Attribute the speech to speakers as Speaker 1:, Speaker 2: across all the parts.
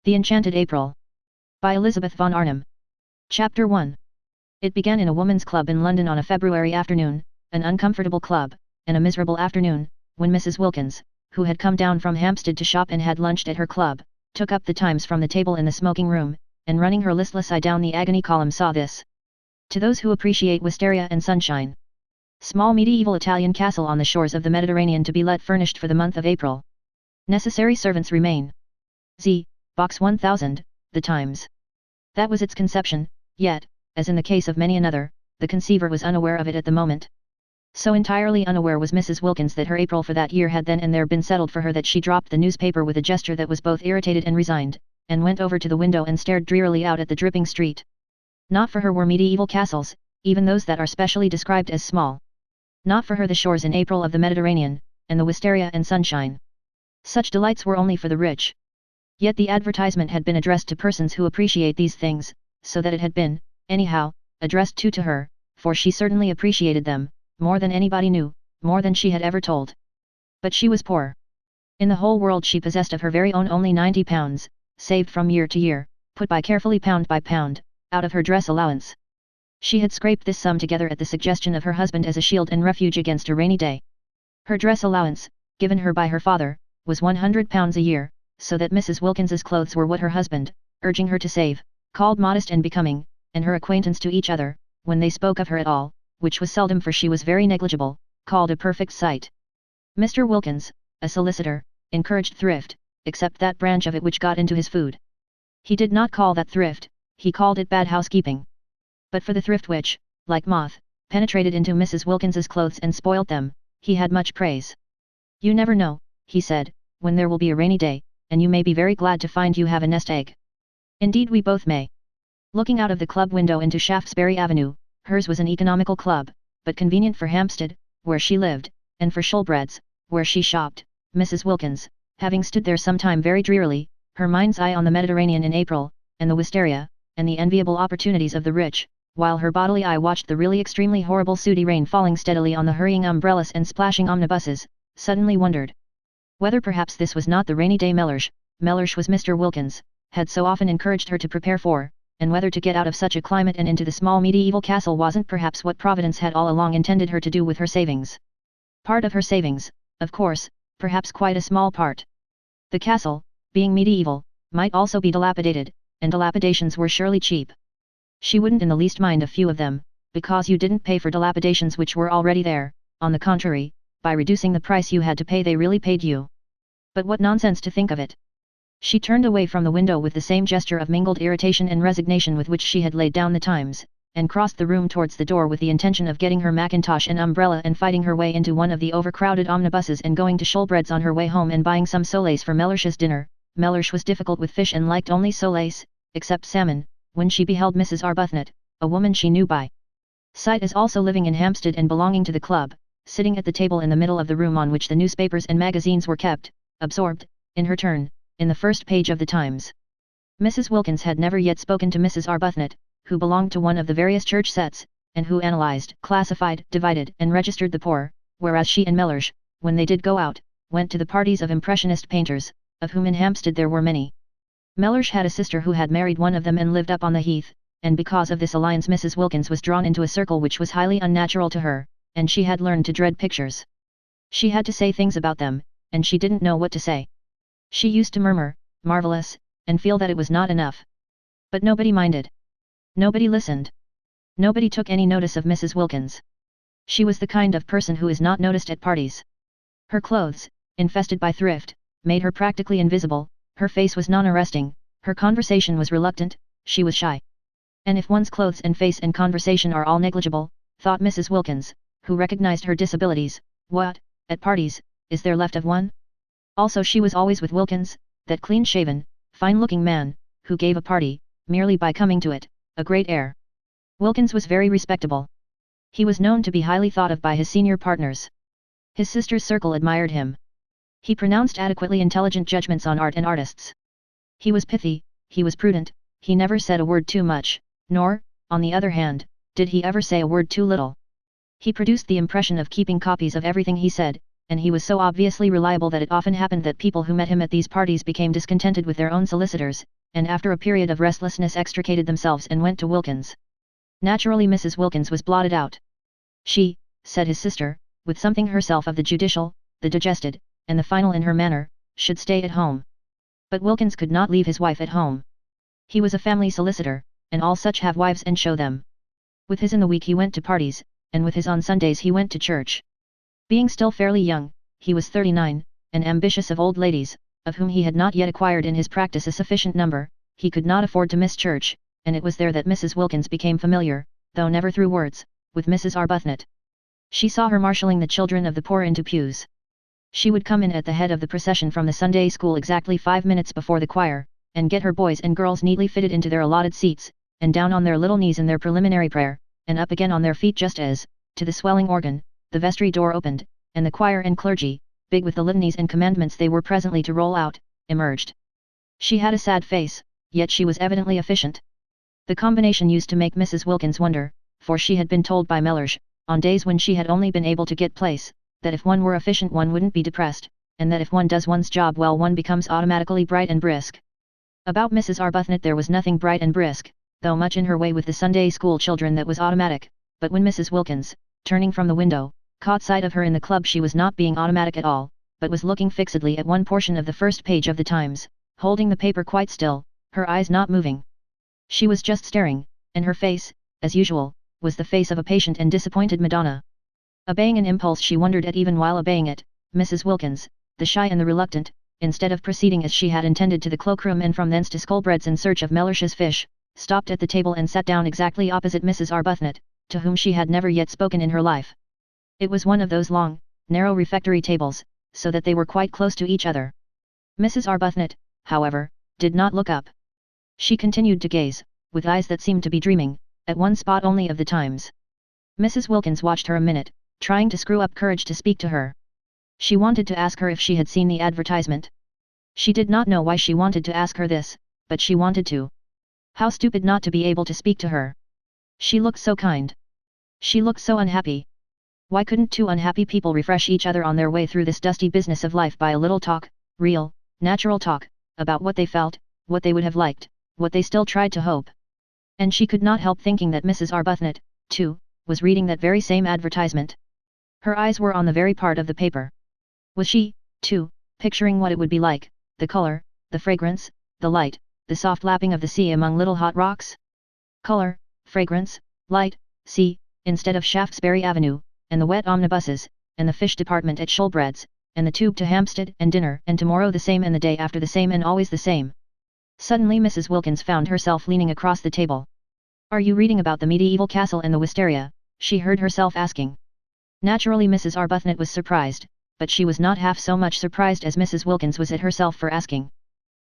Speaker 1: The Enchanted April. By Elizabeth von Arnim. Chapter 1. It began in a woman's club in London on a February afternoon, an uncomfortable club, and a miserable afternoon, when Mrs. Wilkins, who had come down from Hampstead to shop and had lunched at her club, took up the Times from the table in the smoking room, and running her listless eye down the agony column saw this. To those who appreciate wisteria and sunshine. Small medieval Italian castle on the shores of the Mediterranean to be let furnished for the month of April. Necessary servants remain. Z. Box 1000, The Times. That was its conception, yet, as in the case of many another, the conceiver was unaware of it at the moment. So entirely unaware was Mrs. Wilkins that her April for that year had then and there been settled for her that she dropped the newspaper with a gesture that was both irritated and resigned, and went over to the window and stared drearily out at the dripping street. Not for her were medieval castles, even those that are specially described as small. Not for her the shores in April of the Mediterranean, and the wisteria and sunshine. Such delights were only for the rich. Yet the advertisement had been addressed to persons who appreciate these things, so that it had been, anyhow, addressed to her, for she certainly appreciated them, more than anybody knew, more than she had ever told. But she was poor. In the whole world she possessed of her very own only £90, saved from year to year, put by carefully pound by pound, out of her dress allowance. She had scraped this sum together at the suggestion of her husband as a shield and refuge against a rainy day. Her dress allowance, given her by her father, was £100 a year, so that Mrs. Wilkins's clothes were what her husband, urging her to save, called modest and becoming, and her acquaintance to each other, when they spoke of her at all, which was seldom for she was very negligible, called a perfect sight. Mr. Wilkins, a solicitor, encouraged thrift, except that branch of it which got into his food. He did not call that thrift, he called it bad housekeeping. But for the thrift which, like moth, penetrated into Mrs. Wilkins's clothes and spoilt them, he had much praise. You never know, he said, when there will be a rainy day, and you may be very glad to find you have a nest egg. Indeed we both may. Looking out of the club window into Shaftesbury Avenue, hers was an economical club, but convenient for Hampstead, where she lived, and for Shoolbred's, where she shopped. Mrs. Wilkins, having stood there some time very drearily, her mind's eye on the Mediterranean in April, and the wisteria, and the enviable opportunities of the rich, while her bodily eye watched the really extremely horrible sooty rain falling steadily on the hurrying umbrellas and splashing omnibuses, suddenly wondered whether perhaps this was not the rainy day Mellersh was Mr. Wilkins, had so often encouraged her to prepare for, and whether to get out of such a climate and into the small medieval castle wasn't perhaps what Providence had all along intended her to do with her savings. Part of her savings, of course, perhaps quite a small part. The castle, being medieval, might also be dilapidated, and dilapidations were surely cheap. She wouldn't in the least mind a few of them, because you didn't pay for dilapidations which were already there, on the contrary, by reducing the price you had to pay they really paid you. But what nonsense to think of it! She turned away from the window with the same gesture of mingled irritation and resignation with which she had laid down the Times, and crossed the room towards the door with the intention of getting her mackintosh and umbrella and fighting her way into one of the overcrowded omnibuses and going to Shoolbred's on her way home and buying some solace for Mellersh's dinner. Mellersh was difficult with fish and liked only solace, except salmon, when she beheld Mrs. Arbuthnot, a woman she knew by sight as also living in Hampstead and belonging to the club, sitting at the table in the middle of the room on which the newspapers and magazines were kept, absorbed, in her turn, in the first page of the Times. Mrs. Wilkins had never yet spoken to Mrs. Arbuthnot, who belonged to one of the various church sets, and who analyzed, classified, divided and registered the poor, whereas she and Mellersh, when they did go out, went to the parties of impressionist painters, of whom in Hampstead there were many. Mellersh had a sister who had married one of them and lived up on the heath, and because of this alliance Mrs. Wilkins was drawn into a circle which was highly unnatural to her, and she had learned to dread pictures. She had to say things about them, and she didn't know what to say. She used to murmur, marvellous, and feel that it was not enough. But nobody minded. Nobody listened. Nobody took any notice of Mrs. Wilkins. She was the kind of person who is not noticed at parties. Her clothes, infested by thrift, made her practically invisible, her face was non-arresting, her conversation was reluctant, she was shy. And if one's clothes and face and conversation are all negligible, thought Mrs. Wilkins, who recognized her disabilities, what, at parties, is there left of one? Also she was always with Wilkins, that clean-shaven, fine-looking man, who gave a party, merely by coming to it, a great air. Wilkins was very respectable. He was known to be highly thought of by his senior partners. His sister's circle admired him. He pronounced adequately intelligent judgments on art and artists. He was pithy, he was prudent, he never said a word too much, nor, on the other hand, did he ever say a word too little. He produced the impression of keeping copies of everything he said, and he was so obviously reliable that it often happened that people who met him at these parties became discontented with their own solicitors, and after a period of restlessness extricated themselves and went to Wilkins. Naturally Mrs. Wilkins was blotted out. She, said his sister, with something herself of the judicial, the digested, and the final in her manner, should stay at home. But Wilkins could not leave his wife at home. He was a family solicitor, and all such have wives and show them. With his in the week he went to parties, and with his on Sundays he went to church. Being still fairly young, he was 39, and ambitious of old ladies, of whom he had not yet acquired in his practice a sufficient number, he could not afford to miss church, and it was there that Mrs. Wilkins became familiar, though never through words, with Mrs. Arbuthnot. She saw her marshalling the children of the poor into pews. She would come in at the head of the procession from the Sunday school exactly 5 minutes before the choir, and get her boys and girls neatly fitted into their allotted seats, and down on their little knees in their preliminary prayer, and up again on their feet just as, to the swelling organ, the vestry door opened, and the choir and clergy, big with the litanies and commandments they were presently to roll out, emerged. She had a sad face, yet she was evidently efficient. The combination used to make Mrs. Wilkins wonder, for she had been told by Mellersh, on days when she had only been able to get place, that if one were efficient one wouldn't be depressed, and that if one does one's job well one becomes automatically bright and brisk. About Mrs. Arbuthnot there was nothing bright and brisk, though much in her way with the Sunday school children that was automatic, but when Mrs. Wilkins, turning from the window, caught sight of her in the club she was not being automatic at all, but was looking fixedly at one portion of the first page of the Times, holding the paper quite still, her eyes not moving. She was just staring, and her face, as usual, was the face of a patient and disappointed Madonna. Obeying an impulse she wondered at even while obeying it, Mrs. Wilkins, the shy and the reluctant, instead of proceeding as she had intended to the cloakroom and from thence to Sculbread's in search of Mellersh's fish, stopped at the table and sat down exactly opposite Mrs. Arbuthnot, to whom she had never yet spoken in her life. It was one of those long, narrow refectory tables, so that they were quite close to each other. Mrs. Arbuthnot, however, did not look up. She continued to gaze, with eyes that seemed to be dreaming, at one spot only of the Times. Mrs. Wilkins watched her a minute, trying to screw up courage to speak to her. She wanted to ask her if she had seen the advertisement. She did not know why she wanted to ask her this, but she wanted to. How stupid not to be able to speak to her. She looked so kind. She looked so unhappy. Why couldn't two unhappy people refresh each other on their way through this dusty business of life by a little talk, real, natural talk, about what they felt, what they would have liked, what they still tried to hope. And she could not help thinking that Mrs. Arbuthnot, too, was reading that very same advertisement. Her eyes were on the very part of the paper. Was she, too, picturing what it would be like, the color, the fragrance, the light, the soft lapping of the sea among little hot rocks? Color, fragrance, light, sea, instead of Shaftesbury Avenue, and the wet omnibuses, and the fish department at Shoolbred's, and the tube to Hampstead and dinner and tomorrow the same and the day after the same and always the same. Suddenly Mrs. Wilkins found herself leaning across the table. "Are you reading about the medieval castle and the wisteria?" she heard herself asking. Naturally Mrs. Arbuthnot was surprised, but she was not half so much surprised as Mrs. Wilkins was at herself for asking.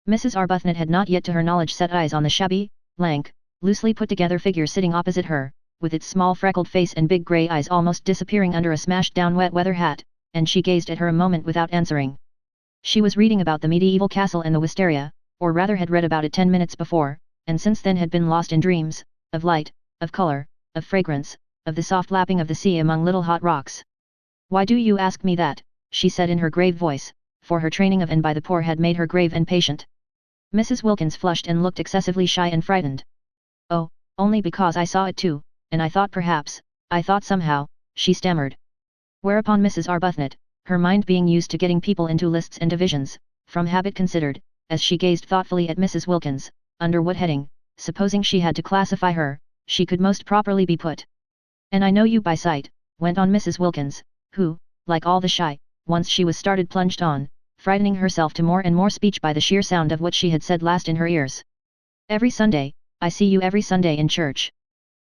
Speaker 1: Mrs. Arbuthnot had not yet to her knowledge set eyes on the shabby, lank, loosely put together figure sitting opposite her, with its small freckled face and big grey eyes almost disappearing under a smashed down wet weather hat, and she gazed at her a moment without answering. She was reading about the medieval castle and the wisteria, or rather had read about it 10 minutes before, and since then had been lost in dreams, of light, of color, of fragrance, of the soft lapping of the sea among little hot rocks. "Why do you ask me that?" she said in her grave voice, for her training of and by the poor had made her grave and patient. Mrs. Wilkins flushed and looked excessively shy and frightened. "Oh, only because I saw it too, and I thought perhaps, I thought somehow," she stammered. Whereupon Mrs. Arbuthnot, her mind being used to getting people into lists and divisions, from habit considered, as she gazed thoughtfully at Mrs. Wilkins, under what heading, supposing she had to classify her, she could most properly be put. "And I know you by sight," went on Mrs. Wilkins, who, like all the shy, once she was started plunged on, frightening herself to more and more speech by the sheer sound of what she had said last in her ears. "Every Sunday, I see you every Sunday in church."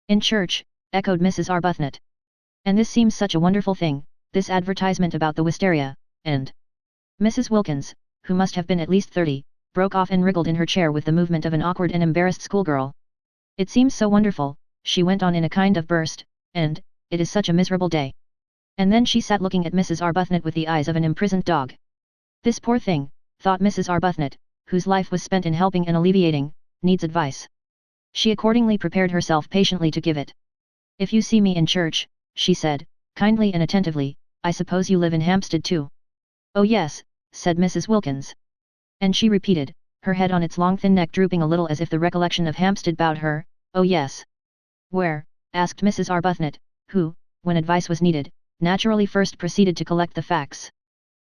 Speaker 1: "In church," echoed Mrs. Arbuthnot. "And this seems such a wonderful thing, this advertisement about the wisteria, and—" Mrs. Wilkins, who must have been at least 30, broke off and wriggled in her chair with the movement of an awkward and embarrassed schoolgirl. "It seems so wonderful," she went on in a kind of burst, "and, it is such a miserable day." And then she sat looking at Mrs. Arbuthnot with the eyes of an imprisoned dog. "This poor thing," thought Mrs. Arbuthnot, whose life was spent in helping and alleviating, needs advice. She accordingly prepared herself patiently to give it. "If you see me in church," she said, kindly and attentively, "I suppose you live in Hampstead too?" "Oh yes," said Mrs. Wilkins. And she repeated, her head on its long thin neck drooping a little as if the recollection of Hampstead bowed her. "Oh yes." "Where?" asked Mrs. Arbuthnot, who, when advice was needed, naturally first proceeded to collect the facts.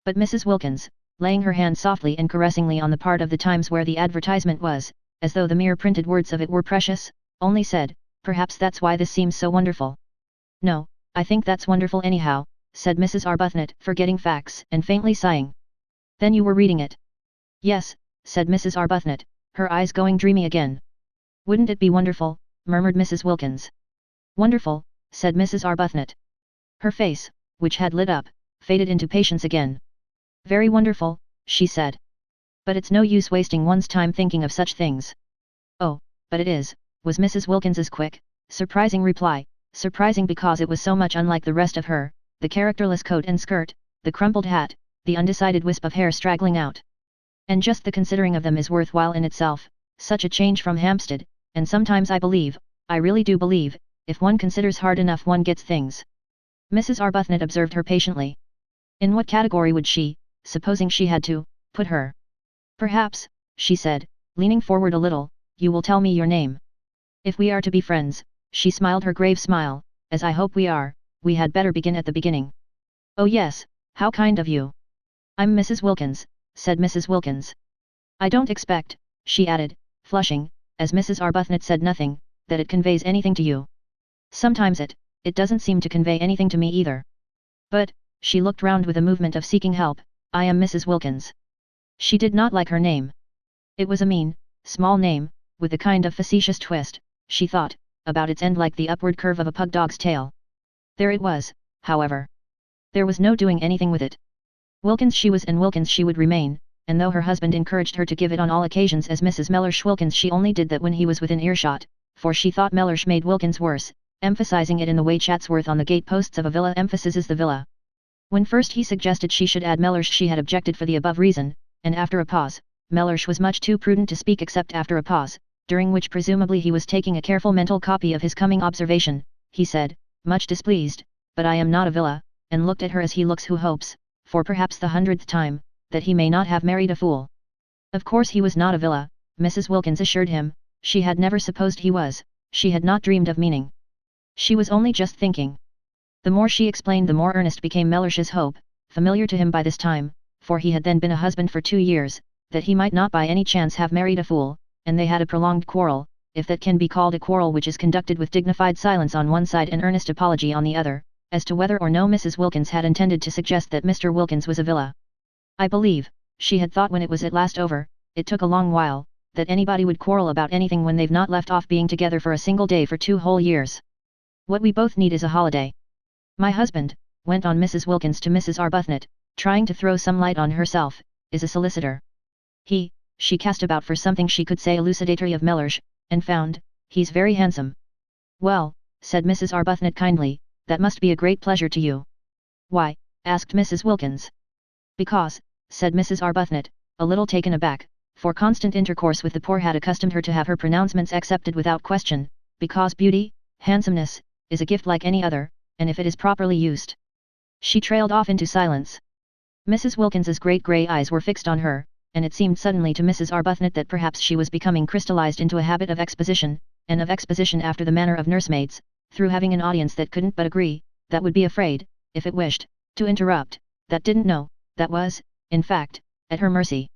Speaker 1: But Mrs. Wilkins, laying her hand softly and caressingly on the part of the Times where the advertisement was, as though the mere printed words of it were precious, only said, "Perhaps that's why this seems so wonderful." "No, I think that's wonderful anyhow," said Mrs. Arbuthnot, forgetting facts and faintly sighing. "Then you were reading it?" "Yes," said Mrs. Arbuthnot, her eyes going dreamy again. "Wouldn't it be wonderful?" murmured Mrs. Wilkins. "Wonderful," said Mrs. Arbuthnot. Her face, which had lit up, faded into patience again. "Very wonderful," she said. "But it's no use wasting one's time thinking of such things." "Oh, but it is," was Mrs. Wilkins's quick, surprising reply, surprising because it was so much unlike the rest of her, the characterless coat and skirt, the crumpled hat, the undecided wisp of hair straggling out. "And just the considering of them is worthwhile in itself, such a change from Hampstead, and sometimes I really do believe, if one considers hard enough one gets things." Mrs. Arbuthnot observed her patiently. In what category would she, supposing she had to, put her? "Perhaps," she said, leaning forward a little, "you will tell me your name. If we are to be friends," she smiled her grave smile, "as I hope we are, we had better begin at the beginning." "Oh yes, how kind of you." "I'm Mrs. Wilkins," said Mrs. Wilkins. "I don't expect," she added, flushing, as Mrs. Arbuthnot said nothing, "that it conveys anything to you." "Sometimes it doesn't seem to convey anything to me either. But," she looked round with a movement of seeking help, "I am Mrs. Wilkins." She did not like her name. It was a mean, small name, with a kind of facetious twist, she thought, about its end like the upward curve of a pug dog's tail. There it was, however. There was no doing anything with it. Wilkins she was and Wilkins she would remain, and though her husband encouraged her to give it on all occasions as Mrs. Mellersh Wilkins, she only did that when he was within earshot, for she thought Mellersh made Wilkins worse, emphasizing it in the way Chatsworth on the gateposts of a villa emphasizes the villa. When first he suggested she should add Mellersh she had objected for the above reason, and after a pause, Mellersh was much too prudent to speak except after a pause, during which presumably he was taking a careful mental copy of his coming observation, he said, much displeased, "But I am not a villa," and looked at her as he looks who hopes, for perhaps the 100th time, that he may not have married a fool. Of course he was not a villa, Mrs. Wilkins assured him, she had never supposed he was, she had not dreamed of meaning. She was only just thinking. The more she explained the more earnest became Mellersh's hope, familiar to him by this time, for he had then been a husband for 2 years, that he might not by any chance have married a fool, and they had a prolonged quarrel, if that can be called a quarrel which is conducted with dignified silence on one side and earnest apology on the other, as to whether or no Mrs. Wilkins had intended to suggest that Mr. Wilkins was a villa. I believe, she had thought when it was at last over, it took a long while, that anybody would quarrel about anything when they've not left off being together for a single day for 2 whole years. What we both need is a holiday. My husband, went on Mrs. Wilkins to Mrs. Arbuthnot, trying to throw some light on herself, is a solicitor. She cast about for something she could say elucidatory of Mellersh, and found, he's very handsome. Well, said Mrs. Arbuthnot kindly, that must be a great pleasure to you. Why? Asked Mrs. Wilkins. Because, said Mrs. Arbuthnot, a little taken aback, for constant intercourse with the poor had accustomed her to have her pronouncements accepted without question, because beauty, handsomeness, is a gift like any other, and if it is properly used. She trailed off into silence. Mrs. Wilkins's great grey eyes were fixed on her, and it seemed suddenly to Mrs. Arbuthnot that perhaps she was becoming crystallized into a habit of exposition, and of exposition after the manner of nursemaids, through having an audience that couldn't but agree, that would be afraid, if it wished, to interrupt, that didn't know, that was, in fact, at her mercy.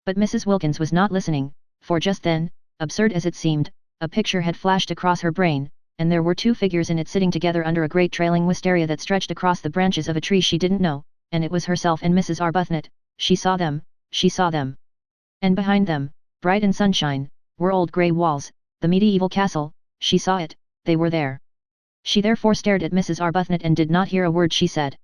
Speaker 1: But Mrs. Wilkins was not listening, for just then, absurd as it seemed, a picture had flashed across her brain, and there were 2 figures in it sitting together under a great trailing wisteria that stretched across the branches of a tree she didn't know, and it was herself and Mrs. Arbuthnot. She saw them. And behind them, bright in sunshine, were old grey walls, the medieval castle, she saw it, they were there. She therefore stared at Mrs. Arbuthnot and did not hear a word she said.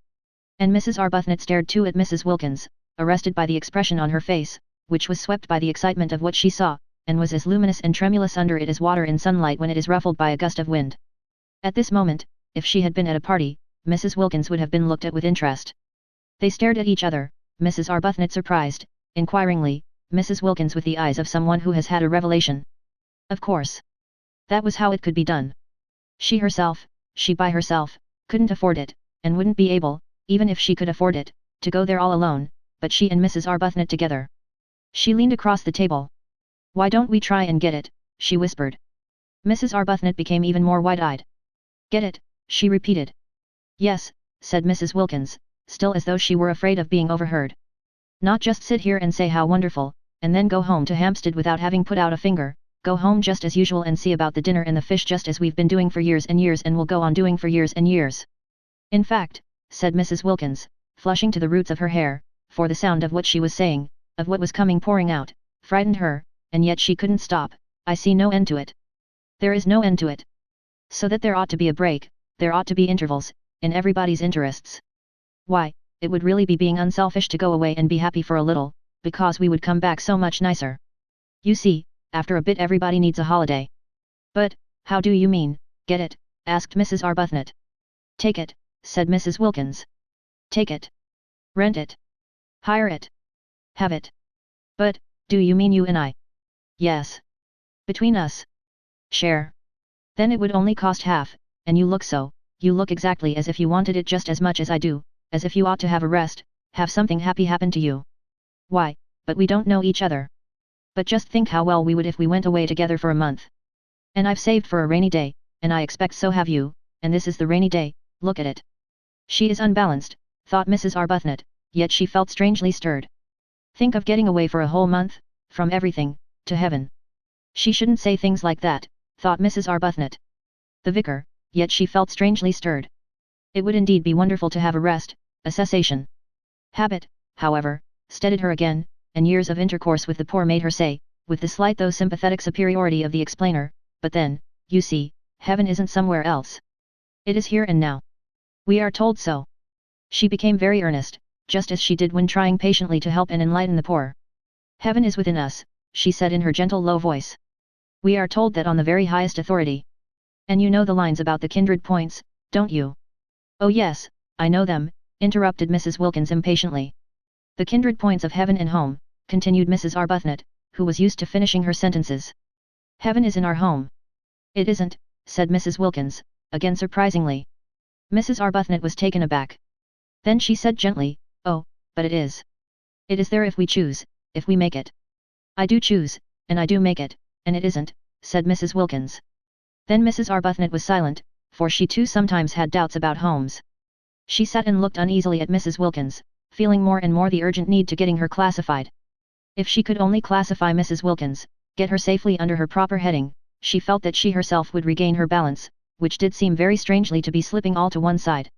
Speaker 1: And Mrs. Arbuthnot stared too at Mrs. Wilkins, arrested by the expression on her face, which was swept by the excitement of what she saw, and was as luminous and tremulous under it as water in sunlight when it is ruffled by a gust of wind. At this moment, if she had been at a party, Mrs. Wilkins would have been looked at with interest. They stared at each other, Mrs. Arbuthnot surprised, inquiringly, Mrs. Wilkins with the eyes of someone who has had a revelation. Of course. That was how it could be done. She by herself, couldn't afford it, and wouldn't be able, even if she could afford it, to go there all alone, but she and Mrs. Arbuthnot together. She leaned across the table. Why don't we try and get it, she whispered. Mrs. Arbuthnot became even more wide-eyed. Get it, she repeated. Yes, said Mrs. Wilkins, still as though she were afraid of being overheard. Not just sit here and say how wonderful, and then go home to Hampstead without having put out a finger, go home just as usual and see about the dinner and the fish just as we've been doing for years and years and will go on doing for years and years. In fact, said Mrs. Wilkins, flushing to the roots of her hair, for the sound of what she was saying, of what was coming pouring out, frightened her, and yet she couldn't stop, I see no end to it. There is no end to it. So that there ought to be a break, there ought to be intervals, in everybody's interests. Why, it would really be being unselfish to go away and be happy for a little, because we would come back so much nicer. You see, after a bit everybody needs a holiday. But, how do you mean, get it? Asked Mrs. Arbuthnot. Take it, said Mrs. Wilkins. Take it. Rent it. Hire it. Have it. But, do you mean you and I? Yes. Between us. Share. Then it would only cost half, and you look exactly as if you wanted it just as much as I do, as if you ought to have a rest, have something happy happen to you. Why, but we don't know each other. But just think how well we would if we went away together for a month. And I've saved for a rainy day, and I expect so have you, and this is the rainy day, look at it. She is unbalanced, thought Mrs. Arbuthnot, yet she felt strangely stirred. Think of getting away for a whole month, from everything, to heaven. She shouldn't say things like that, thought Mrs. Arbuthnot. The vicar, yet she felt strangely stirred. It would indeed be wonderful to have a rest, a cessation. Habit, however, steadied her again, and years of intercourse with the poor made her say, with the slight though sympathetic superiority of the explainer, but then, you see, heaven isn't somewhere else. It is here and now. We are told so. She became very earnest, just as she did when trying patiently to help and enlighten the poor. Heaven is within us, she said in her gentle low voice. We are told that on the very highest authority. And you know the lines about the kindred points, don't you? Oh yes, I know them, interrupted Mrs. Wilkins impatiently. The kindred points of heaven and home, continued Mrs. Arbuthnot, who was used to finishing her sentences. Heaven is in our home. It isn't, said Mrs. Wilkins, again surprisingly. Mrs. Arbuthnot was taken aback. Then she said gently, oh, but it is. It is there if we choose, if we make it. I do choose, and I do make it, and it isn't, said Mrs. Wilkins. Then Mrs. Arbuthnot was silent, for she too sometimes had doubts about homes. She sat and looked uneasily at Mrs. Wilkins, feeling more and more the urgent need to getting her classified. If she could only classify Mrs. Wilkins, get her safely under her proper heading, she felt that she herself would regain her balance, which did seem very strangely to be slipping all to one side.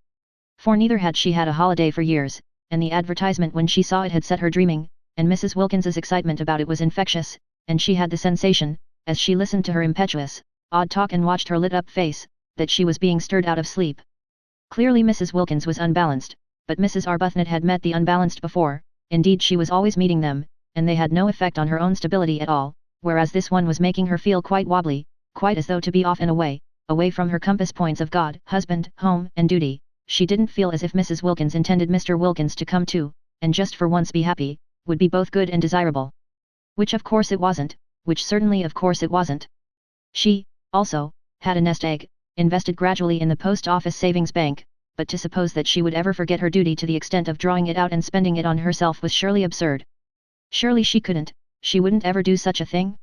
Speaker 1: For neither had she had a holiday for years, and the advertisement when she saw it had set her dreaming, and Mrs. Wilkins's excitement about it was infectious, and she had the sensation, as she listened to her impetuous, odd talk and watched her lit-up face, that she was being stirred out of sleep. Clearly Mrs. Wilkins was unbalanced, but Mrs. Arbuthnot had met the unbalanced before, indeed she was always meeting them, and they had no effect on her own stability at all, whereas this one was making her feel quite wobbly, quite as though to be off and away from her compass points of God, husband, home, and duty. She didn't feel as if Mrs. Wilkins intended Mr. Wilkins to come too, and just for once be happy, would be both good and desirable. Which of course it wasn't, which certainly of course it wasn't. She, also, had a nest egg, invested gradually in the post office savings bank, but to suppose that she would ever forget her duty to the extent of drawing it out and spending it on herself was surely absurd. Surely she couldn't, she wouldn't ever do such a thing?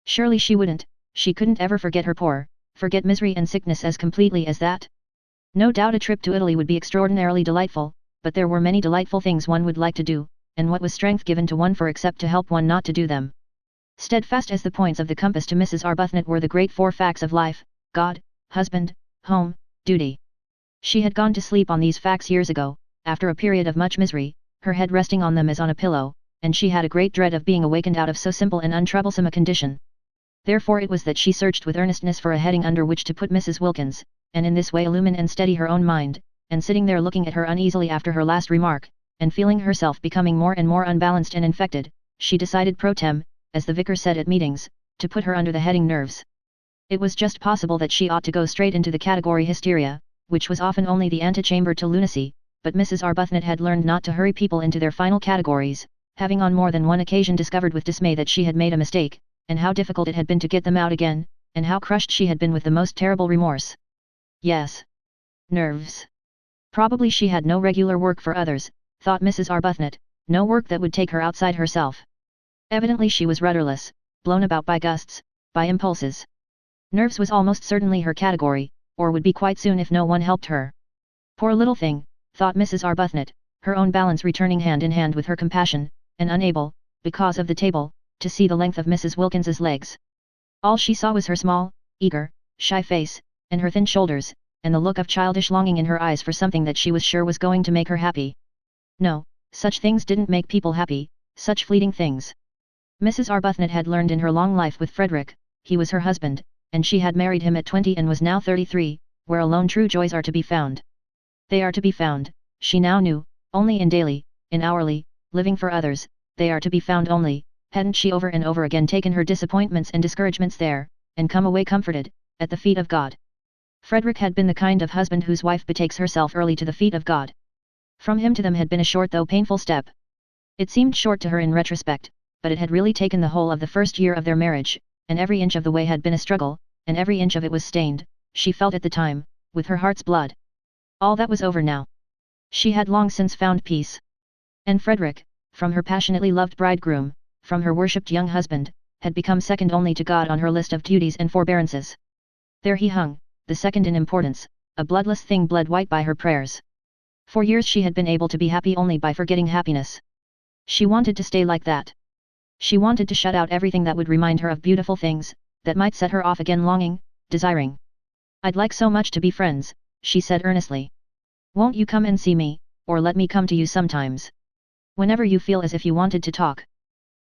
Speaker 1: Surely she wouldn't, she couldn't ever forget her poor, forget misery and sickness as completely as that? No doubt a trip to Italy would be extraordinarily delightful, but there were many delightful things one would like to do, and what was strength given to one for except to help one not to do them? Steadfast as the points of the compass to Mrs. Arbuthnot were the great four facts of life, God, husband, home, duty. She had gone to sleep on these facts years ago, after a period of much misery, her head resting on them as on a pillow, and she had a great dread of being awakened out of so simple and untroublesome a condition. Therefore it was that she searched with earnestness for a heading under which to put Mrs. Wilkins, and in this way illumine and steady her own mind, and sitting there looking at her uneasily after her last remark, and feeling herself becoming more and more unbalanced and infected, she decided pro tem, as the vicar said at meetings, to put her under the heading nerves. It was just possible that she ought to go straight into the category hysteria, which was often only the antechamber to lunacy, but Mrs. Arbuthnot had learned not to hurry people into their final categories, having on more than one occasion discovered with dismay that she had made a mistake, and how difficult it had been to get them out again, and how crushed she had been with the most terrible remorse. Yes. Nerves. Probably she had no regular work for others, thought Mrs. Arbuthnot, no work that would take her outside herself. Evidently she was rudderless, blown about by gusts, by impulses. Nerves was almost certainly her category, or would be quite soon if no one helped her. Poor little thing, thought Mrs. Arbuthnot, her own balance returning hand in hand with her compassion, and unable, because of the table, to see the length of Mrs. Wilkins's legs. All she saw was her small, eager, shy face, and her thin shoulders, and the look of childish longing in her eyes for something that she was sure was going to make her happy. No, such things didn't make people happy, such fleeting things. Mrs. Arbuthnot had learned in her long life with Frederick, he was her husband, and she had married him at 20 and was now 33, where alone true joys are to be found. They are to be found, she now knew, only in daily, in hourly, living for others, they are to be found only, hadn't she over and over again taken her disappointments and discouragements there, and come away comforted, at the feet of God. Frederick had been the kind of husband whose wife betakes herself early to the feet of God. From him to them had been a short though painful step. It seemed short to her in retrospect, but it had really taken the whole of the first year of their marriage, and every inch of the way had been a struggle, and every inch of it was stained, she felt at the time, with her heart's blood. All that was over now. She had long since found peace. And Frederick, from her passionately loved bridegroom, from her worshipped young husband, had become second only to God on her list of duties and forbearances. There he hung, the second in importance, a bloodless thing bled white by her prayers. For years she had been able to be happy only by forgetting happiness. She wanted to stay like that. She wanted to shut out everything that would remind her of beautiful things, that might set her off again longing, desiring. "I'd like so much to be friends," she said earnestly. "Won't you come and see me, or let me come to you sometimes? Whenever you feel as if you wanted to talk.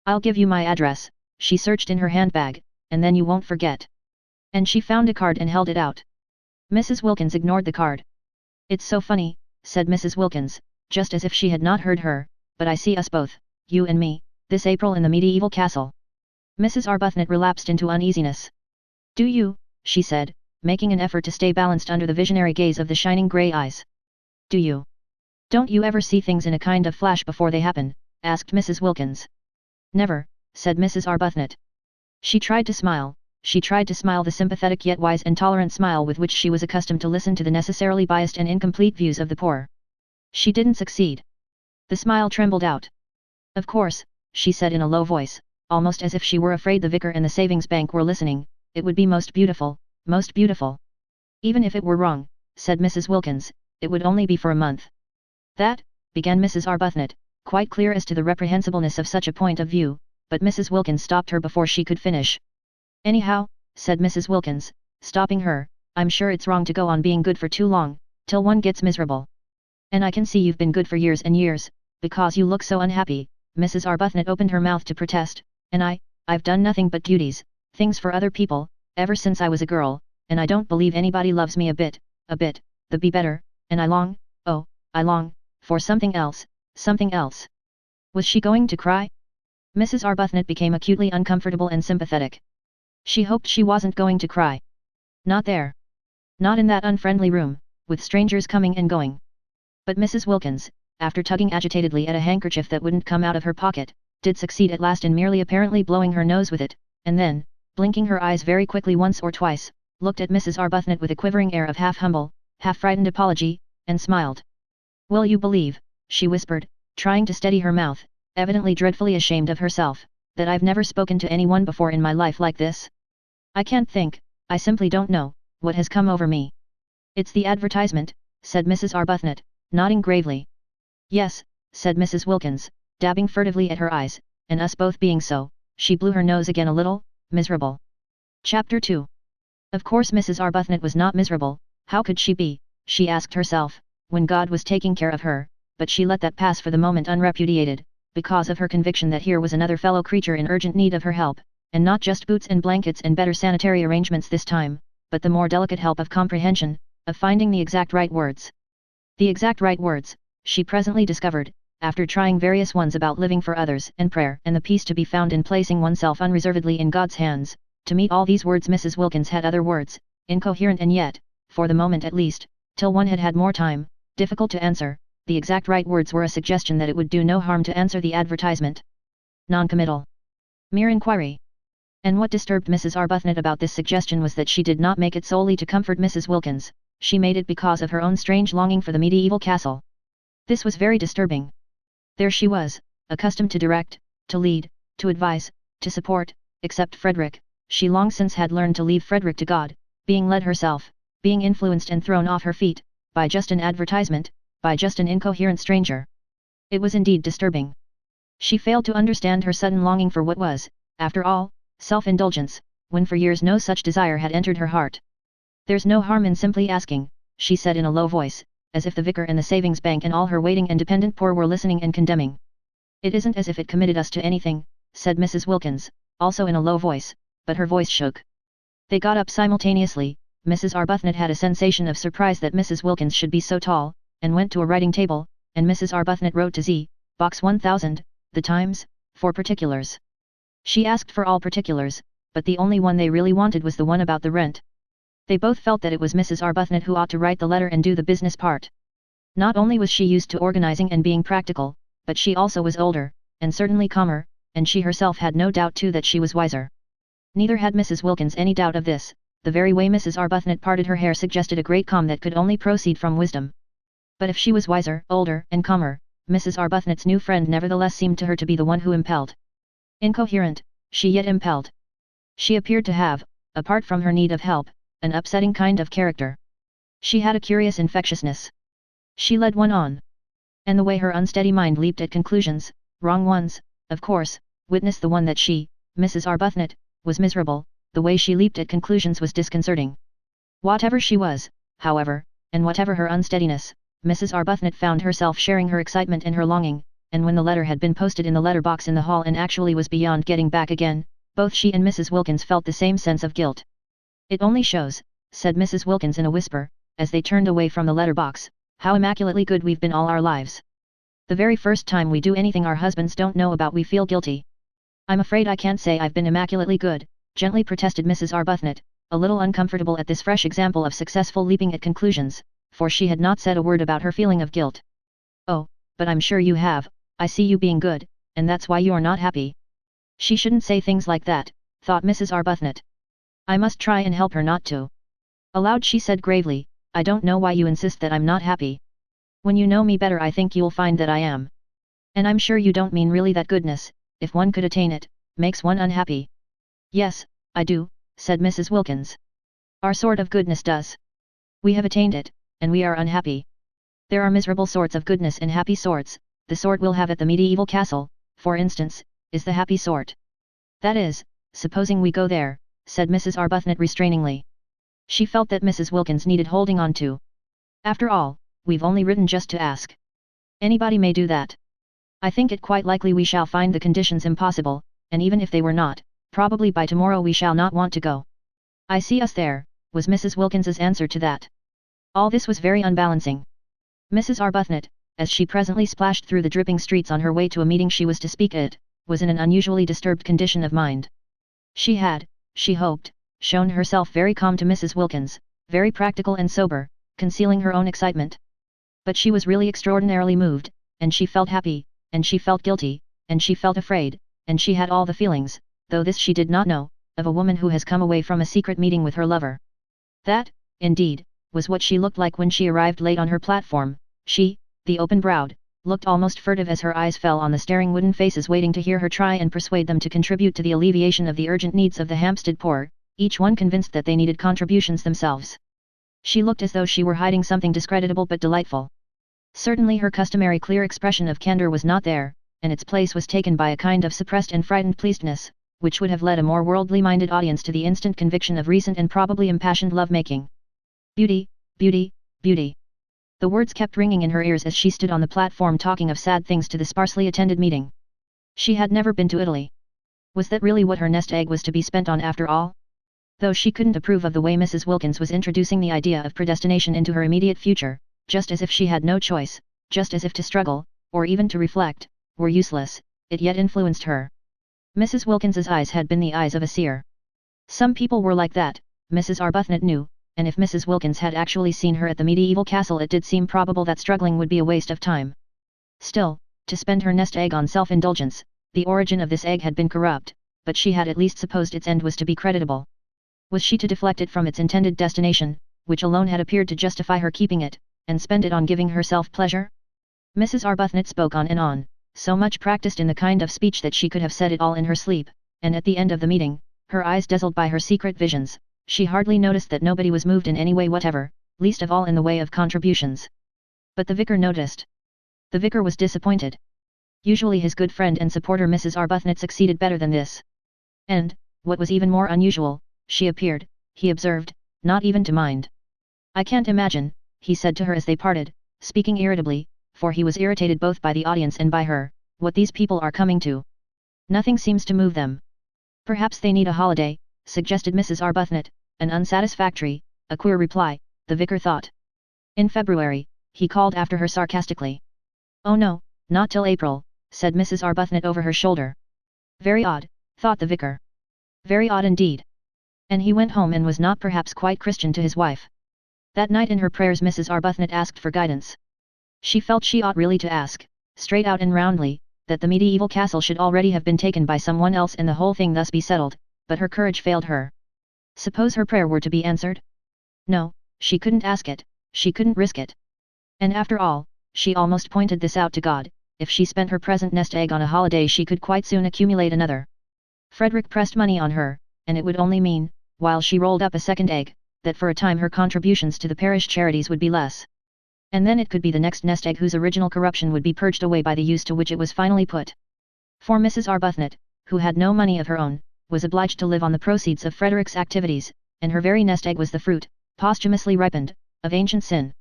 Speaker 1: I'll give you my address," she searched in her handbag, "and then you won't forget." And she found a card and held it out. Mrs. Wilkins ignored the card. "It's so funny," said Mrs. Wilkins, just as if she had not heard her, "but I see us both, you and me, this April in the medieval castle." Mrs. Arbuthnot relapsed into uneasiness. "Do you?" she said, making an effort to stay balanced under the visionary gaze of the shining grey eyes. "Do you? Don't you ever see things in a kind of flash before they happen?" asked Mrs. Wilkins. "Never," said Mrs. Arbuthnot. She tried to smile the sympathetic yet wise and tolerant smile with which she was accustomed to listen to the necessarily biased and incomplete views of the poor. She didn't succeed. The smile trembled out. "Of course," she said in a low voice, almost as if she were afraid the vicar and the savings bank were listening, "it would be most beautiful, most beautiful." "Even if it were wrong," said Mrs. Wilkins, "it would only be for a month." "That," began Mrs. Arbuthnot, quite clear as to the reprehensibleness of such a point of view, but Mrs. Wilkins stopped her before she could finish. "Anyhow," said Mrs. Wilkins, stopping her, "I'm sure it's wrong to go on being good for too long, till one gets miserable. And I can see you've been good for years and years, because you look so unhappy." Mrs. Arbuthnot opened her mouth to protest, "And I've done nothing but duties, things for other people, ever since I was a girl, and I don't believe anybody loves me a bit, the be better, and I long, oh, I long, for something else, something else." Was she going to cry? Mrs. Arbuthnot became acutely uncomfortable and sympathetic. She hoped she wasn't going to cry. Not there. Not in that unfriendly room, with strangers coming and going. But Mrs. Wilkins, after tugging agitatedly at a handkerchief that wouldn't come out of her pocket, did succeed at last in merely apparently blowing her nose with it, and then, blinking her eyes very quickly once or twice, looked at Mrs. Arbuthnot with a quivering air of half-humble, half-frightened apology, and smiled. "Will you believe," she whispered, trying to steady her mouth, evidently dreadfully ashamed of herself, "that I've never spoken to anyone before in my life like this? I can't think, I simply don't know, what has come over me." "It's the advertisement," said Mrs. Arbuthnot, nodding gravely. "Yes," said Mrs. Wilkins, dabbing furtively at her eyes, "and us both being so," she blew her nose again a little, "miserable." Chapter 2. Of course Mrs. Arbuthnot was not miserable, how could she be, she asked herself, when God was taking care of her, but she let that pass for the moment unrepudiated, because of her conviction that here was another fellow creature in urgent need of her help, and not just boots and blankets and better sanitary arrangements this time, but the more delicate help of comprehension, of finding the exact right words. The exact right words, she presently discovered, after trying various ones about living for others and prayer and the peace to be found in placing oneself unreservedly in God's hands. To meet all these words Mrs. Wilkins had other words, incoherent and yet, for the moment at least, till one had had more time, difficult to answer. The exact right words were a suggestion that it would do no harm to answer the advertisement. Non-committal. Mere inquiry. And what disturbed Mrs. Arbuthnot about this suggestion was that she did not make it solely to comfort Mrs. Wilkins, she made it because of her own strange longing for the medieval castle. This was very disturbing. There she was, accustomed to direct, to lead, to advise, to support, except Frederick. She long since had learned to leave Frederick to God, being led herself, being influenced and thrown off her feet, by just an advertisement, by just an incoherent stranger. It was indeed disturbing. She failed to understand her sudden longing for what was, after all, self-indulgence, when for years no such desire had entered her heart. "There's no harm in simply asking," she said in a low voice, as if the vicar and the savings bank and all her waiting and dependent poor were listening and condemning. "It isn't as if it committed us to anything," said Mrs. Wilkins, also in a low voice, but her voice shook. They got up simultaneously. Mrs. Arbuthnot had a sensation of surprise that Mrs. Wilkins should be so tall, and went to a writing table, and Mrs. Arbuthnot wrote to Z, Box 1000, The Times, for particulars. She asked for all particulars, but the only one they really wanted was the one about the rent. They both felt that it was Mrs. Arbuthnot who ought to write the letter and do the business part. Not only was she used to organizing and being practical, but she also was older, and certainly calmer, and she herself had no doubt too that she was wiser. Neither had Mrs. Wilkins any doubt of this. The very way Mrs. Arbuthnot parted her hair suggested a great calm that could only proceed from wisdom. But if she was wiser, older, and calmer, Mrs. Arbuthnot's new friend nevertheless seemed to her to be the one who impelled. Incoherent, she yet impelled. She appeared to have, apart from her need of help, an upsetting kind of character. She had a curious infectiousness. She led one on. And the way her unsteady mind leaped at conclusions, wrong ones, of course, witness the one that she, Mrs. Arbuthnot, was miserable. The way she leaped at conclusions was disconcerting. Whatever she was, however, and whatever her unsteadiness, Mrs. Arbuthnot found herself sharing her excitement and her longing, and when the letter had been posted in the letter box in the hall and actually was beyond getting back again, both she and Mrs. Wilkins felt the same sense of guilt. "It only shows," said Mrs. Wilkins in a whisper, as they turned away from the letter box, "how immaculately good we've been all our lives. The very first time we do anything our husbands don't know about we feel guilty." "I'm afraid I can't say I've been immaculately good," gently protested Mrs. Arbuthnot, a little uncomfortable at this fresh example of successful leaping at conclusions, for she had not said a word about her feeling of guilt. "Oh, but I'm sure you have. I see you being good, and that's why you're not happy." She shouldn't say things like that, thought Mrs. Arbuthnot. I must try and help her not to. Aloud she said gravely, "I don't know why you insist that I'm not happy. When you know me better I think you'll find that I am. And I'm sure you don't mean really that goodness, if one could attain it, makes one unhappy." "Yes, I do," said Mrs. Wilkins. "Our sort of goodness does. We have attained it, and we are unhappy. There are miserable sorts of goodness and happy sorts. The sort we'll have at the medieval castle, for instance, is the happy sort." "That is, supposing we go there," said Mrs. Arbuthnot restrainingly. She felt that Mrs. Wilkins needed holding on to. "After all, we've only written just to ask. Anybody may do that. I think it quite likely we shall find the conditions impossible, and even if they were not, probably by tomorrow we shall not want to go." "I see us there," was Mrs. Wilkins's answer to that. All this was very unbalancing. Mrs. Arbuthnot, as she presently splashed through the dripping streets on her way to a meeting she was to speak at, was in an unusually disturbed condition of mind. She had, she hoped, shown herself very calm to Mrs. Wilkins, very practical and sober, concealing her own excitement. But she was really extraordinarily moved, and she felt happy, and she felt guilty, and she felt afraid, and she had all the feelings, though this she did not know, of a woman who has come away from a secret meeting with her lover. That, indeed, was what she looked like when she arrived late on her platform. She, the open-browed, looked almost furtive as her eyes fell on the staring wooden faces waiting to hear her try and persuade them to contribute to the alleviation of the urgent needs of the Hampstead poor, each one convinced that they needed contributions themselves. She looked as though she were hiding something discreditable but delightful. Certainly her customary clear expression of candor was not there, and its place was taken by a kind of suppressed and frightened pleasedness, which would have led a more worldly-minded audience to the instant conviction of recent and probably impassioned love-making. "Beauty, beauty, beauty." The words kept ringing in her ears as she stood on the platform talking of sad things to the sparsely attended meeting. She had never been to Italy. Was that really what her nest egg was to be spent on after all? Though she couldn't approve of the way Mrs. Wilkins was introducing the idea of predestination into her immediate future, just as if she had no choice, just as if to struggle, or even to reflect, were useless, it yet influenced her. Mrs. Wilkins's eyes had been the eyes of a seer. Some people were like that, Mrs. Arbuthnot knew, and if Mrs. Wilkins had actually seen her at the medieval castle it did seem probable that struggling would be a waste of time. Still, to spend her nest egg on self-indulgence, the origin of this egg had been corrupt, but she had at least supposed its end was to be creditable. Was she to deflect it from its intended destination, which alone had appeared to justify her keeping it, and spend it on giving herself pleasure? Mrs. Arbuthnot spoke on and on. so much practiced in the kind of speech that she could have said it all in her sleep, and at the end of the meeting, her eyes dazzled by her secret visions, she hardly noticed that nobody was moved in any way whatever, least of all in the way of contributions. But the vicar noticed. The vicar was disappointed. Usually his good friend and supporter Mrs. Arbuthnot succeeded better than this. And, what was even more unusual, she appeared, he observed, not even to mind. "I can't imagine," he said to her as they parted, speaking irritably, for he was irritated both by the audience and by her, "what these people are coming to. Nothing seems to move them." "Perhaps they need a holiday," suggested Mrs. Arbuthnot, an unsatisfactory, a queer reply, the vicar thought. "In February," he called after her sarcastically. "Oh no, not till April," said Mrs. Arbuthnot over her shoulder. "Very odd," thought the vicar. "Very odd indeed." And he went home and was not perhaps quite Christian to his wife. That night in her prayers Mrs. Arbuthnot asked for guidance. She felt she ought really to ask, straight out and roundly, that the medieval castle should already have been taken by someone else and the whole thing thus be settled, but her courage failed her. Suppose her prayer were to be answered? No, she couldn't ask it, she couldn't risk it. And after all, she almost pointed this out to God, if she spent her present nest egg on a holiday she could quite soon accumulate another. Frederick pressed money on her, and it would only mean, while she rolled up a second egg, that for a time her contributions to the parish charities would be less. And then it could be the next nest egg whose original corruption would be purged away by the use to which it was finally put. For Mrs. Arbuthnot, who had no money of her own, was obliged to live on the proceeds of Frederick's activities, and her very nest egg was the fruit, posthumously ripened, of ancient sin.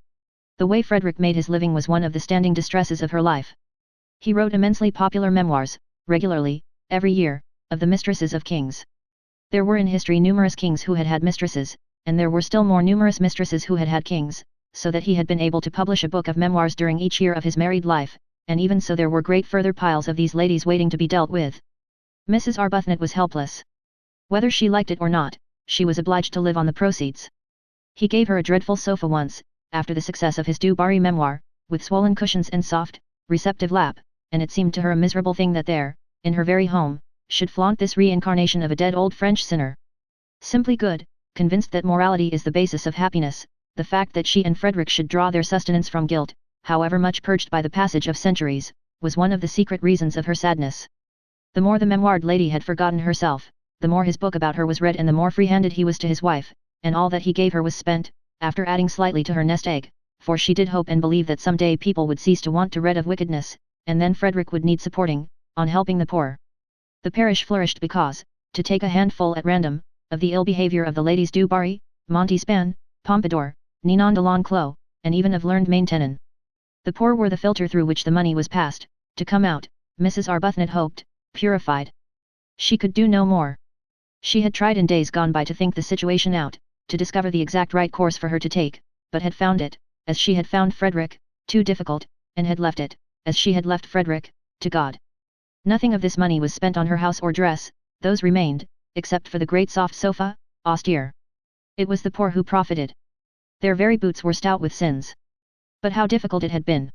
Speaker 1: The way Frederick made his living was one of the standing distresses of her life. He wrote immensely popular memoirs, regularly, every year, of the mistresses of kings. There were in history numerous kings who had had mistresses, and there were still more numerous mistresses who had had kings, so that he had been able to publish a book of memoirs during each year of his married life, and even so there were great further piles of these ladies waiting to be dealt with. Mrs. Arbuthnot was helpless. Whether she liked it or not, she was obliged to live on the proceeds. He gave her a dreadful sofa once, after the success of his Du Barry memoir, with swollen cushions and soft, receptive lap, and it seemed to her a miserable thing that there, in her very home, should flaunt this reincarnation of a dead old French sinner. Simply good, convinced that morality is the basis of happiness, the fact that she and Frederick should draw their sustenance from guilt, however much purged by the passage of centuries, was one of the secret reasons of her sadness. The more the memoired lady had forgotten herself, the more his book about her was read and the more free-handed he was to his wife, and all that he gave her was spent, after adding slightly to her nest egg, for she did hope and believe that some day people would cease to want to read of wickedness, and then Frederick would need supporting, on helping the poor. The parish flourished because, to take a handful at random, of the ill behavior of the ladies Du Barry, Montespan, Pompadour, Ninon de L'Enclos, and even of learned Maintenon. The poor were the filter through which the money was passed, to come out, Mrs. Arbuthnot hoped, purified. She could do no more. She had tried in days gone by to think the situation out, to discover the exact right course for her to take, but had found it, as she had found Frederick, too difficult, and had left it, as she had left Frederick, to God. Nothing of this money was spent on her house or dress, those remained, except for the great soft sofa, austere. It was the poor who profited. Their very boots were stout with sins. But how difficult it had been.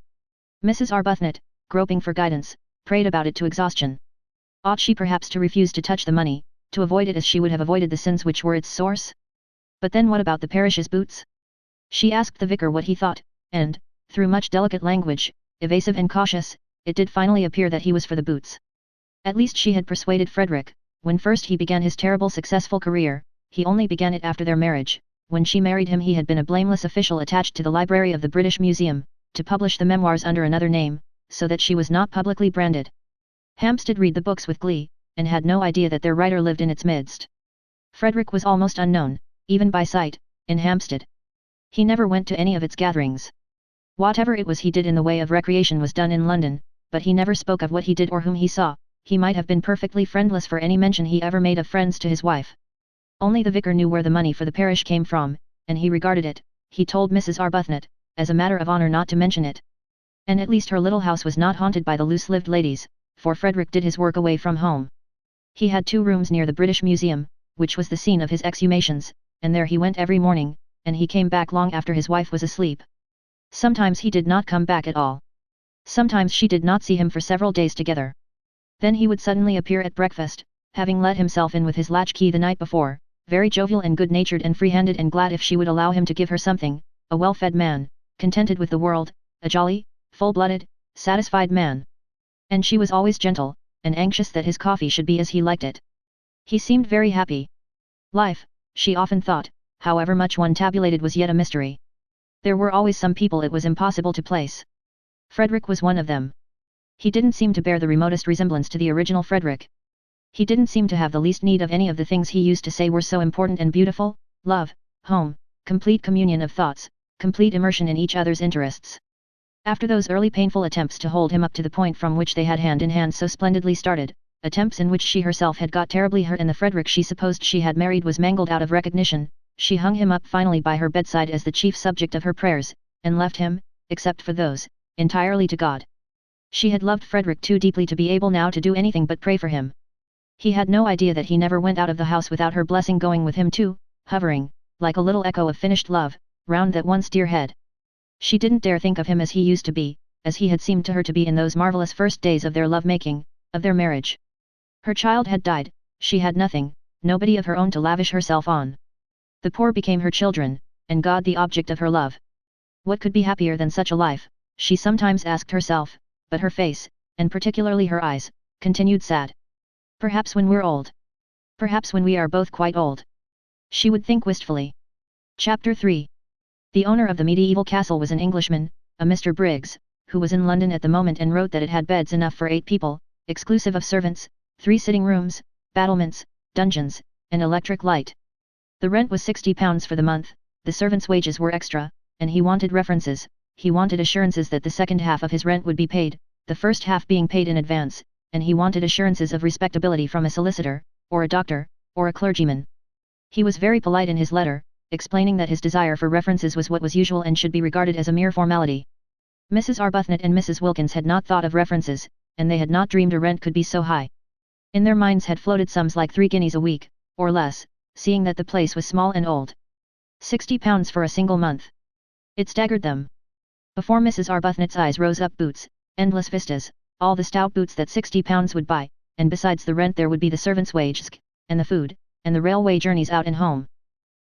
Speaker 1: Mrs. Arbuthnot, groping for guidance, prayed about it to exhaustion. Ought she perhaps to refuse to touch the money, to avoid it as she would have avoided the sins which were its source? But then what about the parish's boots? She asked the vicar what he thought, and, through much delicate language, evasive and cautious, it did finally appear that he was for the boots. At least she had persuaded Frederick. When first he began his terrible successful career, he only began it after their marriage. When she married him he had been a blameless official attached to the library of the British Museum, to publish the memoirs under another name, so that she was not publicly branded. Hampstead read the books with glee, and had no idea that their writer lived in its midst. Frederick was almost unknown, even by sight, in Hampstead. He never went to any of its gatherings. Whatever it was he did in the way of recreation was done in London, but he never spoke of what he did or whom he saw. He might have been perfectly friendless for any mention he ever made of friends to his wife. Only the vicar knew where the money for the parish came from, and he regarded it, he told Mrs. Arbuthnot, as a matter of honor not to mention it. And at least her little house was not haunted by the loose-lived ladies, for Frederick did his work away from home. He had 2 rooms near the British Museum, which was the scene of his exhumations, and there he went every morning, and he came back long after his wife was asleep. Sometimes he did not come back at all. Sometimes she did not see him for several days together. Then he would suddenly appear at breakfast, having let himself in with his latchkey the night before, very jovial and good-natured and free-handed and glad if she would allow him to give her something, a well-fed man, contented with the world, a jolly, full-blooded, satisfied man. And she was always gentle, and anxious that his coffee should be as he liked it. He seemed very happy. Life, she often thought, however much one tabulated, was yet a mystery. There were always some people it was impossible to place. Frederick was one of them. He didn't seem to bear the remotest resemblance to the original Frederick. He didn't seem to have the least need of any of the things he used to say were so important and beautiful: love, home, complete communion of thoughts, complete immersion in each other's interests. After those early painful attempts to hold him up to the point from which they had hand in hand so splendidly started, attempts in which she herself had got terribly hurt and the Frederick she supposed she had married was mangled out of recognition, she hung him up finally by her bedside as the chief subject of her prayers, and left him, except for those, entirely to God. She had loved Frederick too deeply to be able now to do anything but pray for him. He had no idea that he never went out of the house without her blessing going with him too, hovering, like a little echo of finished love, round that once dear head. She didn't dare think of him as he used to be, as he had seemed to her to be in those marvelous first days of their love-making, of their marriage. Her child had died, she had nothing, nobody of her own to lavish herself on. The poor became her children, and God the object of her love. What could be happier than such a life, she sometimes asked herself, but her face, and particularly her eyes, continued sad. Perhaps when we're old. Perhaps when we are both quite old. She would think wistfully. Chapter 3. The owner of the medieval castle was an Englishman, a Mr. Briggs, who was in London at the moment and wrote that it had beds enough for 8 people, exclusive of servants, 3 sitting rooms, battlements, dungeons, and electric light. The rent was £60 for the month, the servants' wages were extra, and he wanted references, he wanted assurances that the second half of his rent would be paid, the first half being paid in advance, and he wanted assurances of respectability from a solicitor, or a doctor, or a clergyman. He was very polite in his letter, explaining that his desire for references was what was usual and should be regarded as a mere formality. Mrs. Arbuthnot and Mrs. Wilkins had not thought of references, and they had not dreamed a rent could be so high. In their minds had floated sums like 3 guineas a week, or less, seeing that the place was small and old. £60 for a single month. It staggered them. Before Mrs. Arbuthnot's eyes rose up boots, endless vistas, all the stout boots that £60 would buy, and besides the rent there would be the servants' wages, and the food, and the railway journeys out and home.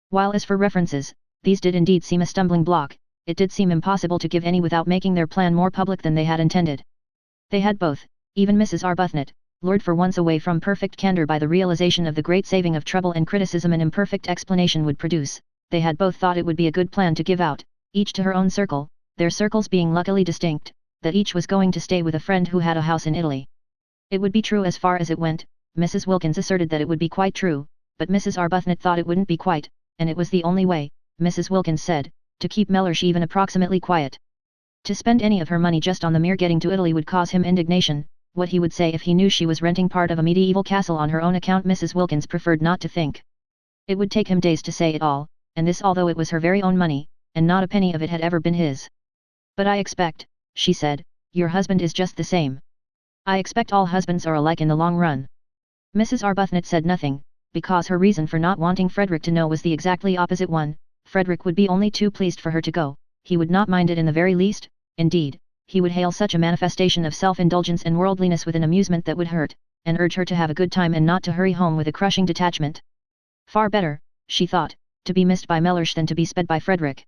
Speaker 1: While as for references, these did indeed seem a stumbling block, it did seem impossible to give any without making their plan more public than they had intended. They had both, even Mrs. Arbuthnot, lured for once away from perfect candour by the realization of the great saving of trouble and criticism an imperfect explanation would produce, they had both thought it would be a good plan to give out, each to her own circle, their circles being luckily distinct, that each was going to stay with a friend who had a house in Italy. It would be true as far as it went, Mrs. Wilkins asserted that it would be quite true, but Mrs. Arbuthnot thought it wouldn't be quite, and it was the only way, Mrs. Wilkins said, to keep Mellersh even approximately quiet. To spend any of her money just on the mere getting to Italy would cause him indignation. What he would say if he knew she was renting part of a medieval castle on her own account Mrs. Wilkins preferred not to think. It would take him days to say it all, and this although it was her very own money, and not a penny of it had ever been his. But I expect, she said, your husband is just the same. I expect all husbands are alike in the long run. Mrs. Arbuthnot said nothing, because her reason for not wanting Frederick to know was the exactly opposite one. Frederick would be only too pleased for her to go, he would not mind it in the very least, indeed, he would hail such a manifestation of self-indulgence and worldliness with an amusement that would hurt, and urge her to have a good time and not to hurry home with a crushing detachment. Far better, she thought, to be missed by Mellersh than to be sped by Frederick.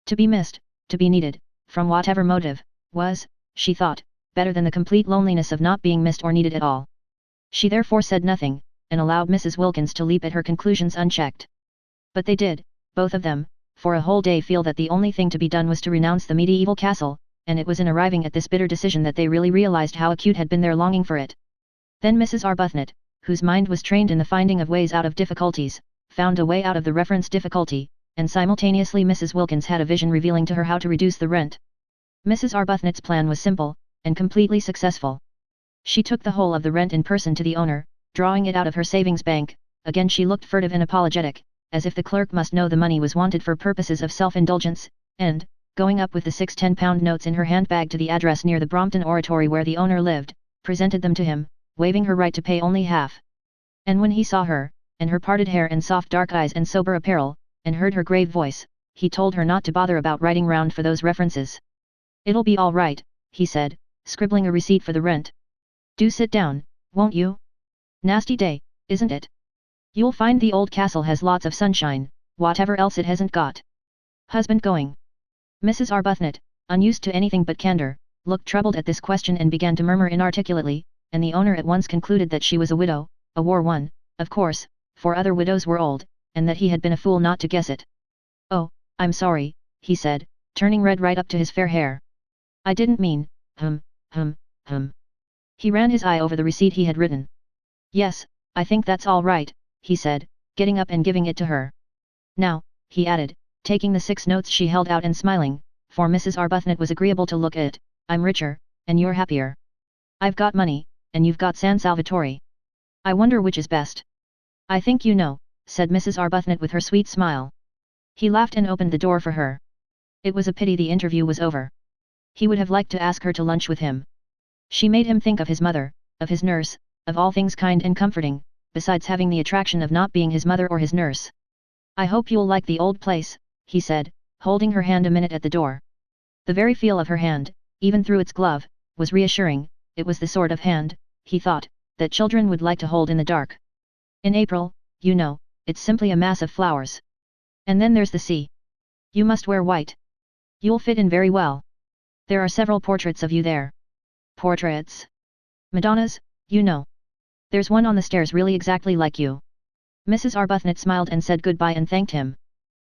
Speaker 1: To be missed, to be needed, from whatever motive, was, she thought, better than the complete loneliness of not being missed or needed at all. She therefore said nothing, and allowed Mrs. Wilkins to leap at her conclusions unchecked. But they did, both of them, for a whole day feel that the only thing to be done was to renounce the medieval castle, and it was in arriving at this bitter decision that they really realized how acute had been their longing for it. Then Mrs. Arbuthnot, whose mind was trained in the finding of ways out of difficulties, found a way out of the reference difficulty, and simultaneously Mrs. Wilkins had a vision revealing to her how to reduce the rent. Mrs. Arbuthnot's plan was simple, and completely successful. She took the whole of the rent in person to the owner, drawing it out of her savings bank. Again she looked furtive and apologetic, as if the clerk must know the money was wanted for purposes of self-indulgence, and, going up with the 6 £10 notes in her handbag to the address near the Brompton Oratory where the owner lived, presented them to him, waiving her right to pay only half. And when he saw her, and her parted hair and soft dark eyes and sober apparel, and heard her grave voice, he told her not to bother about writing round for those references. It'll be all right, he said, scribbling a receipt for the rent. Do sit down, won't you? Nasty day, isn't it? You'll find the old castle has lots of sunshine, whatever else it hasn't got. Husband going. Mrs. Arbuthnot, unused to anything but candour, looked troubled at this question and began to murmur inarticulately, and the owner at once concluded that she was a widow, a war one, of course, for other widows were old, and that he had been a fool not to guess it. "Oh, I'm sorry," he said, turning red right up to his fair hair. "I didn't mean, hum. He ran his eye over the receipt he had written. "Yes, I think that's all right," he said, getting up and giving it to her. "Now," he added, taking the 6 notes she held out and smiling, for Mrs. Arbuthnot was agreeable to look at, "I'm richer, and you're happier. I've got money, and you've got San Salvatore. I wonder which is best." "I think you know," said Mrs. Arbuthnot with her sweet smile. He laughed and opened the door for her. It was a pity the interview was over. He would have liked to ask her to lunch with him. She made him think of his mother, of his nurse, of all things kind and comforting, besides having the attraction of not being his mother or his nurse. "I hope you'll like the old place," he said, holding her hand a minute at the door. The very feel of her hand, even through its glove, was reassuring. It was the sort of hand, he thought, that children would like to hold in the dark. "In April, you know, it's simply a mass of flowers. And then there's the sea. You must wear white. You'll fit in very well. There are several portraits of you there." "Portraits? Madonnas, you know. There's one on the stairs really exactly like you." Mrs. Arbuthnot smiled and said goodbye and thanked him.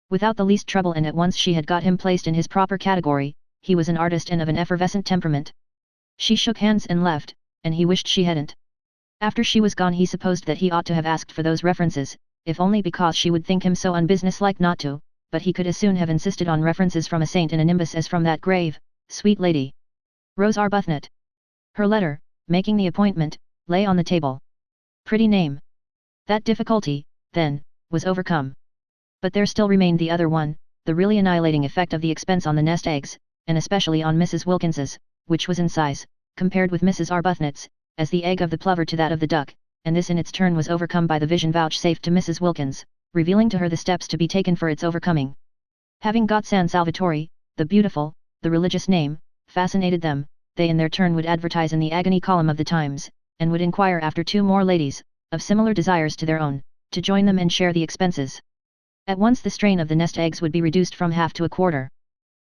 Speaker 1: Without the least trouble, and at once she had got him placed in his proper category. He was an artist and of an effervescent temperament. She shook hands and left, and he wished she hadn't. After she was gone he supposed that he ought to have asked for those references, if only because she would think him so unbusinesslike not to, but he could as soon have insisted on references from a saint in a nimbus as from that grave, sweet lady. Rose Arbuthnot. Her letter, making the appointment, lay on the table. Pretty name. That difficulty, then, was overcome. But there still remained the other one, the really annihilating effect of the expense on the nest eggs, and especially on Mrs. Wilkins's, which was in size, compared with Mrs. Arbuthnot's, as the egg of the plover to that of the duck, and this in its turn was overcome by the vision vouchsafed to Mrs. Wilkins, revealing to her the steps to be taken for its overcoming. Having got San Salvatore, the beautiful, the religious name, fascinated them, they in their turn would advertise in the agony column of the Times, and would inquire after 2 more ladies, of similar desires to their own, to join them and share the expenses. At once the strain of the nest eggs would be reduced from half to a quarter.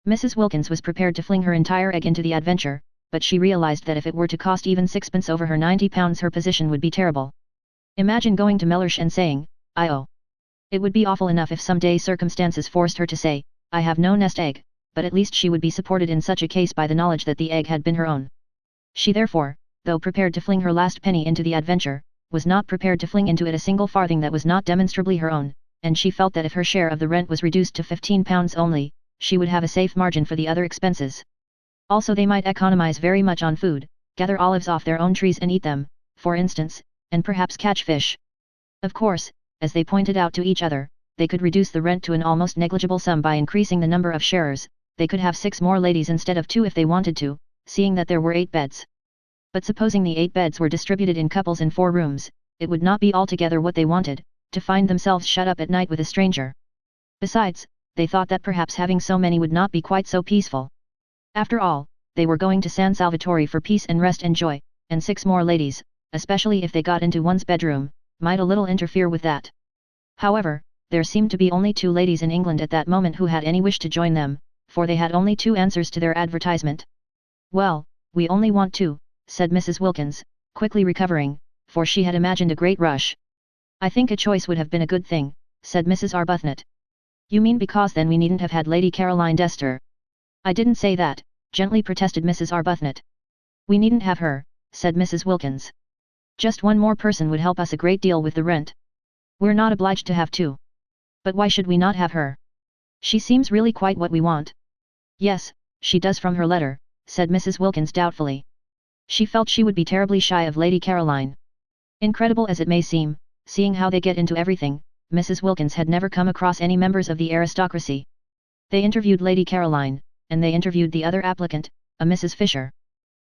Speaker 1: Mrs. Wilkins was prepared to fling her entire egg into the adventure, but she realized that if it were to cost even 6pence over her £90 her position would be terrible. Imagine going to Mellersh and saying, "I owe." It would be awful enough if some day circumstances forced her to say, "I have no nest egg," but at least she would be supported in such a case by the knowledge that the egg had been her own. She therefore, though prepared to fling her last penny into the adventure, was not prepared to fling into it a single farthing that was not demonstrably her own, and she felt that if her share of the rent was reduced to £15 only, she would have a safe margin for the other expenses. Also they might economize very much on food, gather olives off their own trees and eat them, for instance, and perhaps catch fish. Of course, as they pointed out to each other, they could reduce the rent to an almost negligible sum by increasing the number of sharers. They could have 6 more ladies instead of 2 if they wanted to, seeing that there were 8 beds. But supposing the 8 beds were distributed in couples in 4 rooms, it would not be altogether what they wanted, to find themselves shut up at night with a stranger. Besides, they thought that perhaps having so many would not be quite so peaceful. After all, they were going to San Salvatore for peace and rest and joy, and 6 more ladies, especially if they got into one's bedroom, might a little interfere with that. However, there seemed to be only 2 ladies in England at that moment who had any wish to join them, for they had only 2 answers to their advertisement. "Well, we only want 2, said Mrs. Wilkins, quickly recovering, for she had imagined a great rush. "I think a choice would have been a good thing," said Mrs. Arbuthnot. "You mean because then we needn't have had Lady Caroline Dester?" "I didn't say that," gently protested Mrs. Arbuthnot. "We needn't have her," said Mrs. Wilkins. "Just one more person would help us a great deal with the rent. We're not obliged to have 2. But why should we not have her? She seems really quite what we want." "Yes, she does from her letter," said Mrs. Wilkins doubtfully. She felt she would be terribly shy of Lady Caroline. Incredible as it may seem, seeing how they get into everything, Mrs. Wilkins had never come across any members of the aristocracy. They interviewed Lady Caroline, and they interviewed the other applicant, a Mrs. Fisher.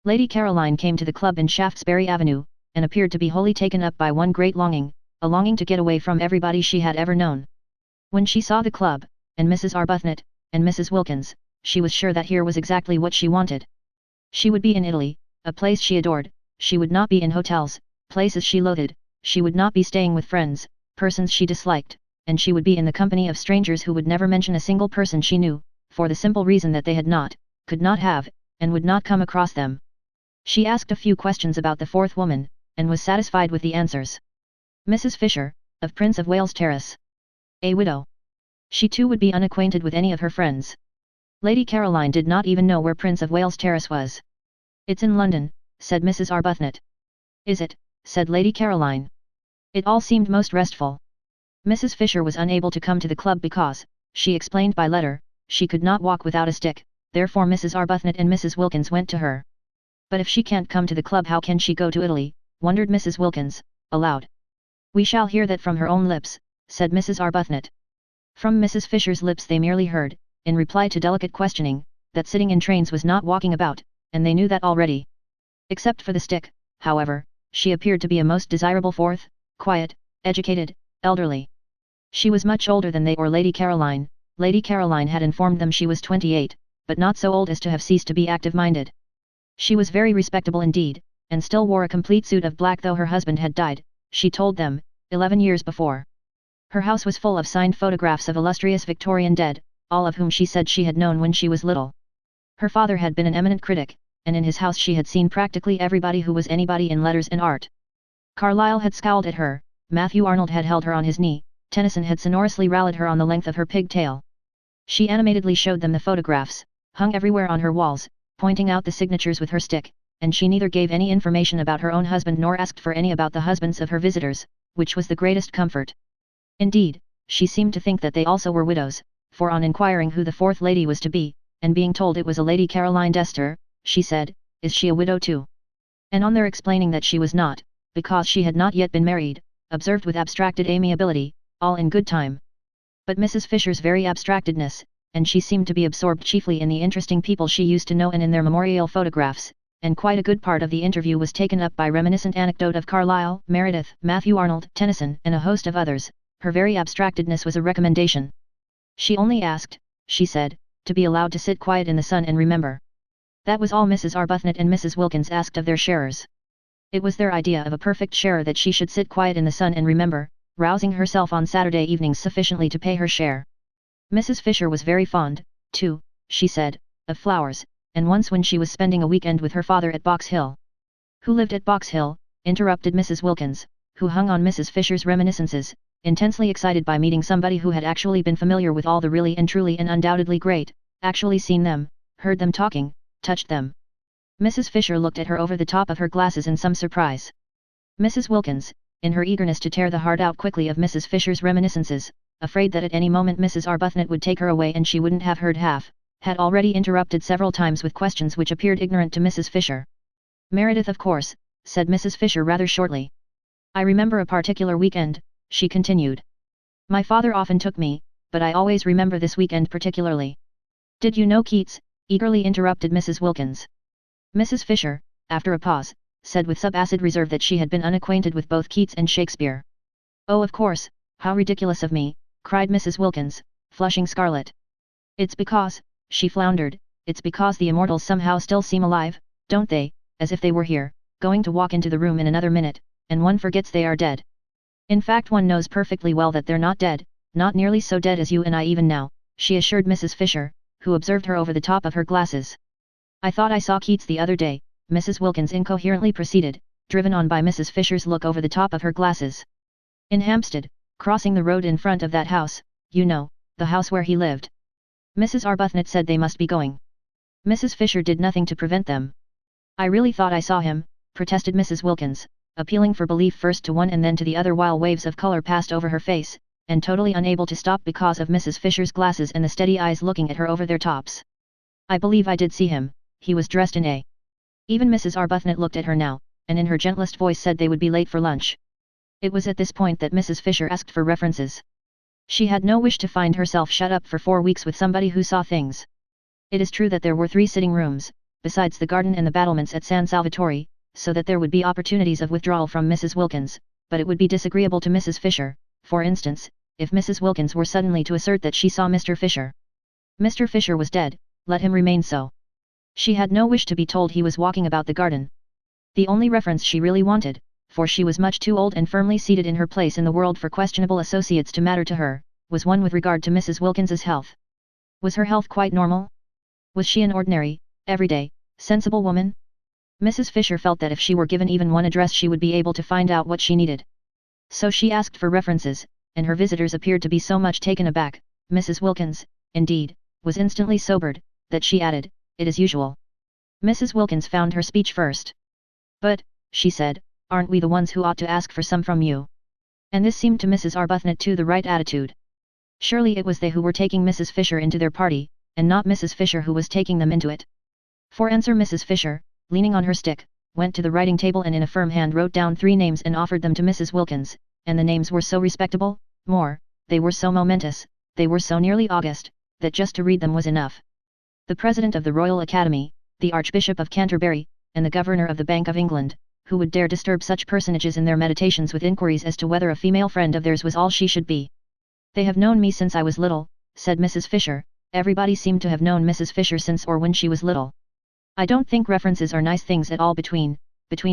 Speaker 1: Lady Caroline came to the club in Shaftesbury Avenue, and appeared to be wholly taken up by one great longing, a longing to get away from everybody she had ever known. When she saw the club, and Mrs. Arbuthnot, and Mrs. Wilkins, she was sure that here was exactly what she wanted. She would be in Italy, a place she adored; she would not be in hotels, places she loathed; she would not be staying with friends, persons she disliked, and she would be in the company of strangers who would never mention a single person she knew, for the simple reason that they had not, could not have, and would not come across them. She asked a few questions about the fourth woman, and was satisfied with the answers. Mrs. Fisher, of Prince of Wales Terrace. A widow. She too would be unacquainted with any of her friends. Lady Caroline did not even know where Prince of Wales Terrace was. "It's in London," said Mrs. Arbuthnot. "Is it?" said Lady Caroline. It all seemed most restful. Mrs. Fisher was unable to come to the club because, she explained by letter, she could not walk without a stick, therefore Mrs. Arbuthnot and Mrs. Wilkins went to her. "But if she can't come to the club, how can she go to Italy?" wondered Mrs. Wilkins, aloud. "We shall hear that from her own lips," said Mrs. Arbuthnot. From Mrs. Fisher's lips they merely heard, in reply to delicate questioning, that sitting in trains was not walking about, and they knew that already. Except for the stick, however, she appeared to be a most desirable fourth, quiet, educated, elderly. She was much older than they or Lady Caroline. Lady Caroline had informed them she was 28, but not so old as to have ceased to be active-minded. She was very respectable indeed, and still wore a complete suit of black though her husband had died, she told them, 11 years before. Her house was full of signed photographs of illustrious Victorian dead, all of whom she said she had known when she was little. Her father had been an eminent critic, and in his house she had seen practically everybody who was anybody in letters and art. Carlyle had scowled at her, Matthew Arnold had held her on his knee, Tennyson had sonorously rallied her on the length of her pigtail. She animatedly showed them the photographs, hung everywhere on her walls, pointing out the signatures with her stick, and she neither gave any information about her own husband nor asked for any about the husbands of her visitors, which was the greatest comfort. Indeed, she seemed to think that they also were widows, for on inquiring who the fourth lady was to be, and being told it was a Lady Caroline Dester, she said, "Is she a widow too?" And on their explaining that she was not, because she had not yet been married, observed with abstracted amiability, "All in good time." But Mrs. Fisher's very abstractedness, and she seemed to be absorbed chiefly in the interesting people she used to know and in their memorial photographs, and quite a good part of the interview was taken up by reminiscent anecdote of Carlyle, Meredith, Matthew Arnold, Tennyson, and a host of others. Her very abstractedness was a recommendation. She only asked, she said, to be allowed to sit quiet in the sun and remember. That was all Mrs. Arbuthnot and Mrs. Wilkins asked of their sharers. It was their idea of a perfect sharer that she should sit quiet in the sun and remember, rousing herself on Saturday evenings sufficiently to pay her share. Mrs. Fisher was very fond, too, she said, of flowers, and once when she was spending a weekend with her father at Box Hill. "Who lived at Box Hill?" interrupted Mrs. Wilkins, who hung on Mrs. Fisher's reminiscences, intensely excited by meeting somebody who had actually been familiar with all the really and truly and undoubtedly great, actually seen them, heard them talking, touched them. Mrs. Fisher looked at her over the top of her glasses in some surprise. Mrs. Wilkins, in her eagerness to tear the heart out quickly of Mrs. Fisher's reminiscences, afraid that at any moment Mrs. Arbuthnot would take her away and she wouldn't have heard half, had already interrupted several times with questions which appeared ignorant to Mrs. Fisher. "Meredith, of course," said Mrs. Fisher rather shortly. "I remember a particular weekend," she continued. "My father often took me, but I always remember this weekend particularly." "Did you know Keats?" eagerly interrupted Mrs. Wilkins. Mrs. Fisher, after a pause, said with subacid reserve that she had been unacquainted with both Keats and Shakespeare. "Oh, of course, how ridiculous of me," cried Mrs. Wilkins, flushing scarlet. "It's because," she floundered, "it's because the immortals somehow still seem alive, don't they, as if they were here, going to walk into the room in another minute, and one forgets they are dead. In fact, one knows perfectly well that they're not dead, not nearly so dead as you and I even now," she assured Mrs. Fisher, who observed her over the top of her glasses. "I thought I saw Keats the other day," Mrs. Wilkins incoherently proceeded, driven on by Mrs. Fisher's look over the top of her glasses. "In Hampstead, crossing the road in front of that house, you know, the house where he lived." Mrs. Arbuthnot said they must be going. Mrs. Fisher did nothing to prevent them. "I really thought I saw him," protested Mrs. Wilkins, appealing for belief first to one and then to the other while waves of color passed over her face, and totally unable to stop because of Mrs. Fisher's glasses and the steady eyes looking at her over their tops. "I believe I did see him, he was dressed in a..." Even Mrs. Arbuthnot looked at her now, and in her gentlest voice said they would be late for lunch. It was at this point that Mrs. Fisher asked for references. She had no wish to find herself shut up for 4 weeks with somebody who saw things. It is true that there were 3 sitting rooms, besides the garden and the battlements at San Salvatore, so that there would be opportunities of withdrawal from Mrs. Wilkins, but it would be disagreeable to Mrs. Fisher, for instance, if Mrs. Wilkins were suddenly to assert that she saw Mr. Fisher. Mr. Fisher was dead, let him remain so. She had no wish to be told he was walking about the garden. The only reference she really wanted, for she was much too old and firmly seated in her place in the world for questionable associates to matter to her, was one with regard to Mrs. Wilkins's health. Was her health quite normal? Was she an ordinary, everyday, Sensible woman? Mrs. Fisher felt that if she were given even one address she would be able to find out what she needed. So she asked for references, and her visitors appeared to be so much taken aback. Mrs. Wilkins, indeed, was instantly sobered, that she added, "It is usual." Mrs. Wilkins found her speech first. "But," she said, "aren't we the ones who ought to ask for some from you?" And this seemed to Mrs. Arbuthnot too the right attitude. Surely it was they who were taking Mrs. Fisher into their party, and not Mrs. Fisher who was taking them into it. For answer Mrs. Fisher, leaning on her stick, went to the writing table and in a firm hand wrote down 3 names and offered them to Mrs. Wilkins, and the names were so respectable, they were so momentous, they were so nearly august, that just to read them was enough. The President of the Royal Academy, the Archbishop of Canterbury, and the Governor of the Bank of England, who would dare disturb such personages in their meditations with inquiries as to whether a female friend of theirs was all she should be. "They have known me since I was little," said Mrs. Fisher. Everybody seemed to have known Mrs. Fisher since or when she was little. "I don't think references are nice things at all between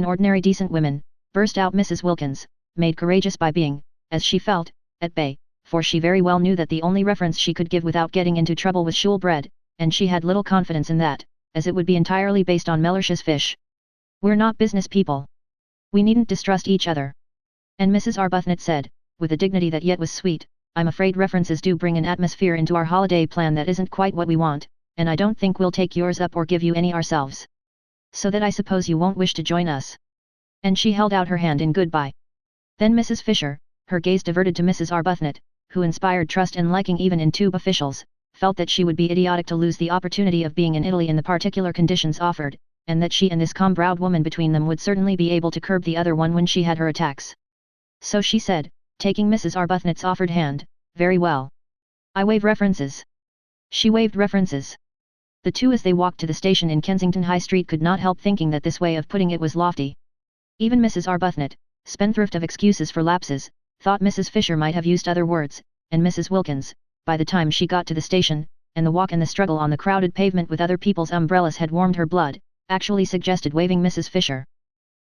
Speaker 1: ordinary decent women," burst out Mrs. Wilkins, made courageous by being, as she felt, at bay, for she very well knew that the only reference she could give without getting into trouble was shule bread, and she had little confidence in that, as it would be entirely based on Mellish's fish. "We're not business people. We needn't distrust each other." And Mrs. Arbuthnot said, with a dignity that yet was sweet, "I'm afraid references do bring an atmosphere into our holiday plan that isn't quite what we want, and I don't think we'll take yours up or give you any ourselves. So that I suppose you won't wish to join us." And she held out her hand in goodbye. Then Mrs. Fisher, her gaze diverted to Mrs. Arbuthnot, who inspired trust and liking even in tube officials, felt that she would be idiotic to lose the opportunity of being in Italy in the particular conditions offered, and that she and this calm-browed woman between them would certainly be able to curb the other one when she had her attacks. So she said, taking Mrs. Arbuthnot's offered hand, "Very well. I waive references." She waived references. The two as they walked to the station in Kensington High Street could not help thinking that this way of putting it was lofty. Even Mrs. Arbuthnot, spendthrift of excuses for lapses, thought Mrs. Fisher might have used other words, and Mrs. Wilkins, by the time she got to the station, and the walk and the struggle on the crowded pavement with other people's umbrellas had warmed her blood, actually suggested waving Mrs. Fisher.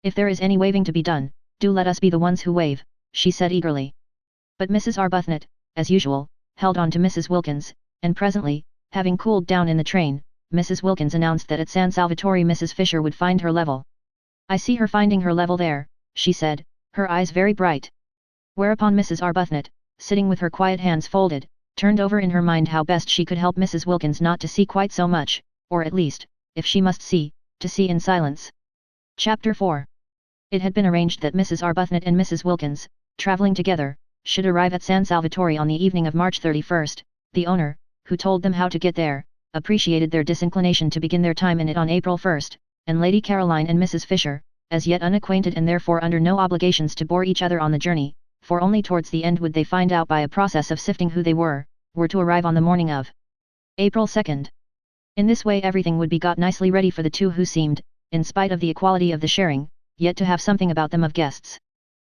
Speaker 1: "If there is any waving to be done, do let us be the ones who wave," she said eagerly. But Mrs. Arbuthnot, as usual, held on to Mrs. Wilkins, and presently, having cooled down in the train, Mrs. Wilkins announced that at San Salvatore Mrs. Fisher would find her level. "I see her finding her level there," she said, her eyes very bright. Whereupon Mrs. Arbuthnot, sitting with her quiet hands folded, turned over in her mind how best she could help Mrs. Wilkins not to see quite so much, or at least, if she must see, to see in silence. Chapter 4. It had been arranged that Mrs. Arbuthnot and Mrs. Wilkins, travelling together, should arrive at San Salvatore on the evening of March 31st, the owner, who told them how to get there, appreciated their disinclination to begin their time in it on April 1st, and Lady Caroline and Mrs. Fisher, as yet unacquainted and therefore under no obligations to bore each other on the journey, for only towards the end would they find out by a process of sifting who they were to arrive on the morning of April 2nd. In this way everything would be got nicely ready for the two who seemed, in spite of the equality of the sharing, yet to have something about them of guests.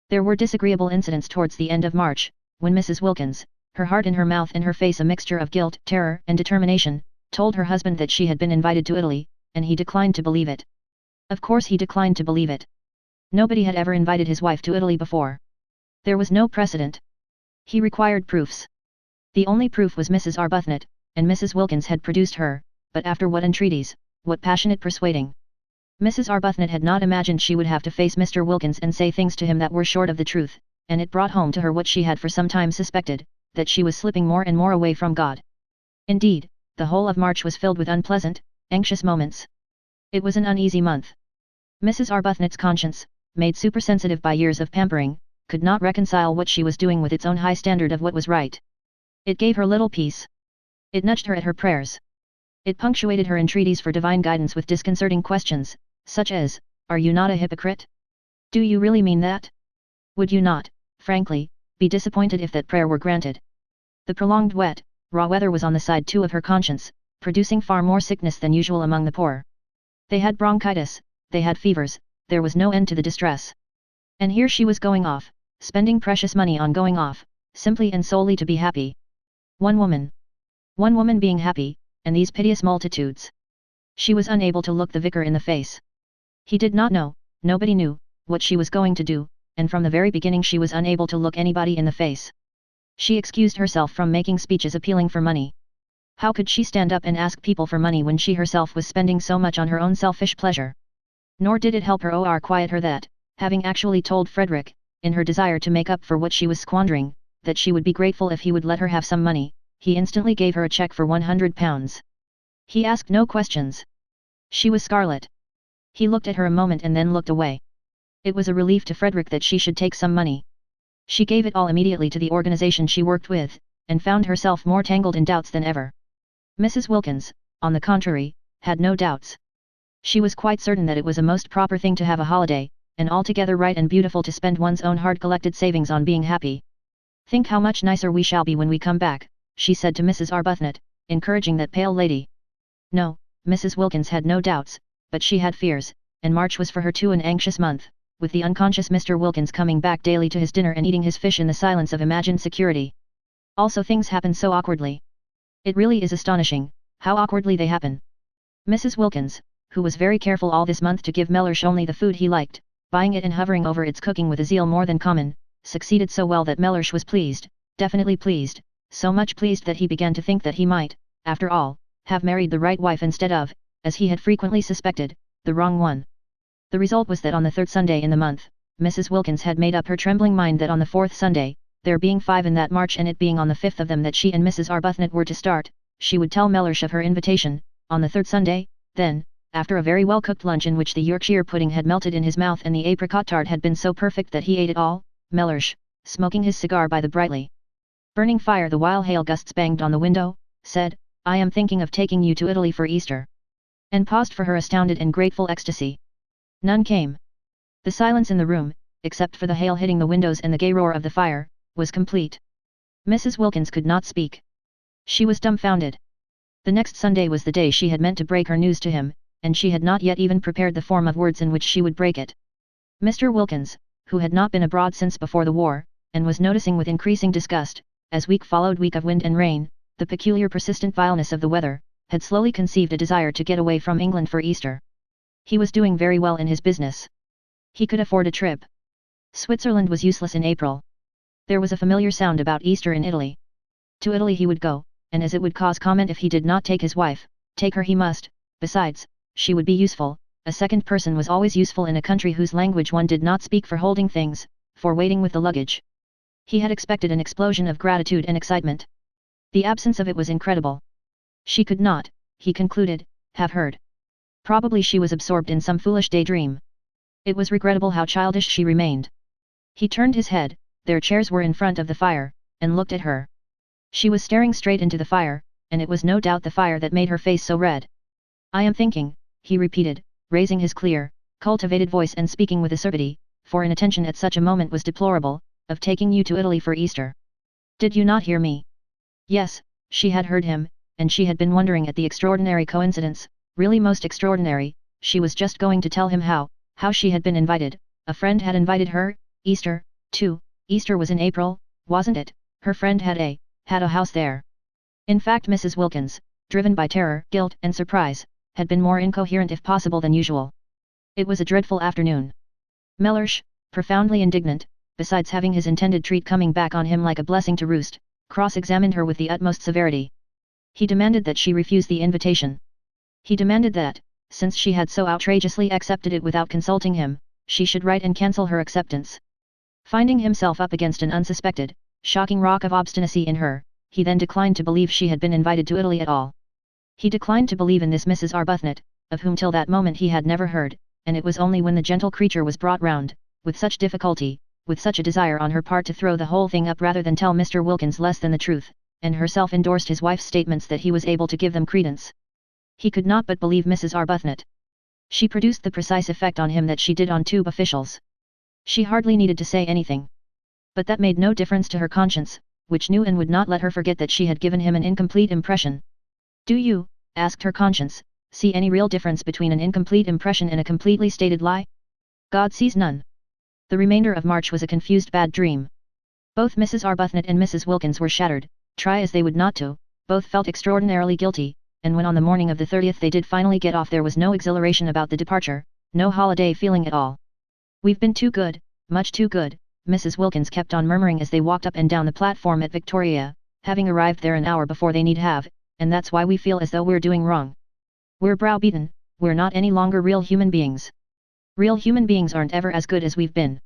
Speaker 1: There were disagreeable incidents towards the end of March, when Mrs. Wilkins, her heart in her mouth and her face a mixture of guilt, terror and determination, told her husband that she had been invited to Italy, and he declined to believe it. Of course he declined to believe it. Nobody had ever invited his wife to Italy before. There was no precedent. He required proofs. The only proof was Mrs. Arbuthnot, and Mrs. Wilkins had produced her, but after what entreaties, what passionate persuading. Mrs. Arbuthnot had not imagined she would have to face Mr. Wilkins and say things to him that were short of the truth, and it brought home to her what she had for some time suspected, that she was slipping more and more away from God. Indeed, the whole of March was filled with unpleasant, anxious moments. It was an uneasy month. Mrs. Arbuthnot's conscience, made supersensitive by years of pampering, could not reconcile what she was doing with its own high standard of what was right. It gave her little peace. It nudged her at her prayers. It punctuated her entreaties for divine guidance with disconcerting questions, such as, "Are you not a hypocrite? Do you really mean that? Would you not, frankly, be disappointed if that prayer were granted?" The prolonged wet, raw weather was on the side too of her conscience, producing far more sickness than usual among the poor. They had bronchitis, they had fevers, there was no end to the distress. And here she was going off, spending precious money on going off, simply and solely to be happy. One woman being happy, and these piteous multitudes. She was unable to look the vicar in the face. He did not know, nobody knew, what she was going to do, and from the very beginning she was unable to look anybody in the face. She excused herself from making speeches appealing for money. How could she stand up and ask people for money when she herself was spending so much on her own selfish pleasure? Nor did it help her or quiet her that, having actually told Frederick, in her desire to make up for what she was squandering, that she would be grateful if he would let her have some money, he instantly gave her a check for £100. He asked no questions. She was scarlet. He looked at her a moment and then looked away. It was a relief to Frederick that she should take some money. She gave it all immediately to the organization she worked with, and found herself more tangled in doubts than ever. Mrs. Wilkins, on the contrary, had no doubts. She was quite certain that it was a most proper thing to have a holiday, and altogether right and beautiful to spend one's own hard-collected savings on being happy. "Think how much nicer we shall be when we come back," she said to Mrs. Arbuthnot, encouraging that pale lady. No, Mrs. Wilkins had no doubts, but she had fears, and March was for her too an anxious month, with the unconscious Mr. Wilkins coming back daily to his dinner and eating his fish in the silence of imagined security. Also things happen so awkwardly. It really is astonishing, how awkwardly they happen. Mrs. Wilkins, who was very careful all this month to give Mellersh only the food he liked, buying it and hovering over its cooking with a zeal more than common, succeeded so well that Mellersh was pleased, definitely pleased, so much pleased that he began to think that he might, after all, have married the right wife instead of, as he had frequently suspected, the wrong one. The result was that on the third Sunday in the month, Mrs. Wilkins had made up her trembling mind that on the fourth Sunday, there being 5 in that March and it being on the 5th of them that she and Mrs. Arbuthnot were to start, she would tell Mellersh of her invitation, on the third Sunday, then, after a very well-cooked lunch in which the Yorkshire pudding had melted in his mouth and the apricot tart had been so perfect that he ate it all, Mellersh, smoking his cigar by the brightly burning fire the while hail gusts banged on the window, said, "I am thinking of taking you to Italy for Easter." And paused for her astounded and grateful ecstasy. None came. The silence in the room, except for the hail hitting the windows and the gay roar of the fire, was complete. Mrs. Wilkins could not speak. She was dumbfounded. The next Sunday was the day she had meant to break her news to him, and she had not yet even prepared the form of words in which she would break it. Mr. Wilkins, who had not been abroad since before the war, and was noticing with increasing disgust, as week followed week of wind and rain, the peculiar persistent vileness of the weather, had slowly conceived a desire to get away from England for Easter. He was doing very well in his business. He could afford a trip. Switzerland was useless in April. There was a familiar sound about Easter in Italy. To Italy he would go, and as it would cause comment if he did not take his wife, take her he must. Besides, she would be useful. A second person was always useful in a country whose language one did not speak, for holding things, for waiting with the luggage. He had expected an explosion of gratitude and excitement. The absence of it was incredible. She could not, he concluded, have heard. Probably she was absorbed in some foolish daydream. It was regrettable how childish she remained. He turned his head, their chairs were in front of the fire, and looked at her. She was staring straight into the fire, and it was no doubt the fire that made her face so red. "I am thinking," he repeated, raising his clear, cultivated voice and speaking with acerbity, for inattention at such a moment was deplorable, "of taking you to Italy for Easter. Did you not hear me?" Yes, she had heard him, and she had been wondering at the extraordinary coincidence, really most extraordinary. She was just going to tell him how she had been invited. A friend had invited her. Easter, too. Easter was in April, wasn't it? Her friend had a house there. In fact, Mrs. Wilkins, driven by terror, guilt and surprise, had been more incoherent if possible than usual. It was a dreadful afternoon. Mellersh, profoundly indignant, besides having his intended treat coming back on him like a blessing to roost, cross-examined her with the utmost severity. He demanded that she refuse the invitation. He demanded that, since she had so outrageously accepted it without consulting him, she should write and cancel her acceptance. Finding himself up against an unsuspected, shocking rock of obstinacy in her, he then declined to believe she had been invited to Italy at all. He declined to believe in this Mrs. Arbuthnot, of whom till that moment he had never heard, and it was only when the gentle creature was brought round, with such difficulty, with such a desire on her part to throw the whole thing up rather than tell Mr. Wilkins less than the truth, and herself endorsed his wife's statements, that he was able to give them credence. He could not but believe Mrs. Arbuthnot. She produced the precise effect on him that she did on tube officials. She hardly needed to say anything. But that made no difference to her conscience, which knew and would not let her forget that she had given him an incomplete impression. "Do you," asked her conscience, "see any real difference between an incomplete impression and a completely stated lie?" God sees none. The remainder of March was a confused bad dream. Both Mrs. Arbuthnot and Mrs. Wilkins were shattered. Try as they would not to, both felt extraordinarily guilty, and when on the morning of the 30th they did finally get off, there was no exhilaration about the departure, no holiday feeling at all. "We've been too good, much too good," Mrs. Wilkins kept on murmuring as they walked up and down the platform at Victoria, having arrived there an hour before they need have, and that's why we feel as though we're doing wrong. We're browbeaten, we're not any longer real human beings. Real human beings aren't ever as good as we've been.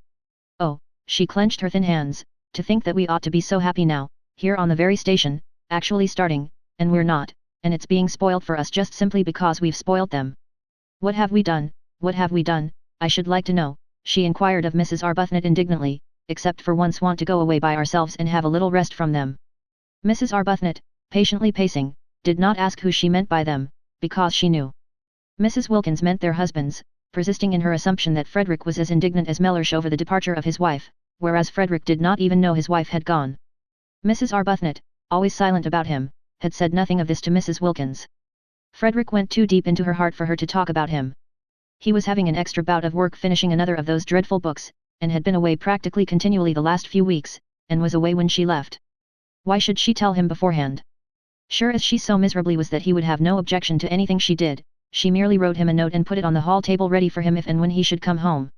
Speaker 1: Oh, she clenched her thin hands, to think that we ought to be so happy now, here on the very station, actually starting, and we're not, and it's being spoiled for us just simply because we've spoiled them. What have we done, what have we done, I should like to know, she inquired of Mrs. Arbuthnot indignantly, except for once want to go away by ourselves and have a little rest from them. Mrs. Arbuthnot, patiently pacing, did not ask who she meant by them, because she knew. Mrs. Wilkins meant their husbands, persisting in her assumption that Frederick was as indignant as Mellersh over the departure of his wife, whereas Frederick did not even know his wife had gone. Mrs. Arbuthnot, always silent about him, had said nothing of this to Mrs. Wilkins. Frederick went too deep into her heart for her to talk about him. He was having an extra bout of work finishing another of those dreadful books, and had been away practically continually the last few weeks, and was away when she left. Why should she tell him beforehand? Sure as she so miserably was that he would have no objection to anything she did, she merely wrote him a note and put it on the hall table ready for him if and when he should come home.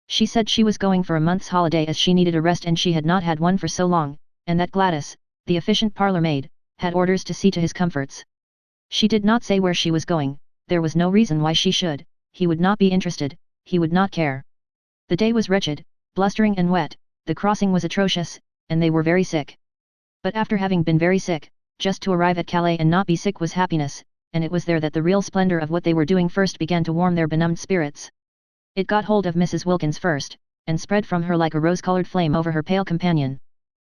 Speaker 1: She said she was going for a month's holiday as she needed a rest and she had not had one for so long, and that Gladys, the efficient parlour maid, had orders to see to his comforts. She did not say where she was going, there was no reason why she should, he would not be interested, he would not care. The day was wretched, blustering and wet, the crossing was atrocious, and they were very sick. But after having been very sick, just to arrive at Calais and not be sick was happiness, and it was there that the real splendour of what they were doing first began to warm their benumbed spirits. It got hold of Mrs. Wilkins first, and spread from her like a rose-coloured flame over her pale companion.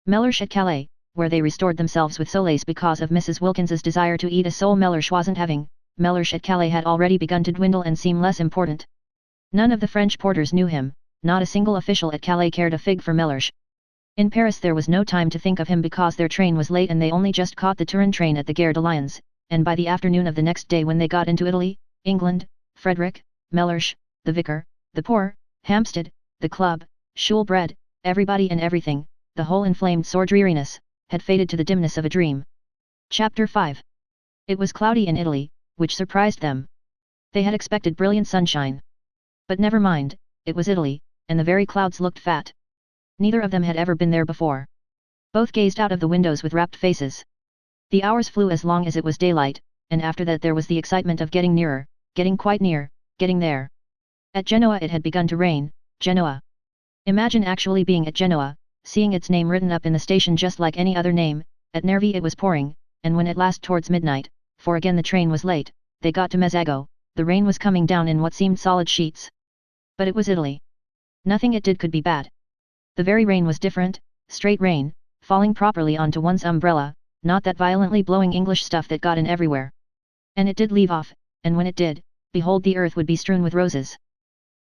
Speaker 1: Mellersh at Calais, where they restored themselves with solace because of Mrs. Wilkins's desire to eat a sole Mellersh wasn't having, Mellersh at Calais had already begun to dwindle and seem less important. None of the French porters knew him, not a single official at Calais cared a fig for Mellersh. In Paris there was no time to think of him because their train was late and they only just caught the Turin train at the Gare de Lyons, and by the afternoon of the next day when they got into Italy, England, Frederick, Mellersh, the vicar, the poor, Hampstead, the club, Shoolbred, everybody and everything, the whole inflamed sore dreariness, had faded to the dimness of a dream. Chapter 5. It was cloudy in Italy, which surprised them. They had expected brilliant sunshine. But never mind, it was Italy, and the very clouds looked fat. Neither of them had ever been there before. Both gazed out of the windows with rapt faces. The hours flew as long as it was daylight, and after that there was the excitement of getting nearer, getting quite near, getting there. At Genoa it had begun to rain, Genoa. Imagine actually being at Genoa, seeing its name written up in the station just like any other name. At Nervi it was pouring, and when at last towards midnight, for again the train was late, they got to Mezzago, the rain was coming down in what seemed solid sheets. But it was Italy. Nothing it did could be bad. The very rain was different, straight rain, falling properly onto one's umbrella, not that violently blowing English stuff that got in everywhere. And it did leave off, and when it did, behold the earth would be strewn with roses.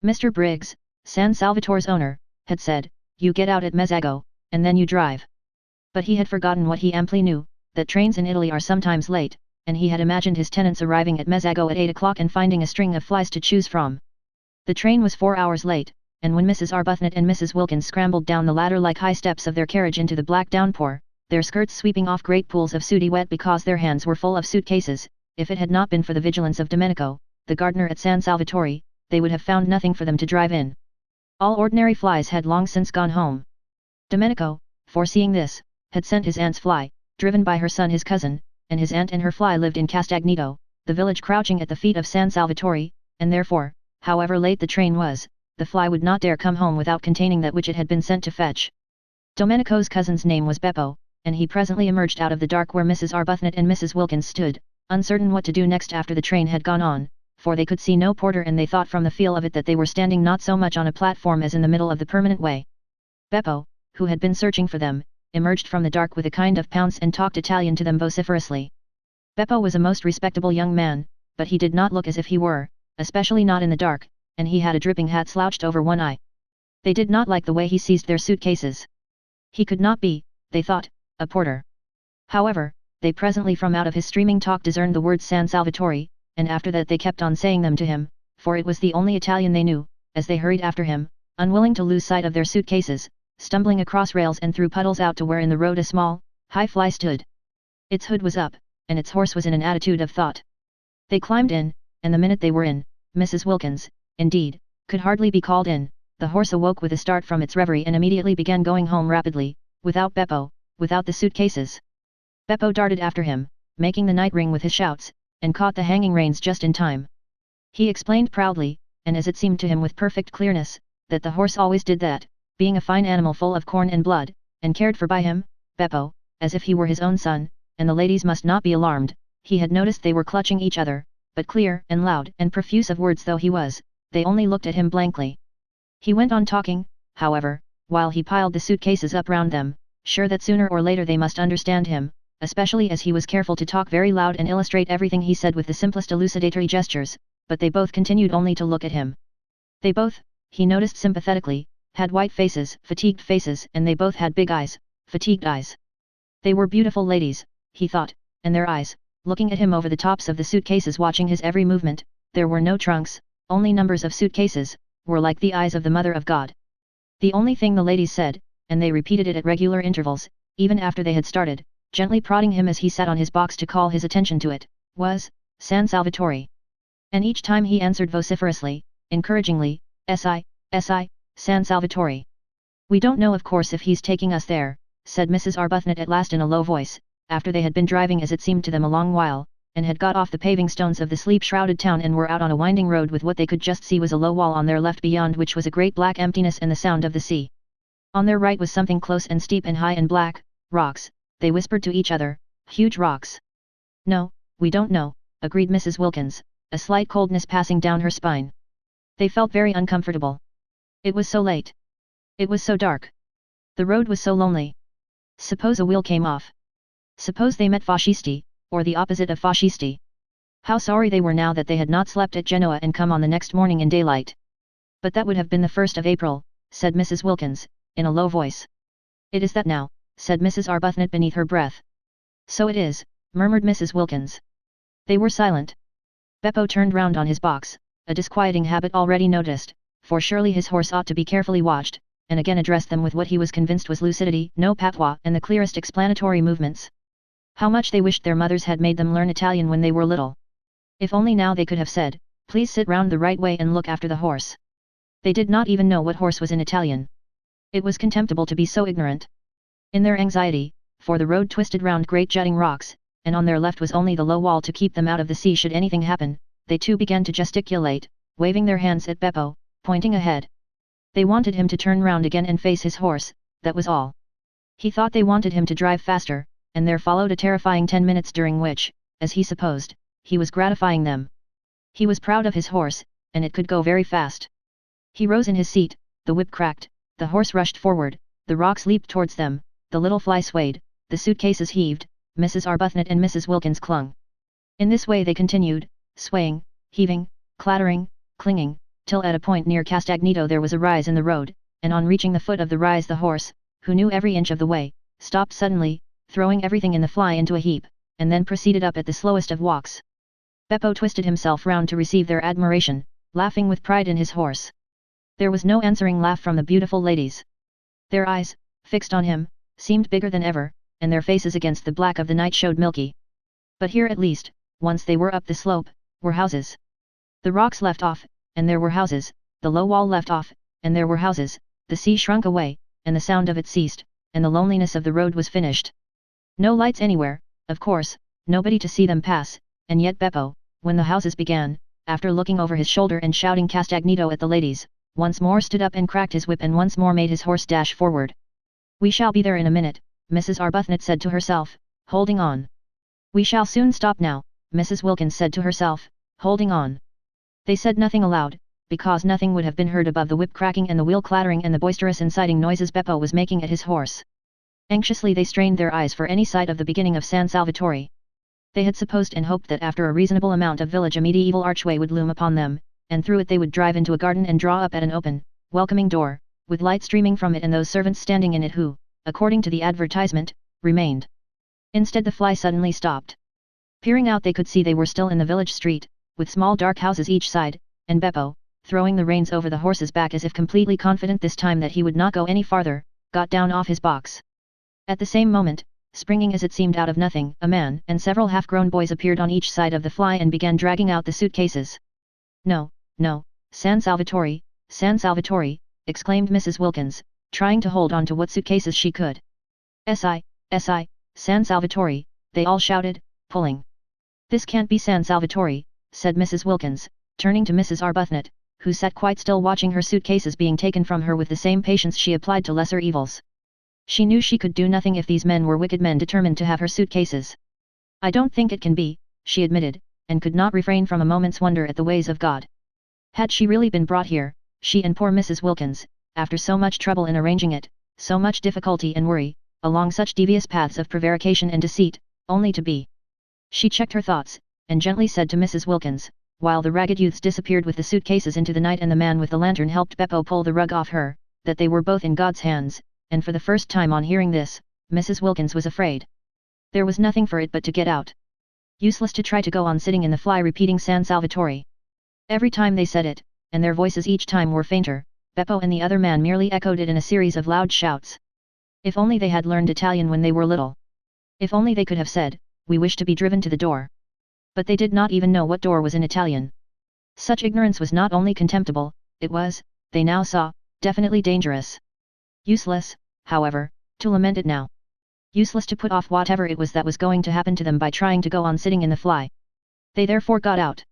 Speaker 1: Mr. Briggs, San Salvatore's owner, had said, "You get out at Mezzago, and then you drive." But he had forgotten what he amply knew, that trains in Italy are sometimes late, and he had imagined his tenants arriving at Mezzago at 8 o'clock and finding a string of flies to choose from. The train was 4 hours late, and when Mrs. Arbuthnot and Mrs. Wilkins scrambled down the ladder like high steps of their carriage into the black downpour, their skirts sweeping off great pools of sooty wet because their hands were full of suitcases, if it had not been for the vigilance of Domenico, the gardener at San Salvatore, they would have found nothing for them to drive in. All ordinary flies had long since gone home. Domenico, foreseeing this, had sent his aunt's fly, driven by her son his cousin, and his aunt and her fly lived in Castagneto, the village crouching at the feet of San Salvatore, and therefore, however late the train was, the fly would not dare come home without containing that which it had been sent to fetch. Domenico's cousin's name was Beppo, and he presently emerged out of the dark where Mrs. Arbuthnot and Mrs. Wilkins stood, uncertain what to do next after the train had gone on, for they could see no porter and they thought from the feel of it that they were standing not so much on a platform as in the middle of the permanent way. Beppo, who had been searching for them, emerged from the dark with a kind of pounce and talked Italian to them vociferously. Beppo was a most respectable young man, but he did not look as if he were, especially not in the dark, and he had a dripping hat slouched over one eye. They did not like the way he seized their suitcases. He could not be, they thought, a porter. However, they presently from out of his streaming talk discerned the words San Salvatore, and after that they kept on saying them to him, for it was the only Italian they knew, as they hurried after him, unwilling to lose sight of their suitcases, stumbling across rails and through puddles out to where in the road a small, high fly stood. Its hood was up, and its horse was in an attitude of thought. They climbed in, and the minute they were in, Mrs. Wilkins, indeed, could hardly be called in, the horse awoke with a start from its reverie and immediately began going home rapidly, without Beppo, without the suitcases. Beppo darted after him, making the night ring with his shouts, and caught the hanging reins just in time. He explained proudly, and as it seemed to him with perfect clearness, that the horse always did that, being a fine animal full of corn and blood, and cared for by him, Beppo, as if he were his own son, and the ladies must not be alarmed. He had noticed they were clutching each other, but clear and loud and profuse of words though he was, they only looked at him blankly. He went on talking, however, while he piled the suitcases up round them, sure that sooner or later they must understand him, especially as he was careful to talk very loud and illustrate everything he said with the simplest elucidatory gestures, but they both continued only to look at him. They both, he noticed sympathetically, had white faces, fatigued faces, and they both had big eyes, fatigued eyes. They were beautiful ladies, he thought, and their eyes, looking at him over the tops of the suitcases watching his every movement, there were no trunks, only numbers of suitcases, were like the eyes of the Mother of God. The only thing the ladies said, and they repeated it at regular intervals, even after they had started, gently prodding him as he sat on his box to call his attention to it, was, San Salvatore. And each time he answered vociferously, encouragingly, Si, San Salvatore. We don't know of course if he's taking us there, said Mrs. Arbuthnot at last in a low voice, after they had been driving as it seemed to them a long while, and had got off the paving stones of the sleep-shrouded town and were out on a winding road with what they could just see was a low wall on their left beyond which was a great black emptiness and the sound of the sea. On their right was something close and steep and high and black, rocks, they whispered to each other, huge rocks. No, we don't know, agreed Mrs. Wilkins, a slight coldness passing down her spine. They felt very uncomfortable. It was so late. It was so dark. The road was so lonely. Suppose a wheel came off. Suppose they met fascisti, or the opposite of fascisti. How sorry they were now that they had not slept at Genoa and come on the next morning in daylight. But that would have been the 1st of April, said Mrs. Wilkins, in a low voice. It is that now, said Mrs. Arbuthnot beneath her breath. So it is, murmured Mrs. Wilkins. They were silent. Beppo turned round on his box, a disquieting habit already noticed, for surely his horse ought to be carefully watched, and again addressed them with what he was convinced was lucidity, no patois, and the clearest explanatory movements. How much they wished their mothers had made them learn Italian when they were little. If only now they could have said, please sit round the right way and look after the horse. They did not even know what horse was in Italian. It was contemptible to be so ignorant. In their anxiety, for the road twisted round great jutting rocks, and on their left was only the low wall to keep them out of the sea should anything happen, they too began to gesticulate, waving their hands at Beppo, pointing ahead. They wanted him to turn round again and face his horse, that was all. He thought they wanted him to drive faster, and there followed a terrifying 10 minutes during which, as he supposed, he was gratifying them. He was proud of his horse, and it could go very fast. He rose in his seat, the whip cracked, the horse rushed forward, the rocks leaped towards them, the little fly swayed, the suitcases heaved, Mrs. Arbuthnot and Mrs. Wilkins clung. In this way they continued, swaying, heaving, clattering, clinging, till at a point near Castagnito there was a rise in the road, and on reaching the foot of the rise the horse, who knew every inch of the way, stopped suddenly, throwing everything in the fly into a heap, and then proceeded up at the slowest of walks. Beppo twisted himself round to receive their admiration, laughing with pride in his horse. There was no answering laugh from the beautiful ladies. Their eyes, fixed on him, seemed bigger than ever, and their faces against the black of the night showed milky. But here at least, once they were up the slope, were houses. The rocks left off, and there were houses, the low wall left off, and there were houses, the sea shrunk away, and the sound of it ceased, and the loneliness of the road was finished. No lights anywhere, of course, nobody to see them pass, and yet Beppo, when the houses began, after looking over his shoulder and shouting Castagnito at the ladies, once more stood up and cracked his whip and once more made his horse dash forward. We shall be there in a minute, Mrs. Arbuthnot said to herself, holding on. We shall soon stop now, Mrs. Wilkins said to herself, holding on. They said nothing aloud, because nothing would have been heard above the whip cracking and the wheel clattering and the boisterous inciting noises Beppo was making at his horse. Anxiously they strained their eyes for any sight of the beginning of San Salvatore. They had supposed and hoped that after a reasonable amount of village a medieval archway would loom upon them, and through it they would drive into a garden and draw up at an open, welcoming door, with light streaming from it and those servants standing in it who, according to the advertisement, remained. Instead the fly suddenly stopped. Peering out they could see they were still in the village street, with small dark houses each side, and Beppo, throwing the reins over the horse's back as if completely confident this time that he would not go any farther, got down off his box. At the same moment, springing as it seemed out of nothing, a man and several half-grown boys appeared on each side of the fly and began dragging out the suitcases. No, no, San Salvatore, exclaimed Mrs. Wilkins, trying to hold on to what suitcases she could. Si, San Salvatore, they all shouted, pulling. "This can't be San Salvatore," said Mrs. Wilkins, turning to Mrs. Arbuthnot, who sat quite still watching her suitcases being taken from her with the same patience she applied to lesser evils. She knew she could do nothing if these men were wicked men determined to have her suitcases. "I don't think it can be," she admitted, and could not refrain from a moment's wonder at the ways of God. Had she really been brought here, she and poor Mrs. Wilkins, after so much trouble in arranging it, so much difficulty and worry, along such devious paths of prevarication and deceit, only to be. She checked her thoughts, and gently said to Mrs. Wilkins, while the ragged youths disappeared with the suitcases into the night and the man with the lantern helped Beppo pull the rug off her, that they were both in God's hands, and for the first time on hearing this, Mrs. Wilkins was afraid. There was nothing for it but to get out. Useless to try to go on sitting in the fly repeating San Salvatore. Every time they said it, and their voices each time were fainter, Beppo and the other man merely echoed it in a series of loud shouts. If only they had learned Italian when they were little. If only they could have said, "We wish to be driven to the door." But they did not even know what door was in Italian. Such ignorance was not only contemptible, it was, they now saw, definitely dangerous. Useless, however, to lament it now. Useless to put off whatever it was that was going to happen to them by trying to go on sitting in the fly. They therefore got out.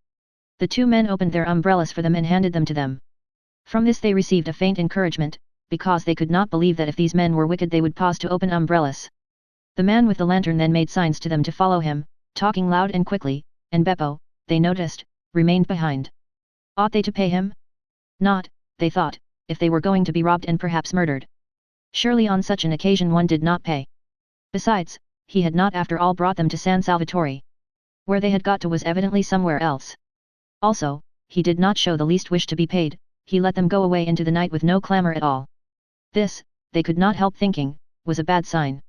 Speaker 1: The two men opened their umbrellas for them and handed them to them. From this they received a faint encouragement, because they could not believe that if these men were wicked they would pause to open umbrellas. The man with the lantern then made signs to them to follow him, talking loud and quickly, and Beppo, they noticed, remained behind. Ought they to pay him? Not, they thought, if they were going to be robbed and perhaps murdered. Surely on such an occasion one did not pay. Besides, he had not after all brought them to San Salvatore. Where they had got to was evidently somewhere else. Also, he did not show the least wish to be paid, he let them go away into the night with no clamor at all. This, they could not help thinking, was a bad sign.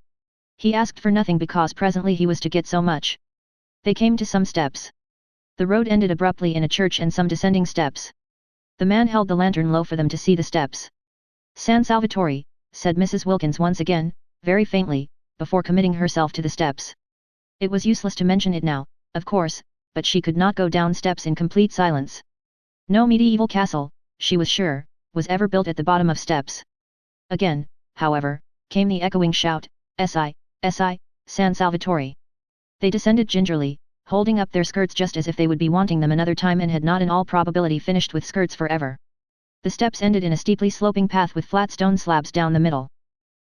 Speaker 1: He asked for nothing because presently he was to get so much. They came to some steps. The road ended abruptly in a church and some descending steps. The man held the lantern low for them to see the steps. "San Salvatore," said Mrs. Wilkins once again, very faintly, before committing herself to the steps. It was useless to mention it now, of course, but she could not go down steps in complete silence. No medieval castle, she was sure, was ever built at the bottom of steps. Again, however, came the echoing shout, "Si, Si, San Salvatore." They descended gingerly, holding up their skirts just as if they would be wanting them another time and had not in all probability finished with skirts forever. The steps ended in a steeply sloping path with flat stone slabs down the middle.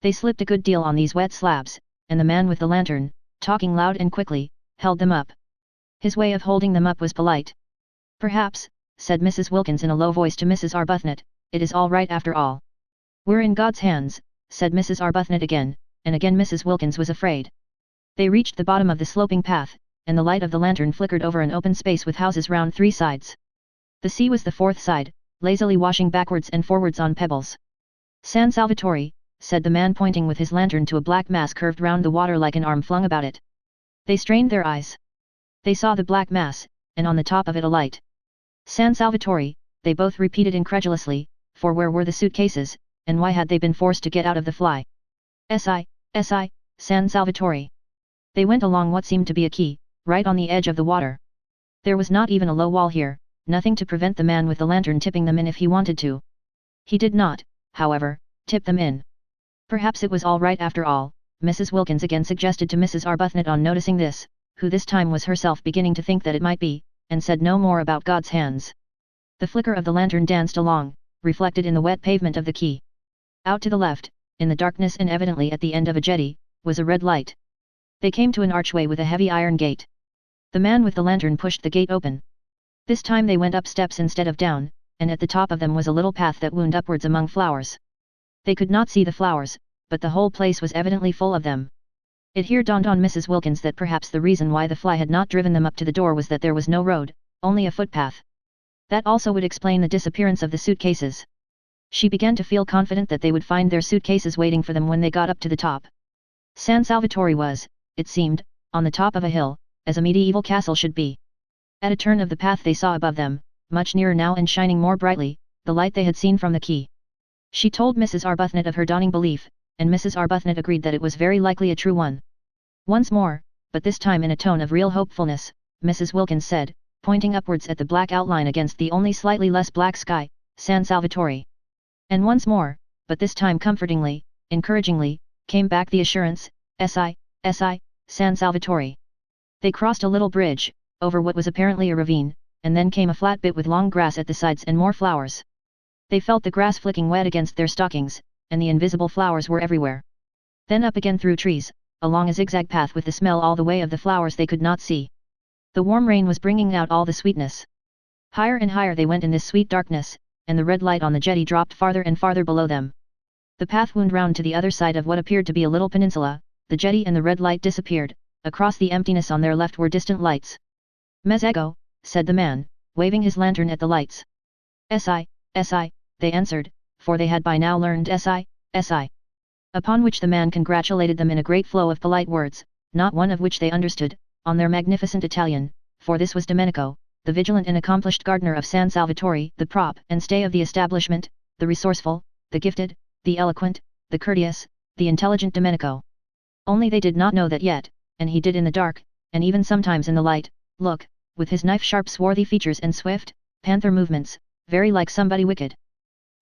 Speaker 1: They slipped a good deal on these wet slabs, and the man with the lantern, talking loud and quickly, held them up. His way of holding them up was polite. "Perhaps," said Mrs. Wilkins in a low voice to Mrs. Arbuthnot, "it is all right after all." "We're in God's hands," said Mrs. Arbuthnot again, and again Mrs. Wilkins was afraid. They reached the bottom of the sloping path, and the light of the lantern flickered over an open space with houses round three sides. The sea was the fourth side, lazily washing backwards and forwards on pebbles. "San Salvatore," said the man pointing with his lantern to a black mass curved round the water like an arm flung about it. They strained their eyes. They saw the black mass, and on the top of it a light. "San Salvatore," they both repeated incredulously, for where were the suitcases, and why had they been forced to get out of the fly? "Si, Si, San Salvatore." They went along what seemed to be a quay, right on the edge of the water. There was not even a low wall here, nothing to prevent the man with the lantern tipping them in if he wanted to. He did not, however, tip them in. Perhaps it was all right after all, Mrs. Wilkins again suggested to Mrs. Arbuthnot on noticing this, who this time was herself beginning to think that it might be, and said no more about God's hands. The flicker of the lantern danced along, reflected in the wet pavement of the quay. Out to the left, in the darkness and evidently at the end of a jetty, was a red light. They came to an archway with a heavy iron gate. The man with the lantern pushed the gate open. This time they went up steps instead of down, and at the top of them was a little path that wound upwards among flowers. They could not see the flowers, but the whole place was evidently full of them. It here dawned on Mrs. Wilkins that perhaps the reason why the fly had not driven them up to the door was that there was no road, only a footpath. That also would explain the disappearance of the suitcases. She began to feel confident that they would find their suitcases waiting for them when they got up to the top. San Salvatore was, it seemed, on the top of a hill, as a medieval castle should be. At a turn of the path they saw above them, much nearer now and shining more brightly, the light they had seen from the quay. She told Mrs. Arbuthnot of her dawning belief, and Mrs. Arbuthnot agreed that it was very likely a true one. Once more, but this time in a tone of real hopefulness, Mrs. Wilkins said, pointing upwards at the black outline against the only slightly less black sky, "San Salvatore." And once more, but this time comfortingly, encouragingly, came back the assurance, "Si, Si, San Salvatore." They crossed a little bridge, over what was apparently a ravine, and then came a flat bit with long grass at the sides and more flowers. They felt the grass flicking wet against their stockings, and the invisible flowers were everywhere. Then up again through trees, along a zigzag path with the smell all the way of the flowers they could not see. The warm rain was bringing out all the sweetness. Higher and higher they went in this sweet darkness, and the red light on the jetty dropped farther and farther below them. The path wound round to the other side of what appeared to be a little peninsula, the jetty and the red light disappeared, across the emptiness on their left were distant lights. "Mezego," said the man, waving his lantern at the lights. "Si, si," they answered, for they had by now learned si, si. Upon which the man congratulated them in a great flow of polite words, not one of which they understood, on their magnificent Italian, for this was Domenico, the vigilant and accomplished gardener of San Salvatore, the prop and stay of the establishment, the resourceful, the gifted, the eloquent, the courteous, the intelligent Domenico. Only they did not know that yet, and he did in the dark, and even sometimes in the light, look, with his knife-sharp swarthy features and swift, panther movements, very like somebody wicked.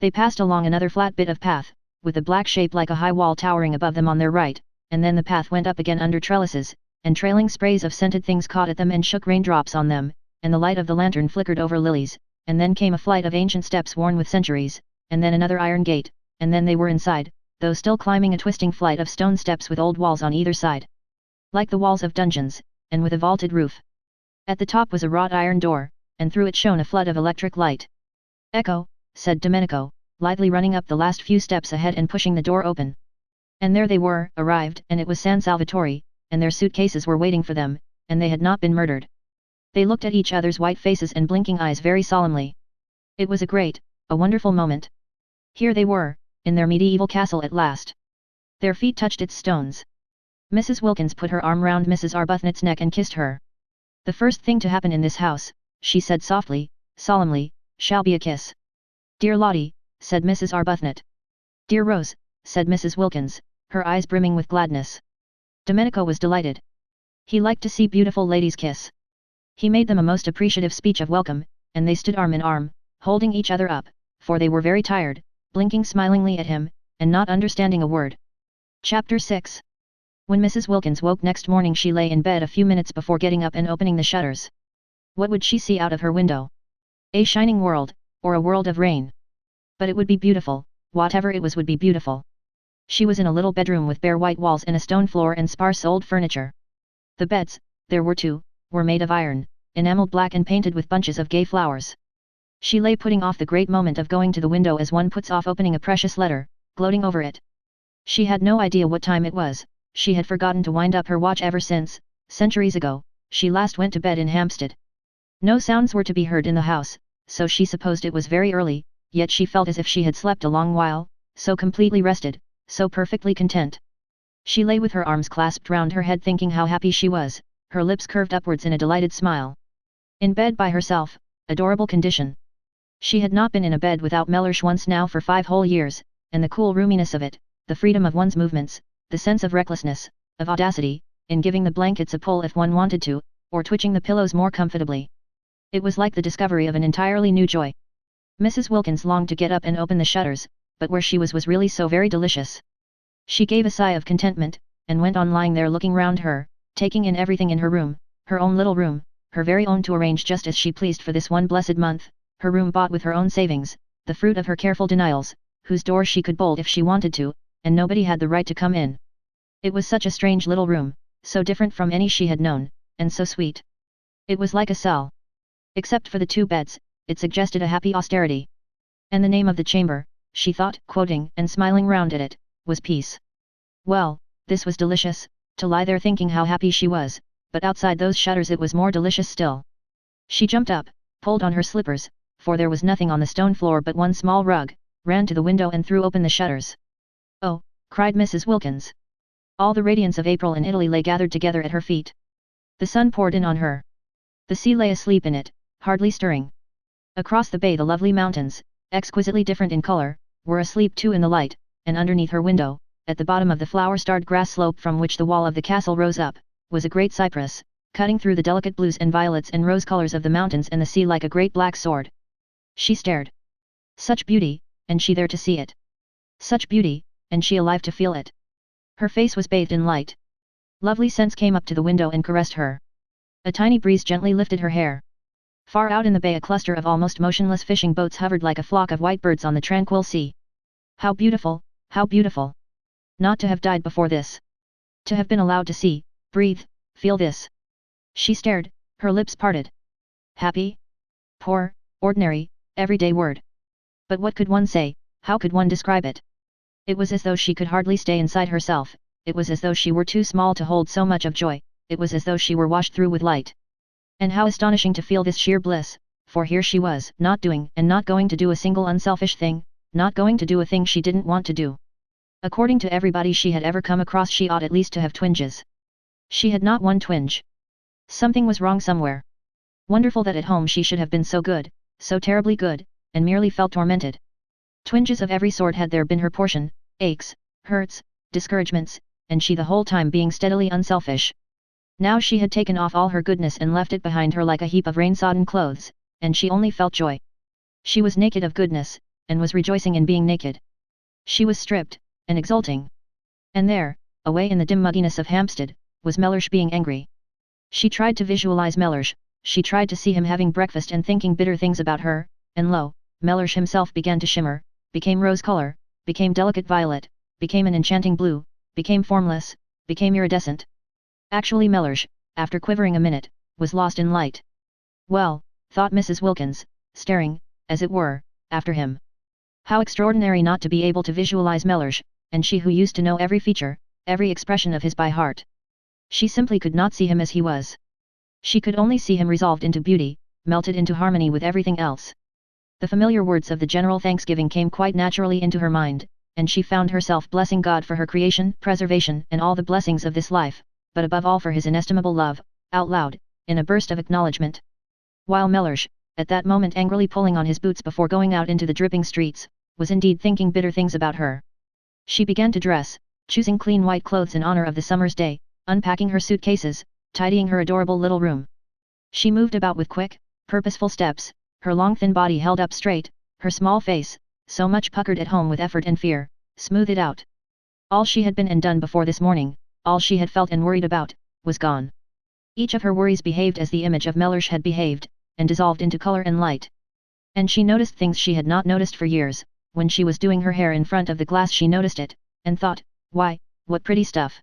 Speaker 1: They passed along another flat bit of path, with a black shape like a high wall towering above them on their right, and then the path went up again under trellises, and trailing sprays of scented things caught at them and shook raindrops on them, and the light of the lantern flickered over lilies, and then came a flight of ancient steps worn with centuries, and then another iron gate, and then they were inside, though still climbing a twisting flight of stone steps with old walls on either side. Like the walls of dungeons, and with a vaulted roof. At the top was a wrought iron door, and through it shone a flood of electric light. "Ecco," said Domenico, lithely running up the last few steps ahead and pushing the door open. And there they were, arrived, and it was San Salvatore, and their suitcases were waiting for them, and they had not been murdered. They looked at each other's white faces and blinking eyes very solemnly. It was a great, a wonderful moment. Here they were, in their medieval castle at last. Their feet touched its stones. Mrs. Wilkins put her arm round Mrs. Arbuthnot's neck and kissed her. "The first thing to happen in this house," she said softly, solemnly, "shall be a kiss." "Dear Lottie," said Mrs. Arbuthnot. "Dear Rose," said Mrs. Wilkins, her eyes brimming with gladness. Domenico was delighted. He liked to see beautiful ladies kiss. He made them a most appreciative speech of welcome, and they stood arm in arm, holding each other up, for they were very tired, blinking smilingly at him, and not understanding a word. Chapter 6. When Mrs. Wilkins woke next morning she lay in bed a few minutes before getting up and opening the shutters. What would she see out of her window? A shining world, or a world of rain? But it would be beautiful, whatever it was would be beautiful. She was in a little bedroom with bare white walls and a stone floor and sparse old furniture. The beds, there were two, were made of iron, enameled black and painted with bunches of gay flowers. She lay putting off the great moment of going to the window as one puts off opening a precious letter, gloating over it. She had no idea what time it was, she had forgotten to wind up her watch ever since, centuries ago, she last went to bed in Hampstead. No sounds were to be heard in the house, so she supposed it was very early, yet she felt as if she had slept a long while, so completely rested, so perfectly content. She lay with her arms clasped round her head thinking how happy she was, her lips curved upwards in a delighted smile. In bed by herself, adorable condition. She had not been in a bed without Mellersh once now for 5 whole years, and the cool roominess of it, the freedom of one's movements, the sense of recklessness, of audacity, in giving the blankets a pull if one wanted to, or twitching the pillows more comfortably. It was like the discovery of an entirely new joy. Mrs. Wilkins longed to get up and open the shutters, but where she was really so very delicious. She gave a sigh of contentment, and went on lying there looking round her, taking in everything in her room, her own little room, her very own to arrange just as she pleased for this one blessed month, her room bought with her own savings, the fruit of her careful denials, whose door she could bolt if she wanted to, and nobody had the right to come in. It was such a strange little room, so different from any she had known, and so sweet. It was like a cell. Except for the 2 beds, it suggested a happy austerity. And the name of the chamber, she thought, quoting and smiling round at it, was peace. Well, this was delicious, to lie there thinking how happy she was, but outside those shutters it was more delicious still. She jumped up, pulled on her slippers, for there was nothing on the stone floor but one small rug, ran to the window and threw open the shutters. "Oh," cried Mrs. Wilkins. All the radiance of April in Italy lay gathered together at her feet. The sun poured in on her. The sea lay asleep in it, hardly stirring. Across the bay the lovely mountains, exquisitely different in color, were asleep too in the light, and underneath her window, at the bottom of the flower-starred grass slope from which the wall of the castle rose up, was a great cypress, cutting through the delicate blues and violets and rose colors of the mountains and the sea like a great black sword. She stared. Such beauty, and she there to see it. Such beauty, and she alive to feel it. Her face was bathed in light. Lovely scents came up to the window and caressed her. A tiny breeze gently lifted her hair. Far out in the bay a cluster of almost motionless fishing boats hovered like a flock of white birds on the tranquil sea. How beautiful, how beautiful! Not to have died before this. To have been allowed to see, breathe, feel this. She stared, her lips parted. Happy? Poor, ordinary, everyday word. But what could one say, how could one describe it? It was as though she could hardly stay inside herself, it was as though she were too small to hold so much of joy, it was as though she were washed through with light. And how astonishing to feel this sheer bliss, for here she was, not doing and not going to do a single unselfish thing, not going to do a thing she didn't want to do. According to everybody she had ever come across she ought at least to have twinges. She had not one twinge. Something was wrong somewhere. Wonderful that at home she should have been so good, so terribly good, and merely felt tormented. Twinges of every sort had there been her portion, aches, hurts, discouragements, and she the whole time being steadily unselfish. Now she had taken off all her goodness and left it behind her like a heap of rain-sodden clothes, and she only felt joy. She was naked of goodness, and was rejoicing in being naked. She was stripped, and exulting. And there, away in the dim mugginess of Hampstead, was Mellersh being angry. She tried to visualize Mellersh, she tried to see him having breakfast and thinking bitter things about her, and lo, Mellersh himself began to shimmer, became rose-color, became delicate violet, became an enchanting blue, became formless, became iridescent. Actually Mellersh, after quivering a minute, was lost in light. Well, thought Mrs. Wilkins, staring, as it were, after him. How extraordinary not to be able to visualize Mellersh, and she who used to know every feature, every expression of his by heart. She simply could not see him as he was. She could only see him resolved into beauty, melted into harmony with everything else. The familiar words of the general thanksgiving came quite naturally into her mind, and she found herself blessing God for her creation, preservation, and all the blessings of this life, but above all for his inestimable love, out loud, in a burst of acknowledgement. While Mellersh, at that moment angrily pulling on his boots before going out into the dripping streets, was indeed thinking bitter things about her. She began to dress, choosing clean white clothes in honor of the summer's day, unpacking her suitcases, tidying her adorable little room. She moved about with quick, purposeful steps, her long thin body held up straight, her small face, so much puckered at home with effort and fear, smoothed out. All she had been and done before this morning, all she had felt and worried about, was gone. Each of her worries behaved as the image of Mellersh had behaved, and dissolved into color and light. And she noticed things she had not noticed for years. When she was doing her hair in front of the glass she noticed it, and thought, why, what pretty stuff.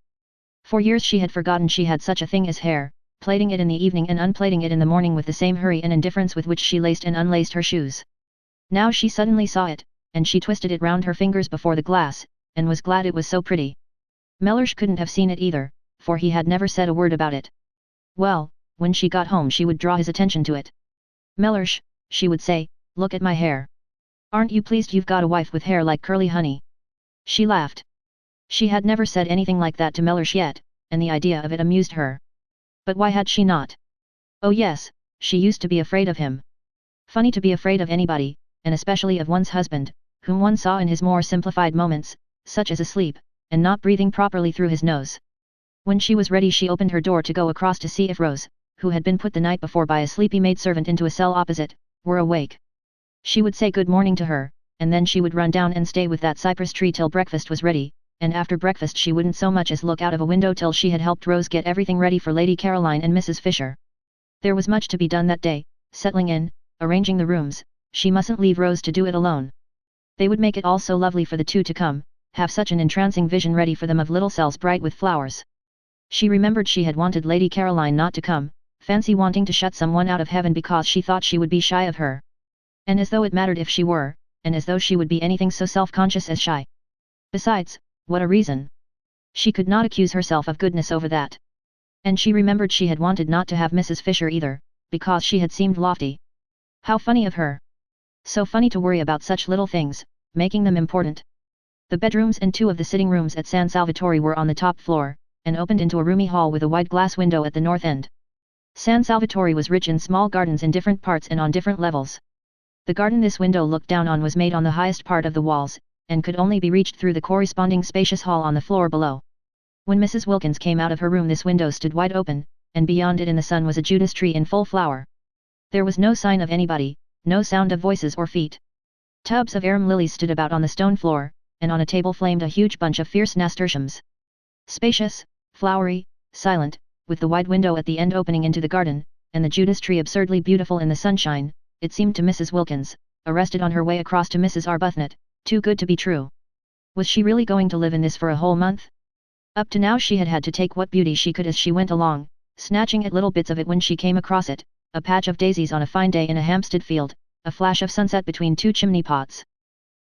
Speaker 1: For years she had forgotten she had such a thing as hair, plaiting it in the evening and unplaiting it in the morning with the same hurry and indifference with which she laced and unlaced her shoes. Now she suddenly saw it, and she twisted it round her fingers before the glass, and was glad it was so pretty. Mellersh couldn't have seen it either, for he had never said a word about it. Well, when she got home she would draw his attention to it. Mellersh, she would say, look at my hair. Aren't you pleased you've got a wife with hair like curly honey? She laughed. She had never said anything like that to Mellersh yet, and the idea of it amused her. But why had she not? Oh yes, she used to be afraid of him. Funny to be afraid of anybody, and especially of one's husband, whom one saw in his more simplified moments, such as asleep, and not breathing properly through his nose. When she was ready she opened her door to go across to see if Rose, who had been put the night before by a sleepy maidservant into a cell opposite, were awake. She would say good morning to her, and then she would run down and stay with that cypress tree till breakfast was ready, and after breakfast she wouldn't so much as look out of a window till she had helped Rose get everything ready for Lady Caroline and Mrs. Fisher. There was much to be done that day, settling in, arranging the rooms, she mustn't leave Rose to do it alone. They would make it all so lovely for the two to come, have such an entrancing vision ready for them of little cells bright with flowers. She remembered she had wanted Lady Caroline not to come, fancy wanting to shut someone out of heaven because she thought she would be shy of her. And as though it mattered if she were, and as though she would be anything so self-conscious as shy. Besides, what a reason! She could not accuse herself of goodness over that. And she remembered she had wanted not to have Mrs. Fisher either, because she had seemed lofty. How funny of her! So funny to worry about such little things, making them important. The bedrooms and two of the sitting rooms at San Salvatore were on the top floor, and opened into a roomy hall with a wide glass window at the north end. San Salvatore was rich in small gardens in different parts and on different levels. The garden this window looked down on was made on the highest part of the walls, and could only be reached through the corresponding spacious hall on the floor below. When Mrs. Wilkins came out of her room this window stood wide open, and beyond it in the sun was a Judas tree in full flower. There was no sign of anybody, no sound of voices or feet. Tubs of arum lilies stood about on the stone floor, and on a table flamed a huge bunch of fierce nasturtiums. Spacious, flowery, silent, with the wide window at the end opening into the garden, and the Judas tree absurdly beautiful in the sunshine, it seemed to Mrs. Wilkins, arrested on her way across to Mrs. Arbuthnot, too good to be true. Was she really going to live in this for a whole month? Up to now she had had to take what beauty she could as she went along, snatching at little bits of it when she came across it, a patch of daisies on a fine day in a Hampstead field, a flash of sunset between two chimney pots.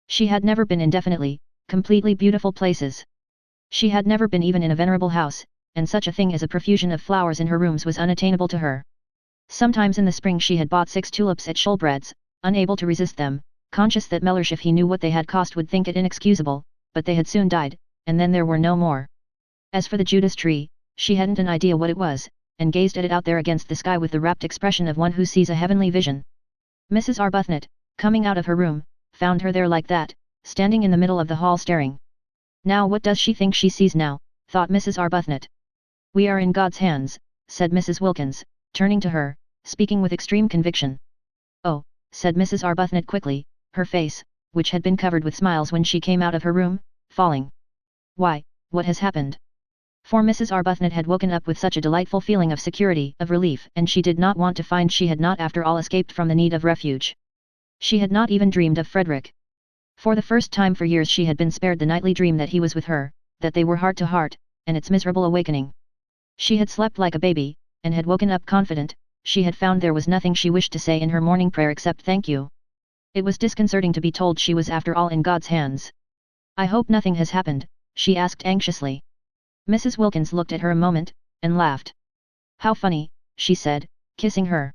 Speaker 1: She had never been in definitely, completely beautiful places. She had never been even in a venerable house, and such a thing as a profusion of flowers in her rooms was unattainable to her. Sometimes in the spring she had bought 6 tulips at Shoolbred's, unable to resist them, conscious that Mellersh if he knew what they had cost would think it inexcusable, but they had soon died, and then there were no more. As for the Judas tree, she hadn't an idea what it was, and gazed at it out there against the sky with the rapt expression of one who sees a heavenly vision. Mrs. Arbuthnot, coming out of her room, found her there like that, standing in the middle of the hall staring. Now what does she think she sees now, thought Mrs. Arbuthnot. We are in God's hands, said Mrs. Wilkins, turning to her, speaking with extreme conviction. Oh, said Mrs. Arbuthnot quickly, her face, which had been covered with smiles when she came out of her room, falling. Why, what has happened? For Mrs. Arbuthnot had woken up with such a delightful feeling of security, of relief, and she did not want to find she had not after all escaped from the need of refuge. She had not even dreamed of Frederick. For the first time for years she had been spared the nightly dream that he was with her, that they were heart to heart, and its miserable awakening. She had slept like a baby, and had woken up confident. She had found there was nothing she wished to say in her morning prayer except thank you. It was disconcerting to be told she was after all in God's hands. I hope nothing has happened, she asked anxiously. Mrs. Wilkins looked at her a moment, and laughed. How funny, she said, kissing her.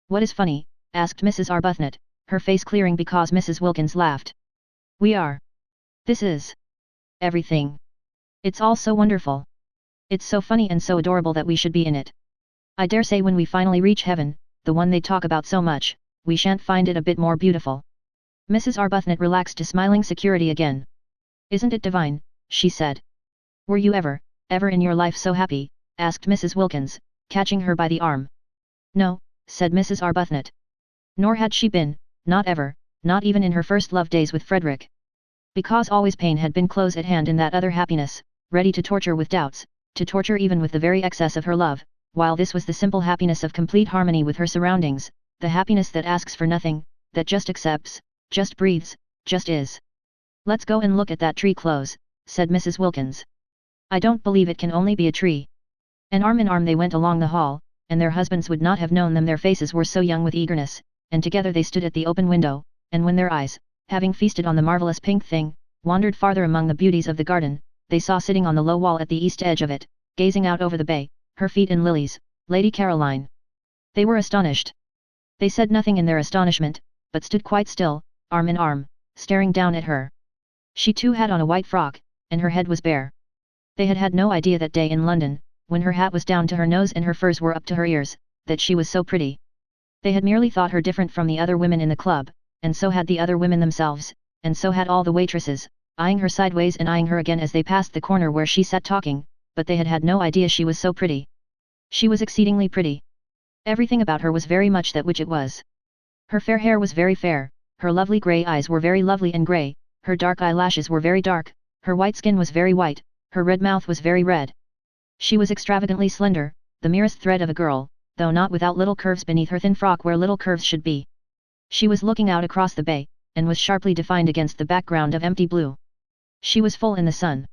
Speaker 1: What is funny? Asked Mrs. Arbuthnot, her face clearing because Mrs. Wilkins laughed. We are. This is. Everything. It's all so wonderful. It's so funny and so adorable that we should be in it. I dare say when we finally reach heaven, the one they talk about so much, we shan't find it a bit more beautiful. Mrs. Arbuthnot relaxed to smiling security again. Isn't it divine? She said. Were you ever in your life so happy? Asked Mrs. Wilkins, catching her by the arm. No, said Mrs. Arbuthnot. Nor had she been, not ever, not even in her first love days with Frederick. Because always pain had been close at hand in that other happiness, ready to torture with doubts, to torture even with the very excess of her love, while this was the simple happiness of complete harmony with her surroundings, the happiness that asks for nothing, that just accepts, just breathes, just is. Let's go and look at that tree close, said Mrs. Wilkins. I don't believe it can only be a tree. And arm in arm they went along the hall, and their husbands would not have known them, their faces were so young with eagerness, and together they stood at the open window, and when their eyes, having feasted on the marvelous pink thing, wandered farther among the beauties of the garden, they saw sitting on the low wall at the east edge of it, gazing out over the bay, her feet in lilies, Lady Caroline. They were astonished. They said nothing in their astonishment, but stood quite still, arm in arm, staring down at her. She too had on a white frock, and her head was bare. They had had no idea that day in London, when her hat was down to her nose and her furs were up to her ears, that she was so pretty. They had merely thought her different from the other women in the club, and so had the other women themselves, and so had all the waitresses, eyeing her sideways and eyeing her again as they passed the corner where she sat talking, but they had had no idea she was so pretty. She was exceedingly pretty. Everything about her was very much that which it was. Her fair hair was very fair, her lovely grey eyes were very lovely and grey, her dark eyelashes were very dark, her white skin was very white, her red mouth was very red. She was extravagantly slender, the merest thread of a girl, though not without little curves beneath her thin frock where little curves should be. She was looking out across the bay, and was sharply defined against the background of empty blue. She was full in the sun.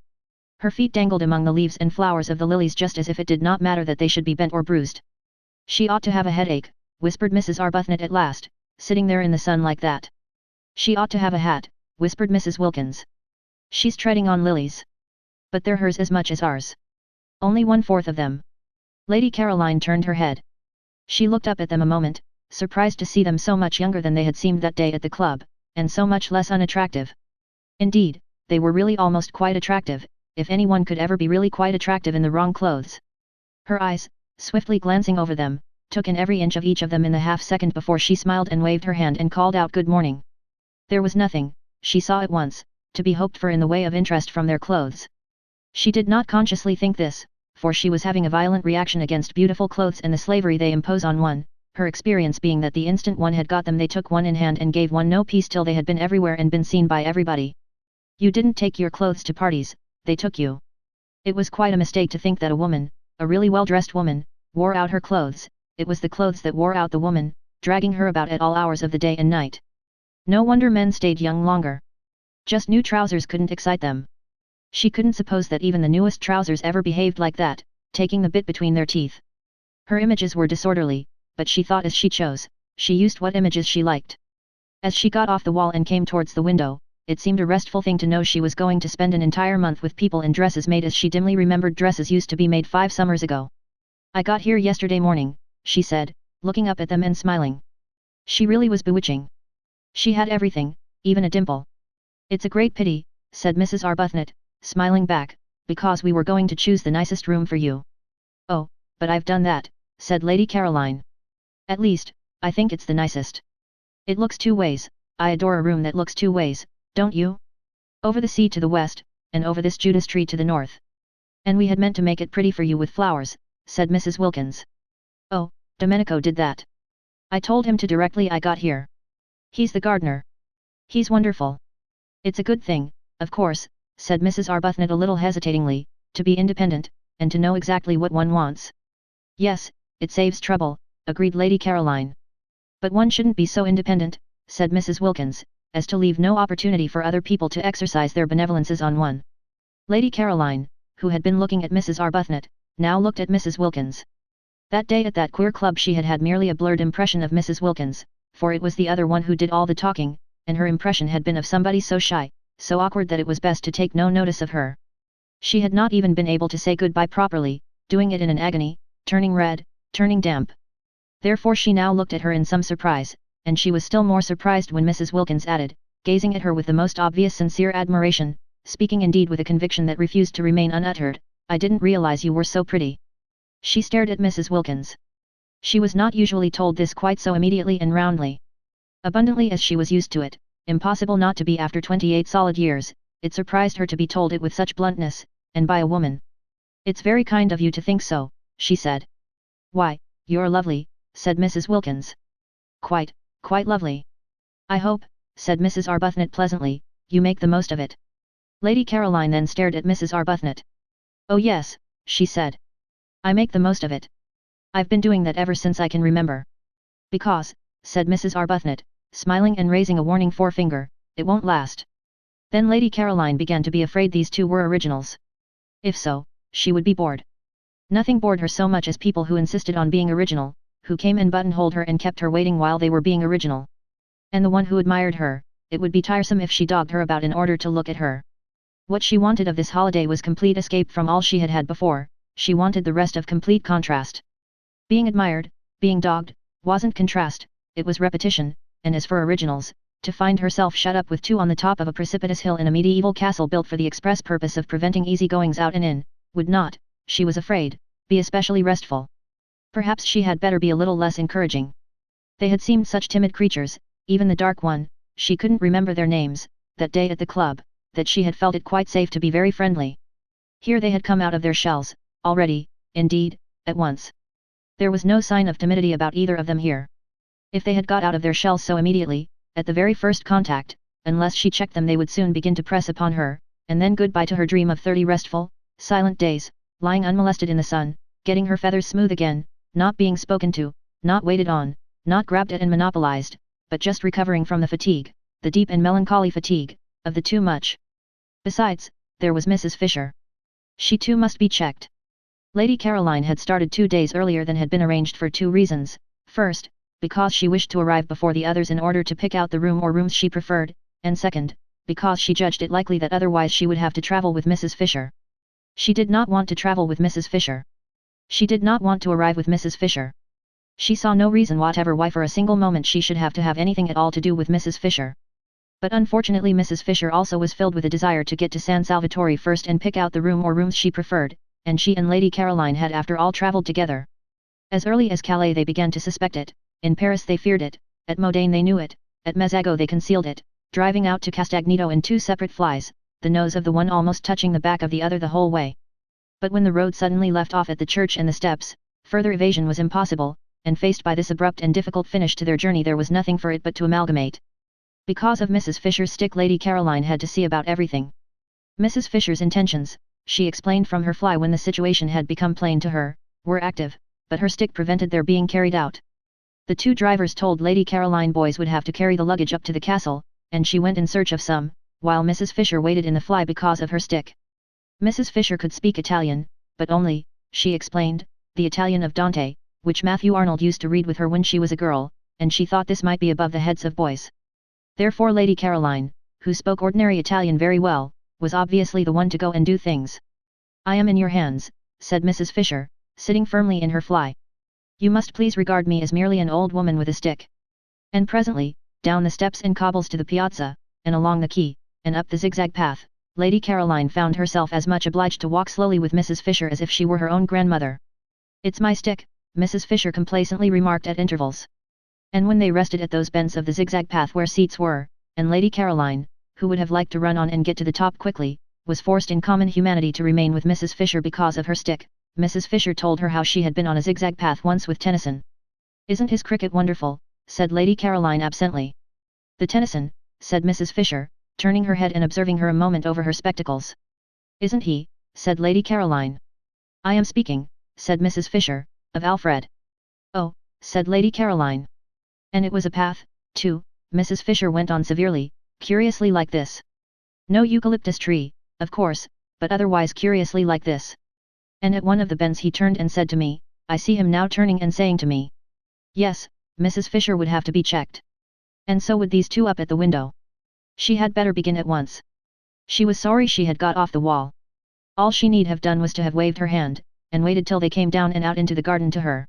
Speaker 1: Her feet dangled among the leaves and flowers of the lilies just as if it did not matter that they should be bent or bruised. She ought to have a headache, whispered Mrs. Arbuthnot at last, sitting there in the sun like that. She ought to have a hat, whispered Mrs. Wilkins. She's treading on lilies. But they're hers as much as ours. Only 1/4 of them. Lady Caroline turned her head. She looked up at them a moment, surprised to see them so much younger than they had seemed that day at the club, and so much less unattractive. Indeed, they were really almost quite attractive, if anyone could ever be really quite attractive in the wrong clothes. Her eyes, swiftly glancing over them, took in every inch of each of them in the half-second before she smiled and waved her hand and called out good morning. There was nothing, she saw at once, to be hoped for in the way of interest from their clothes. She did not consciously think this, for she was having a violent reaction against beautiful clothes and the slavery they impose on one, her experience being that the instant one had got them they took one in hand and gave one no peace till they had been everywhere and been seen by everybody. You didn't take your clothes to parties, they took you. It was quite a mistake to think that a woman, a really well-dressed woman, wore out her clothes. It was the clothes that wore out the woman, dragging her about at all hours of the day and night. No wonder men stayed young longer. Just new trousers couldn't excite them. She couldn't suppose that even the newest trousers ever behaved like that, taking the bit between their teeth. Her images were disorderly, but she thought as she chose, she used what images she liked. As she got off the wall and came towards the window, it seemed a restful thing to know she was going to spend an entire month with people in dresses made as she dimly remembered dresses used to be made 5 summers ago. I got here yesterday morning, she said, looking up at them and smiling. She really was bewitching. She had everything, even a dimple. It's a great pity, said Mrs. Arbuthnot, smiling back, because we were going to choose the nicest room for you. Oh, but I've done that, said Lady Caroline. At least, I think it's the nicest. It looks 2 ways, I adore a room that looks 2 ways, don't you? Over the sea to the west, and over this Judas tree to the north. And we had meant to make it pretty for you with flowers, said Mrs. Wilkins. Oh, Domenico did that. I told him to directly I got here. He's the gardener. He's wonderful. It's a good thing, of course, said Mrs. Arbuthnot a little hesitatingly, to be independent, and to know exactly what one wants. Yes, it saves trouble, agreed Lady Caroline. But one shouldn't be so independent, said Mrs. Wilkins, as to leave no opportunity for other people to exercise their benevolences on one. Lady Caroline, who had been looking at Mrs. Arbuthnot, now looked at Mrs. Wilkins. That day at that queer club she had had merely a blurred impression of Mrs. Wilkins, for it was the other one who did all the talking, and her impression had been of somebody so shy, so awkward that it was best to take no notice of her. She had not even been able to say goodbye properly, doing it in an agony, turning red, turning damp. Therefore she now looked at her in some surprise, and she was still more surprised when Mrs. Wilkins added, gazing at her with the most obvious sincere admiration, speaking indeed with a conviction that refused to remain unuttered, I didn't realize you were so pretty. She stared at Mrs. Wilkins. She was not usually told this quite so immediately and roundly. Abundantly as she was used to it, impossible not to be after 28 solid years, it surprised her to be told it with such bluntness, and by a woman. It's very kind of you to think so, she said. Why, you're lovely, said Mrs. Wilkins. Quite lovely. I hope, said Mrs. Arbuthnot pleasantly, you make the most of it. Lady Caroline then stared at Mrs. Arbuthnot. Oh yes, she said. I make the most of it. I've been doing that ever since I can remember. Because, said Mrs. Arbuthnot, smiling and raising a warning forefinger, it won't last. Then Lady Caroline began to be afraid these two were originals. If so, she would be bored. Nothing bored her so much as people who insisted on being original, who came and buttonholed her and kept her waiting while they were being original. And the one who admired her, it would be tiresome if she dogged her about in order to look at her. What she wanted of this holiday was complete escape from all she had had before, she wanted the rest of complete contrast. Being admired, being dogged, wasn't contrast, it was repetition, and as for originals, to find herself shut up with 2 on the top of a precipitous hill in a medieval castle built for the express purpose of preventing easy-goings out and in, would not, she was afraid, be especially restful. Perhaps she had better be a little less encouraging. They had seemed such timid creatures, even the dark one, she couldn't remember their names, that day at the club, that she had felt it quite safe to be very friendly. Here they had come out of their shells, already, indeed, at once. There was no sign of timidity about either of them here. If they had got out of their shells so immediately, at the very first contact, unless she checked them they would soon begin to press upon her, and then goodbye to her dream of 30 restful, silent days, lying unmolested in the sun, getting her feathers smooth again, not being spoken to, not waited on, not grabbed at and monopolized, but just recovering from the fatigue, the deep and melancholy fatigue, of the too much. Besides, there was Mrs. Fisher. She too must be checked. Lady Caroline had started 2 days earlier than had been arranged for 2 reasons. First, because she wished to arrive before the others in order to pick out the room or rooms she preferred, and second, because she judged it likely that otherwise she would have to travel with Mrs. Fisher. She did not want to travel with Mrs. Fisher. She did not want to arrive with Mrs. Fisher. She saw no reason whatever why for a single moment she should have to have anything at all to do with Mrs. Fisher. But unfortunately Mrs. Fisher also was filled with a desire to get to San Salvatore first and pick out the room or rooms she preferred, and she and Lady Caroline had after all travelled together. As early as Calais they began to suspect it, in Paris they feared it, at Modane they knew it, at Mezzago they concealed it, driving out to Castagneto in 2 separate flies, the nose of the one almost touching the back of the other the whole way. But when the road suddenly left off at the church and the steps, further evasion was impossible, and faced by this abrupt and difficult finish to their journey there was nothing for it but to amalgamate. Because of Mrs. Fisher's stick Lady Caroline had to see about everything. Mrs. Fisher's intentions, she explained from her fly when the situation had become plain to her, were active, but her stick prevented their being carried out. The two drivers told Lady Caroline boys would have to carry the luggage up to the castle, and she went in search of some, while Mrs. Fisher waited in the fly because of her stick. Mrs. Fisher could speak Italian, but only, she explained, the Italian of Dante, which Matthew Arnold used to read with her when she was a girl, and she thought this might be above the heads of boys. Therefore Lady Caroline, who spoke ordinary Italian very well, was obviously the one to go and do things. "I am in your hands," said Mrs. Fisher, sitting firmly in her fly. "You must please regard me as merely an old woman with a stick." And presently, down the steps and cobbles to the piazza, and along the quay, and up the zigzag path, Lady Caroline found herself as much obliged to walk slowly with Mrs. Fisher as if she were her own grandmother. "It's my stick," Mrs. Fisher complacently remarked at intervals. And when they rested at those bends of the zigzag path where seats were, and Lady Caroline, who would have liked to run on and get to the top quickly, was forced in common humanity to remain with Mrs. Fisher because of her stick, Mrs. Fisher told her how she had been on a zigzag path once with Tennyson. "Isn't his cricket wonderful?" said Lady Caroline absently. "The Tennyson," said Mrs. Fisher, turning her head and observing her a moment over her spectacles. "Isn't he?" said Lady Caroline. "I am speaking," said Mrs. Fisher, "of Alfred." "Oh," said Lady Caroline. "And it was a path, too," Mrs. Fisher went on severely, "curiously like this. No eucalyptus tree, of course, but otherwise curiously like this. And at one of the bends he turned and said to me, I see him now turning and saying to me." Yes, Mrs. Fisher would have to be checked. And so would these two up at the window. She had better begin at once. She was sorry she had got off the wall. All she need have done was to have waved her hand, and waited till they came down and out into the garden to her.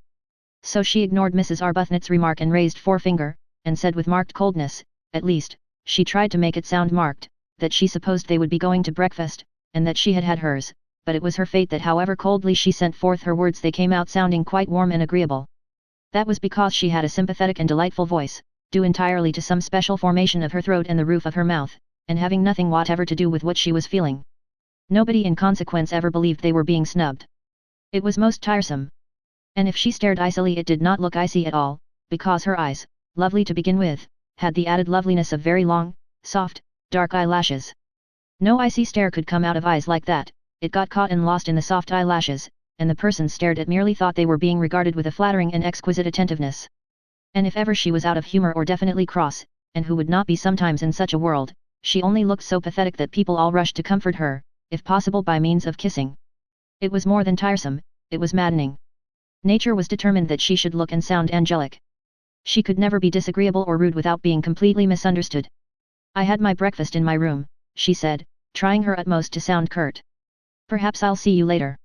Speaker 1: So she ignored Mrs. Arbuthnot's remark and raised forefinger, and said with marked coldness, at least, she tried to make it sound marked, that she supposed they would be going to breakfast, and that she had had hers, but it was her fate that however coldly she sent forth her words they came out sounding quite warm and agreeable. That was because she had a sympathetic and delightful voice, due entirely to some special formation of her throat and the roof of her mouth, and having nothing whatever to do with what she was feeling. Nobody in consequence ever believed they were being snubbed. It was most tiresome. And if she stared icily it did not look icy at all, because her eyes, lovely to begin with, had the added loveliness of very long, soft, dark eyelashes. No icy stare could come out of eyes like that, it got caught and lost in the soft eyelashes, and the person stared at merely thought they were being regarded with a flattering and exquisite attentiveness. And if ever she was out of humor or definitely cross, and who would not be sometimes in such a world, she only looked so pathetic that people all rushed to comfort her, if possible by means of kissing. It was more than tiresome, it was maddening. Nature was determined that she should look and sound angelic. She could never be disagreeable or rude without being completely misunderstood. "I had my breakfast in my room," she said, trying her utmost to sound curt. "Perhaps I'll see you later."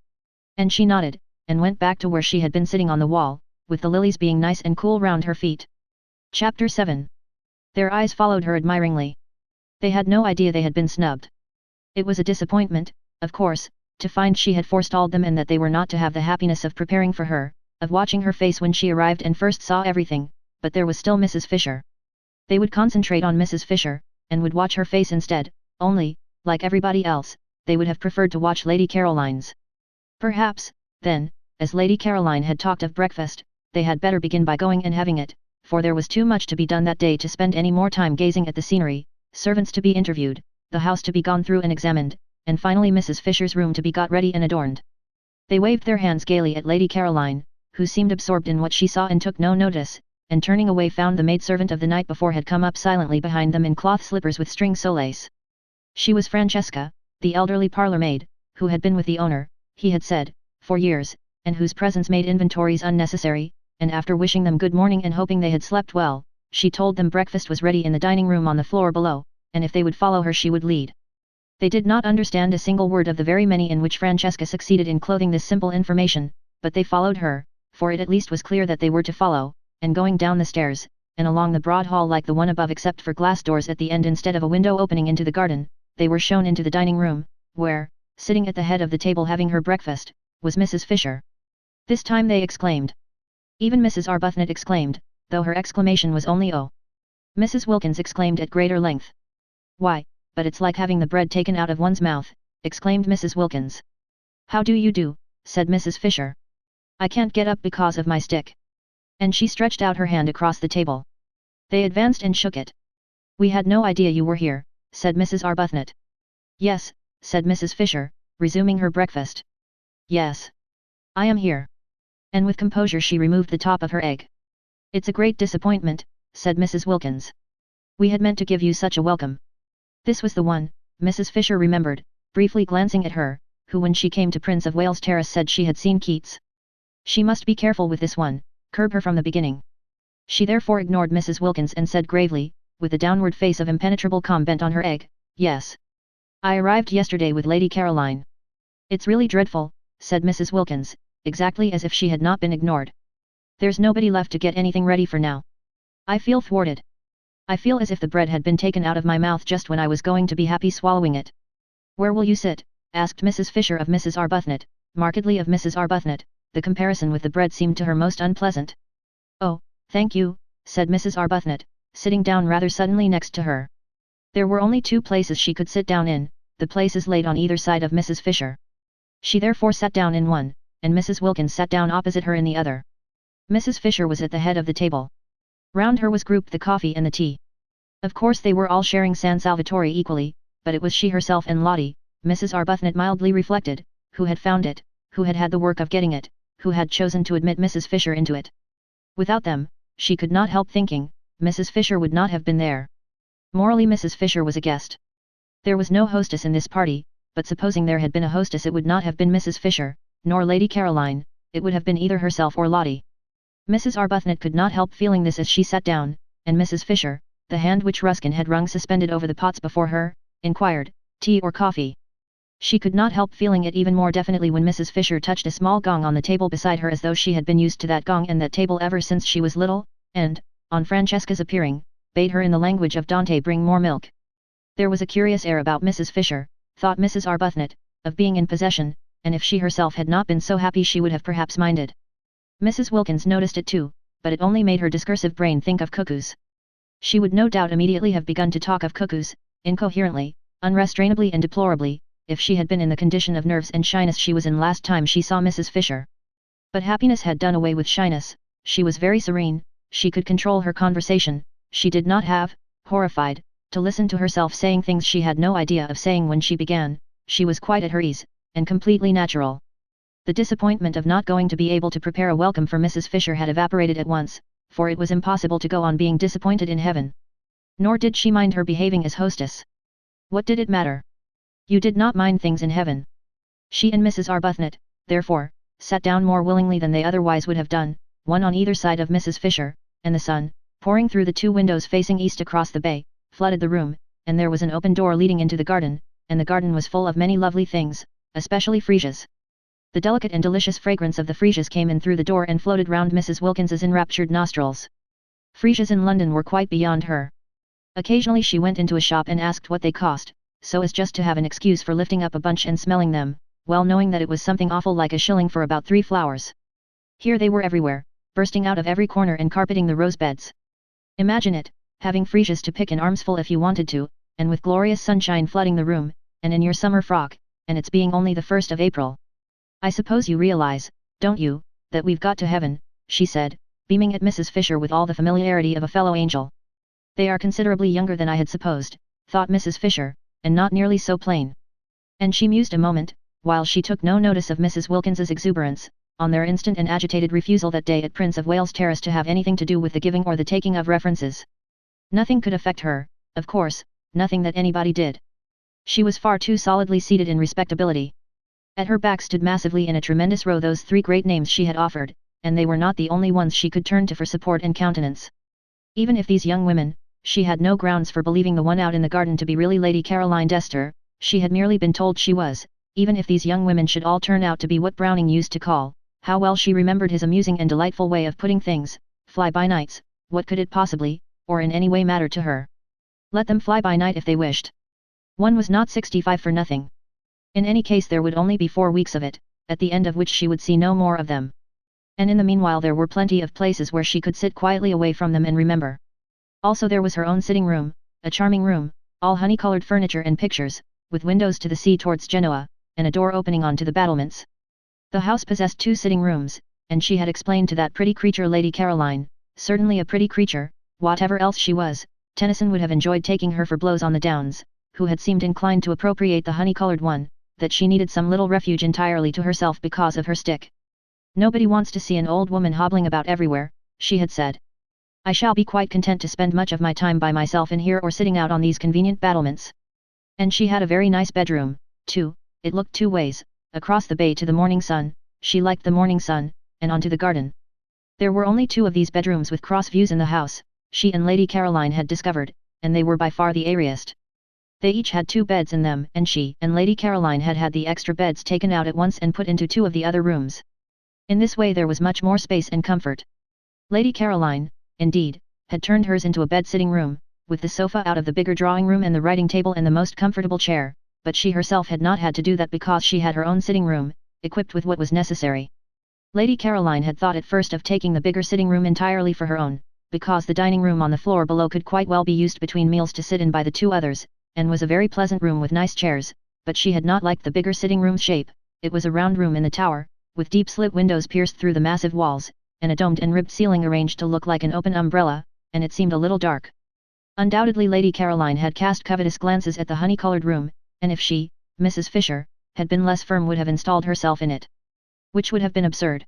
Speaker 1: And she nodded, and went back to where she had been sitting on the wall, with the lilies being nice and cool round her feet. Chapter 7. Their eyes followed her admiringly. They had no idea they had been snubbed. It was a disappointment, of course, to find she had forestalled them and that they were not to have the happiness of preparing for her, of watching her face when she arrived and first saw everything, but there was still Mrs. Fisher. They would concentrate on Mrs. Fisher, and would watch her face instead, only, like everybody else, they would have preferred to watch Lady Caroline's. Perhaps, then, as Lady Caroline had talked of breakfast, they had better begin by going and having it, for there was too much to be done that day to spend any more time gazing at the scenery, servants to be interviewed, the house to be gone through and examined, and finally Mrs. Fisher's room to be got ready and adorned. They waved their hands gaily at Lady Caroline, who seemed absorbed in what she saw and took no notice, and turning away found the maidservant of the night before had come up silently behind them in cloth slippers with string solace. She was Francesca, the elderly parlour maid, who had been with the owner, he had said, for years, and whose presence made inventories unnecessary, and after wishing them good morning and hoping they had slept well, she told them breakfast was ready in the dining room on the floor below, and if they would follow her she would lead. They did not understand a single word of the very many in which Francesca succeeded in clothing this simple information, but they followed her, for it at least was clear that they were to follow, and going down the stairs, and along the broad hall like the one above except for glass doors at the end instead of a window opening into the garden, they were shown into the dining room, where, sitting at the head of the table having her breakfast, was Mrs. Fisher. This time they exclaimed. Even Mrs. Arbuthnot exclaimed, though her exclamation was only "Oh!" Mrs. Wilkins exclaimed at greater length. "Why, but it's like having the bread taken out of one's mouth," exclaimed Mrs. Wilkins. "How do you do?" said Mrs. Fisher. "I can't get up because of my stick." And she stretched out her hand across the table. They advanced and shook it. "We had no idea you were here," said Mrs. Arbuthnot. "Yes," said Mrs. Fisher, resuming her breakfast. Yes. I am here. And with composure she removed the top of her egg. It's a great disappointment, said Mrs. Wilkins. We had meant to give you such a welcome. This was the one, Mrs. Fisher remembered, briefly glancing at her, who when she came to Prince of Wales Terrace said she had seen Keats. She must be careful with this one, curb her from the beginning. She therefore ignored Mrs. Wilkins and said gravely, with the downward face of impenetrable calm bent on her egg, yes. I arrived yesterday with Lady Caroline. It's really dreadful, said Mrs. Wilkins, exactly as if she had not been ignored. There's nobody left to get anything ready for now. I feel thwarted. I feel as if the bread had been taken out of my mouth just when I was going to be happy swallowing it. Where will you sit? Asked Mrs. Fisher of Mrs. Arbuthnot, markedly of Mrs. Arbuthnot. The comparison with the bread seemed to her most unpleasant. Oh, thank you, said Mrs. Arbuthnot, sitting down rather suddenly next to her. There were only 2 places she could sit down in, the places laid on either side of Mrs. Fisher. She therefore sat down in one, and Mrs. Wilkins sat down opposite her in the other. Mrs. Fisher was at the head of the table. Round her was grouped the coffee and the tea. Of course they were all sharing San Salvatore equally, but it was she herself and Lottie, Mrs. Arbuthnot mildly reflected, who had found it, who had had the work of getting it, who had chosen to admit Mrs. Fisher into it. Without them, she could not help thinking, Mrs. Fisher would not have been there. Morally Mrs. Fisher was a guest. There was no hostess in this party, but supposing there had been a hostess it would not have been Mrs. Fisher, nor Lady Caroline, it would have been either herself or Lottie. Mrs. Arbuthnot could not help feeling this as she sat down, and Mrs. Fisher, the hand which Ruskin had wrung suspended over the pots before her, inquired, tea or coffee? She could not help feeling it even more definitely when Mrs. Fisher touched a small gong on the table beside her as though she had been used to that gong and that table ever since she was little, and, on Francesca's appearing, bade her in the language of Dante bring more milk. There was a curious air about Mrs. Fisher, thought Mrs. Arbuthnot, of being in possession, and if she herself had not been so happy she would have perhaps minded. Mrs. Wilkins noticed it too, but it only made her discursive brain think of cuckoos. She would no doubt immediately have begun to talk of cuckoos, incoherently, unrestrainably and deplorably, if she had been in the condition of nerves and shyness she was in last time she saw Mrs. Fisher. But happiness had done away with shyness, she was very serene, she could control her conversation, she did not have, horrified, to listen to herself saying things she had no idea of saying when she began, she was quite at her ease, and completely natural. The disappointment of not going to be able to prepare a welcome for Mrs. Fisher had evaporated at once, for it was impossible to go on being disappointed in heaven. Nor did she mind her behaving as hostess. What did it matter? You did not mind things in heaven. She and Mrs. Arbuthnot, therefore, sat down more willingly than they otherwise would have done, one on either side of Mrs. Fisher, and the sun, pouring through the 2 windows facing east across the bay, flooded the room, and there was an open door leading into the garden, and the garden was full of many lovely things, especially freesias. The delicate and delicious fragrance of the freesias came in through the door and floated round Mrs. Wilkins's enraptured nostrils. Freesias in London were quite beyond her. Occasionally she went into a shop and asked what they cost, so as just to have an excuse for lifting up a bunch and smelling them, well knowing that it was something awful like a shilling for about 3 flowers. Here they were everywhere, bursting out of every corner and carpeting the rose beds. Imagine it, having freesias to pick in armsful if you wanted to, and with glorious sunshine flooding the room, and in your summer frock, and it's being only the 1st of April. I suppose you realize, don't you, that we've got to heaven, she said, beaming at Mrs. Fisher with all the familiarity of a fellow angel. They are considerably younger than I had supposed, thought Mrs. Fisher, and not nearly so plain. And she mused a moment, while she took no notice of Mrs. Wilkins's exuberance, on their instant and agitated refusal that day at Prince of Wales Terrace to have anything to do with the giving or the taking of references. Nothing could affect her, of course, nothing that anybody did. She was far too solidly seated in respectability. At her back stood massively in a tremendous row those 3 great names she had offered, and they were not the only ones she could turn to for support and countenance. Even if these young women, she had no grounds for believing the one out in the garden to be really Lady Caroline Dester, she had merely been told she was, even if these young women should all turn out to be what Browning used to call, how well she remembered his amusing and delightful way of putting things, fly-by-nights, what could it possibly, or in any way matter to her? Let them fly by night if they wished. One was not 65 for nothing. In any case there would only be 4 weeks of it, at the end of which she would see no more of them. And in the meanwhile there were plenty of places where she could sit quietly away from them and remember. Also there was her own sitting room, a charming room, all honey-colored furniture and pictures, with windows to the sea towards Genoa, and a door opening on to the battlements. The house possessed 2 sitting rooms, and she had explained to that pretty creature Lady Caroline, certainly a pretty creature, whatever else she was, Tennyson would have enjoyed taking her for blows on the Downs, who had seemed inclined to appropriate the honey-colored one, that she needed some little refuge entirely to herself because of her stick. "Nobody wants to see an old woman hobbling about everywhere," she had said. "I shall be quite content to spend much of my time by myself in here or sitting out on these convenient battlements." And she had a very nice bedroom, too. It looked two ways, across the bay to the morning sun. She liked the morning sun, and onto the garden. There were only two of these bedrooms with cross views in the house, she and Lady Caroline had discovered, and they were by far the airiest. They each had two beds in them, and she and Lady Caroline had had the extra beds taken out at once and put into two of the other rooms. In this way there was much more space and comfort. Lady Caroline, indeed, had turned hers into a bed-sitting room, with the sofa out of the bigger drawing room and the writing table and the most comfortable chair, but she herself had not had to do that because she had her own sitting room, equipped with what was necessary. Lady Caroline had thought at first of taking the bigger sitting room entirely for her own, because the dining room on the floor below could quite well be used between meals to sit in by the two others, and was a very pleasant room with nice chairs, but she had not liked the bigger sitting room's shape. It was a round room in the tower, with deep slit windows pierced through the massive walls, and a domed and ribbed ceiling arranged to look like an open umbrella, and it seemed a little dark. Undoubtedly Lady Caroline had cast covetous glances at the honey-colored room, and if she, Mrs. Fisher, had been less firm would have installed herself in it. Which would have been absurd.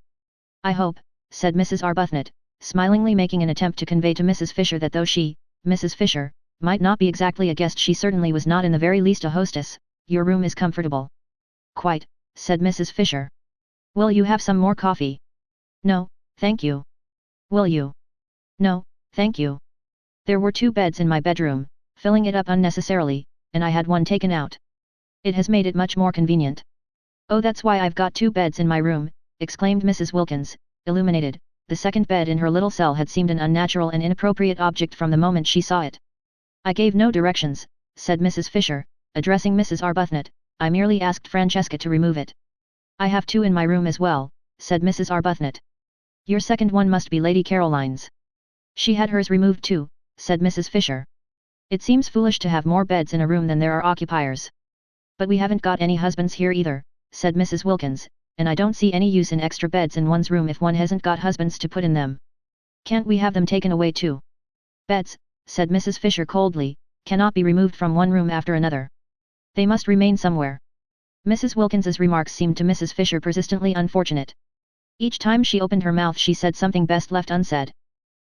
Speaker 1: "I hope," said Mrs. Arbuthnot, smilingly making an attempt to convey to Mrs. Fisher that though she, Mrs. Fisher, might not be exactly a guest she certainly was not in the very least a hostess, "your room is comfortable." "Quite," said Mrs. Fisher. "Will you have some more coffee?" "No, thank you." "Will you?" "No, thank you. There were two beds in my bedroom, filling it up unnecessarily, and I had one taken out. It has made it much more convenient." "Oh, that's why I've got two beds in my room," exclaimed Mrs. Wilkins, illuminated. The second bed in her little cell had seemed an unnatural and inappropriate object from the moment she saw it. "I gave no directions," said Mrs. Fisher, addressing Mrs. Arbuthnot. "I merely asked Francesca to remove it." "I have two in my room as well," said Mrs. Arbuthnot. "Your second one must be Lady Caroline's." "She had hers removed too," said Mrs. Fisher. "It seems foolish to have more beds in a room than there are occupiers." "But we haven't got any husbands here either," said Mrs. Wilkins, "and I don't see any use in extra beds in one's room if one hasn't got husbands to put in them. Can't we have them taken away too?" "Beds," said Mrs. Fisher coldly, "cannot be removed from one room after another. They must remain somewhere." Mrs. Wilkins's remarks seemed to Mrs. Fisher persistently unfortunate. Each time she opened her mouth she said something best left unsaid.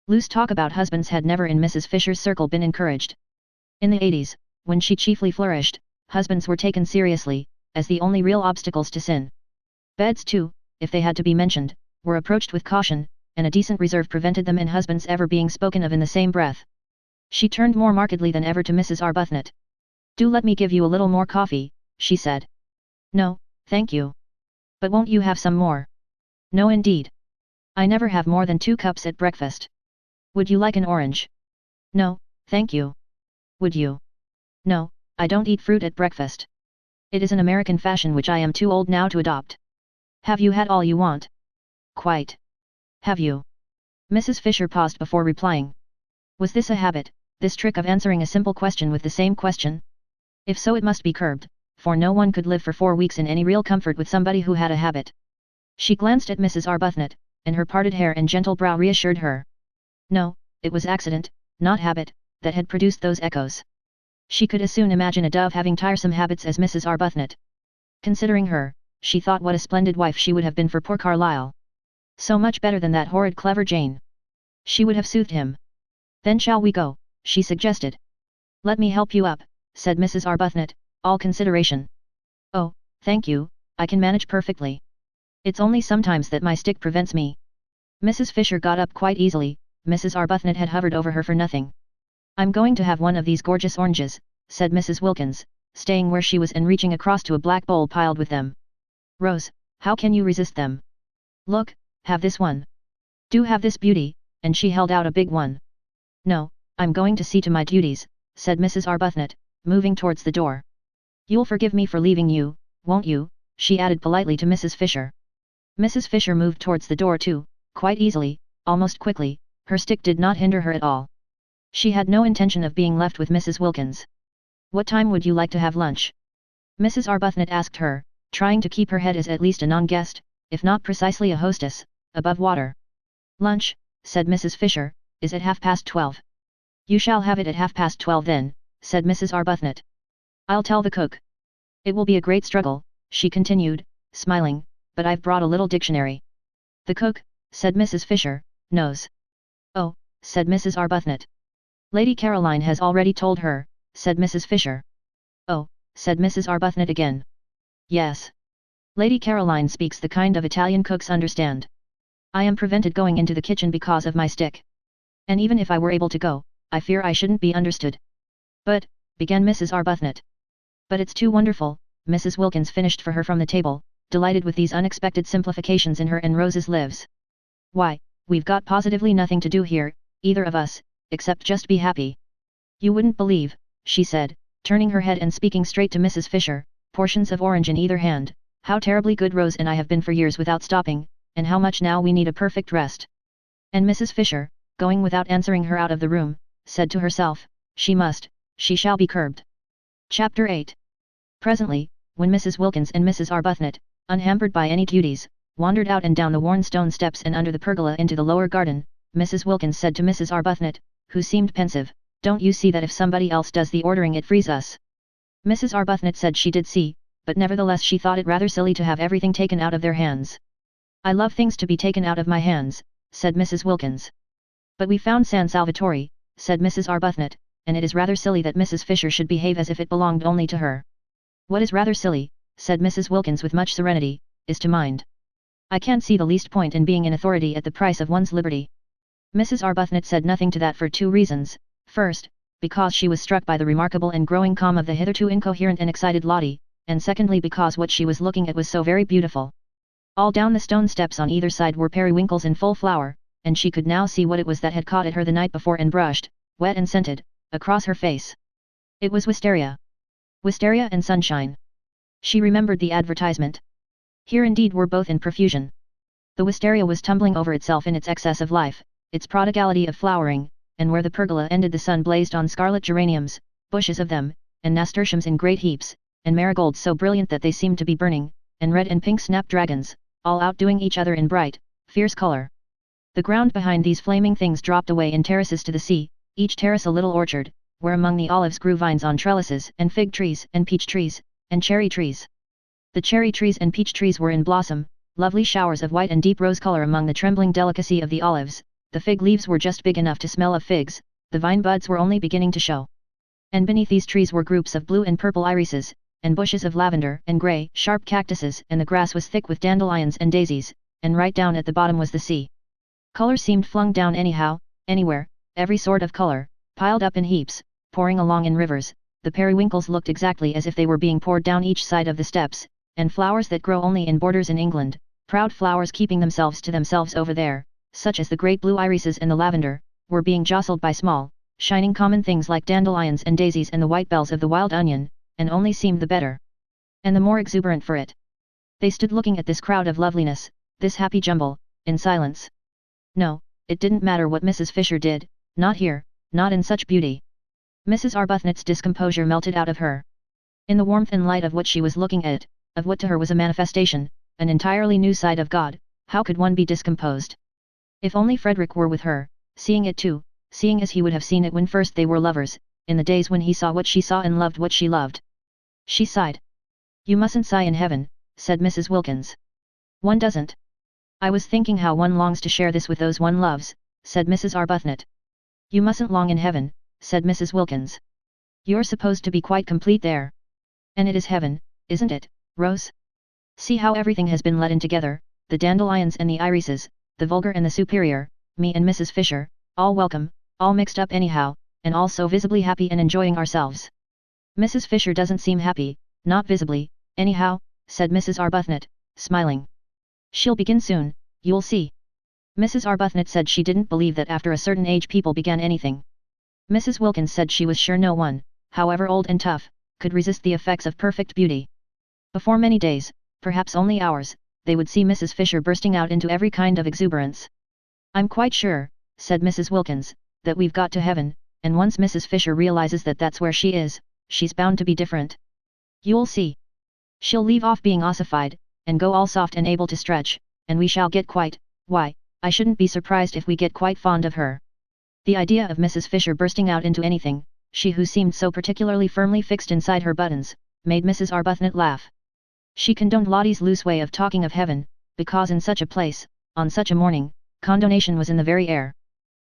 Speaker 1: Loose talk about husbands had never in Mrs. Fisher's circle been encouraged. In the 80s, when she chiefly flourished, husbands were taken seriously, as the only real obstacles to sin. Beds too, if they had to be mentioned, were approached with caution, and a decent reserve prevented them and husbands ever being spoken of in the same breath. She turned more markedly than ever to Mrs. Arbuthnot. "Do let me give you a little more coffee," she said. "No, thank you. But won't you have some more?" "No indeed. I never have more than 2 cups at breakfast. Would you like an orange?" "No, thank you." "Would you?" "No, I don't eat fruit at breakfast. It is an American fashion which I am too old now to adopt." "Have you had all you want?" "Quite." "Have you?" Mrs. Fisher paused before replying. Was this a habit, this trick of answering a simple question with the same question? If so it must be curbed, for no one could live for 4 weeks in any real comfort with somebody who had a habit. She glanced at Mrs. Arbuthnot, and her parted hair and gentle brow reassured her. No, it was accident, not habit, that had produced those echoes. She could as soon imagine a dove having tiresome habits as Mrs. Arbuthnot. Considering her, she thought what a splendid wife she would have been for poor Carlyle. So much better than that horrid clever Jane. She would have soothed him. "Then shall we go?" she suggested. "Let me help you up," said Mrs. Arbuthnot, all consideration. "Oh, thank you, I can manage perfectly. It's only sometimes that my stick prevents me." Mrs. Fisher got up quite easily. Mrs. Arbuthnot had hovered over her for nothing. "I'm going to have one of these gorgeous oranges," said Mrs. Wilkins, staying where she was and reaching across to a black bowl piled with them. "Rose, how can you resist them? Look, have this one. Do have this beauty," and she held out a big one. "No, I'm going to see to my duties," said Mrs. Arbuthnot, moving towards the door. "You'll forgive me for leaving you, won't you?" she added politely to Mrs. Fisher. Mrs. Fisher moved towards the door too, quite easily, almost quickly. Her stick did not hinder her at all. She had no intention of being left with Mrs. Wilkins. "What time would you like to have lunch?" Mrs. Arbuthnot asked her, trying to keep her head as at least a non-guest, if not precisely a hostess, above water. "Lunch," said Mrs. Fisher, "is at 12:30. "You shall have it at 12:30 then," said Mrs. Arbuthnot. "I'll tell the cook. It will be a great struggle," she continued, smiling, but I've brought a little dictionary. The cook, said Mrs. Fisher, knows. Oh, said Mrs. Arbuthnot. Lady Caroline has already told her, said Mrs. Fisher. Oh, said Mrs. Arbuthnot again. Yes. Lady Caroline speaks the kind of Italian cooks understand. I am prevented going into the kitchen because of my stick. And even if I were able to go, I fear I shouldn't be understood. But, began Mrs. Arbuthnot. But it's too wonderful, Mrs. Wilkins finished for her from the table, delighted with these unexpected simplifications in her and Rose's lives. Why, we've got positively nothing to do here, either of us, except just be happy. You wouldn't believe, she said, turning her head and speaking straight to Mrs. Fisher, portions of orange in either hand, how terribly good Rose and I have been for years without stopping, and how much now we need a perfect rest. And Mrs. Fisher, going without answering her out of the room, said to herself, she shall be curbed. Chapter 8. Presently, when Mrs. Wilkins and Mrs. Arbuthnot, unhampered by any duties, wandered out and down the worn stone steps and under the pergola into the lower garden, Mrs. Wilkins said to Mrs. Arbuthnot, who seemed pensive, "Don't you see that if somebody else does the ordering it frees us?" Mrs. Arbuthnot said she did see, but nevertheless she thought it rather silly to have everything taken out of their hands. "I love things to be taken out of my hands," said Mrs. Wilkins. "But we found San Salvatore," said Mrs. Arbuthnot, "and it is rather silly that Mrs. Fisher should behave as if it belonged only to her." "What is rather silly," said Mrs. Wilkins with much serenity, "is to mind. I can't see the least point in being in authority at the price of one's liberty." Mrs. Arbuthnot said nothing to that for two reasons. First, because she was struck by the remarkable and growing calm of the hitherto incoherent and excited Lottie, and secondly because what she was looking at was so very beautiful. All down the stone steps on either side were periwinkles in full flower, and she could now see what it was that had caught at her the night before and brushed, wet and scented, across her face. It was wisteria. Wisteria and sunshine. She remembered the advertisement. Here indeed were both in profusion. The wisteria was tumbling over itself in its excess of life, its prodigality of flowering, and where the pergola ended the sun blazed on scarlet geraniums, bushes of them, and nasturtiums in great heaps, and marigolds so brilliant that they seemed to be burning, and red and pink snapdragons, all outdoing each other in bright, fierce color. The ground behind these flaming things dropped away in terraces to the sea, each terrace a little orchard, where among the olives grew vines on trellises and fig trees and peach trees, and cherry trees. The cherry trees and peach trees were in blossom, lovely showers of white and deep rose color among the trembling delicacy of the olives. The fig leaves were just big enough to smell of figs, the vine buds were only beginning to show. And beneath these trees were groups of blue and purple irises, and bushes of lavender and grey, sharp cactuses, and the grass was thick with dandelions and daisies, and right down at the bottom was the sea. Color seemed flung down anyhow, anywhere, every sort of color, piled up in heaps, pouring along in rivers. The periwinkles looked exactly as if they were being poured down each side of the steps, and flowers that grow only in borders in England, proud flowers keeping themselves to themselves over there, such as the great blue irises and the lavender, were being jostled by small, shining common things like dandelions and daisies and the white bells of the wild onion, and only seemed the better, and the more exuberant for it. They stood looking at this crowd of loveliness, this happy jumble, in silence. No, it didn't matter what Mrs. Fisher did, not here, not in such beauty. Mrs. Arbuthnot's discomposure melted out of her. In the warmth and light of what she was looking at, of what to her was a manifestation, an entirely new side of God, how could one be discomposed? If only Frederick were with her, seeing it too, seeing as he would have seen it when first they were lovers, in the days when he saw what she saw and loved what she loved. She sighed. "You mustn't sigh in heaven," said Mrs. Wilkins. "One doesn't. I was thinking how one longs to share this with those one loves," said Mrs. Arbuthnot. "You mustn't long in heaven," said Mrs. Wilkins. "You're supposed to be quite complete there. And it is heaven, isn't it, Rose? See how everything has been let in together, the dandelions and the irises, the vulgar and the superior, me and Mrs. Fisher, all welcome, all mixed up anyhow, and all so visibly happy and enjoying ourselves." "Mrs. Fisher doesn't seem happy, not visibly, anyhow," said Mrs. Arbuthnot, smiling. "She'll begin soon, you'll see." Mrs. Arbuthnot said she didn't believe that after a certain age people began anything. Mrs. Wilkins said she was sure no one, however old and tough, could resist the effects of perfect beauty. Before many days, perhaps only hours, they would see Mrs. Fisher bursting out into every kind of exuberance. "I'm quite sure," said Mrs. Wilkins, "that we've got to heaven, and once Mrs. Fisher realizes that that's where she is, she's bound to be different. You'll see. She'll leave off being ossified, and go all soft and able to stretch, and we shall get quite, why, I shouldn't be surprised if we get quite fond of her." The idea of Mrs. Fisher bursting out into anything, she who seemed so particularly firmly fixed inside her buttons, made Mrs. Arbuthnot laugh. She condoned Lottie's loose way of talking of heaven, because in such a place, on such a morning, condonation was in the very air.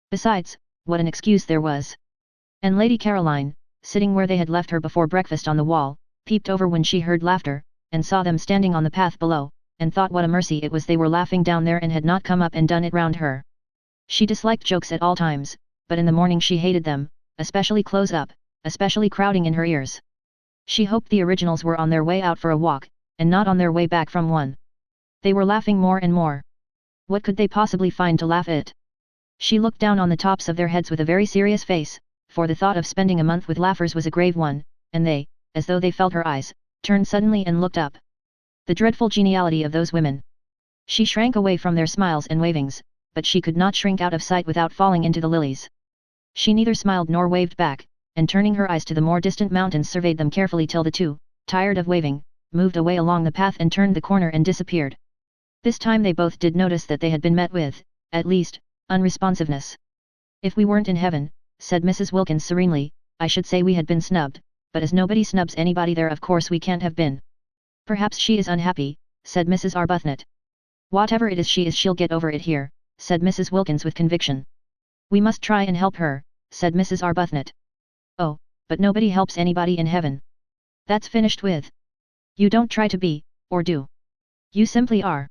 Speaker 1: Besides, what an excuse there was. And Lady Caroline, sitting where they had left her before breakfast on the wall, peeped over when she heard laughter, and saw them standing on the path below, and thought what a mercy it was they were laughing down there and had not come up and done it round her. She disliked jokes at all times, but in the morning she hated them, especially close up, especially crowding in her ears. She hoped the originals were on their way out for a walk, and not on their way back from one. They were laughing more and more. What could they possibly find to laugh at? She looked down on the tops of their heads with a very serious face, for the thought of spending a month with laughers was a grave one, and they, as though they felt her eyes, turned suddenly and looked up. The dreadful geniality of those women! She shrank away from their smiles and wavings, but she could not shrink out of sight without falling into the lilies. She neither smiled nor waved back, and turning her eyes to the more distant mountains surveyed them carefully till the two, tired of waving, moved away along the path and turned the corner and disappeared. This time they both did notice that they had been met with, at least, unresponsiveness. "If we weren't in heaven," said Mrs. Wilkins serenely, "I should say we had been snubbed, but as nobody snubs anybody there, of course we can't have been." "Perhaps she is unhappy," said Mrs. Arbuthnot. "Whatever it is she'll get over it here," said Mrs. Wilkins with conviction. "We must try and help her," said Mrs. Arbuthnot. "Oh, but nobody helps anybody in heaven. That's finished with. You don't try to be, or do. You simply are."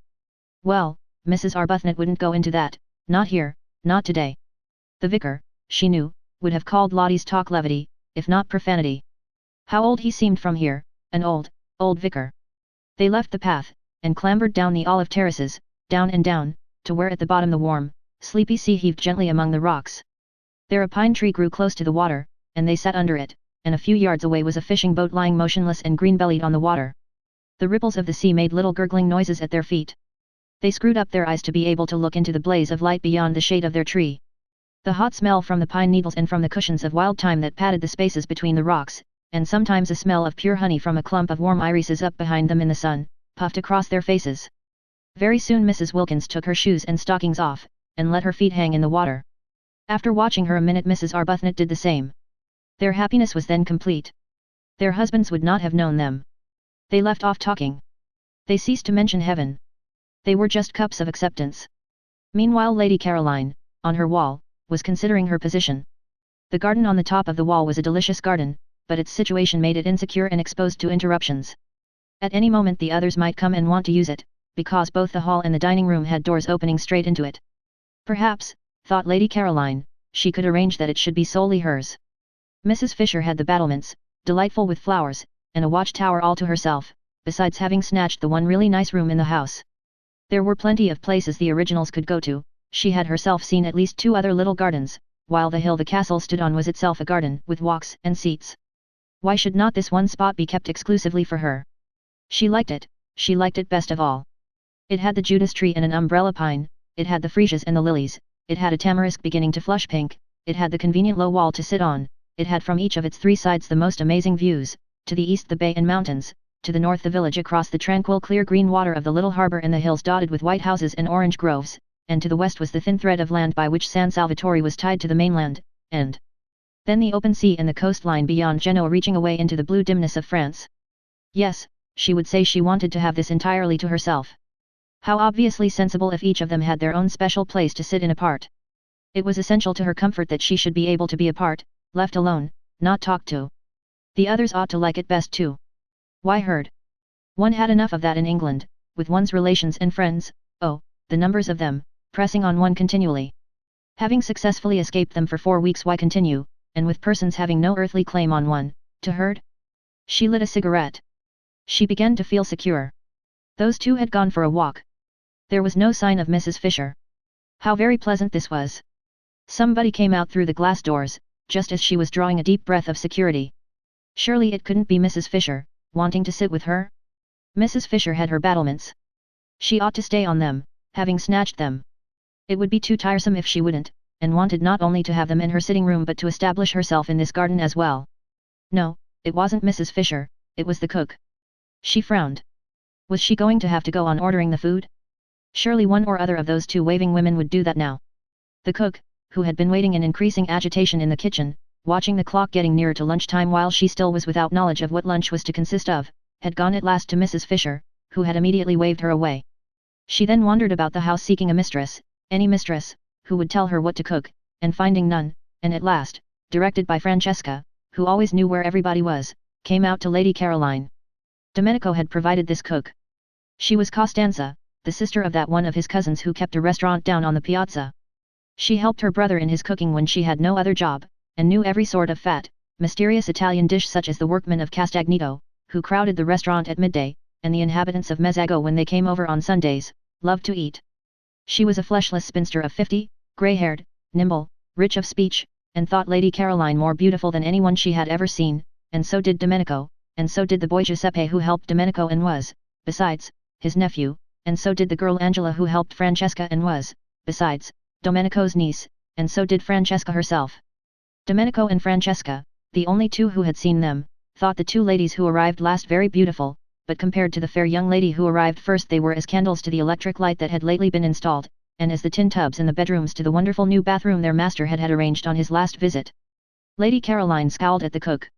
Speaker 1: Well, Mrs. Arbuthnot wouldn't go into that, not here, not today. The vicar, she knew, would have called Lottie's talk levity, if not profanity. How old he seemed from here, an old vicar. They left the path, and clambered down the olive terraces, down and down, to where at the bottom the warm, sleepy sea heaved gently among the rocks. There a pine tree grew close to the water, and they sat under it, and a few yards away was a fishing boat lying motionless and green-bellied on the water. The ripples of the sea made little gurgling noises at their feet. They screwed up their eyes to be able to look into the blaze of light beyond the shade of their tree. The hot smell from the pine needles and from the cushions of wild thyme that padded the spaces between the rocks, and sometimes a smell of pure honey from a clump of warm irises up behind them in the sun, puffed across their faces. Very soon Mrs. Wilkins took her shoes and stockings off, and let her feet hang in the water. After watching her a minute Mrs. Arbuthnot did the same. Their happiness was then complete. Their husbands would not have known them. They left off talking. They ceased to mention heaven. They were just cups of acceptance. Meanwhile Lady Caroline, on her wall, was considering her position. The garden on the top of the wall was a delicious garden, but its situation made it insecure and exposed to interruptions. At any moment the others might come and want to use it, because both the hall and the dining room had doors opening straight into it. Perhaps, thought Lady Caroline, she could arrange that it should be solely hers. Mrs. Fisher had the battlements, delightful with flowers, and a watchtower all to herself, besides having snatched the one really nice room in the house. There were plenty of places the originals could go to. She had herself seen at least 2 other little gardens, while the hill the castle stood on was itself a garden with walks and seats. Why should not this one spot be kept exclusively for her? She liked it best of all. It had the Judas tree and an umbrella pine, it had the freesias and the lilies, it had a tamarisk beginning to flush pink, it had the convenient low wall to sit on, it had from each of its 3 sides the most amazing views, to the east the bay and mountains, to the north the village across the tranquil clear green water of the little harbour and the hills dotted with white houses and orange groves, and to the west was the thin thread of land by which San Salvatore was tied to the mainland, and then the open sea and the coastline beyond Genoa reaching away into the blue dimness of France. Yes, she would say she wanted to have this entirely to herself. How obviously sensible if each of them had their own special place to sit in apart. It was essential to her comfort that she should be able to be apart, left alone, not talked to. The others ought to like it best too. Why heard? One had enough of that in England, with one's relations and friends, oh, the numbers of them, pressing on one continually. Having successfully escaped them for 4 weeks, why continue, and with persons having no earthly claim on one, to herd? She lit a cigarette. She began to feel secure. Those 2 had gone for a walk. There was no sign of Mrs. Fisher. How very pleasant this was. Somebody came out through the glass doors, just as she was drawing a deep breath of security. Surely it couldn't be Mrs. Fisher, wanting to sit with her? Mrs. Fisher had her battlements. She ought to stay on them, having snatched them. It would be too tiresome if she wouldn't, and wanted not only to have them in her sitting room but to establish herself in this garden as well. No, it wasn't Mrs. Fisher, it was the cook. She frowned. Was she going to have to go on ordering the food? Surely one or other of those 2 waving women would do that now. The cook, who had been waiting in increasing agitation in the kitchen, watching the clock getting nearer to lunchtime while she still was without knowledge of what lunch was to consist of, had gone at last to Mrs. Fisher, who had immediately waved her away. She then wandered about the house seeking a mistress, any mistress, who would tell her what to cook, and finding none, and at last, directed by Francesca, who always knew where everybody was, came out to Lady Caroline. Domenico had provided this cook. She was Costanza, the sister of that one of his cousins who kept a restaurant down on the piazza. She helped her brother in his cooking when she had no other job, and knew every sort of fat, mysterious Italian dish such as the workmen of Castagnito, who crowded the restaurant at midday, and the inhabitants of Mezzago when they came over on Sundays, loved to eat. She was a fleshless spinster of 50, grey-haired, nimble, rich of speech, and thought Lady Caroline more beautiful than anyone she had ever seen, and so did Domenico, and so did the boy Giuseppe who helped Domenico and was, besides, his nephew, and so did the girl Angela who helped Francesca and was, besides, Domenico's niece, and so did Francesca herself. Domenico and Francesca, the only two who had seen them, thought the two ladies who arrived last very beautiful, but compared to the fair young lady who arrived first they were as candles to the electric light that had lately been installed, and as the tin tubs in the bedrooms to the wonderful new bathroom their master had arranged on his last visit. Lady Caroline scowled at the cook.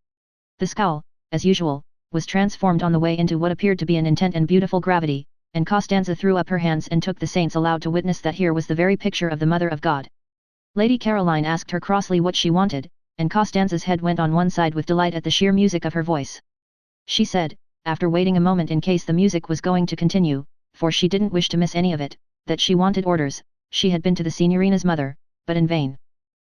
Speaker 1: The scowl, as usual, was transformed on the way into what appeared to be an intent and beautiful gravity, and Costanza threw up her hands and took the saints aloud to witness that here was the very picture of the Mother of God. Lady Caroline asked her crossly what she wanted, and Costanza's head went on one side with delight at the sheer music of her voice. She said, after waiting a moment in case the music was going to continue, for she didn't wish to miss any of it, that she wanted orders. She had been to the Signorina's mother, but in vain.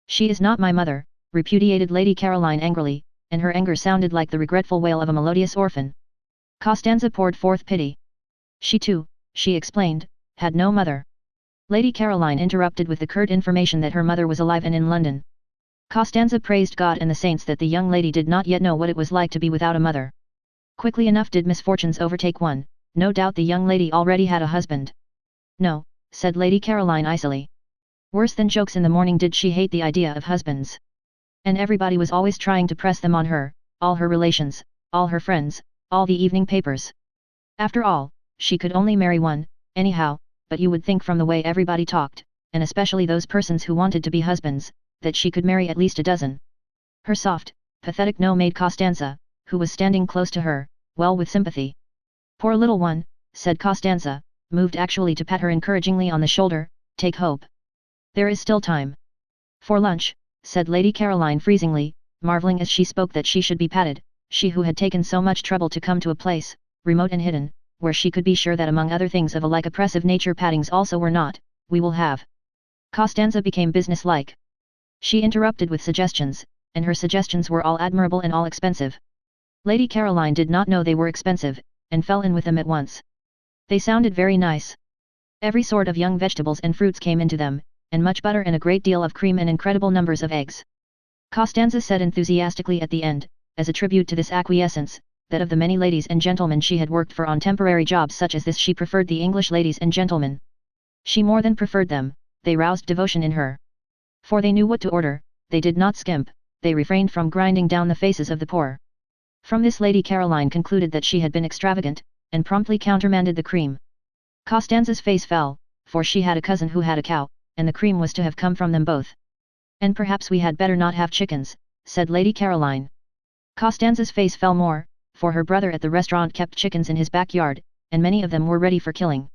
Speaker 1: "She is not my mother," repudiated Lady Caroline angrily, and her anger sounded like the regretful wail of a melodious orphan. Costanza poured forth pity. She too, she explained, had no mother. Lady Caroline interrupted with the curt information that her mother was alive and in London. Costanza praised God and the saints that the young lady did not yet know what it was like to be without a mother. Quickly enough did misfortunes overtake one, no doubt the young lady already had a husband. No, said Lady Caroline icily. Worse than jokes in the morning did she hate the idea of husbands. And everybody was always trying to press them on her, all her relations, all her friends, all the evening papers. After all, she could only marry one, anyhow, but you would think from the way everybody talked, and especially those persons who wanted to be husbands, that she could marry at least a dozen. Her soft, pathetic no made Costanza, who was standing close to her, well with sympathy. Poor little one, said Costanza, moved actually to pat her encouragingly on the shoulder, take hope. There is still time. For lunch, said Lady Caroline freezingly, marvelling as she spoke that she should be patted, she who had taken so much trouble to come to a place, remote and hidden, where she could be sure that among other things of a like oppressive nature pattings also were not. We will have. Costanza became business-like. She interrupted with suggestions, and her suggestions were all admirable and all expensive. Lady Caroline did not know they were expensive, and fell in with them at once. They sounded very nice. Every sort of young vegetables and fruits came into them, and much butter and a great deal of cream and incredible numbers of eggs. Costanza said enthusiastically at the end, as a tribute to this acquiescence, that of the many ladies and gentlemen she had worked for on temporary jobs such as this she preferred the English ladies and gentlemen. She more than preferred them, they roused devotion in her. For they knew what to order, they did not skimp, they refrained from grinding down the faces of the poor. From this Lady Caroline concluded that she had been extravagant, and promptly countermanded the cream. Costanza's face fell, for she had a cousin who had a cow, and the cream was to have come from them both. And perhaps we had better not have chickens, said Lady Caroline. Costanza's face fell more, for her brother at the restaurant kept chickens in his backyard, and many of them were ready for killing.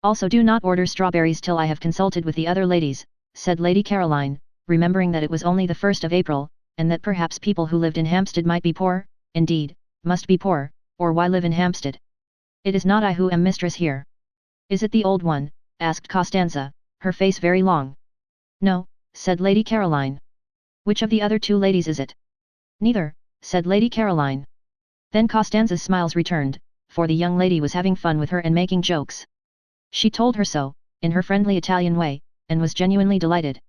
Speaker 1: Also do not order strawberries till I have consulted with the other ladies, said Lady Caroline, remembering that it was only the 1st of April, and that perhaps people who lived in Hampstead might be poor, indeed, must be poor, or why live in Hampstead? It is not I who am mistress here. Is it the old one? Asked Costanza, her face very long. No, said Lady Caroline. Which of the other two ladies is it? Neither, said Lady Caroline. Then Costanza's smiles returned, for the young lady was having fun with her and making jokes. She told her so, in her friendly Italian way, and was genuinely delighted.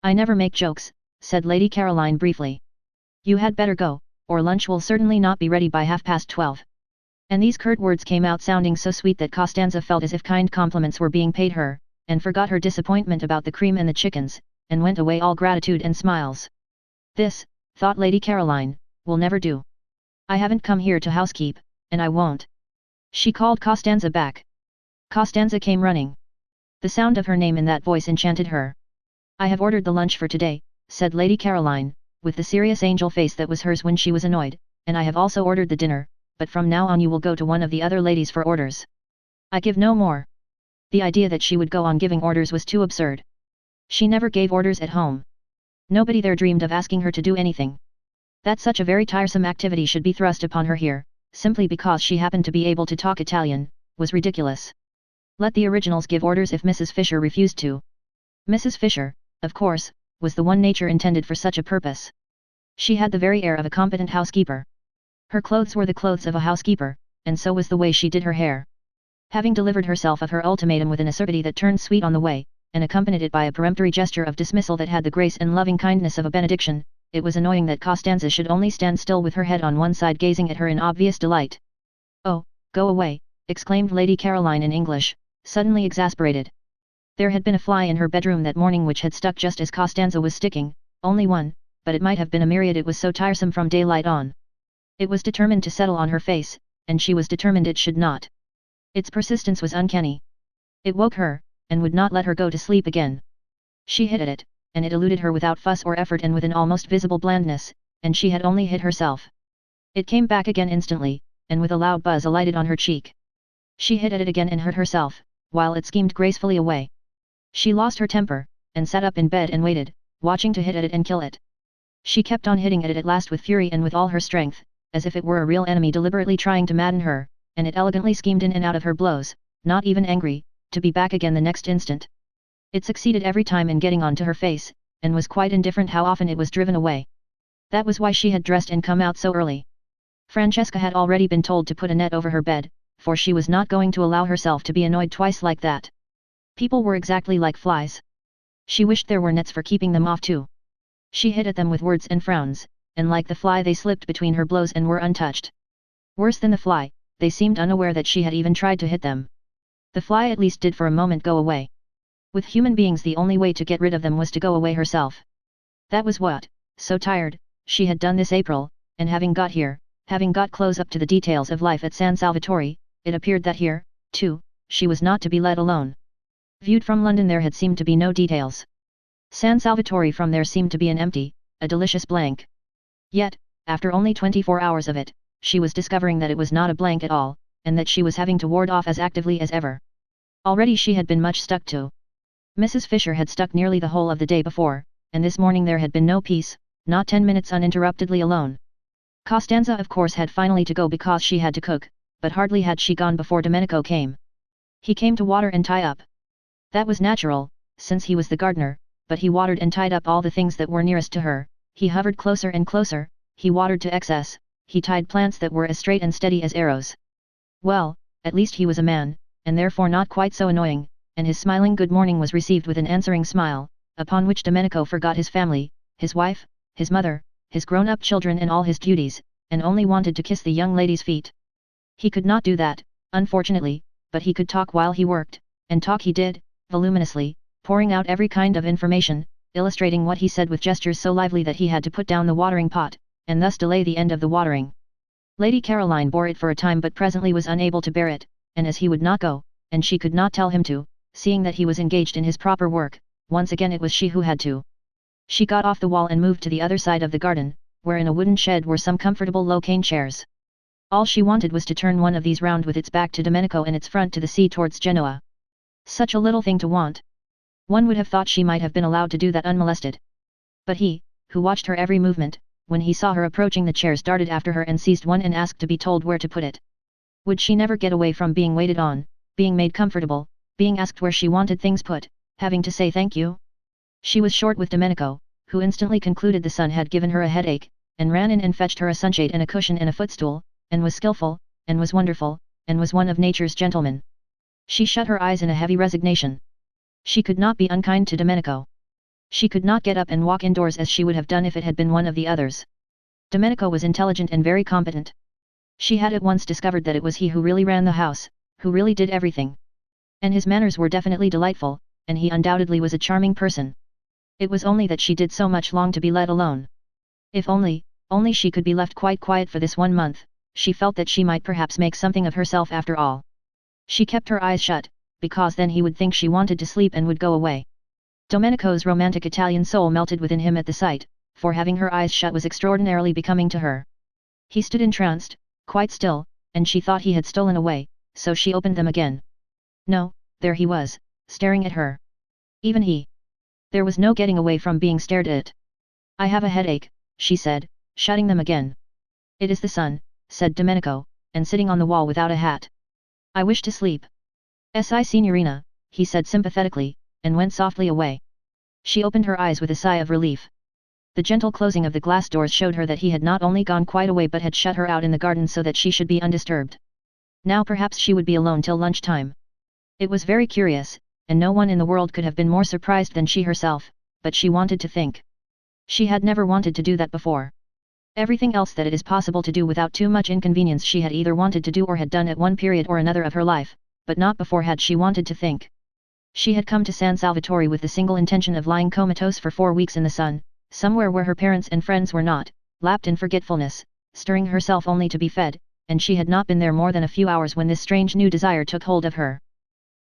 Speaker 1: I never make jokes, said Lady Caroline briefly. You had better go, or lunch will certainly not be ready by 12:30. And these curt words came out sounding so sweet that Costanza felt as if kind compliments were being paid her, and forgot her disappointment about the cream and the chickens, and went away all gratitude and smiles. This, thought Lady Caroline, will never do. I haven't come here to housekeep, and I won't. She called Costanza back. Costanza came running. The sound of her name in that voice enchanted her. I have ordered the lunch for today, said Lady Caroline, with the serious angel face that was hers when she was annoyed, and I have also ordered the dinner, but from now on you will go to one of the other ladies for orders. I give no more." The idea that she would go on giving orders was too absurd. She never gave orders at home. Nobody there dreamed of asking her to do anything. That such a very tiresome activity should be thrust upon her here, simply because she happened to be able to talk Italian, was ridiculous. Let the originals give orders if Mrs. Fisher refused to. Mrs. Fisher, of course, was the one nature intended for such a purpose. She had the very air of a competent housekeeper. Her clothes were the clothes of a housekeeper, and so was the way she did her hair. Having delivered herself of her ultimatum with an acerbity that turned sweet on the way, and accompanied it by a peremptory gesture of dismissal that had the grace and loving kindness of a benediction, it was annoying that Costanza should only stand still with her head on one side gazing at her in obvious delight. "Oh, go away," exclaimed Lady Caroline in English, suddenly exasperated. There had been a fly in her bedroom that morning which had stuck just as Costanza was sticking, only one, but it might have been a myriad. It was so tiresome from daylight on. It was determined to settle on her face, and she was determined it should not. Its persistence was uncanny. It woke her, and would not let her go to sleep again. She hit at it, and it eluded her without fuss or effort and with an almost visible blandness, and she had only hit herself. It came back again instantly, and with a loud buzz alighted on her cheek. She hit at it again and hurt herself, while it schemed gracefully away. She lost her temper, and sat up in bed and waited, watching to hit at it and kill it. She kept on hitting at it at last with fury and with all her strength, as if it were a real enemy deliberately trying to madden her, and it elegantly schemed in and out of her blows, not even angry, to be back again the next instant. It succeeded every time in getting on to her face, and was quite indifferent how often it was driven away. That was why she had dressed and come out so early. Francesca had already been told to put a net over her bed, for she was not going to allow herself to be annoyed twice like that. People were exactly like flies. She wished there were nets for keeping them off too. She hit at them with words and frowns, and like the fly they slipped between her blows and were untouched. Worse than the fly, they seemed unaware that she had even tried to hit them. The fly at least did for a moment go away. With human beings the only way to get rid of them was to go away herself. That was what, so tired, she had done this April, and having got here, having got close up to the details of life at San Salvatore, it appeared that here, too, she was not to be let alone. Viewed from London there had seemed to be no details. San Salvatore from there seemed to be an empty, a delicious blank. Yet, after only 24 hours of it, she was discovering that it was not a blank at all, and that she was having to ward off as actively as ever. Already she had been much stuck to. Mrs. Fisher had stuck nearly the whole of the day before, and this morning there had been no peace, not 10 minutes uninterruptedly alone. Costanza of course had finally to go because she had to cook, but hardly had she gone before Domenico came. He came to water and tie up. That was natural, since he was the gardener, but he watered and tied up all the things that were nearest to her, he hovered closer and closer, he watered to excess, he tied plants that were as straight and steady as arrows. Well, at least he was a man, and therefore not quite so annoying, and his smiling good morning was received with an answering smile, upon which Domenico forgot his family, his wife, his mother, his grown-up children and all his duties, and only wanted to kiss the young lady's feet. He could not do that, unfortunately, but he could talk while he worked, and talk he did, voluminously, pouring out every kind of information, illustrating what he said with gestures so lively that he had to put down the watering pot, and thus delay the end of the watering. Lady Caroline bore it for a time but presently was unable to bear it, and as he would not go, and she could not tell him to, seeing that he was engaged in his proper work, once again it was she who had to. She got off the wall and moved to the other side of the garden, where in a wooden shed were some comfortable low cane chairs. All she wanted was to turn one of these round with its back to Domenico and its front to the sea towards Genoa. Such a little thing to want. One would have thought she might have been allowed to do that unmolested. But he, who watched her every movement, when he saw her approaching the chairs darted after her and seized one and asked to be told where to put it. Would she never get away from being waited on, being made comfortable, being asked where she wanted things put, having to say thank you? She was short with Domenico, who instantly concluded the sun had given her a headache, and ran in and fetched her a sunshade and a cushion and a footstool, and was skillful, and was wonderful, and was one of nature's gentlemen. She shut her eyes in a heavy resignation. She could not be unkind to Domenico. She could not get up and walk indoors as she would have done if it had been one of the others. Domenico was intelligent and very competent. She had at once discovered that it was he who really ran the house, who really did everything. And his manners were definitely delightful, and he undoubtedly was a charming person. It was only that she did so much long to be let alone. If only she could be left quite quiet for this 1 month, she felt that she might perhaps make something of herself after all. She kept her eyes shut, because then he would think she wanted to sleep and would go away. Domenico's romantic Italian soul melted within him at the sight, for having her eyes shut was extraordinarily becoming to her. He stood entranced, quite still, and she thought he had stolen away, so she opened them again. No, there he was, staring at her. Even he. There was no getting away from being stared at. I have a headache, she said, shutting them again. It is the sun, said Domenico, and sitting on the wall without a hat. I wish to sleep. Signorina, he said sympathetically, and went softly away. She opened her eyes with a sigh of relief. The gentle closing of the glass doors showed her that he had not only gone quite away but had shut her out in the garden so that she should be undisturbed. Now perhaps she would be alone till lunchtime. It was very curious, and no one in the world could have been more surprised than she herself, but she wanted to think. She had never wanted to do that before. Everything else that it is possible to do without too much inconvenience she had either wanted to do or had done at one period or another of her life, but not before had she wanted to think. She had come to San Salvatore with the single intention of lying comatose for 4 weeks in the sun, somewhere where her parents and friends were not, lapped in forgetfulness, stirring herself only to be fed, and she had not been there more than a few hours when this strange new desire took hold of her.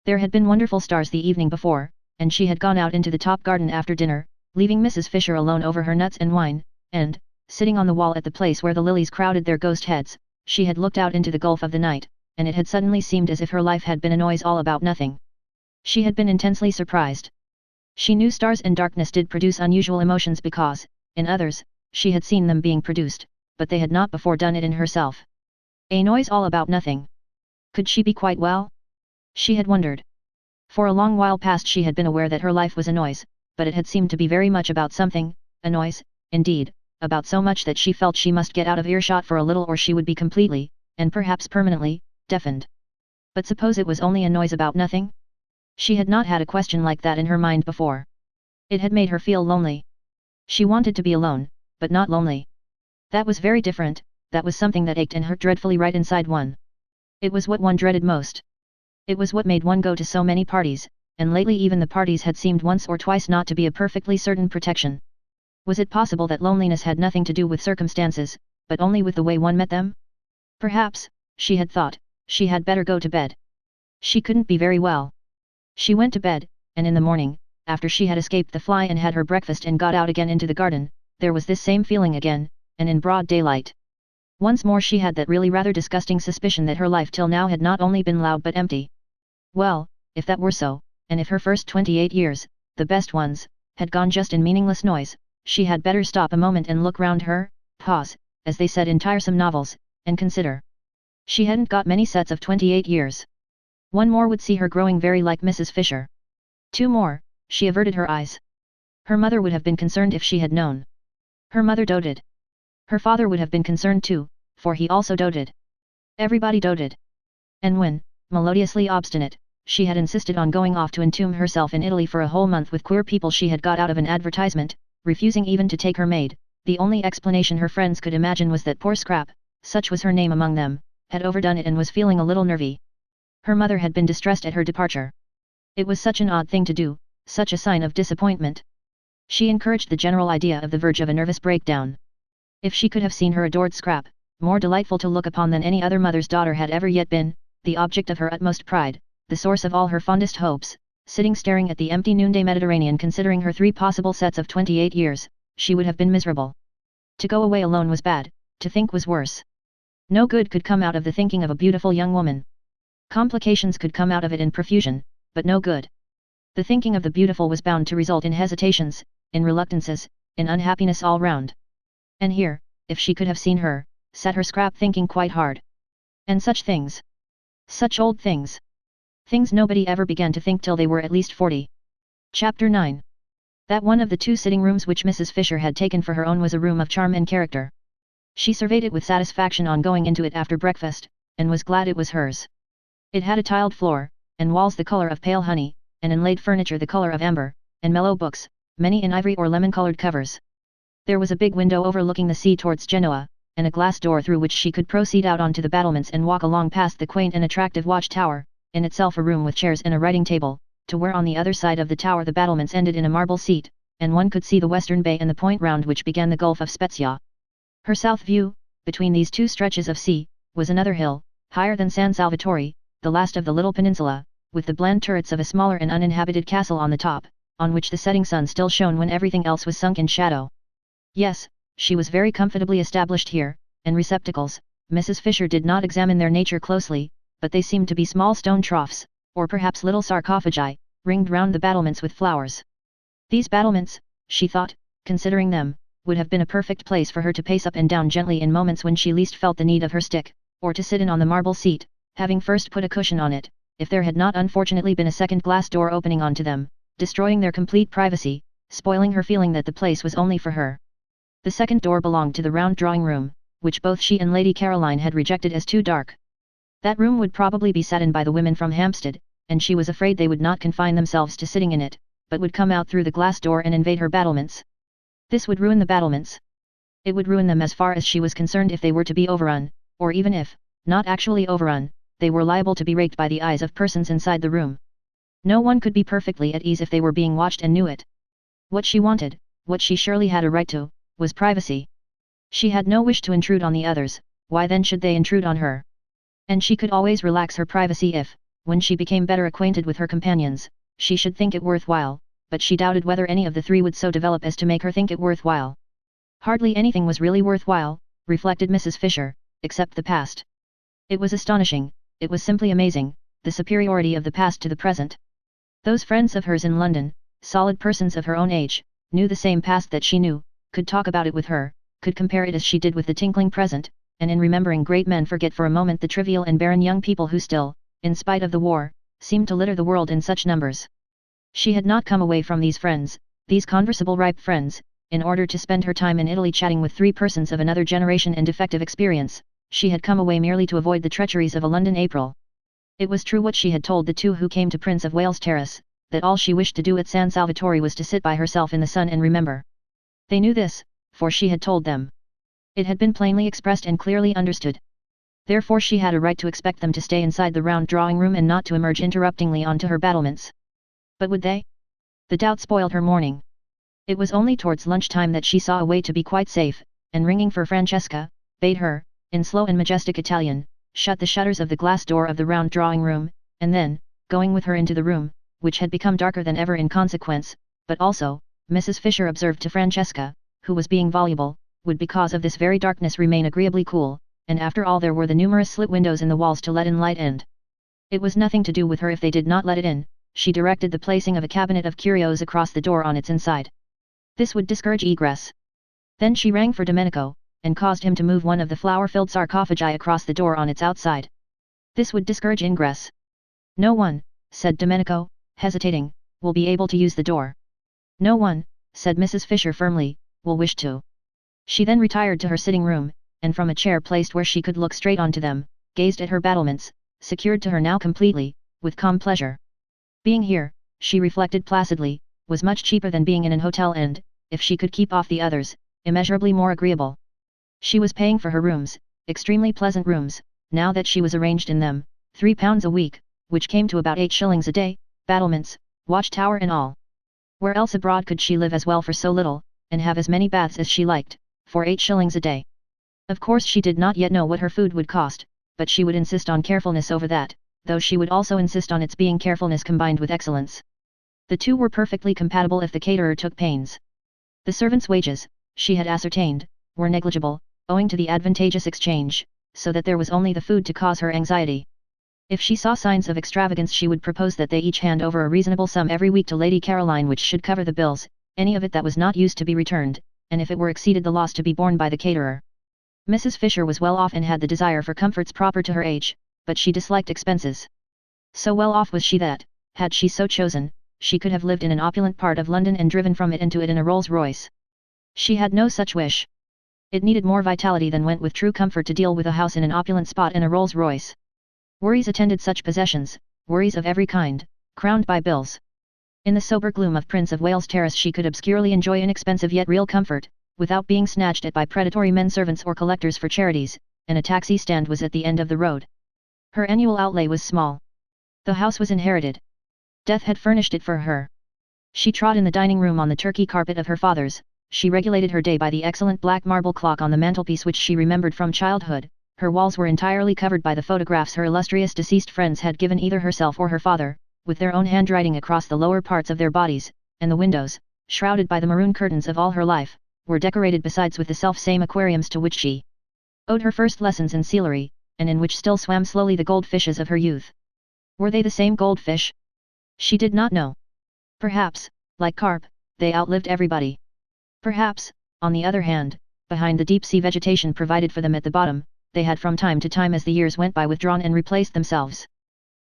Speaker 1: There had been wonderful stars the evening before, and she had gone out into the top garden after dinner, leaving Mrs. Fisher alone over her nuts and wine, and, sitting on the wall at the place where the lilies crowded their ghost heads, she had looked out into the gulf of the night, and it had suddenly seemed as if her life had been a noise all about nothing. She had been intensely surprised. She knew stars and darkness did produce unusual emotions because, in others, she had seen them being produced, but they had not before done it in herself. A noise all about nothing. Could she be quite well? She had wondered. For a long while past she had been aware that her life was a noise, but it had seemed to be very much about something, a noise, indeed, about so much that she felt she must get out of earshot for a little or she would be completely, and perhaps permanently, deafened. But suppose it was only a noise about nothing? She had not had a question like that in her mind before. It had made her feel lonely. She wanted to be alone, but not lonely. That was very different, that was something that ached and hurt dreadfully right inside one. It was what one dreaded most. It was what made one go to so many parties, and lately even the parties had seemed once or twice not to be a perfectly certain protection. Was it possible that loneliness had nothing to do with circumstances, but only with the way one met them? Perhaps, she had thought, she had better go to bed. She couldn't be very well. She went to bed, and in the morning, after she had escaped the fly and had her breakfast and got out again into the garden, there was this same feeling again, and in broad daylight. Once more she had that really rather disgusting suspicion that her life till now had not only been loud but empty. Well, if that were so, and if her first 28 years, the best ones, had gone just in meaningless noise, she had better stop a moment and look round her, pause, as they said in tiresome novels, and consider. She hadn't got many sets of 28 years. One more would see her growing very like Mrs. Fisher. 2 more, she averted her eyes. Her mother would have been concerned if she had known. Her mother doted. Her father would have been concerned too, for he also doted. Everybody doted. And when, melodiously obstinate, she had insisted on going off to entomb herself in Italy for a whole month with queer people she had got out of an advertisement, refusing even to take her maid, the only explanation her friends could imagine was that poor Scrap, such was her name among them, had overdone it and was feeling a little nervy. Her mother had been distressed at her departure. It was such an odd thing to do, such a sign of disappointment. She encouraged the general idea of the verge of a nervous breakdown. If she could have seen her adored Scrap, more delightful to look upon than any other mother's daughter had ever yet been, the object of her utmost pride, the source of all her fondest hopes, sitting staring at the empty noonday Mediterranean considering her 3 possible sets of 28 years, she would have been miserable. To go away alone was bad, to think was worse. No good could come out of the thinking of a beautiful young woman. Complications could come out of it in profusion, but no good. The thinking of the beautiful was bound to result in hesitations, in reluctances, in unhappiness all round. And here, if she could have seen her, sat her Scrap thinking quite hard. And such things. Such old things. Things nobody ever began to think till they were at least 40. Chapter 9. That one of the 2 sitting rooms which Mrs. Fisher had taken for her own was a room of charm and character. She surveyed it with satisfaction on going into it after breakfast, and was glad it was hers. It had a tiled floor, and walls the color of pale honey, and inlaid furniture the color of amber, and mellow books, many in ivory or lemon-colored covers. There was a big window overlooking the sea towards Genoa, and a glass door through which she could proceed out onto the battlements and walk along past the quaint and attractive watch-tower, in itself a room with chairs and a writing table, to where on the other side of the tower the battlements ended in a marble seat, and one could see the western bay and the point round which began the Gulf of Spezia. Her south view, between these 2 stretches of sea, was another hill, higher than San Salvatore, the last of the little peninsula, with the bland turrets of a smaller and uninhabited castle on the top, on which the setting sun still shone when everything else was sunk in shadow. Yes, she was very comfortably established here, and receptacles, Mrs. Fisher did not examine their nature closely, but they seemed to be small stone troughs, or perhaps little sarcophagi, ringed round the battlements with flowers. These battlements, she thought, considering them, would have been a perfect place for her to pace up and down gently in moments when she least felt the need of her stick, or to sit in on the marble seat, having first put a cushion on it, if there had not unfortunately been a second glass door opening onto them, destroying their complete privacy, spoiling her feeling that the place was only for her. The second door belonged to the round drawing room, which both she and Lady Caroline had rejected as too dark. That room would probably be sat in by the women from Hampstead, and she was afraid they would not confine themselves to sitting in it, but would come out through the glass door and invade her battlements. This would ruin the battlements. It would ruin them as far as she was concerned if they were to be overrun, or even if, not actually overrun, they were liable to be raked by the eyes of persons inside the room. No one could be perfectly at ease if they were being watched and knew it. What she wanted, what she surely had a right to, was privacy. She had no wish to intrude on the others, why then should they intrude on her? And she could always relax her privacy if, when she became better acquainted with her companions, she should think it worthwhile, but she doubted whether any of the three would so develop as to make her think it worthwhile. Hardly anything was really worthwhile, reflected Mrs. Fisher, except the past. It was astonishing, it was simply amazing, the superiority of the past to the present. Those friends of hers in London, solid persons of her own age, knew the same past that she knew, could talk about it with her, could compare it as she did with the tinkling present, and in remembering great men forget for a moment the trivial and barren young people who still, in spite of the war, seemed to litter the world in such numbers. She had not come away from these friends, these conversable ripe friends, in order to spend her time in Italy chatting with three persons of another generation and defective experience. She had come away merely to avoid the treacheries of a London April. It was true what she had told the two who came to Prince of Wales Terrace, that all she wished to do at San Salvatore was to sit by herself in the sun and remember. They knew this, for she had told them. It had been plainly expressed and clearly understood. Therefore she had a right to expect them to stay inside the round drawing room and not to emerge interruptingly onto her battlements. But would they? The doubt spoiled her morning. It was only towards lunchtime that she saw a way to be quite safe, and ringing for Francesca, bade her, in slow and majestic Italian, shut the shutters of the glass door of the round drawing room, and then, going with her into the room, which had become darker than ever in consequence, but also, Mrs. Fisher observed to Francesca, who was being voluble, would because of this very darkness remain agreeably cool, and after all there were the numerous slit windows in the walls to let in light and it was nothing to do with her if they did not let it in. She directed the placing of a cabinet of curios across the door on its inside. This would discourage egress. Then she rang for Domenico, and caused him to move one of the flower-filled sarcophagi across the door on its outside. This would discourage ingress. No one, said Domenico, hesitating, will be able to use the door. No one, said Mrs. Fisher firmly, will wish to. She then retired to her sitting room, and from a chair placed where she could look straight onto them, gazed at her battlements, secured to her now completely, with calm pleasure. Being here, she reflected placidly, was much cheaper than being in an hotel and, if she could keep off the others, immeasurably more agreeable. She was paying for her rooms, extremely pleasant rooms, now that she was arranged in them, £3 a week, which came to about 8 shillings a day, battlements, watchtower and all. Where else abroad could she live as well for so little, and have as many baths as she liked, for 8 shillings a day? Of course she did not yet know what her food would cost, but she would insist on carefulness over that, though she would also insist on its being carefulness combined with excellence. The two were perfectly compatible if the caterer took pains. The servants' wages, she had ascertained, were negligible, owing to the advantageous exchange, so that there was only the food to cause her anxiety. If she saw signs of extravagance she would propose that they each hand over a reasonable sum every week to Lady Caroline which should cover the bills, any of it that was not used to be returned, and if it were exceeded the loss to be borne by the caterer. Mrs. Fisher was well off and had the desire for comforts proper to her age, but she disliked expenses. So well off was she that, had she so chosen, she could have lived in an opulent part of London and driven from it into it in a Rolls-Royce. She had no such wish. It needed more vitality than went with true comfort to deal with a house in an opulent spot and a Rolls-Royce. Worries attended such possessions, worries of every kind, crowned by bills. In the sober gloom of Prince of Wales Terrace she could obscurely enjoy inexpensive yet real comfort, without being snatched at by predatory men-servants or collectors for charities, and a taxi stand was at the end of the road. Her annual outlay was small. The house was inherited. Death had furnished it for her. She trod in the dining room on the Turkey carpet of her father's, she regulated her day by the excellent black marble clock on the mantelpiece which she remembered from childhood, her walls were entirely covered by the photographs her illustrious deceased friends had given either herself or her father, with their own handwriting across the lower parts of their bodies, and the windows, shrouded by the maroon curtains of all her life, were decorated besides with the self-same aquariums to which she owed her first lessons in sealery, and in which still swam slowly the goldfishes of her youth. Were they the same goldfish? She did not know. Perhaps, like carp, they outlived everybody. Perhaps, on the other hand, behind the deep-sea vegetation provided for them at the bottom, they had from time to time as the years went by withdrawn and replaced themselves.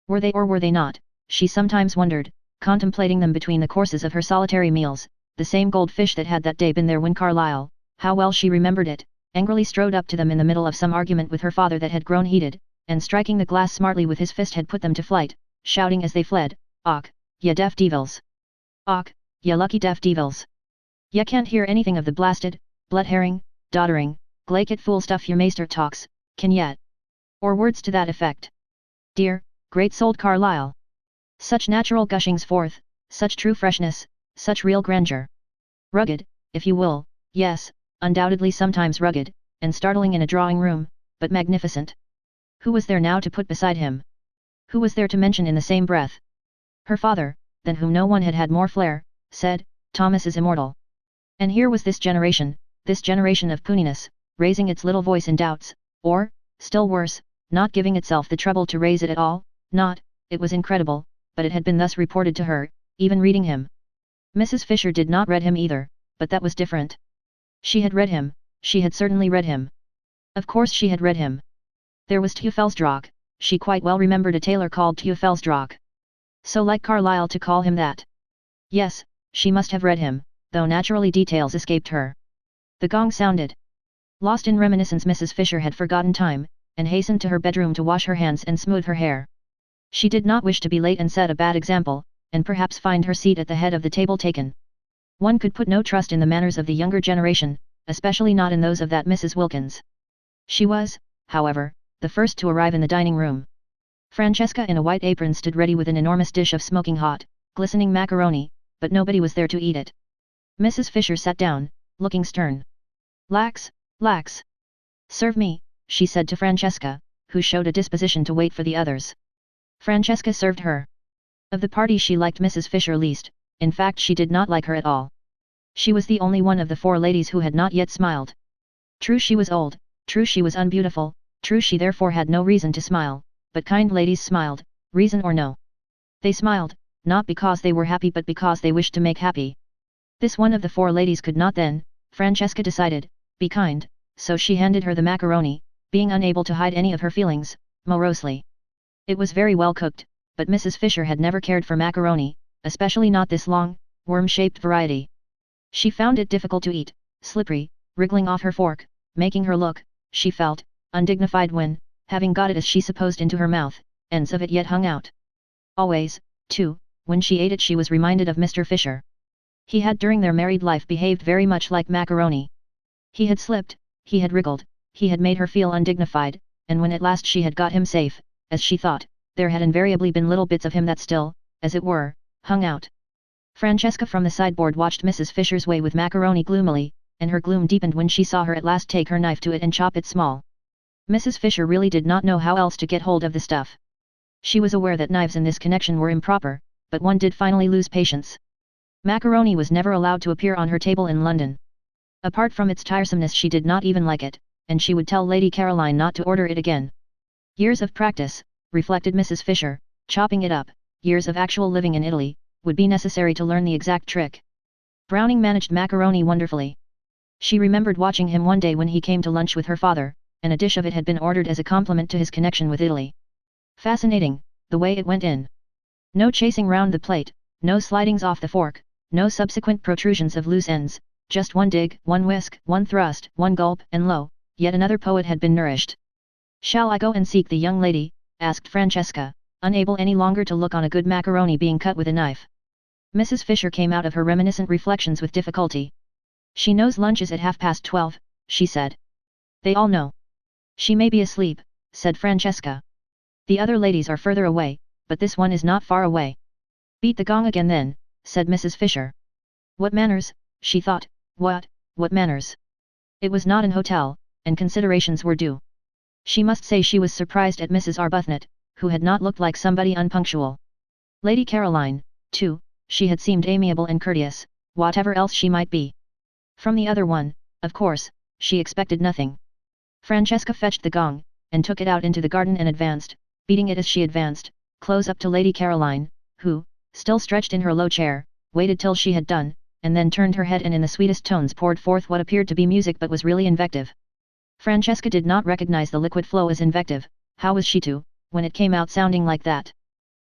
Speaker 1: Were they or were they not, she sometimes wondered, contemplating them between the courses of her solitary meals, the same goldfish that had that day been there when Carlyle, how well she remembered it, angrily strode up to them in the middle of some argument with her father that had grown heated, and striking the glass smartly with his fist had put them to flight, shouting as they fled, "Och, ye deaf devils! Och, ye lucky deaf devils! Ye can't hear anything of the blasted, blood-herring, doddering, glaikit fool stuff your maester talks, can yet?" Or words to that effect. Dear, great-souled Carlyle! Such natural gushings forth, such true freshness, such real grandeur. Rugged, if you will, yes, undoubtedly sometimes rugged, and startling in a drawing-room, but magnificent. Who was there now to put beside him? Who was there to mention in the same breath? Her father, than whom no one had had more flair, said, "Thomas is immortal." And here was this generation of puniness, raising its little voice in doubts, or, still worse, not giving itself the trouble to raise it at all, not, it was incredible, but it had been thus reported to her, even reading him. Mrs. Fisher did not read him either, but that was different. She had read him, she had certainly read him. Of course she had read him. There was Teufelsdrock, she quite well remembered a tailor called Teufelsdrock. So like Carlyle to call him that. Yes, she must have read him, though naturally details escaped her. The gong sounded. Lost in reminiscence, Mrs. Fisher had forgotten time, and hastened to her bedroom to wash her hands and smooth her hair. She did not wish to be late and set a bad example, and perhaps find her seat at the head of the table taken. One could put no trust in the manners of the younger generation, especially not in those of that Mrs. Wilkins. She was, however, the first to arrive in the dining room. Francesca in a white apron stood ready with an enormous dish of smoking hot, glistening macaroni, but nobody was there to eat it. Mrs. Fisher sat down, looking stern. "Lax, lax. Serve me," she said to Francesca, who showed a disposition to wait for the others. Francesca served her. Of the party she liked Mrs. Fisher least, in fact she did not like her at all. She was the only one of the four ladies who had not yet smiled. True she was old, true she was unbeautiful, true she therefore had no reason to smile, but kind ladies smiled, reason or no. They smiled, not because they were happy but because they wished to make happy. This one of the four ladies could not then, Francesca decided, be kind, so she handed her the macaroni, being unable to hide any of her feelings, morosely. It was very well cooked, but Mrs. Fisher had never cared for macaroni, especially not this long, worm-shaped variety. She found it difficult to eat, slippery, wriggling off her fork, making her look, she felt, undignified when, having got it as she supposed into her mouth, ends of it yet hung out. Always, too, when she ate it she was reminded of Mr. Fisher. He had during their married life behaved very much like macaroni. He had slipped, he had wriggled, he had made her feel undignified, and when at last she had got him safe, as she thought, there had invariably been little bits of him that still, as it were, hung out. Francesca from the sideboard watched Mrs. Fisher's way with macaroni gloomily, and her gloom deepened when she saw her at last take her knife to it and chop it small. Mrs. Fisher really did not know how else to get hold of the stuff. She was aware that knives in this connection were improper, but one did finally lose patience. Macaroni was never allowed to appear on her table in London. Apart from its tiresomeness she did not even like it, and she would tell Lady Caroline not to order it again. Years of practice, reflected Mrs. Fisher, chopping it up, years of actual living in Italy, would be necessary to learn the exact trick. Browning managed macaroni wonderfully. She remembered watching him one day when he came to lunch with her father, and a dish of it had been ordered as a compliment to his connection with Italy. Fascinating, the way it went in. No chasing round the plate, no slidings off the fork, no subsequent protrusions of loose ends, just one dig, one whisk, one thrust, one gulp, and lo, yet another poet had been nourished. "Shall I go and seek the young lady?" asked Francesca, unable any longer to look on a good macaroni being cut with a knife. Mrs. Fisher came out of her reminiscent reflections with difficulty. "She knows lunch is at 12:30, she said. "They all know." "She may be asleep," said Francesca. "The other ladies are further away, but this one is not far away." "Beat the gong again then," said Mrs. Fisher. What manners, she thought, what manners? It was not an hotel, and considerations were due. She must say she was surprised at Mrs. Arbuthnot, who had not looked like somebody unpunctual. Lady Caroline, too, she had seemed amiable and courteous, whatever else she might be. From the other one, of course, she expected nothing. Francesca fetched the gong, and took it out into the garden and advanced, beating it as she advanced, close up to Lady Caroline, who, still stretched in her low chair, waited till she had done, and then turned her head and in the sweetest tones poured forth what appeared to be music but was really invective. Francesca did not recognize the liquid flow as invective, how was she to, when it came out sounding like that?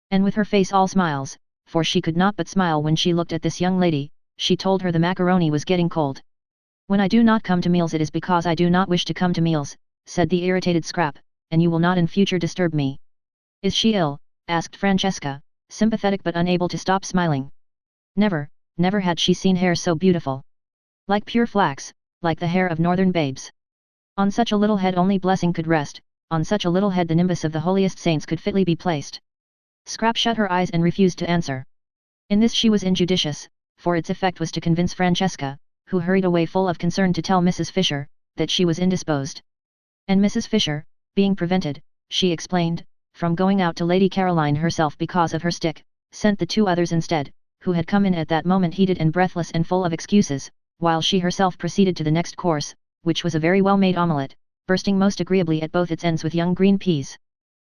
Speaker 1: And with her face all smiles, for she could not but smile when she looked at this young lady, she told her the macaroni was getting cold. When I do not come to meals it is because I do not wish to come to meals, said the irritated Scrap, and you will not in future disturb me. Is she ill? Asked Francesca, sympathetic but unable to stop smiling. Never, never had she seen hair so beautiful. Like pure flax, like the hair of northern babes. On such a little head only blessing could rest, on such a little head the nimbus of the holiest saints could fitly be placed. Scrap shut her eyes and refused to answer. In this she was injudicious, for its effect was to convince Francesca, who hurried away full of concern to tell Mrs. Fisher, that she was indisposed. And Mrs. Fisher, being prevented, she explained, from going out to Lady Caroline herself because of her stick, sent the two others instead, who had come in at that moment heated and breathless and full of excuses, while she herself proceeded to the next course, which was a very well-made omelette, bursting most agreeably at both its ends with young green peas.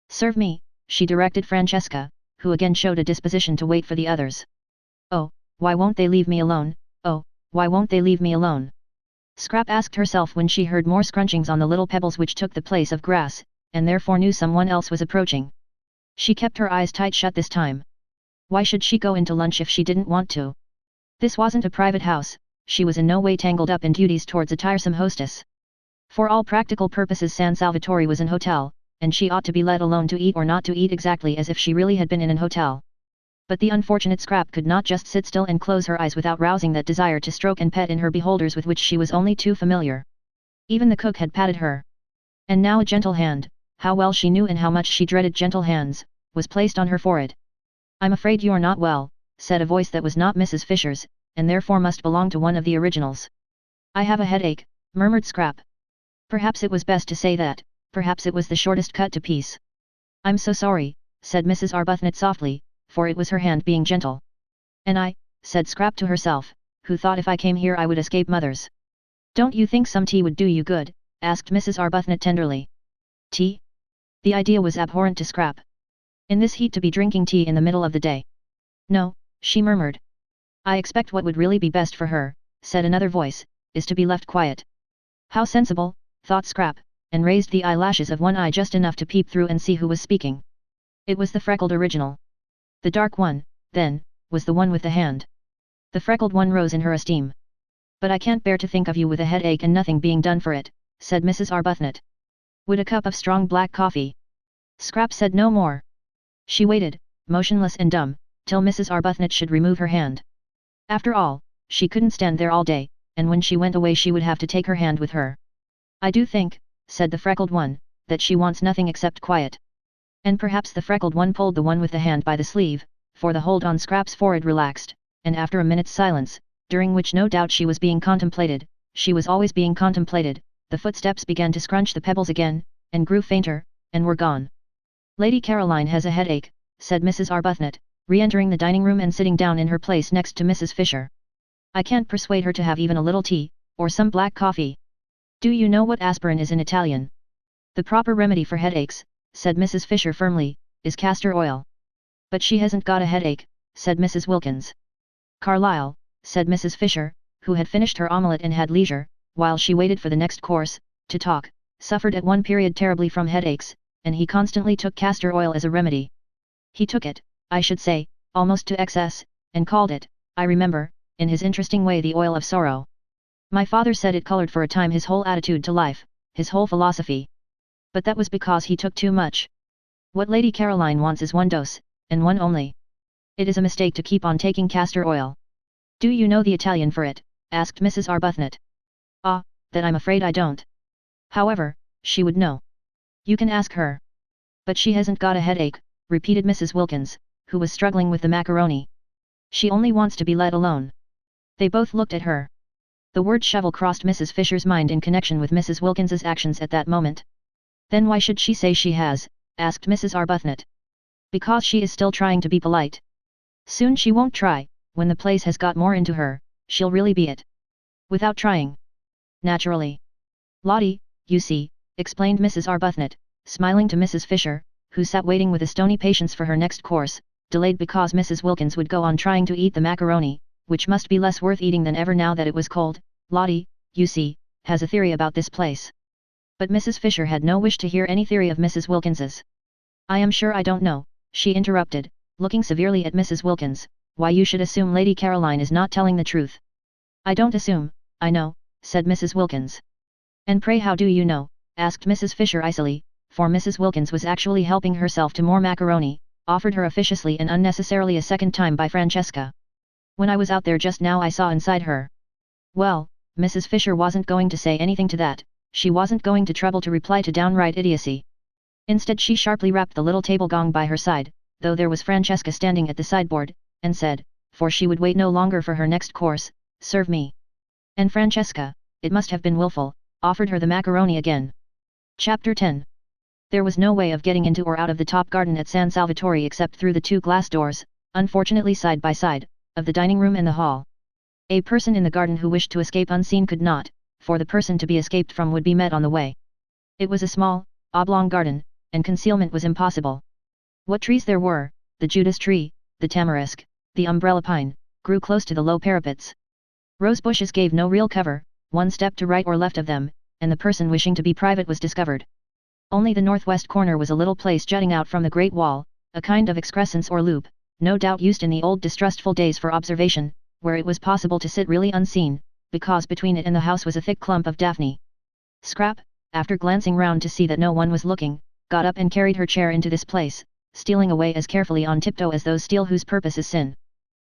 Speaker 1: Serve me, she directed Francesca, who again showed a disposition to wait for the others. Oh, why won't they leave me alone, oh, why won't they leave me alone? Scrap asked herself when she heard more scrunchings on the little pebbles which took the place of grass, and therefore knew someone else was approaching. She kept her eyes tight shut this time. Why should she go into lunch if she didn't want to? This wasn't a private house, she was in no way tangled up in duties towards a tiresome hostess. For all practical purposes San Salvatore was an hotel, and she ought to be let alone to eat or not to eat exactly as if she really had been in an hotel. But the unfortunate Scrap could not just sit still and close her eyes without rousing that desire to stroke and pet in her beholders with which she was only too familiar. Even the cook had patted her. And now a gentle hand, how well she knew and how much she dreaded gentle hands, was placed on her forehead. I'm afraid you're not well, said a voice that was not Mrs. Fisher's, and therefore must belong to one of the originals. I have a headache, murmured Scrap. Perhaps it was best to say that, perhaps it was the shortest cut to peace. I'm so sorry, said Mrs. Arbuthnot softly, for it was her hand being gentle. And I, said Scrap to herself, who thought if I came here I would escape mothers. Don't you think some tea would do you good? Asked Mrs. Arbuthnot tenderly. Tea? The idea was abhorrent to Scrap. In this heat to be drinking tea in the middle of the day. No, she murmured. I expect what would really be best for her, said another voice, is to be left quiet. How sensible, thought Scrap, and raised the eyelashes of one eye just enough to peep through and see who was speaking. It was the freckled original. The dark one, then, was the one with the hand. The freckled one rose in her esteem. But I can't bear to think of you with a headache and nothing being done for it, said Mrs. Arbuthnot. Would a cup of strong black coffee? Scrap said no more. She waited, motionless and dumb, till Mrs. Arbuthnot should remove her hand. After all, she couldn't stand there all day, and when she went away she would have to take her hand with her. I do think, said the freckled one, that she wants nothing except quiet. And perhaps the freckled one pulled the one with the hand by the sleeve, for the hold on Scrap's forehead relaxed, and after a minute's silence, during which no doubt she was being contemplated, she was always being contemplated, the footsteps began to scrunch the pebbles again, and grew fainter, and were gone. Lady Caroline has a headache, said Mrs. Arbuthnot, re-entering the dining room and sitting down in her place next to Mrs. Fisher. I can't persuade her to have even a little tea, or some black coffee. Do you know what aspirin is in Italian? The proper remedy for headaches, said Mrs. Fisher firmly, is castor oil. But she hasn't got a headache, said Mrs. Wilkins. Carlyle, said Mrs. Fisher, who had finished her omelette and had leisure, while she waited for the next course, to talk, suffered at one period terribly from headaches, and he constantly took castor oil as a remedy. He took it, I should say, almost to excess, and called it, I remember, in his interesting way the oil of sorrow. My father said it colored for a time his whole attitude to life, his whole philosophy. But that was because he took too much. What Lady Caroline wants is one dose, and one only. It is a mistake to keep on taking castor oil. Do you know the Italian for it? Asked Mrs. Arbuthnot. Ah, that I'm afraid I don't. However, she would know. You can ask her. But she hasn't got a headache, repeated Mrs. Wilkins, who was struggling with the macaroni. She only wants to be let alone. They both looked at her. The word shovel crossed Mrs. Fisher's mind in connection with Mrs. Wilkins's actions at that moment. Then why should she say she has? Asked Mrs. Arbuthnot. Because she is still trying to be polite. Soon she won't try, when the place has got more into her, she'll really be it. Without trying. Naturally. Lottie, you see, explained Mrs. Arbuthnot, smiling to Mrs. Fisher, who sat waiting with a stony patience for her next course, delayed because Mrs. Wilkins would go on trying to eat the macaroni, which must be less worth eating than ever now that it was cold. Lottie, you see, has a theory about this place. But Mrs. Fisher had no wish to hear any theory of Mrs. Wilkins's. I am sure I don't know, she interrupted, looking severely at Mrs. Wilkins, why you should assume Lady Caroline is not telling the truth. I don't assume, I know, said Mrs. Wilkins. And pray how do you know, asked Mrs. Fisher icily, for Mrs. Wilkins was actually helping herself to more macaroni, offered her officiously and unnecessarily a second time by Francesca. When I was out there just now I saw inside her. Well, Mrs. Fisher wasn't going to say anything to that, she wasn't going to trouble to reply to downright idiocy. Instead she sharply rapped the little table gong by her side, though there was Francesca standing at the sideboard, and said, for she would wait no longer for her next course, serve me. And Francesca, it must have been wilful, offered her the macaroni again. Chapter 10. There was no way of getting into or out of the top garden at San Salvatore except through the two glass doors, unfortunately side by side, of the dining room and the hall. A person in the garden who wished to escape unseen could not, for the person to be escaped from would be met on the way. It was a small, oblong garden, and concealment was impossible. What trees there were, the Judas tree, the tamarisk, the umbrella pine, grew close to the low parapets. Rose bushes gave no real cover, one step to right or left of them, and the person wishing to be private was discovered. Only the northwest corner was a little place jutting out from the great wall, a kind of excrescence or loop, no doubt used in the old distrustful days for observation, where it was possible to sit really unseen, because between it and the house was a thick clump of daphne. Scrap, after glancing round to see that no one was looking, got up and carried her chair into this place, stealing away as carefully on tiptoe as those steal whose purpose is sin.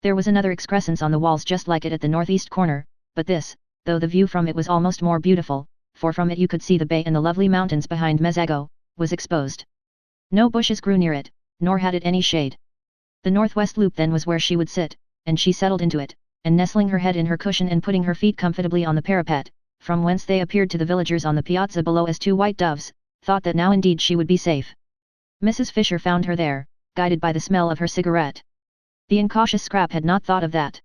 Speaker 1: There was another excrescence on the walls just like it at the northeast corner, but this, though the view from it was almost more beautiful, for from it you could see the bay and the lovely mountains behind Mezzago, was exposed. No bushes grew near it, nor had it any shade. The northwest loop then was where she would sit, and she settled into it, and nestling her head in her cushion and putting her feet comfortably on the parapet, from whence they appeared to the villagers on the piazza below as two white doves, thought that now indeed she would be safe. Mrs. Fisher found her there, guided by the smell of her cigarette. The incautious Scrap had not thought of that.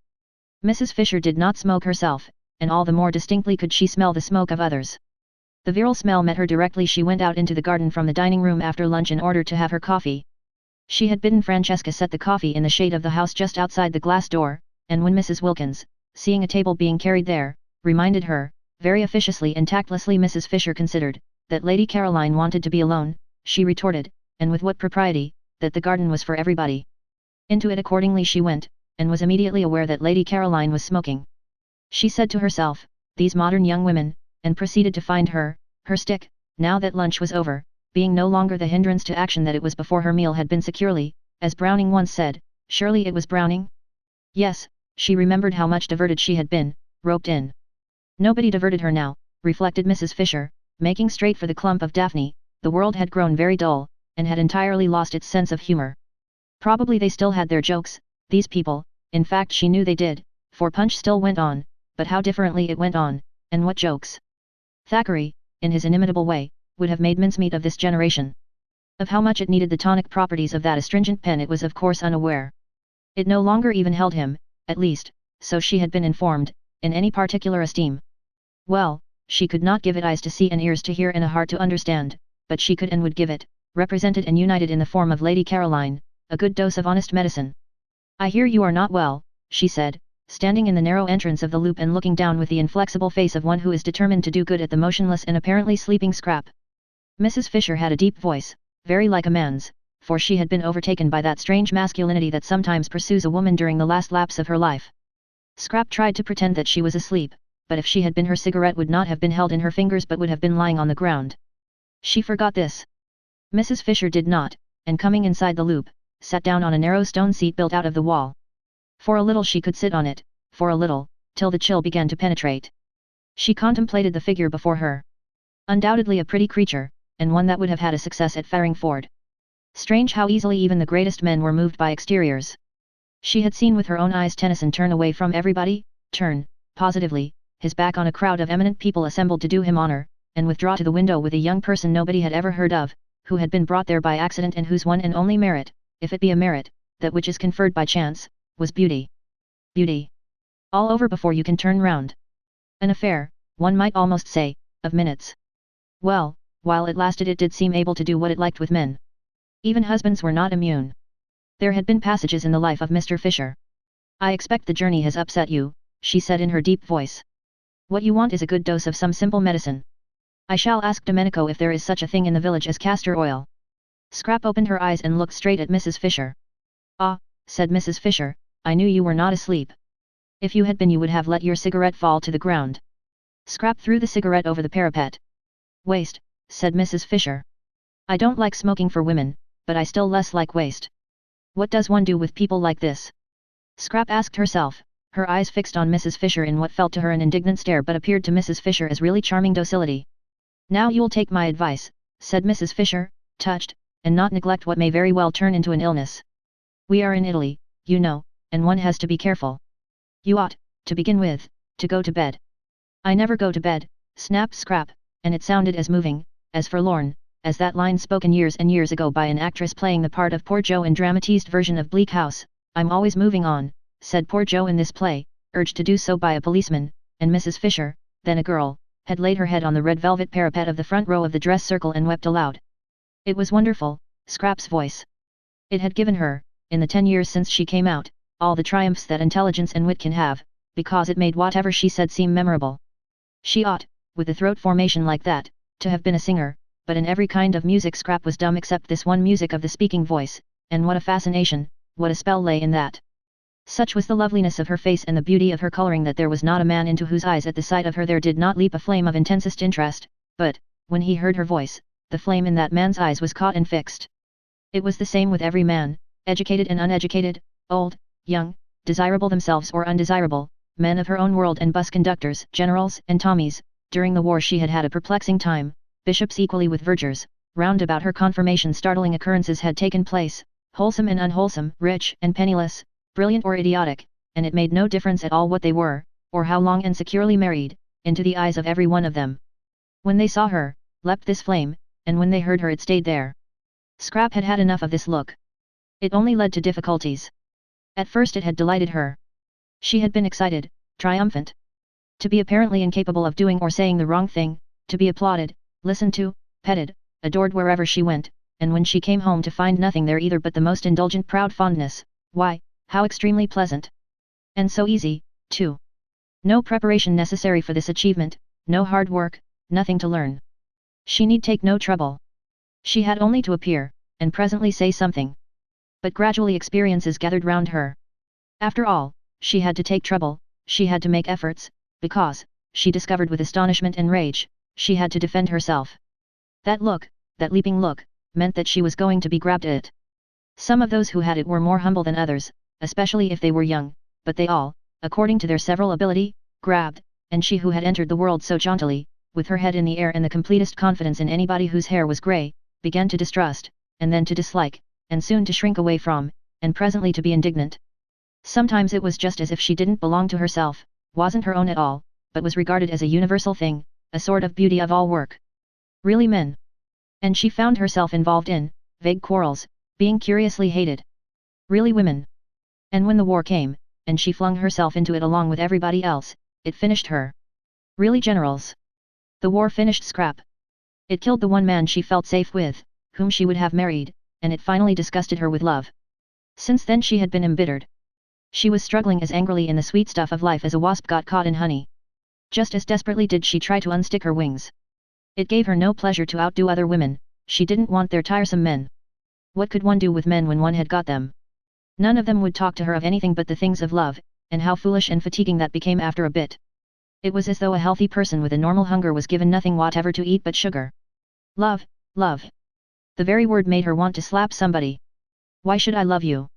Speaker 1: Mrs. Fisher did not smoke herself, and all the more distinctly could she smell the smoke of others. The virile smell met her directly she went out into the garden from the dining room after lunch in order to have her coffee. She had bidden Francesca set the coffee in the shade of the house just outside the glass door, and when Mrs. Wilkins, seeing a table being carried there, reminded her, very officiously and tactlessly Mrs. Fisher considered, that Lady Caroline wanted to be alone, she retorted, and with what propriety, that the garden was for everybody. Into it accordingly she went, and was immediately aware that Lady Caroline was smoking. She said to herself, these modern young women, and proceeded to find her stick, now that lunch was over, being no longer the hindrance to action that it was before her meal had been securely, as Browning once said, surely it was Browning? Yes, she remembered how much diverted she had been, roped in. Nobody diverted her now, reflected Mrs. Fisher, making straight for the clump of daphne. The world had grown very dull, and had entirely lost its sense of humor. Probably they still had their jokes, these people, in fact she knew they did, for punch still went on, but how differently it went on, and what jokes. Thackeray, in his inimitable way, would have made mincemeat of this generation. Of how much it needed the tonic properties of that astringent pen it was of course unaware. It no longer even held him, at least, so she had been informed, in any particular esteem. Well, she could not give it eyes to see and ears to hear and a heart to understand, but she could and would give it, represented and united in the form of Lady Caroline, a good dose of honest medicine. I hear you are not well, she said, standing in the narrow entrance of the loop and looking down with the inflexible face of one who is determined to do good at the motionless and apparently sleeping Scrap. Mrs. Fisher had a deep voice, very like a man's, for she had been overtaken by that strange masculinity that sometimes pursues a woman during the last lapse of her life. Scrap tried to pretend that she was asleep, but if she had been her cigarette would not have been held in her fingers but would have been lying on the ground. She forgot this. Mrs. Fisher did not, and coming inside the loop, sat down on a narrow stone seat built out of the wall. For a little she could sit on it, for a little, till the chill began to penetrate. She contemplated the figure before her. Undoubtedly a pretty creature, and one that would have had a success at Farringford. Strange how easily even the greatest men were moved by exteriors. She had seen with her own eyes Tennyson turn away from everybody, turn, positively, his back on a crowd of eminent people assembled to do him honor, and withdraw to the window with a young person nobody had ever heard of, who had been brought there by accident and whose one and only merit, if it be a merit, that which is conferred by chance, was beauty. Beauty. All over before you can turn round. An affair, one might almost say, of minutes. Well, while it lasted it did seem able to do what it liked with men. Even husbands were not immune. There had been passages in the life of Mr. Fisher. "I expect the journey has upset you," she said in her deep voice. "What you want is a good dose of some simple medicine. I shall ask Domenico if there is such a thing in the village as castor oil." Scrap opened her eyes and looked straight at Mrs. Fisher. "Ah," said Mrs. Fisher, "I knew you were not asleep. If you had been you would have let your cigarette fall to the ground." Scrap threw the cigarette over the parapet. "Waste," said Mrs. Fisher. "I don't like smoking for women, but I still less like waste. What does one do with people like this?" Scrap asked herself, her eyes fixed on Mrs. Fisher in what felt to her an indignant stare but appeared to Mrs. Fisher as really charming docility. "Now you'll take my advice," said Mrs. Fisher, touched, "and not neglect what may very well turn into an illness. We are in Italy, you know, and one has to be careful. You ought, to begin with, to go to bed." "I never go to bed," snapped Scrap, and it sounded as moving, as forlorn, as that line spoken years and years ago by an actress playing the part of Poor Joe in dramatized version of Bleak House. "I'm always moving on," said Poor Joe in this play, urged to do so by a policeman, and Mrs. Fisher, then a girl, had laid her head on the red velvet parapet of the front row of the dress circle and wept aloud. It was wonderful, Scrap's voice. It had given her, in the 10 years since she came out, all the triumphs that intelligence and wit can have, because it made whatever she said seem memorable. She ought, with a throat formation like that, to have been a singer, but in every kind of music Scrap was dumb except this one music of the speaking voice, and what a fascination, what a spell lay in that. Such was the loveliness of her face and the beauty of her coloring that there was not a man into whose eyes at the sight of her there did not leap a flame of intensest interest, but, when he heard her voice, the flame in that man's eyes was caught and fixed. It was the same with every man, educated and uneducated, old, young, desirable themselves or undesirable, men of her own world and bus conductors, generals and Tommies. During the war she had had a perplexing time, bishops equally with vergers, round about her confirmation startling occurrences had taken place, wholesome and unwholesome, rich and penniless, brilliant or idiotic, and it made no difference at all what they were, or how long and securely married, into the eyes of every one of them. When they saw her, leapt this flame, and when they heard her it stayed there. Scrap had had enough of this look. It only led to difficulties. At first it had delighted her. She had been excited, triumphant. To be apparently incapable of doing or saying the wrong thing, to be applauded, listened to, petted, adored wherever she went, and when she came home to find nothing there either but the most indulgent proud fondness, why, how extremely pleasant. And so easy, too. No preparation necessary for this achievement, no hard work, nothing to learn. She need take no trouble. She had only to appear, and presently say something. But gradually experiences gathered round her. After all, she had to take trouble, she had to make efforts, because, she discovered with astonishment and rage, she had to defend herself. That look, that leaping look, meant that she was going to be grabbed at. Some of those who had it were more humble than others, especially if they were young, but they all, according to their several ability, grabbed, and she who had entered the world so jauntily, with her head in the air and the completest confidence in anybody whose hair was grey, began to distrust, and then to dislike, and soon to shrink away from, and presently to be indignant. Sometimes it was just as if she didn't belong to herself, wasn't her own at all, but was regarded as a universal thing, a sort of beauty of all work. Really men. And she found herself involved in, vague quarrels, being curiously hated. Really women. And when the war came, and she flung herself into it along with everybody else, it finished her. Really generals. The war finished Scrap. It killed the one man she felt safe with, whom she would have married, and it finally disgusted her with love. Since then she had been embittered. She was struggling as angrily in the sweet stuff of life as a wasp got caught in honey. Just as desperately did she try to unstick her wings. It gave her no pleasure to outdo other women, she didn't want their tiresome men. What could one do with men when one had got them? None of them would talk to her of anything but the things of love, and how foolish and fatiguing that became after a bit. It was as though a healthy person with a normal hunger was given nothing whatever to eat but sugar. Love, love. The very word made her want to slap somebody. Why should I love you?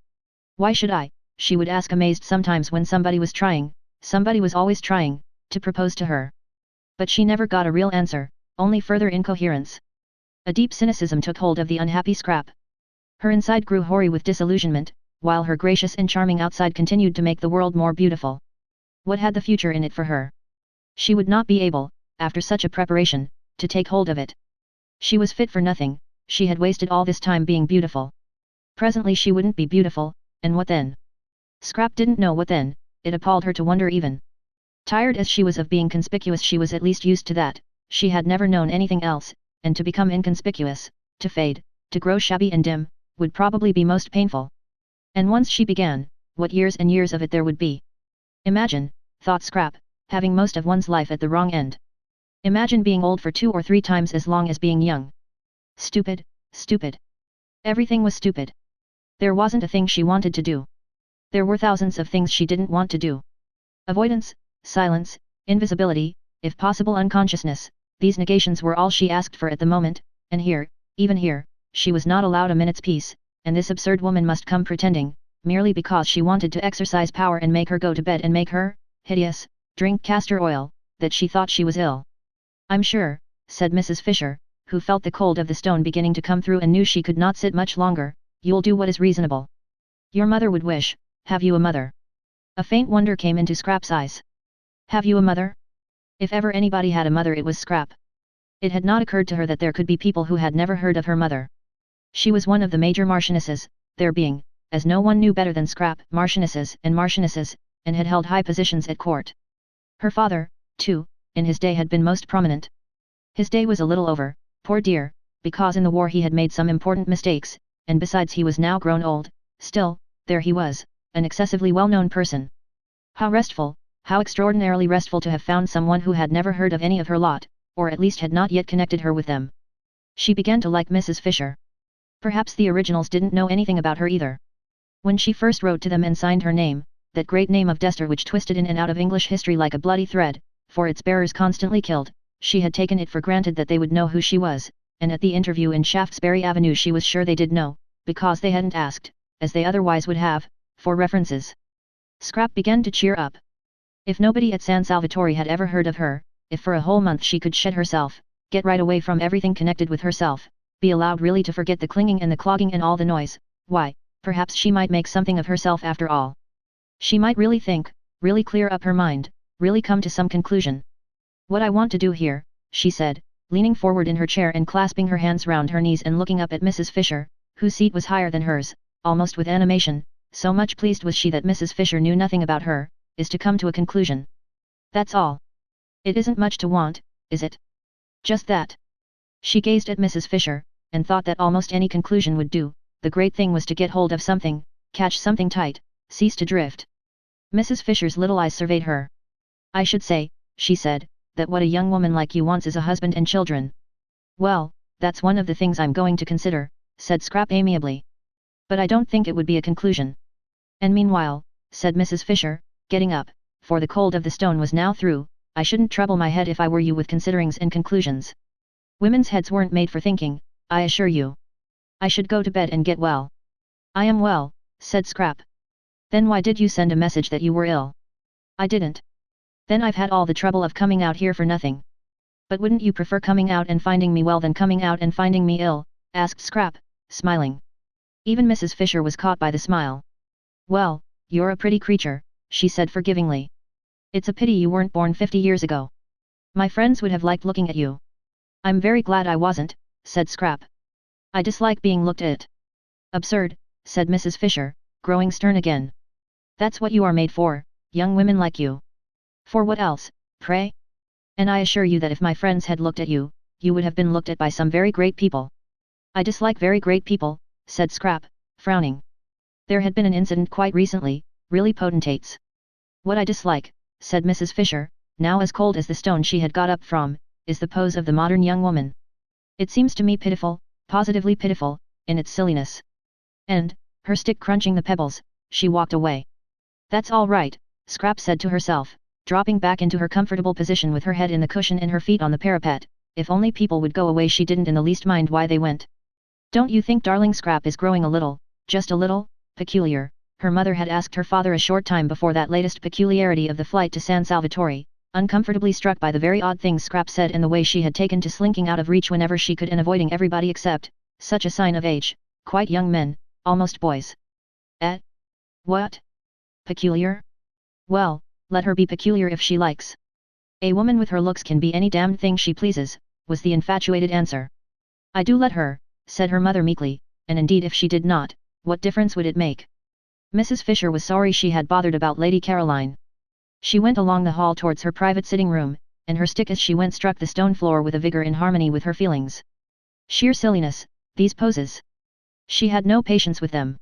Speaker 1: Why should I, she would ask amazed sometimes when somebody was always trying, to propose to her. But she never got a real answer, only further incoherence. A deep cynicism took hold of the unhappy Scrap. Her inside grew hoary with disillusionment, while her gracious and charming outside continued to make the world more beautiful. What had the future in it for her? She would not be able, after such a preparation, to take hold of it. She was fit for nothing, she had wasted all this time being beautiful. Presently she wouldn't be beautiful, and what then? Scrap didn't know what then, it appalled her to wonder even. Tired as she was of being conspicuous she was at least used to that, she had never known anything else, and to become inconspicuous, to fade, to grow shabby and dim, would probably be most painful. And once she began, what years and years of it there would be. Imagine, thought Scrap, having most of one's life at the wrong end. Imagine being old for 2 or 3 times as long as being young. Stupid, stupid. Everything was stupid. There wasn't a thing she wanted to do. There were thousands of things she didn't want to do. Avoidance, silence, invisibility, if possible unconsciousness, these negations were all she asked for at the moment, and here, even here, she was not allowed a minute's peace, and this absurd woman must come pretending, merely because she wanted to exercise power and make her go to bed and make her, hideous, drink castor oil, that she thought she was ill. I'm sure, said Mrs. Fisher, who felt the cold of the stone beginning to come through and knew she could not sit much longer, you'll do what is reasonable. Your mother would wish, have you a mother? A faint wonder came into Scrap's eyes. Have you a mother? If ever anybody had a mother it was Scrap. It had not occurred to her that there could be people who had never heard of her mother. She was one of the major marchionesses, there being, as no one knew better than Scrap, marchionesses, and had held high positions at court. Her father, too, in his day had been most prominent. His day was a little over, poor dear, because in the war he had made some important mistakes, and besides he was now grown old, still, there he was, an excessively well-known person. How restful, how extraordinarily restful to have found someone who had never heard of any of her lot, or at least had not yet connected her with them. She began to like Mrs. Fisher. Perhaps the originals didn't know anything about her either. When she first wrote to them and signed her name, that great name of Dester which twisted in and out of English history like a bloody thread, for its bearers constantly killed, she had taken it for granted that they would know who she was, and at the interview in Shaftesbury Avenue she was sure they did know, because they hadn't asked, as they otherwise would have, for references. Scrap began to cheer up. If nobody at San Salvatore had ever heard of her, if for a whole month she could shed herself, get right away from everything connected with herself, be allowed really to forget the clinging and the clogging and all the noise, why, perhaps she might make something of herself after all. She might really think, really clear up her mind, really come to some conclusion. What I want to do here, she said, leaning forward in her chair and clasping her hands round her knees and looking up at Mrs. Fisher, whose seat was higher than hers, almost with animation, so much pleased was she that Mrs. Fisher knew nothing about her, is to come to a conclusion. That's all. It isn't much to want, is it? Just that. She gazed at Mrs. Fisher, and thought that almost any conclusion would do, the great thing was to get hold of something, catch something tight, cease to drift. Mrs. Fisher's little eyes surveyed her. I should say, she said, that what a young woman like you wants is a husband and children. Well, that's one of the things I'm going to consider, said Scrap amiably. But I don't think it would be a conclusion. And meanwhile, said Mrs. Fisher, getting up, for the cold of the stone was now through, I shouldn't trouble my head if I were you with considerings and conclusions. Women's heads weren't made for thinking, I assure you. I should go to bed and get well. I am well, said Scrap. Then why did you send a message that you were ill? I didn't. Then I've had all the trouble of coming out here for nothing. But wouldn't you prefer coming out and finding me well than coming out and finding me ill? Asked Scrap, smiling. Even Mrs. Fisher was caught by the smile. Well, you're a pretty creature, she said forgivingly. It's a pity you weren't born 50 years ago. My friends would have liked looking at you. I'm very glad I wasn't, said Scrap. I dislike being looked at. Absurd, said Mrs. Fisher, growing stern again. That's what you are made for, young women like you. For what else, pray? And I assure you that if my friends had looked at you, you would have been looked at by some very great people. I dislike very great people, said Scrap, frowning. There had been an incident quite recently, really potentates. What I dislike, said Mrs. Fisher, now as cold as the stone she had got up from, is the pose of the modern young woman. It seems to me pitiful, positively pitiful, in its silliness. And, her stick crunching the pebbles, she walked away. That's all right, Scrap said to herself, dropping back into her comfortable position with her head in the cushion and her feet on the parapet, if only people would go away she didn't in the least mind why they went. Don't you think darling Scrap is growing a little, just a little, peculiar? Her mother had asked her father a short time before that latest peculiarity of the flight to San Salvatore, uncomfortably struck by the very odd things Scrap said and the way she had taken to slinking out of reach whenever she could and avoiding everybody except, such a sign of age, quite young men, almost boys. Eh? What? Peculiar? Well, let her be peculiar if she likes. A woman with her looks can be any damned thing she pleases, was the infatuated answer. I do let her, said her mother meekly, and indeed if she did not, what difference would it make? Mrs. Fisher was sorry she had bothered about Lady Caroline. She went along the hall towards her private sitting room, and her stick as she went struck the stone floor with a vigor in harmony with her feelings. Sheer silliness, these poses. She had no patience with them.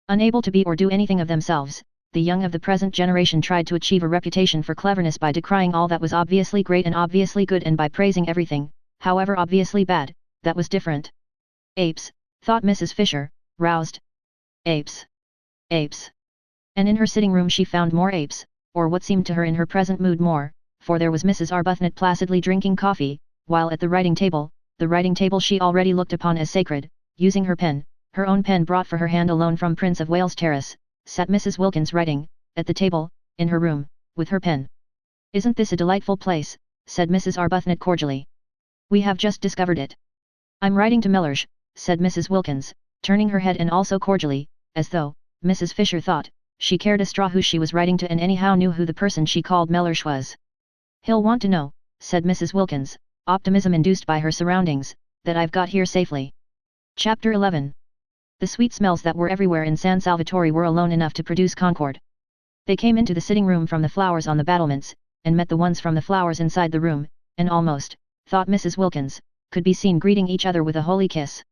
Speaker 1: Unable to be or do anything of themselves, the young of the present generation tried to achieve a reputation for cleverness by decrying all that was obviously great and obviously good and by praising everything, however obviously bad, that was different. Apes, thought Mrs. Fisher, roused. Apes. Apes. And in her sitting room she found more apes, or what seemed to her in her present mood more, for there was Mrs. Arbuthnot placidly drinking coffee, while at the writing table she already looked upon as sacred, using her pen, her own pen brought for her hand alone from Prince of Wales Terrace, sat Mrs. Wilkins writing, at the table, in her room, with her pen. "Isn't this a delightful place?" said Mrs. Arbuthnot cordially. "We have just discovered it." "I'm writing to Mellersh," said Mrs. Wilkins, turning her head and also cordially, as though, Mrs. Fisher thought, she cared a straw who she was writing to and anyhow knew who the person she called Mellersh was. "He'll want to know," said Mrs. Wilkins, optimism induced by her surroundings, "that I've got here safely." Chapter 11. The sweet smells that were everywhere in San Salvatore were alone enough to produce concord. They came into the sitting room from the flowers on the battlements, and met the ones from the flowers inside the room, and almost, thought Mrs. Wilkins, could be seen greeting each other with a holy kiss.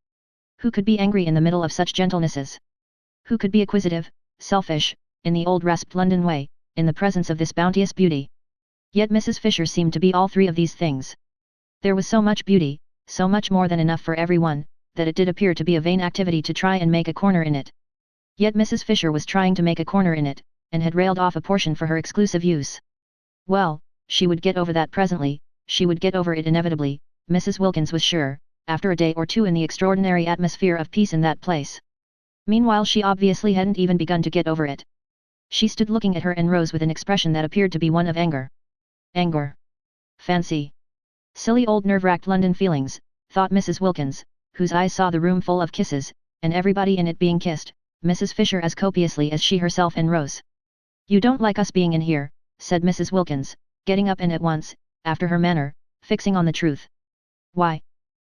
Speaker 1: Who could be angry in the middle of such gentlenesses? Who could be acquisitive, selfish, in the old rasped London way, in the presence of this bounteous beauty? Yet Mrs. Fisher seemed to be all three of these things. There was so much beauty, so much more than enough for everyone, that it did appear to be a vain activity to try and make a corner in it. Yet Mrs. Fisher was trying to make a corner in it, and had railed off a portion for her exclusive use. Well, she would get over that presently, she would get over it inevitably, Mrs. Wilkins was sure, after a day or two in the extraordinary atmosphere of peace in that place. Meanwhile she obviously hadn't even begun to get over it. She stood looking at her and Rose with an expression that appeared to be one of anger. Anger. Fancy. Silly old nerve-racked London feelings, thought Mrs. Wilkins, whose eyes saw the room full of kisses, and everybody in it being kissed, Mrs. Fisher as copiously as she herself and Rose. "You don't like us being in here," said Mrs. Wilkins, getting up and at once, after her manner, fixing on the truth. "Why?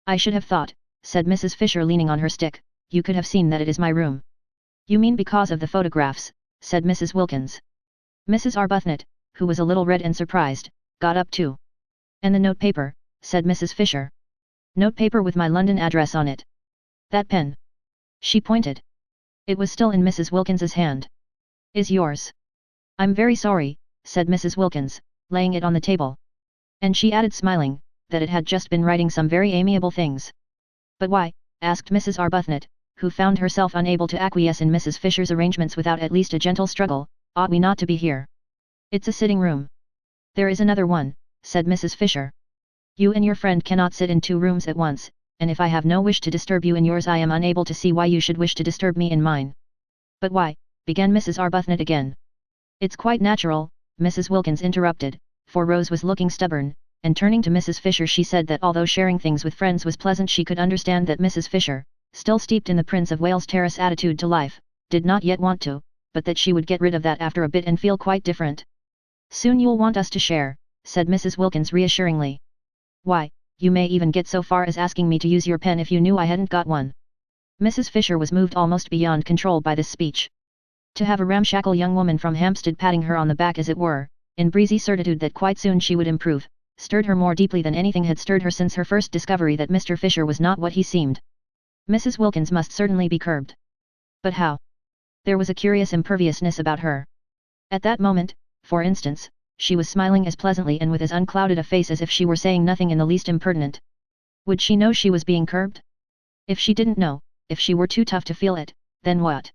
Speaker 1: I should have thought," said Mrs. Fisher leaning on her stick, "you could have seen that it is my room." "You mean because of the photographs," said Mrs. Wilkins. Mrs. Arbuthnot, who was a little red and surprised, got up too. "And the notepaper," said Mrs. Fisher. "Notepaper with my London address on it. That pen." She pointed. It was still in Mrs. Wilkins's hand. "Is yours?" "I'm very sorry," said Mrs. Wilkins, laying it on the table. And she added smiling, that it had just been writing some very amiable things. "But why?" asked Mrs. Arbuthnot, who found herself unable to acquiesce in Mrs. Fisher's arrangements without at least a gentle struggle. "Ought we not to be here?" "It's a sitting room." "There is another one," said Mrs. Fisher. "You and your friend cannot sit in 2 rooms at once, and if I have no wish to disturb you in yours I am unable to see why you should wish to disturb me in mine." "But why?" began Mrs. Arbuthnot again. "It's quite natural," Mrs. Wilkins interrupted, for Rose was looking stubborn, and turning to Mrs. Fisher she said that although sharing things with friends was pleasant she could understand that Mrs. Fisher, still steeped in the Prince of Wales Terrace attitude to life, did not yet want to, but that she would get rid of that after a bit and feel quite different. "Soon you'll want us to share," said Mrs. Wilkins reassuringly. "Why, you may even get so far as asking me to use your pen if you knew I hadn't got one." Mrs. Fisher was moved almost beyond control by this speech. To have a ramshackle young woman from Hampstead patting her on the back as it were, in breezy certitude that quite soon she would improve, stirred her more deeply than anything had stirred her since her first discovery that Mr. Fisher was not what he seemed. Mrs. Wilkins must certainly be curbed. But how? There was a curious imperviousness about her. At that moment, for instance, she was smiling as pleasantly and with as unclouded a face as if she were saying nothing in the least impertinent. Would she know she was being curbed? If she didn't know, if she were too tough to feel it, then what?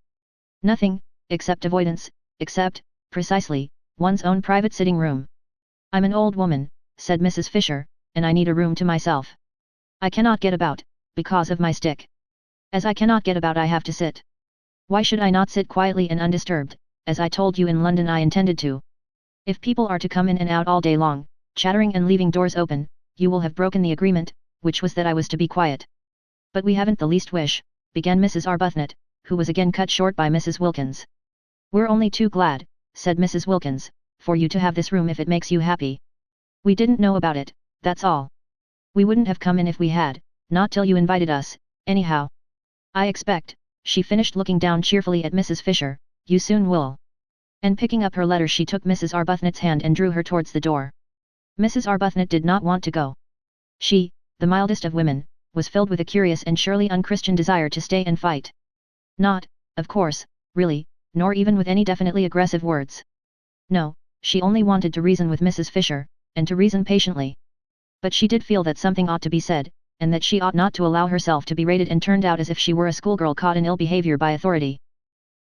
Speaker 1: Nothing, except avoidance, except, precisely, one's own private sitting room. "I'm an old woman," said Mrs. Fisher, "and I need a room to myself. I cannot get about, because of my stick. As I cannot get about I have to sit. Why should I not sit quietly and undisturbed, as I told you in London I intended to? If people are to come in and out all day long, chattering and leaving doors open, you will have broken the agreement, which was that I was to be quiet." "But we haven't the least wish," began Mrs. Arbuthnot, who was again cut short by Mrs. Wilkins. "We're only too glad," said Mrs. Wilkins, "for you to have this room if it makes you happy. We didn't know about it, that's all. We wouldn't have come in if we had, not till you invited us, anyhow. I expect," she finished looking down cheerfully at Mrs. Fisher, "you soon will." And picking up her letter she took Mrs. Arbuthnot's hand and drew her towards the door. Mrs. Arbuthnot did not want to go. She, the mildest of women, was filled with a curious and surely unchristian desire to stay and fight. Not, of course, really, nor even with any definitely aggressive words. No, she only wanted to reason with Mrs. Fisher, and to reason patiently. But she did feel that something ought to be said, and that she ought not to allow herself to be rated and turned out as if she were a schoolgirl caught in ill behavior by authority.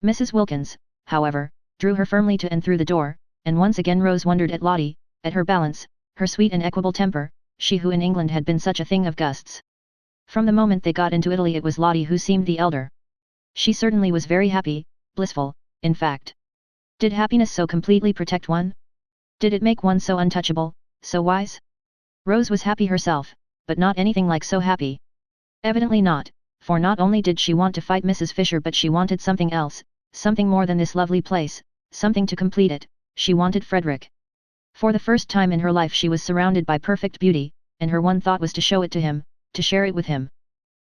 Speaker 1: Mrs. Wilkins, however, drew her firmly to and through the door, and once again Rose wondered at Lottie, at her balance, her sweet and equable temper, she who in England had been such a thing of gusts. From the moment they got into Italy it was Lottie who seemed the elder. She certainly was very happy, blissful, in fact. Did happiness so completely protect one? Did it make one so untouchable, so wise? Rose was happy herself, but not anything like so happy. Evidently not, for not only did she want to fight Mrs. Fisher but she wanted something else, something more than this lovely place, something to complete it, she wanted Frederick. For the first time in her life she was surrounded by perfect beauty, and her one thought was to show it to him, to share it with him.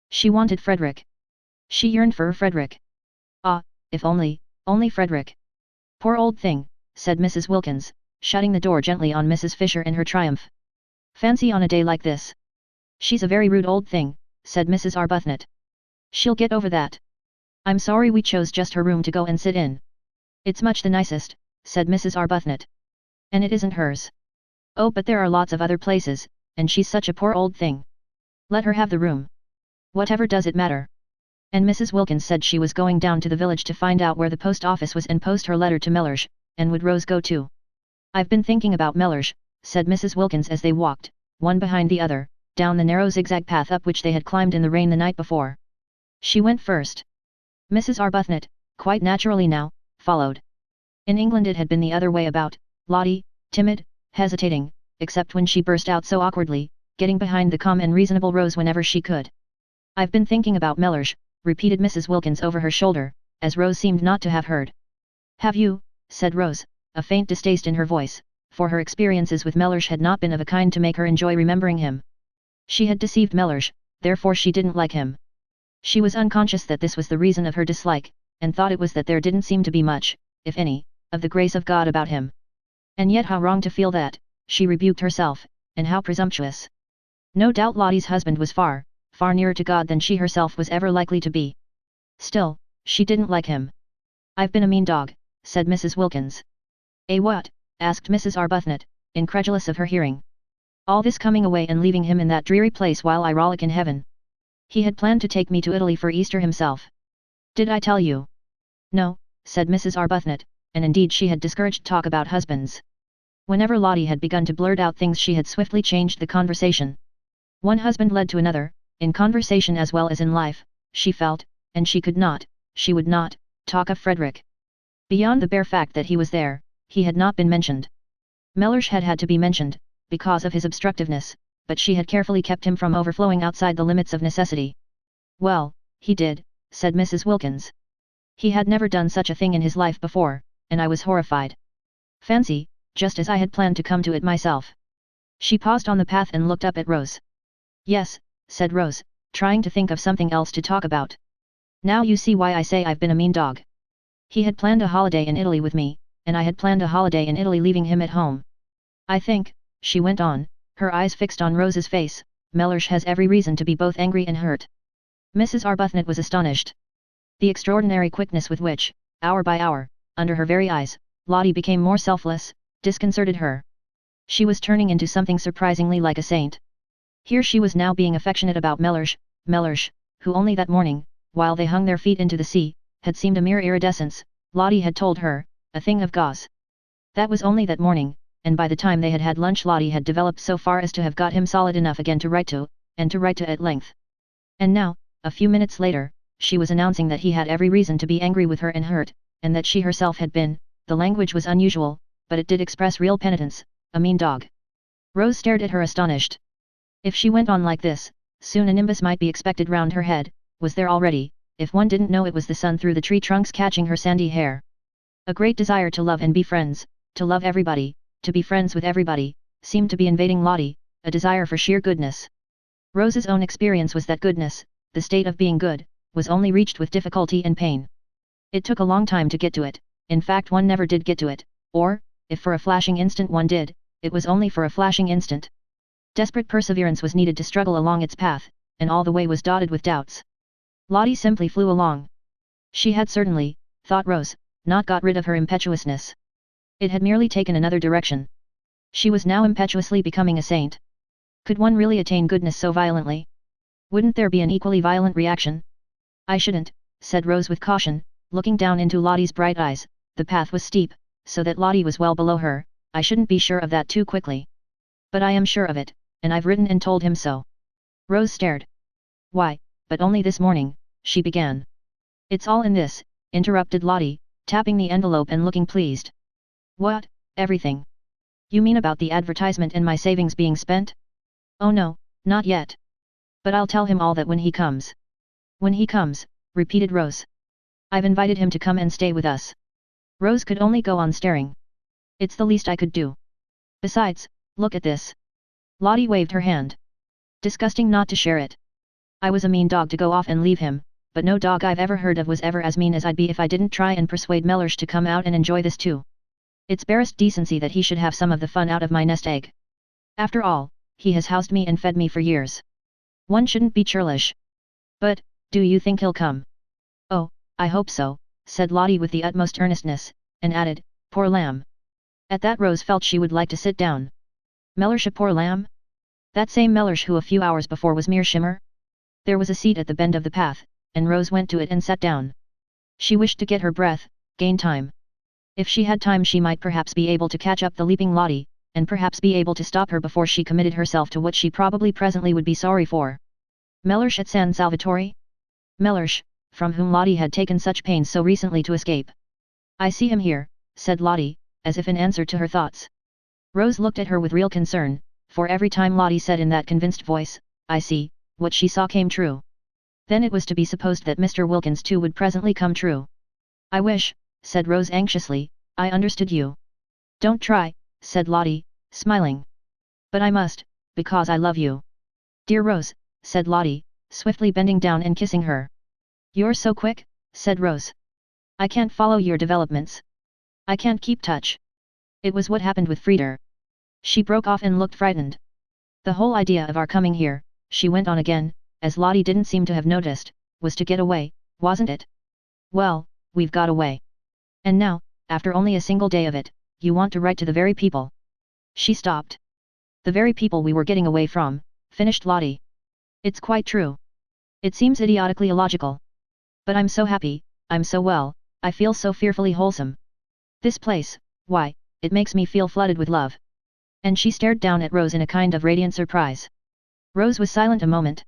Speaker 1: She wanted Frederick. She yearned for Frederick. Ah, if only Frederick. Poor old thing, said Mrs. Wilkins, shutting the door gently on Mrs. Fisher in her triumph. Fancy on a day like this. She's a very rude old thing, said Mrs. Arbuthnot. She'll get over that. I'm sorry we chose just her room to go and sit in. It's much the nicest, said Mrs. Arbuthnot. And it isn't hers. Oh, but there are lots of other places, and she's such a poor old thing. Let her have the room. Whatever does it matter? And Mrs. Wilkins said she was going down to the village to find out where the post office was and post her letter to Mellersh, and would Rose go too? I've been thinking about Mellersh, said Mrs. Wilkins as they walked, one behind the other, down the narrow zigzag path up which they had climbed in the rain the night before. She went first. Mrs. Arbuthnot, quite naturally now, followed. In England it had been the other way about, Lottie, timid, hesitating, except when she burst out so awkwardly, getting behind the calm and reasonable Rose whenever she could. I've been thinking about Mellersh, repeated Mrs. Wilkins over her shoulder, as Rose seemed not to have heard. Have you, said Rose, a faint distaste in her voice, for her experiences with Mellersh had not been of a kind to make her enjoy remembering him. She had deceived Mellersh, therefore she didn't like him. She was unconscious that this was the reason of her dislike, and thought it was that there didn't seem to be much, if any, of the grace of God about him. And yet how wrong to feel that, she rebuked herself, and how presumptuous. No doubt Lottie's husband was far nearer to God than she herself was ever likely to be. Still, she didn't like him. I've been a mean dog, said Mrs. Wilkins. Eh, what? Asked Mrs. Arbuthnot, incredulous of her hearing. All this coming away and leaving him in that dreary place while I rollick in heaven. He had planned to take me to Italy for Easter himself. Did I tell you? No, said Mrs. Arbuthnot, and indeed she had discouraged talk about husbands. Whenever Lottie had begun to blurt out things she had swiftly changed the conversation. One husband led to another, in conversation as well as in life, she felt, and she could not, she would not, talk of Frederick. Beyond the bare fact that he was there, he had not been mentioned. Mellersh had had to be mentioned, because of his obstructiveness, but she had carefully kept him from overflowing outside the limits of necessity. Well, he did, said Mrs. Wilkins. He had never done such a thing in his life before, and I was horrified. Fancy, just as I had planned to come to it myself. She paused on the path and looked up at Rose. Yes, said Rose, trying to think of something else to talk about. Now you see why I say I've been a mean dog. He had planned a holiday in Italy with me, and I had planned a holiday in Italy leaving him at home. I think, she went on, her eyes fixed on Rose's face, Mellersh has every reason to be both angry and hurt. Mrs. Arbuthnot was astonished. The extraordinary quickness with which, hour by hour, under her very eyes, Lottie became more selfless, disconcerted her. She was turning into something surprisingly like a saint. Here she was now being affectionate about Mellersh, who only that morning, while they hung their feet into the sea, had seemed a mere iridescence, Lottie had told her, a thing of gauze. That was only that morning, and by the time they had had lunch Lottie had developed so far as to have got him solid enough again to write to, and to write to at length. And now, a few minutes later, she was announcing that he had every reason to be angry with her and hurt, and that she herself had been, the language was unusual, but it did express real penitence, a mean dog. Rose stared at her astonished. If she went on like this, soon a nimbus might be expected round her head, was there already, if one didn't know it was the sun through the tree trunks catching her sandy hair. A great desire to love and be friends, to love everybody, to be friends with everybody, seemed to be invading Lottie, a desire for sheer goodness. Rose's own experience was that goodness, the state of being good, was only reached with difficulty and pain. It took a long time to get to it, in fact one never did get to it, or, if for a flashing instant one did, it was only for a flashing instant. Desperate perseverance was needed to struggle along its path, and all the way was dotted with doubts. Lottie simply flew along. She had certainly, thought Rose, not got rid of her impetuousness. It had merely taken another direction. She was now impetuously becoming a saint. Could one really attain goodness so violently? Wouldn't there be an equally violent reaction? I shouldn't, said Rose with caution, looking down into Lottie's bright eyes. The path was steep, so that Lottie was well below her. I shouldn't be sure of that too quickly. But I am sure of it, and I've written and told him so. Rose stared. Why, but only this morning, she began. It's all in this, interrupted Lottie, tapping the envelope and looking pleased. What, everything? You mean about the advertisement and my savings being spent? Oh no, not yet. But I'll tell him all that when he comes. When he comes, repeated Rose. I've invited him to come and stay with us. Rose could only go on staring. It's the least I could do. Besides, look at this. Lottie waved her hand. Disgusting not to share it. I was a mean dog to go off and leave him, but no dog I've ever heard of was ever as mean as I'd be if I didn't try and persuade Mellersh to come out and enjoy this too. It's barest decency that he should have some of the fun out of my nest egg. After all, he has housed me and fed me for years. One shouldn't be churlish. But, do you think he'll come? Oh, I hope so, said Lottie with the utmost earnestness, and added, poor lamb. At that Rose felt she would like to sit down. Mellersh a poor lamb? That same Mellersh who a few hours before was mere shimmer? There was a seat at the bend of the path, and Rose went to it and sat down. She wished to get her breath, gain time. If she had time she might perhaps be able to catch up the leaping Lottie, and perhaps be able to stop her before she committed herself to what she probably presently would be sorry for. Mellersh at San Salvatore? Mellersh, from whom Lottie had taken such pains so recently to escape. I see him here, said Lottie, as if in answer to her thoughts. Rose looked at her with real concern, for every time Lottie said in that convinced voice, I see, what she saw came true. Then it was to be supposed that Mr. Wilkins too would presently come true. I wish, said Rose anxiously, I understood you. Don't try, said Lottie, smiling. But I must, because I love you. Dear Rose, said Lottie, swiftly bending down and kissing her. You're so quick, said Rose. I can't follow your developments. I can't keep touch. It was what happened with Frieder. She broke off and looked frightened. The whole idea of our coming here, she went on again, as Lottie didn't seem to have noticed, was to get away, wasn't it? Well, we've got away. And now, after only a single day of it, you want to write to the very people. She stopped. The very people we were getting away from, finished Lottie. It's quite true. It seems idiotically illogical. But I'm so happy, I'm so well, I feel so fearfully wholesome. This place, why, it makes me feel flooded with love. And she stared down at Rose in a kind of radiant surprise. Rose was silent a moment.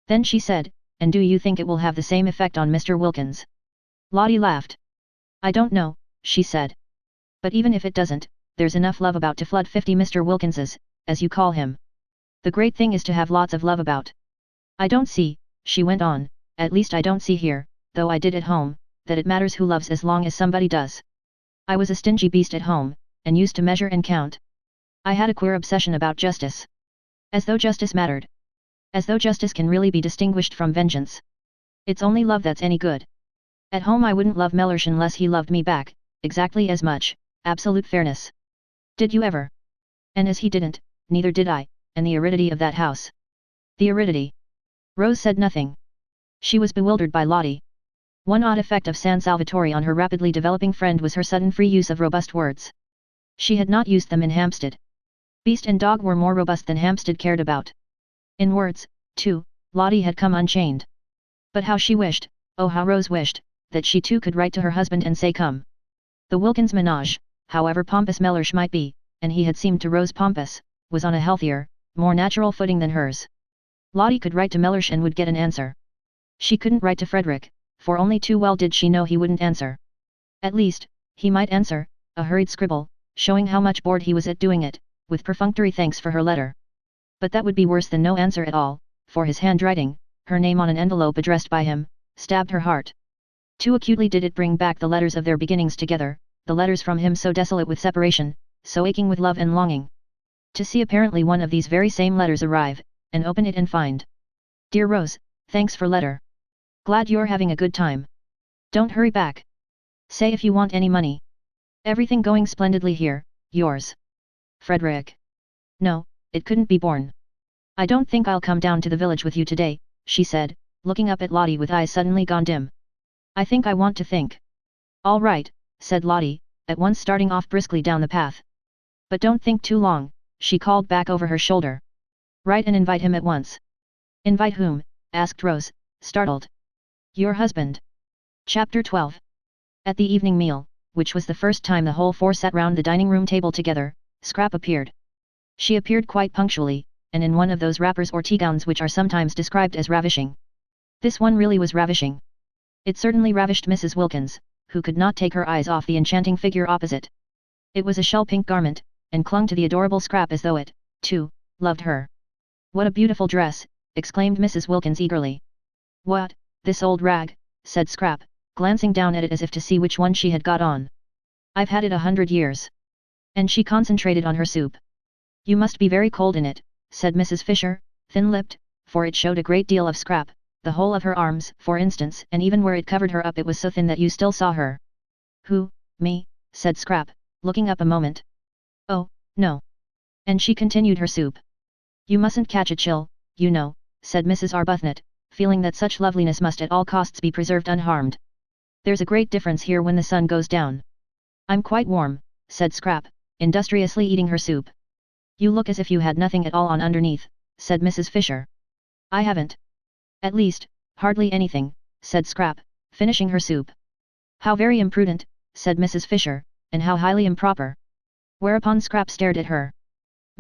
Speaker 1: Then she said, and do you think it will have the same effect on Mr. Wilkins? Lottie laughed. I don't know, she said. But even if it doesn't, there's enough love about to flood 50 Mr. Wilkinses, as you call him. The great thing is to have lots of love about. I don't see, she went on, at least I don't see here, though I did at home, that it matters who loves as long as somebody does. I was a stingy beast at home, and used to measure and count. I had a queer obsession about justice. As though justice mattered. As though justice can really be distinguished from vengeance. It's only love that's any good. At home I wouldn't love Mellersh unless he loved me back, exactly as much, absolute fairness. Did you ever? And as he didn't, neither did I, and the aridity of that house. The aridity. Rose said nothing. She was bewildered by Lottie. One odd effect of San Salvatore on her rapidly developing friend was her sudden free use of robust words. She had not used them in Hampstead. Beast and dog were more robust than Hampstead cared about. In words, too, Lottie had come unchained. But how she wished, oh how Rose wished, that she too could write to her husband and say come. The Wilkins menage, however pompous Mellersh might be, and he had seemed to Rose pompous, was on a healthier, more natural footing than hers. Lottie could write to Mellersh and would get an answer. She couldn't write to Frederick, for only too well did she know he wouldn't answer. At least, he might answer, a hurried scribble, showing how much bored he was at doing it, with perfunctory thanks for her letter. But that would be worse than no answer at all, for his handwriting, her name on an envelope addressed by him, stabbed her heart. Too acutely did it bring back the letters of their beginnings together, the letters from him so desolate with separation, so aching with love and longing. To see apparently one of these very same letters arrive, and open it and find. Dear Rose, thanks for letter. Glad you're having a good time. Don't hurry back. Say if you want any money. Everything going splendidly here, yours. Frederick. No, it couldn't be borne. I don't think I'll come down to the village with you today, she said, looking up at Lottie with eyes suddenly gone dim. I think I want to think. All right, said Lottie, at once starting off briskly down the path. But don't think too long, she called back over her shoulder. Write and invite him at once. Invite whom? Asked Rose, startled. Your husband. Chapter 12. At the evening meal, which was the first time the whole four sat round the dining room table together, Scrap appeared. She appeared quite punctually, and in one of those wrappers or tea-gowns which are sometimes described as ravishing. This one really was ravishing. It certainly ravished Mrs. Wilkins, who could not take her eyes off the enchanting figure opposite. It was a shell-pink garment, and clung to the adorable Scrap as though it, too, loved her. What a beautiful dress, exclaimed Mrs. Wilkins eagerly. What, this old rag, said Scrap, glancing down at it as if to see which one she had got on. I've had it 100 years. And she concentrated on her soup. You must be very cold in it, said Mrs. Fisher, thin-lipped, for it showed a great deal of Scrap, the whole of her arms, for instance, and even where it covered her up it was so thin that you still saw her. Who, me, said Scrap, looking up a moment. Oh, no. And she continued her soup. You mustn't catch a chill, you know, said Mrs. Arbuthnot, feeling that such loveliness must at all costs be preserved unharmed. There's a great difference here when the sun goes down. I'm quite warm, said Scrap, industriously eating her soup. You look as if you had nothing at all on underneath, said Mrs. Fisher. I haven't. At least, hardly anything, said Scrap, finishing her soup. How very imprudent, said Mrs. Fisher, and how highly improper. Whereupon Scrap stared at her.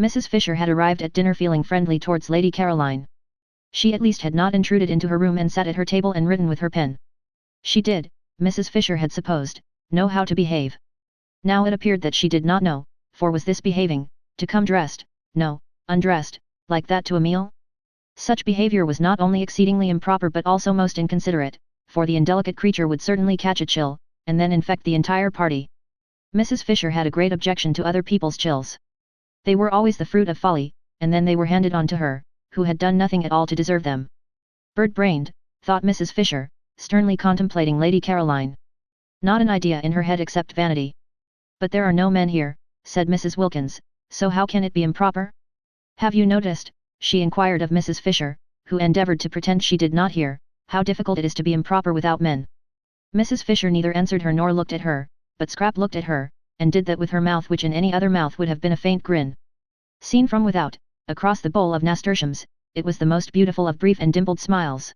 Speaker 1: Mrs. Fisher had arrived at dinner feeling friendly towards Lady Caroline. She at least had not intruded into her room and sat at her table and written with her pen. She did, Mrs. Fisher had supposed, know how to behave. Now it appeared that she did not know, for was this behaving, to come dressed, no, undressed, like that to a meal? Such behavior was not only exceedingly improper but also most inconsiderate, for the indelicate creature would certainly catch a chill, and then infect the entire party. Mrs. Fisher had a great objection to other people's chills. They were always the fruit of folly, and then they were handed on to her, who had done nothing at all to deserve them. Bird-brained, thought Mrs. Fisher, sternly contemplating Lady Caroline. Not an idea in her head except vanity. But there are no men here, said Mrs. Wilkins, so how can it be improper? Have you noticed, she inquired of Mrs. Fisher, who endeavoured to pretend she did not hear, how difficult it is to be improper without men? Mrs. Fisher neither answered her nor looked at her, but Scrap looked at her, and did that with her mouth which in any other mouth would have been a faint grin. Seen from without, across the bowl of nasturtiums, it was the most beautiful of brief and dimpled smiles.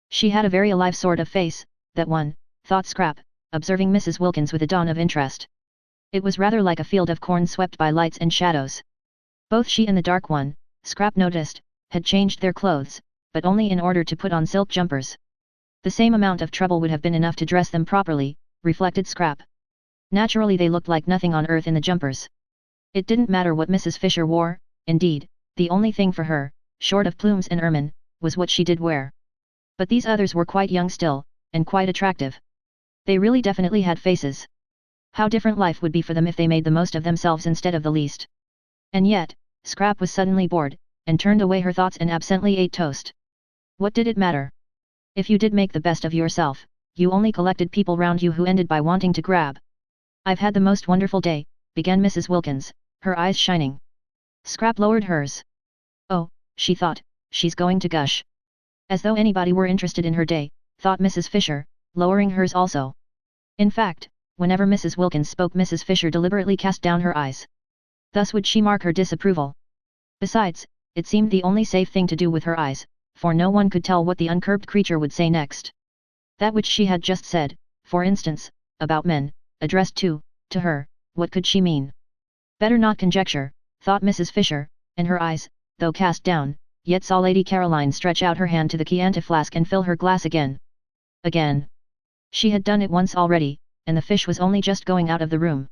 Speaker 1: She had a very alive sort of face, that one, thought Scrap, observing Mrs. Wilkins with a dawn of interest. It was rather like a field of corn swept by lights and shadows. Both she and the dark one, Scrap noticed, had changed their clothes, but only in order to put on silk jumpers. The same amount of trouble would have been enough to dress them properly, reflected Scrap. Naturally they looked like nothing on earth in the jumpers. It didn't matter what Mrs. Fisher wore, indeed, the only thing for her, short of plumes and ermine, was what she did wear. But these others were quite young still, and quite attractive. They really definitely had faces. How different life would be for them if they made the most of themselves instead of the least. And yet, Scrap was suddenly bored, and turned away her thoughts and absently ate toast. What did it matter? If you did make the best of yourself, you only collected people round you who ended by wanting to grab. I've had the most wonderful day, began Mrs. Wilkins, her eyes shining. Scrap lowered hers. Oh, she thought, she's going to gush. As though anybody were interested in her day, thought Mrs. Fisher, lowering hers also. In fact, whenever Mrs. Wilkins spoke Mrs. Fisher deliberately cast down her eyes. Thus would she mark her disapproval. Besides, it seemed the only safe thing to do with her eyes, for no one could tell what the uncurbed creature would say next. That which she had just said, for instance, about men, addressed to her, what could she mean? Better not conjecture, thought Mrs. Fisher, and her eyes, though cast down, yet saw Lady Caroline stretch out her hand to the Chianti flask and fill her glass again. Again. She had done it once already, and the fish was only just going out of the room.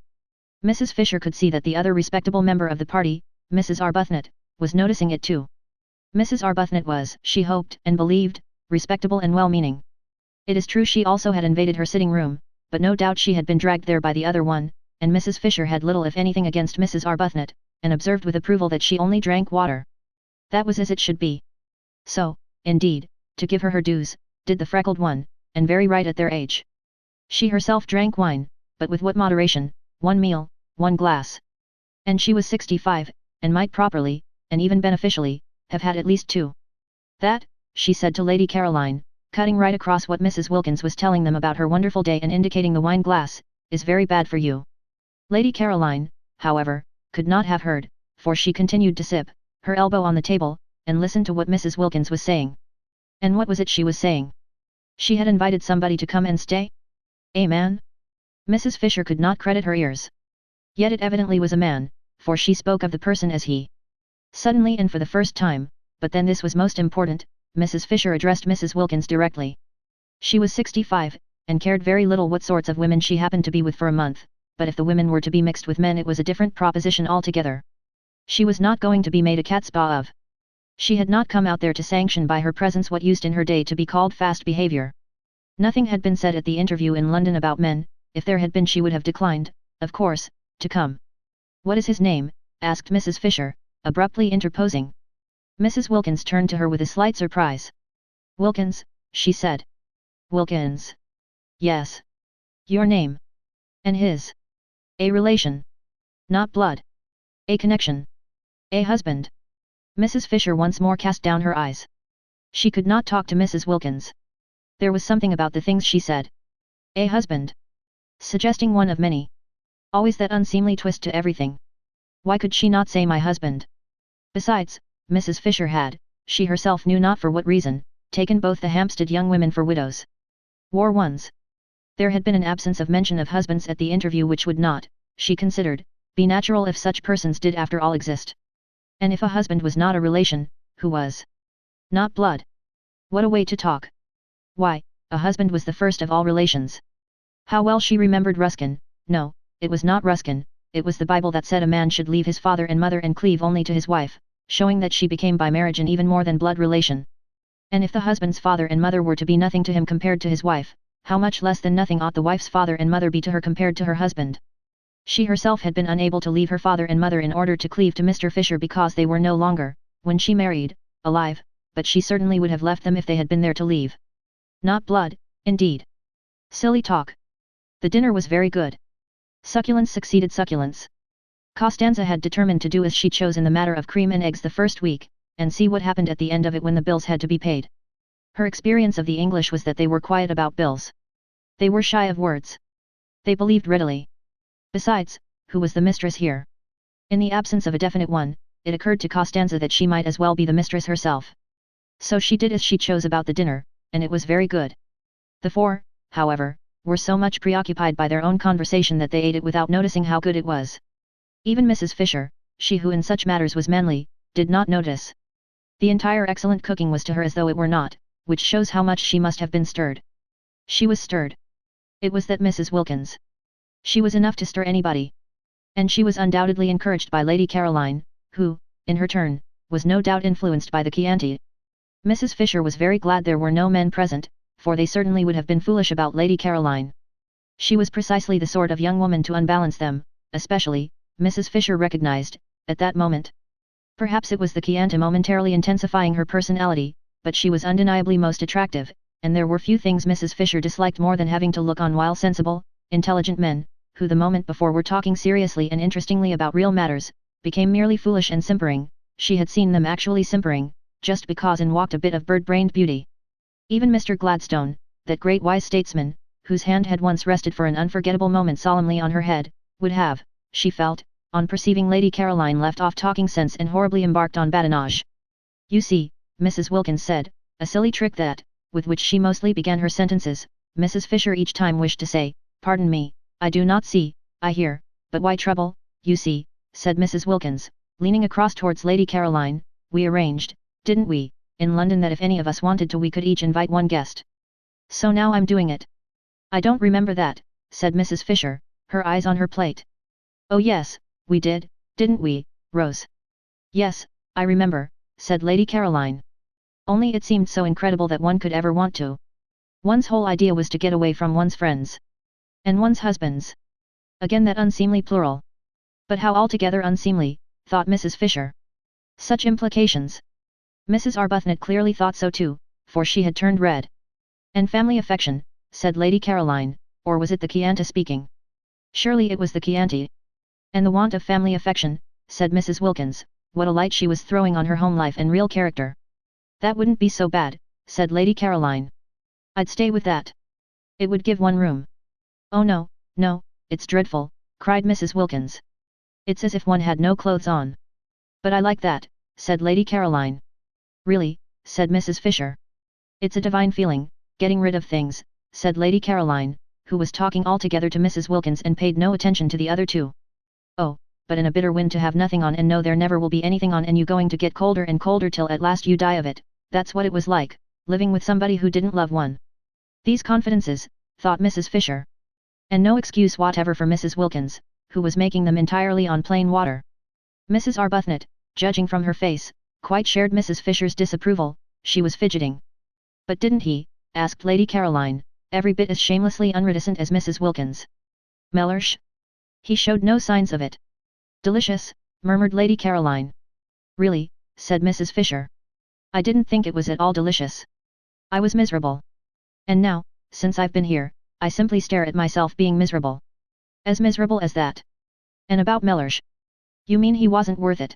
Speaker 1: Mrs. Fisher could see that the other respectable member of the party, Mrs. Arbuthnot, was noticing it too. Mrs. Arbuthnot was, she hoped and believed, respectable and well-meaning. It is true she also had invaded her sitting room, but no doubt she had been dragged there by the other one, and Mrs. Fisher had little if anything against Mrs. Arbuthnot, and observed with approval that she only drank water. That was as it should be. So, indeed, to give her her dues, did the freckled one, and very right at their age. She herself drank wine, but with what moderation, one meal, one glass. And she was 65, and might properly, and even beneficially, have had at least 2. That, she said to Lady Caroline, cutting right across what Mrs. Wilkins was telling them about her wonderful day and indicating the wine glass, is very bad for you. Lady Caroline, however, could not have heard, for she continued to sip, her elbow on the table, and listen to what Mrs. Wilkins was saying. And what was it she was saying? She had invited somebody to come and stay? A man? Mrs. Fisher could not credit her ears. Yet it evidently was a man, for she spoke of the person as he. Suddenly and for the first time, but then this was most important, Mrs. Fisher addressed Mrs. Wilkins directly. She was 65, and cared very little what sorts of women she happened to be with for a month, but if the women were to be mixed with men it was a different proposition altogether. She was not going to be made a catspaw of. She had not come out there to sanction by her presence what used in her day to be called fast behavior. Nothing had been said at the interview in London about men, if there had been she would have declined, of course, to come. What is his name? Asked Mrs. Fisher, abruptly interposing. Mrs. Wilkins turned to her with a slight surprise. Wilkins, she said. Wilkins. Yes. Your name. And his. A relation. Not blood. A connection. A husband. Mrs. Fisher once more cast down her eyes. She could not talk to Mrs. Wilkins. There was something about the things she said. A husband. Suggesting one of many. Always that unseemly twist to everything. Why could she not say my husband? Besides, Mrs. Fisher had, she herself knew not for what reason, taken both the Hampstead young women for widows. War ones. There had been an absence of mention of husbands at the interview which would not, she considered, be natural if such persons did after all exist. And if a husband was not a relation, who was? Not blood. What a way to talk. Why, a husband was the first of all relations. How well she remembered Ruskin. No, it was not Ruskin, it was the Bible that said a man should leave his father and mother and cleave only to his wife, showing that she became by marriage an even more than blood relation. And if the husband's father and mother were to be nothing to him compared to his wife, how much less than nothing ought the wife's father and mother be to her compared to her husband? She herself had been unable to leave her father and mother in order to cleave to Mr. Fisher because they were no longer, when she married, alive, but she certainly would have left them if they had been there to leave. Not blood, indeed. Silly talk. The dinner was very good. Succulence succeeded succulence. Costanza had determined to do as she chose in the matter of cream and eggs the first week, and see what happened at the end of it when the bills had to be paid. Her experience of the English was that they were quiet about bills. They were shy of words. They believed readily. Besides, who was the mistress here? In the absence of a definite one, it occurred to Costanza that she might as well be the mistress herself. So she did as she chose about the dinner, and it was very good. The 4, however, were so much preoccupied by their own conversation that they ate it without noticing how good it was. Even Mrs. Fisher, she who in such matters was manly, did not notice. The entire excellent cooking was to her as though it were not, which shows how much she must have been stirred. She was stirred. It was that Mrs. Wilkins. She was enough to stir anybody. And she was undoubtedly encouraged by Lady Caroline, who, in her turn, was no doubt influenced by the Chianti. Mrs. Fisher was very glad there were no men present, for they certainly would have been foolish about Lady Caroline. She was precisely the sort of young woman to unbalance them, especially, Mrs. Fisher recognized, at that moment. Perhaps it was the Chianti momentarily intensifying her personality, but she was undeniably most attractive, and there were few things Mrs. Fisher disliked more than having to look on while sensible, intelligent men, who the moment before were talking seriously and interestingly about real matters, became merely foolish and simpering. She had seen them actually simpering, just because in walked a bit of bird-brained beauty. Even Mr. Gladstone, that great wise statesman, whose hand had once rested for an unforgettable moment solemnly on her head, would have, she felt, on perceiving Lady Caroline left off talking sense and horribly embarked on badinage. You see, Mrs. Wilkins said, a silly trick that, with which she mostly began her sentences, Mrs. Fisher each time wished to say, pardon me, I do not see, I hear, but why trouble, you see, said Mrs. Wilkins, leaning across towards Lady Caroline, we arranged, didn't we, in London that if any of us wanted to we could each invite one guest. So now I'm doing it. I don't remember that, said Mrs. Fisher, her eyes on her plate. Oh yes, we did, didn't we, Rose? Yes, I remember, said Lady Caroline. Only it seemed so incredible that one could ever want to. One's whole idea was to get away from one's friends. And one's husbands. Again that unseemly plural. But how altogether unseemly, thought Mrs. Fisher. Such implications. Mrs. Arbuthnot clearly thought so too, for she had turned red. And family affection, said Lady Caroline, or was it the Chianti speaking? Surely it was the Chianti. And the want of family affection, said Mrs. Wilkins, what a light she was throwing on her home life and real character. That wouldn't be so bad, said Lady Caroline. I'd stay with that. It would give one room. Oh no, no, it's dreadful, cried Mrs. Wilkins. It's as if one had no clothes on. But I like that, said Lady Caroline. Really, said Mrs. Fisher. It's a divine feeling, getting rid of things, said Lady Caroline, who was talking altogether to Mrs. Wilkins and paid no attention to the other two. Oh, but in a bitter wind to have nothing on and know there never will be anything on and you going to get colder and colder till at last you die of it, that's what it was like, living with somebody who didn't love one. These confidences, thought Mrs. Fisher. And no excuse whatever for Mrs. Wilkins, who was making them entirely on plain water. Mrs. Arbuthnot, judging from her face, quite shared Mrs. Fisher's disapproval, she was fidgeting. But didn't he? Asked Lady Caroline, every bit as shamelessly unreticent as Mrs. Wilkins. Mellersh? He showed no signs of it. Delicious, murmured Lady Caroline. Really, said Mrs. Fisher. I didn't think it was at all delicious. I was miserable. And now, since I've been here, I simply stare at myself being miserable. As miserable as that. And about Mellersh? You mean he wasn't worth it?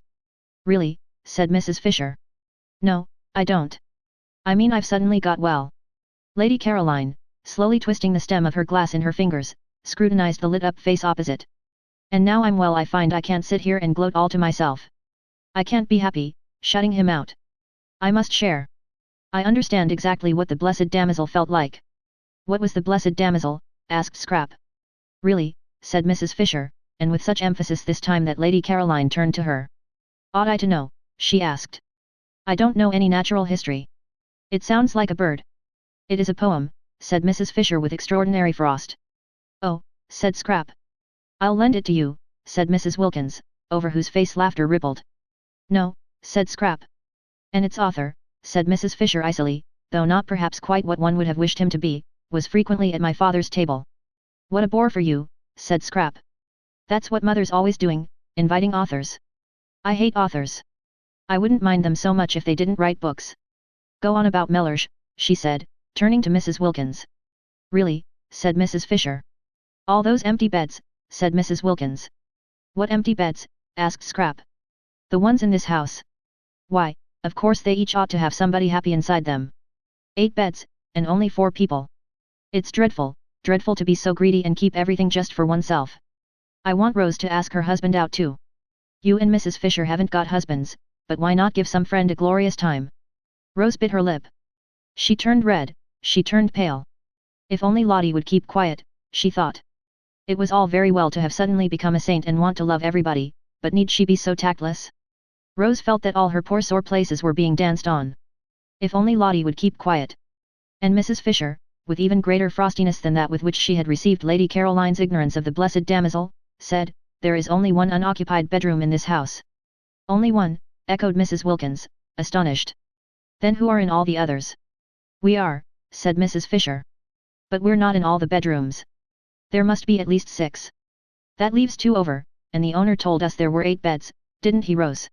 Speaker 1: Really, said Mrs. Fisher. No, I don't. I mean I've suddenly got well. Lady Caroline, slowly twisting the stem of her glass in her fingers, scrutinized the lit-up face opposite. And now I'm well I find I can't sit here and gloat all to myself. I can't be happy, shutting him out. I must share. I understand exactly what the blessed damsel felt like. What was the blessed damsel? Asked Scrap. Really, said Mrs. Fisher, and with such emphasis this time that Lady Caroline turned to her. Ought I to know? She asked. I don't know any natural history. It sounds like a bird. It is a poem, said Mrs. Fisher with extraordinary frost. Oh, said Scrap. I'll lend it to you, said Mrs. Wilkins, over whose face laughter rippled. No, said Scrap. And its author, said Mrs. Fisher icily, though not perhaps quite what one would have wished him to be, was frequently at my father's table. What a bore for you, said Scrap. That's what mother's always doing, inviting authors. I hate authors. I wouldn't mind them so much if they didn't write books. Go on about Mellersh, she said, turning to Mrs. Wilkins. Really, said Mrs. Fisher. All those empty beds, said Mrs. Wilkins. What empty beds? Asked Scrap. The ones in this house. Why, of course they each ought to have somebody happy inside them. 8 beds, and only 4 people. It's dreadful, dreadful to be so greedy and keep everything just for oneself. I want Rose to ask her husband out too. You and Mrs. Fisher haven't got husbands, but why not give some friend a glorious time? Rose bit her lip. She turned red, she turned pale. If only Lottie would keep quiet, she thought. It was all very well to have suddenly become a saint and want to love everybody, but need she be so tactless? Rose felt that all her poor sore places were being danced on. If only Lottie would keep quiet. And Mrs. Fisher, with even greater frostiness than that with which she had received Lady Caroline's ignorance of the blessed damsel, said, There is only one unoccupied bedroom in this house. Only one, echoed Mrs. Wilkins, astonished. Then who are in all the others? We are, said Mrs. Fisher. But we're not in all the bedrooms. There must be at least 6. That leaves 2 over, and the owner told us there were 8 beds, didn't he, Rose?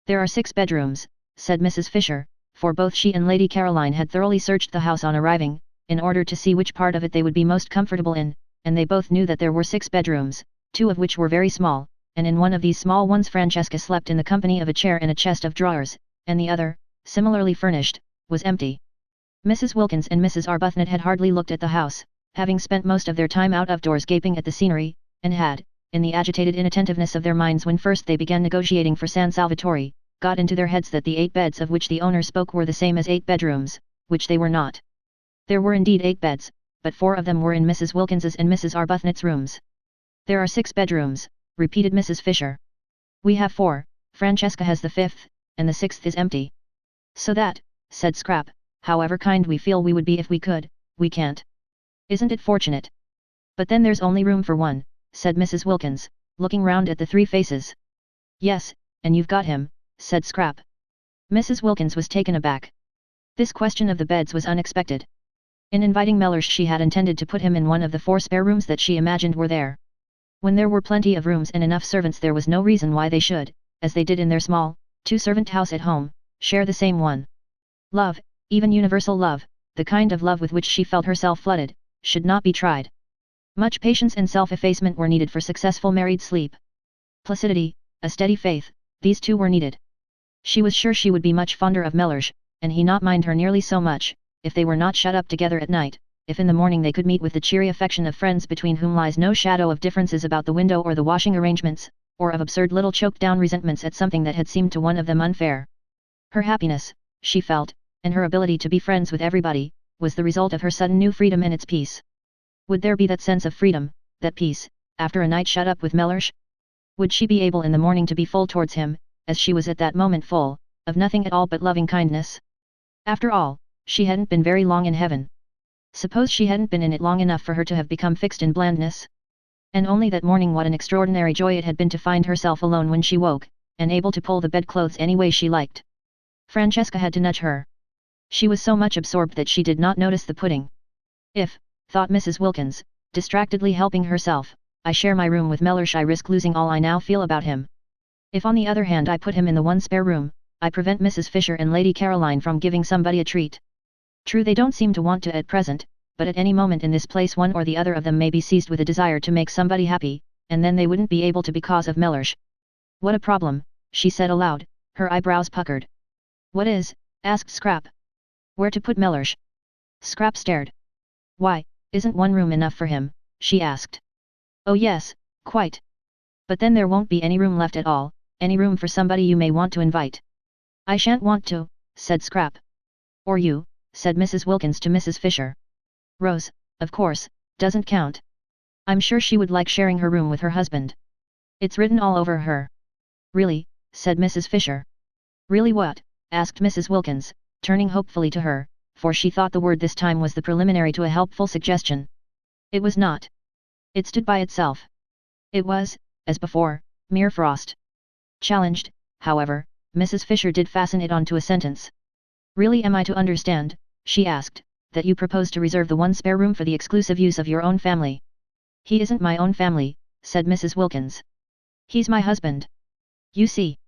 Speaker 1: There are 6 bedrooms, said Mrs. Fisher, for both she and Lady Caroline had thoroughly searched the house on arriving, in order to see which part of it they would be most comfortable in, and they both knew that there were 6 bedrooms, 2 of which were very small, and in one of these small ones Francesca slept in the company of a chair and a chest of drawers, and the other, similarly furnished, was empty. Mrs. Wilkins and Mrs. Arbuthnot had hardly looked at the house, having spent most of their time out of doors gaping at the scenery, and had, in the agitated inattentiveness of their minds when first they began negotiating for San Salvatore, got into their heads that the 8 beds of which the owner spoke were the same as 8 bedrooms, which they were not. There were indeed 8 beds, but 4 of them were in Mrs. Wilkins's and Mrs. Arbuthnot's rooms. There are 6 bedrooms, repeated Mrs. Fisher. We have 4, Francesca has the 5th, and the 6th is empty. So that, said Scrap, however kind we feel we would be if we could, we can't. Isn't it fortunate? But then there's only room for 1, said Mrs. Wilkins, looking round at the 3 faces. Yes, and you've got him, said Scrap. Mrs. Wilkins was taken aback. This question of the beds was unexpected. In inviting Mellersh she had intended to put him in one of the 4 spare rooms that she imagined were there. When there were plenty of rooms and enough servants there was no reason why they should, as they did in their small, 2-servant house at home, share the same one. Love, even universal love, the kind of love with which she felt herself flooded, should not be tried. Much patience and self-effacement were needed for successful married sleep. Placidity, a steady faith, these two were needed. She was sure she would be much fonder of Mellersh, and he not mind her nearly so much, if they were not shut up together at night, if in the morning they could meet with the cheery affection of friends between whom lies no shadow of differences about the window or the washing arrangements, or of absurd little choked-down resentments at something that had seemed to one of them unfair. Her happiness, she felt, and her ability to be friends with everybody, was the result of her sudden new freedom and its peace. Would there be that sense of freedom, that peace, after a night shut up with Mellersh? Would she be able in the morning to be full towards him, as she was at that moment full, of nothing at all but loving kindness? After all, she hadn't been very long in heaven. Suppose she hadn't been in it long enough for her to have become fixed in blandness? And only that morning what an extraordinary joy it had been to find herself alone when she woke, and able to pull the bedclothes any way she liked. Francesca had to nudge her. She was so much absorbed that she did not notice the pudding. If, thought Mrs. Wilkins, distractedly helping herself, I share my room with Mellersh, I risk losing all I now feel about him. If on the other hand I put him in the one spare room, I prevent Mrs. Fisher and Lady Caroline from giving somebody a treat. True, they don't seem to want to at present, but at any moment in this place one or the other of them may be seized with a desire to make somebody happy, and then they wouldn't be able to because of Mellersh. What a problem, she said aloud, her eyebrows puckered. What is? Asked Scrap. Where to put Mellersh? Scrap stared. Why, isn't one room enough for him? She asked. Oh yes, quite. But then there won't be any room left at all, any room for somebody you may want to invite. I shan't want to, said Scrap. Or you, said Mrs. Wilkins to Mrs. Fisher. Rose, of course, doesn't count. I'm sure she would like sharing her room with her husband. It's written all over her. Really, said Mrs. Fisher. Really what? Asked Mrs. Wilkins, turning hopefully to her, for she thought the word this time was the preliminary to a helpful suggestion. It was not. It stood by itself. It was, as before, mere frost. Challenged, however, Mrs. Fisher did fasten it onto a sentence. Really, am I to understand, she asked, that you propose to reserve the one spare room for the exclusive use of your own family? He isn't my own family, said Mrs. Wilkins. He's my husband. You see.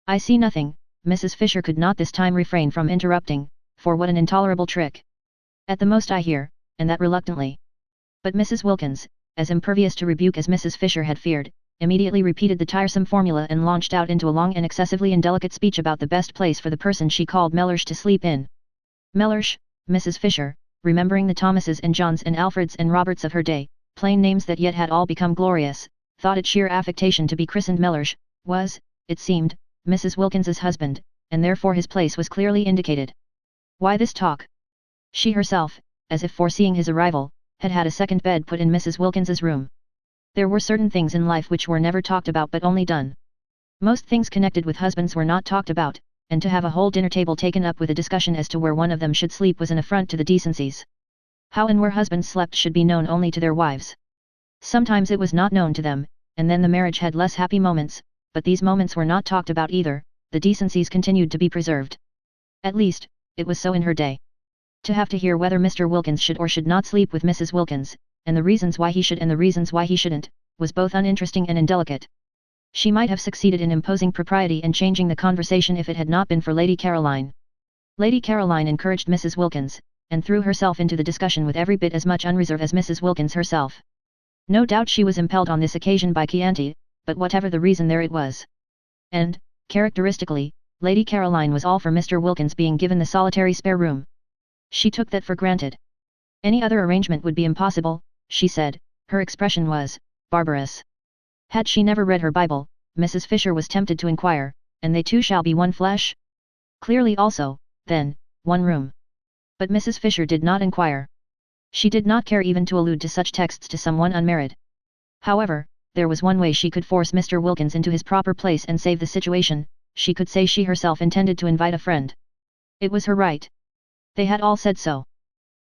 Speaker 1: I see nothing, Mrs. Fisher could not this time refrain from interrupting, for what an intolerable trick. At the most I hear, and that reluctantly. But Mrs. Wilkins, as impervious to rebuke as Mrs. Fisher had feared, immediately repeated the tiresome formula and launched out into a long and excessively indelicate speech about the best place for the person she called Mellersh to sleep in. Mellersh, Mrs. Fisher, remembering the Thomases and Johns and Alfreds and Roberts of her day, plain names that yet had all become glorious, thought it sheer affectation to be christened Mellersh, was, it seemed, Mrs. Wilkins's husband, and therefore his place was clearly indicated. Why this talk? She herself, as if foreseeing his arrival, had had a second bed put in Mrs. Wilkins's room. There were certain things in life which were never talked about but only done. Most things connected with husbands were not talked about, and to have a whole dinner table taken up with a discussion as to where one of them should sleep was an affront to the decencies. How and where husbands slept should be known only to their wives. Sometimes it was not known to them, and then the marriage had less happy moments, but these moments were not talked about either, the decencies continued to be preserved. At least, it was so in her day. To have to hear whether Mr. Wilkins should or should not sleep with Mrs. Wilkins, and the reasons why he should and the reasons why he shouldn't, was both uninteresting and indelicate. She might have succeeded in imposing propriety and changing the conversation if it had not been for Lady Caroline. Lady Caroline encouraged Mrs. Wilkins, and threw herself into the discussion with every bit as much unreserve as Mrs. Wilkins herself. No doubt she was impelled on this occasion by Chianti, but whatever the reason there it was. And, characteristically, Lady Caroline was all for Mr. Wilkins being given the solitary spare room. She took that for granted. Any other arrangement would be impossible, she said, her expression was, barbarous. Had she never read her Bible, Mrs. Fisher was tempted to inquire, and they two shall be one flesh? Clearly also, then, one room. But Mrs. Fisher did not inquire. She did not care even to allude to such texts to someone unmarried. However, there was one way she could force Mr. Wilkins into his proper place and save the situation, she could say she herself intended to invite a friend. It was her right. They had all said so.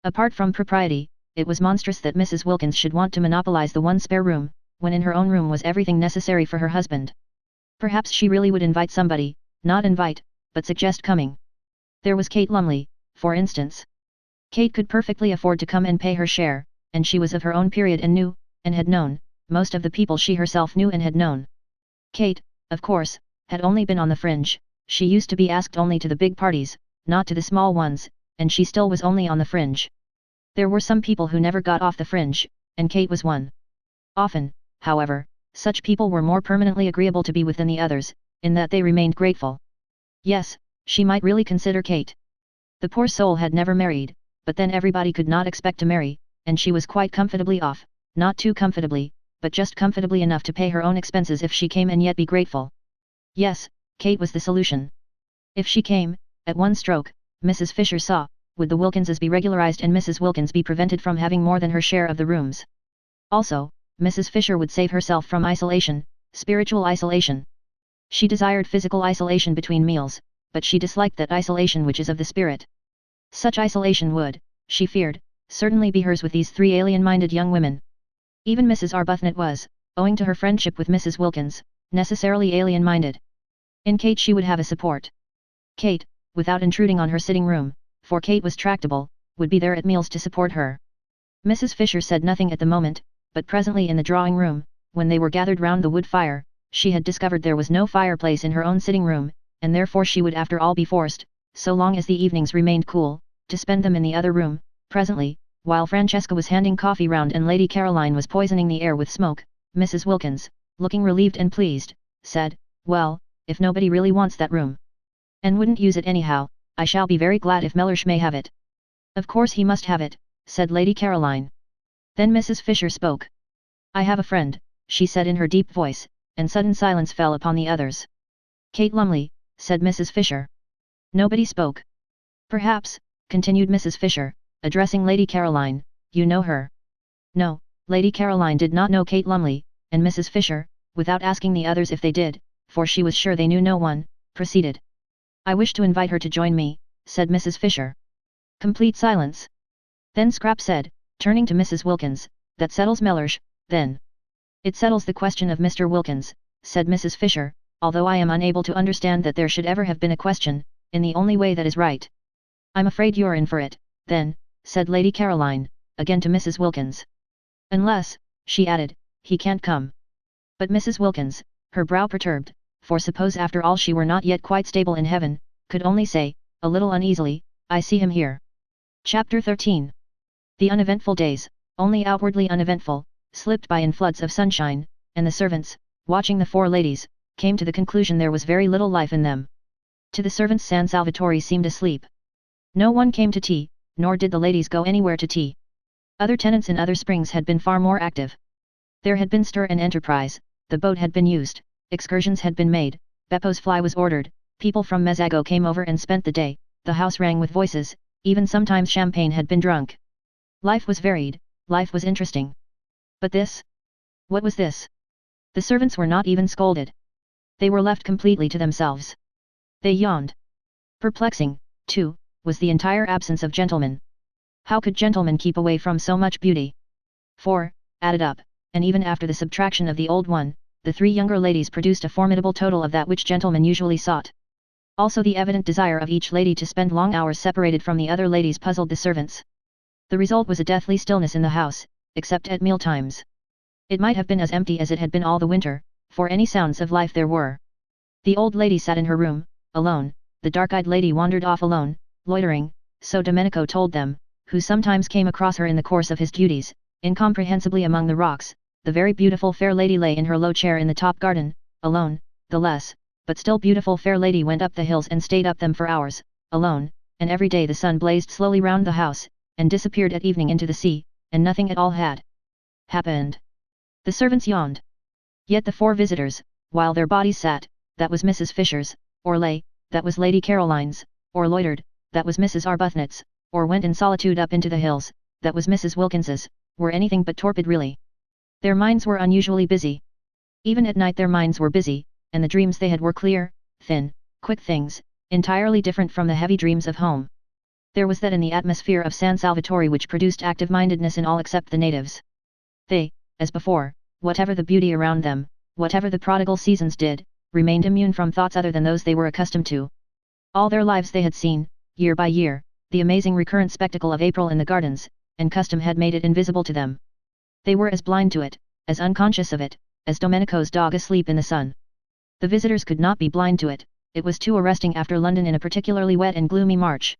Speaker 1: Apart from propriety, it was monstrous that Mrs. Wilkins should want to monopolize the one spare room, when in her own room was everything necessary for her husband. Perhaps she really would invite somebody, not invite, but suggest coming. There was Kate Lumley, for instance. Kate could perfectly afford to come and pay her share, and she was of her own period and knew, and had known, most of the people she herself knew and had known. Kate, of course, had only been on the fringe, she used to be asked only to the big parties, not to the small ones, and she still was only on the fringe. There were some people who never got off the fringe, and Kate was one. Often, however, such people were more permanently agreeable to be with than the others, in that they remained grateful. Yes, she might really consider Kate. The poor soul had never married, but then everybody could not expect to marry, and she was quite comfortably off, not too comfortably, but just comfortably enough to pay her own expenses if she came and yet be grateful. Yes, Kate was the solution. If she came, at one stroke, Mrs. Fisher saw, would the Wilkinses be regularized and Mrs. Wilkins be prevented from having more than her share of the rooms. Also, Mrs. Fisher would save herself from isolation, spiritual isolation. She desired physical isolation between meals, but she disliked that isolation which is of the spirit. Such isolation would, she feared, certainly be hers with these three alien-minded young women. Even Mrs. Arbuthnot was, owing to her friendship with Mrs. Wilkins, necessarily alien-minded. In Kate she would have a support. Kate, without intruding on her sitting room, for Kate was tractable, would be there at meals to support her. Mrs. Fisher said nothing at the moment, but presently in the drawing room, when they were gathered round the wood fire, she had discovered there was no fireplace in her own sitting room, and therefore she would after all be forced, so long as the evenings remained cool, to spend them in the other room. Presently, while Francesca was handing coffee round and Lady Caroline was poisoning the air with smoke, Mrs. Wilkins, looking relieved and pleased, said, "Well, if nobody really wants that room, and wouldn't use it anyhow, I shall be very glad if Mellersh may have it." "Of course he must have it," said Lady Caroline. Then Mrs. Fisher spoke. "I have a friend," she said in her deep voice, and sudden silence fell upon the others. "Kate Lumley," said Mrs. Fisher. Nobody spoke. "Perhaps," continued Mrs. Fisher, addressing Lady Caroline, "you know her." No, Lady Caroline did not know Kate Lumley, and Mrs. Fisher, without asking the others if they did, for she was sure they knew no one, proceeded. "I wish to invite her to join me," said Mrs. Fisher. Complete silence. Then Scrap said, turning to Mrs. Wilkins, "That settles Mellersh, then." "It settles the question of Mr. Wilkins," said Mrs. Fisher, "although I am unable to understand that there should ever have been a question, in the only way that is right." "I'm afraid you're in for it, then," said Lady Caroline, again to Mrs. Wilkins. "Unless," she added, "he can't come." But Mrs. Wilkins, her brow perturbed, for suppose after all she were not yet quite stable in heaven, could only say, a little uneasily, "I see him here." Chapter 13. The uneventful days, only outwardly uneventful, slipped by in floods of sunshine, and the servants, watching the four ladies, came to the conclusion there was very little life in them. To the servants San Salvatore seemed asleep. No one came to tea, nor did the ladies go anywhere to tea. Other tenants in other springs had been far more active. There had been stir and enterprise, the boat had been used, excursions had been made, Beppo's fly was ordered, people from Mezzago came over and spent the day, the house rang with voices, even sometimes champagne had been drunk. Life was varied, life was interesting. But this? What was this? The servants were not even scolded. They were left completely to themselves. They yawned. Perplexing, too, was the entire absence of gentlemen. How could gentlemen keep away from so much beauty? For, added up, and even after the subtraction of the old one, the three younger ladies produced a formidable total of that which gentlemen usually sought. Also the evident desire of each lady to spend long hours separated from the other ladies puzzled the servants. The result was a deathly stillness in the house, except at meal times. It might have been as empty as it had been all the winter, for any sounds of life there were. The old lady sat in her room, alone, the dark-eyed lady wandered off alone, loitering, so Domenico told them, who sometimes came across her in the course of his duties, incomprehensibly among the rocks. The very beautiful fair lady lay in her low chair in the top garden, alone. The less, but still beautiful fair lady went up the hills and stayed up them for hours, alone, and every day the sun blazed slowly round the house, and disappeared at evening into the sea, and nothing at all had happened. The servants yawned. Yet the four visitors, while their bodies sat, that was Mrs. Fisher's, or lay, that was Lady Caroline's, or loitered, that was Mrs. Arbuthnot's, or went in solitude up into the hills, that was Mrs. Wilkins's, were anything but torpid really. Their minds were unusually busy. Even at night their minds were busy, and the dreams they had were clear, thin, quick things, entirely different from the heavy dreams of home. There was that in the atmosphere of San Salvatore which produced active-mindedness in all except the natives. They, as before, whatever the beauty around them, whatever the prodigal seasons did, remained immune from thoughts other than those they were accustomed to. All their lives they had seen, year by year, the amazing recurrent spectacle of April in the gardens, and custom had made it invisible to them. They were as blind to it, as unconscious of it, as Domenico's dog asleep in the sun. The visitors could not be blind to it, it was too arresting after London in a particularly wet and gloomy March.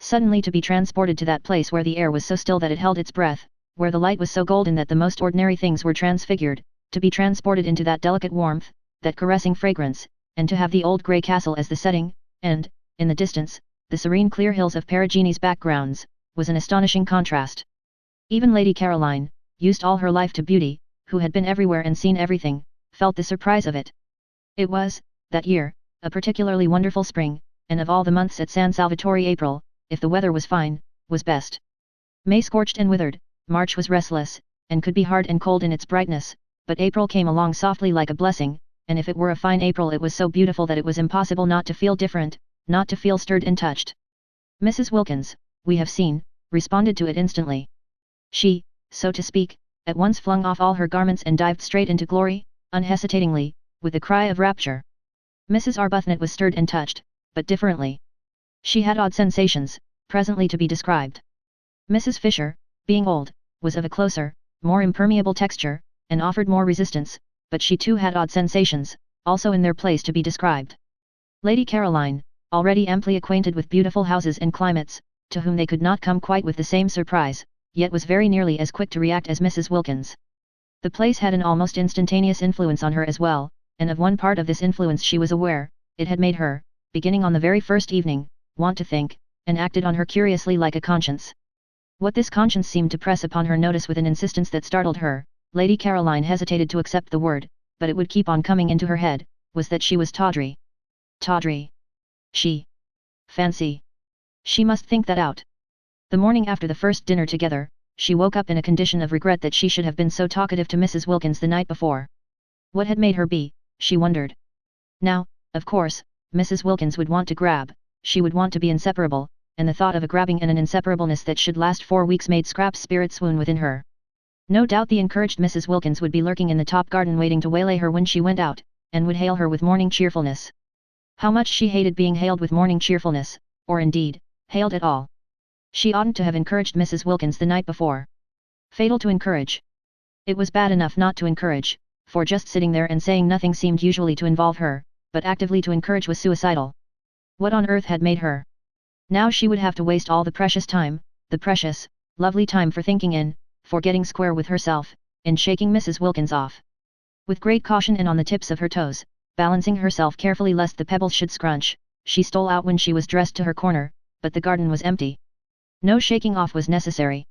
Speaker 1: Suddenly to be transported to that place where the air was so still that it held its breath, where the light was so golden that the most ordinary things were transfigured, To be transported into that delicate warmth, that caressing fragrance, and to have the old grey castle as the setting, and, in the distance, the serene clear hills of Perugini's backgrounds, was an astonishing contrast. Even Lady Caroline, used all her life to beauty, who had been everywhere and seen everything, felt the surprise of it. It was, that year, a particularly wonderful spring, and of all the months at San Salvatore April, if the weather was fine, was best. May scorched and withered, March was restless, and could be hard and cold in its brightness, but April came along softly like a blessing, and if it were a fine April it was so beautiful that it was impossible not to feel different, not to feel stirred and touched. Mrs. Wilkins, we have seen, responded to it instantly. She, so to speak, at once flung off all her garments and dived straight into glory, unhesitatingly, with a cry of rapture. Mrs. Arbuthnot was stirred and touched, but differently. She had odd sensations, presently to be described. Mrs. Fisher, being old, was of a closer, more impermeable texture, and offered more resistance, but she too had odd sensations, also in their place to be described. Lady Caroline, already amply acquainted with beautiful houses and climates, to whom they could not come quite with the same surprise, yet was very nearly as quick to react as Mrs. Wilkins. The place had an almost instantaneous influence on her as well, and of one part of this influence she was aware. It had made her, beginning on the very first evening, want to think, and acted on her curiously like a conscience. What this conscience seemed to press upon her notice with an insistence that startled her, Lady Caroline hesitated to accept the word, but it would keep on coming into her head, was that she was tawdry. Tawdry. She. Fancy. She must think that out. The morning after the first dinner together, she woke up in a condition of regret that she should have been so talkative to Mrs. Wilkins the night before. What had made her be, she wondered. Now, of course, Mrs. Wilkins would want to grab, she would want to be inseparable, and the thought of a grabbing and an inseparableness that should last 4 weeks made Scrap's spirit swoon within her. No doubt the encouraged Mrs. Wilkins would be lurking in the top garden waiting to waylay her when she went out, and would hail her with morning cheerfulness. How much she hated being hailed with morning cheerfulness, or indeed, hailed at all. She oughtn't to have encouraged Mrs. Wilkins the night before. Fatal to encourage. It was bad enough not to encourage, for just sitting there and saying nothing seemed usually to involve her, but actively to encourage was suicidal. What on earth had made her? Now she would have to waste all the precious time, the precious, lovely time for thinking in, for getting square with herself, in shaking Mrs. Wilkins off. With great caution and on the tips of her toes, balancing herself carefully lest the pebbles should scrunch, she stole out when she was dressed to her corner, but the garden was empty. No shaking off was necessary.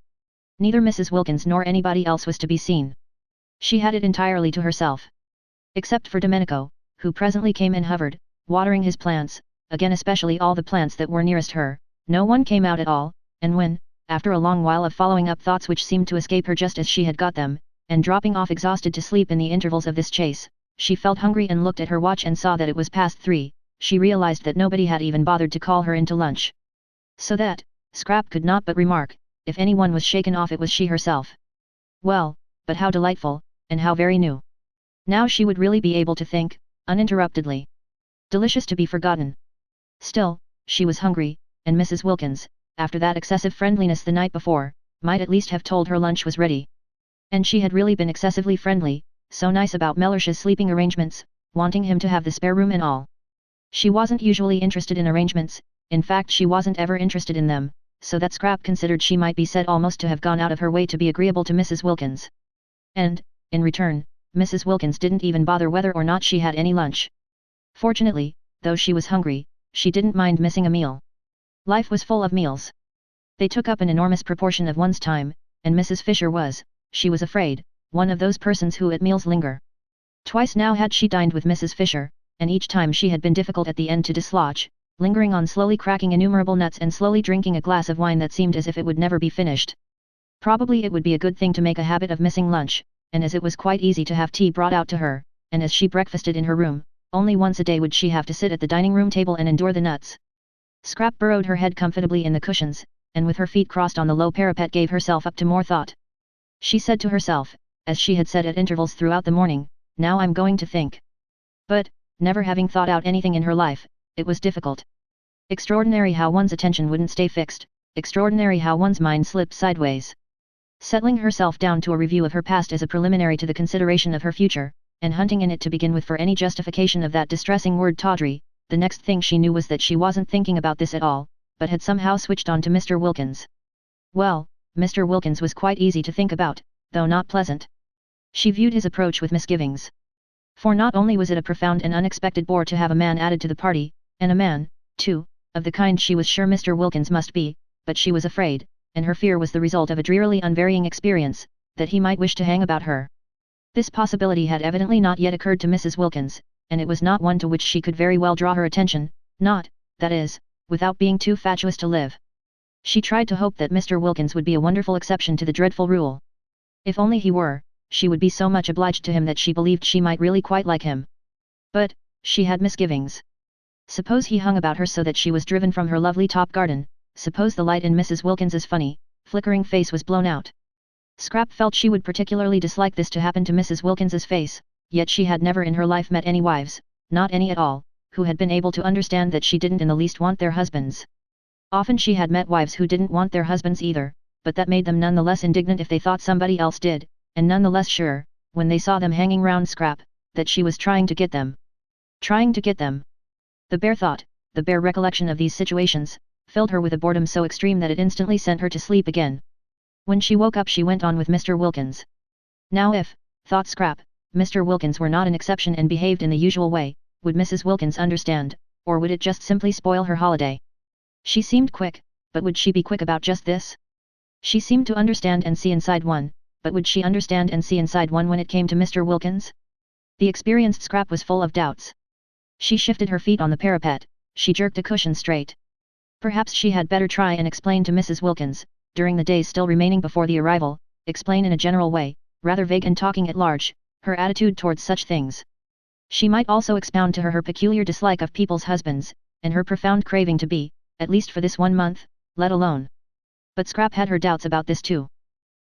Speaker 1: Neither Mrs. Wilkins nor anybody else was to be seen. She had it entirely to herself. Except for Domenico, who presently came and hovered, watering his plants, again especially all the plants that were nearest her, no one came out at all, and when, after a long while of following up thoughts which seemed to escape her just as she had got them, and dropping off exhausted to sleep in the intervals of this chase, she felt hungry and looked at her watch and saw that it was past 3, she realized that nobody had even bothered to call her in to lunch. So that, Scrap could not but remark, if anyone was shaken off it was she herself. Well, but how delightful, and how very new. Now she would really be able to think, uninterruptedly. Delicious to be forgotten. Still, she was hungry, and Mrs. Wilkins, after that excessive friendliness the night before, might at least have told her lunch was ready. And she had really been excessively friendly, so nice about Mellish's sleeping arrangements, wanting him to have the spare room and all. She wasn't usually interested in arrangements, in fact she wasn't ever interested in them, so that Scrap considered she might be said almost to have gone out of her way to be agreeable to Mrs. Wilkins. And, in return, Mrs. Wilkins didn't even bother whether or not she had any lunch. Fortunately, though she was hungry, she didn't mind missing a meal. Life was full of meals. They took up an enormous proportion of one's time, and Mrs. Fisher was, she was afraid, one of those persons who at meals linger. Twice now had she dined with Mrs. Fisher, and each time she had been difficult at the end to dislodge, lingering on slowly cracking innumerable nuts and slowly drinking a glass of wine that seemed as if it would never be finished. Probably it would be a good thing to make a habit of missing lunch, and as it was quite easy to have tea brought out to her, and as she breakfasted in her room, only once a day would she have to sit at the dining room table and endure the nuts. Scrap burrowed her head comfortably in the cushions, and with her feet crossed on the low parapet gave herself up to more thought. She said to herself, as she had said at intervals throughout the morning, now I'm going to think. But, never having thought out anything in her life, it was difficult. Extraordinary how one's attention wouldn't stay fixed, extraordinary how one's mind slipped sideways. Settling herself down to a review of her past as a preliminary to the consideration of her future, and hunting in it to begin with for any justification of that distressing word tawdry, the next thing she knew was that she wasn't thinking about this at all, but had somehow switched on to Mr. Wilkins. Well, Mr. Wilkins was quite easy to think about, though not pleasant. She viewed his approach with misgivings. For not only was it a profound and unexpected bore to have a man added to the party, and a man, too, of the kind she was sure Mr. Wilkins must be, but she was afraid, and her fear was the result of a drearily unvarying experience, that he might wish to hang about her. This possibility had evidently not yet occurred to Mrs. Wilkins, and it was not one to which she could very well draw her attention, not, that is, without being too fatuous to live. She tried to hope that Mr. Wilkins would be a wonderful exception to the dreadful rule. If only he were, she would be so much obliged to him that she believed she might really quite like him. But, she had misgivings. Suppose he hung about her so that she was driven from her lovely top garden, suppose the light in Mrs. Wilkins's funny, flickering face was blown out. Scrap felt she would particularly dislike this to happen to Mrs. Wilkins's face, yet she had never in her life met any wives, not any at all, who had been able to understand that she didn't in the least want their husbands. Often she had met wives who didn't want their husbands either, but that made them none the less indignant if they thought somebody else did, and none the less sure, when they saw them hanging round Scrap, that she was trying to get them. Trying to get them. The bare thought, the bare recollection of these situations, filled her with a boredom so extreme that it instantly sent her to sleep again. When she woke up she went on with Mr. Wilkins. Now if, thought Scrap, Mr. Wilkins were not an exception and behaved in the usual way, would Mrs. Wilkins understand, or would it just simply spoil her holiday? She seemed quick, but would she be quick about just this? She seemed to understand and see inside one, but would she understand and see inside one when it came to Mr. Wilkins? The experienced Scrap was full of doubts. She shifted her feet on the parapet, she jerked a cushion straight. Perhaps she had better try and explain to Mrs. Wilkins, during the days still remaining before the arrival, explain in a general way, rather vague and talking at large, her attitude towards such things. She might also expound to her her peculiar dislike of people's husbands, and her profound craving to be, at least for this 1 month, let alone. But Scrap had her doubts about this too.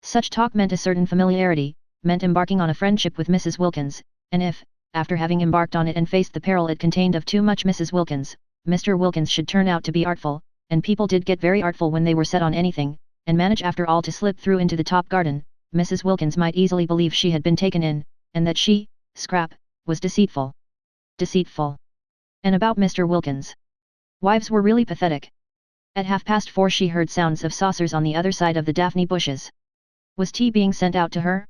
Speaker 1: Such talk meant a certain familiarity, meant embarking on a friendship with Mrs. Wilkins, and if, after having embarked on it and faced the peril it contained of too much Mrs. Wilkins, Mr. Wilkins should turn out to be artful, and people did get very artful when they were set on anything, and manage after all to slip through into the top garden, Mrs. Wilkins might easily believe she had been taken in, and that she, Scrap, was deceitful. Deceitful. And about Mr. Wilkins. Wives were really pathetic. At 4:30 she heard sounds of saucers on the other side of the daphne bushes. Was tea being sent out to her?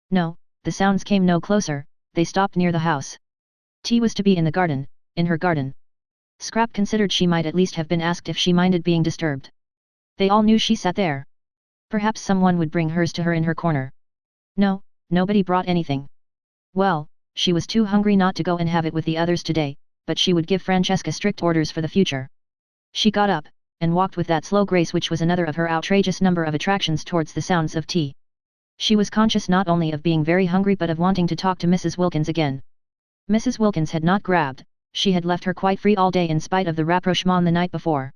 Speaker 1: No, the sounds came no closer, they stopped near the house. Tea was to be in the garden, in her garden. Scrap considered she might at least have been asked if she minded being disturbed. They all knew she sat there. Perhaps someone would bring hers to her in her corner. No, nobody brought anything. Well, she was too hungry not to go and have it with the others today, but she would give Francesca strict orders for the future. She got up, and walked with that slow grace which was another of her outrageous number of attractions towards the sounds of tea. She was conscious not only of being very hungry but of wanting to talk to Mrs. Wilkins again. Mrs. Wilkins had not grabbed, she had left her quite free all day in spite of the rapprochement the night before.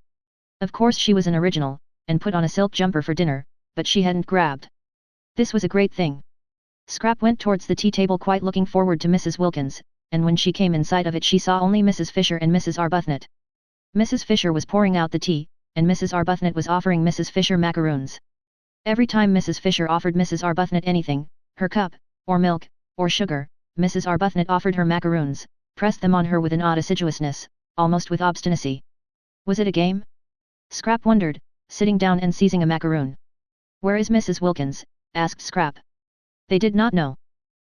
Speaker 1: Of course she was an original, and put on a silk jumper for dinner, but she hadn't grabbed. This was a great thing. Scrap went towards the tea table quite looking forward to Mrs. Wilkins, and when she came in sight of it she saw only Mrs. Fisher and Mrs. Arbuthnot. Mrs. Fisher was pouring out the tea, and Mrs. Arbuthnot was offering Mrs. Fisher macaroons. Every time Mrs. Fisher offered Mrs. Arbuthnot anything, her cup, or milk, or sugar, Mrs. Arbuthnot offered her macaroons, pressed them on her with an odd assiduousness, almost with obstinacy. Was it a game? Scrap wondered, sitting down and seizing a macaroon. "Where is Mrs. Wilkins?" asked Scrap. They did not know.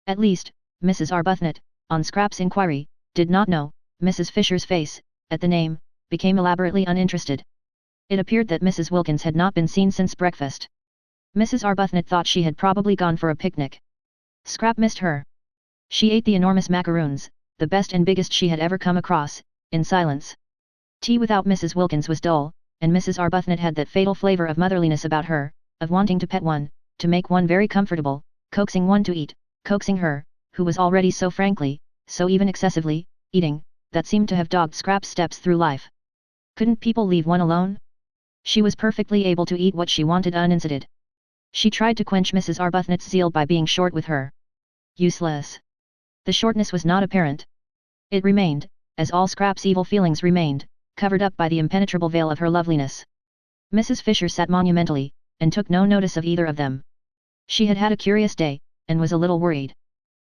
Speaker 1: At least, Mrs. Arbuthnot, on Scrap's inquiry, did not know. Mrs. Fisher's face, at the name, became elaborately uninterested. It appeared that Mrs. Wilkins had not been seen since breakfast. Mrs. Arbuthnot thought she had probably gone for a picnic. Scrap missed her. She ate the enormous macaroons, the best and biggest she had ever come across, in silence. Tea without Mrs. Wilkins was dull, and Mrs. Arbuthnot had that fatal flavor of motherliness about her, of wanting to pet one, to make one very comfortable, coaxing one to eat, coaxing her, who was already so frankly, so even excessively, eating, that seemed to have dogged Scrap's steps through life. Couldn't people leave one alone? She was perfectly able to eat what she wanted unincited. She tried to quench Mrs. Arbuthnot's zeal by being short with her. Useless. The shortness was not apparent. It remained, as all Scrap's evil feelings remained, covered up by the impenetrable veil of her loveliness. Mrs. Fisher sat monumentally, and took no notice of either of them. She had had a curious day, and was a little worried.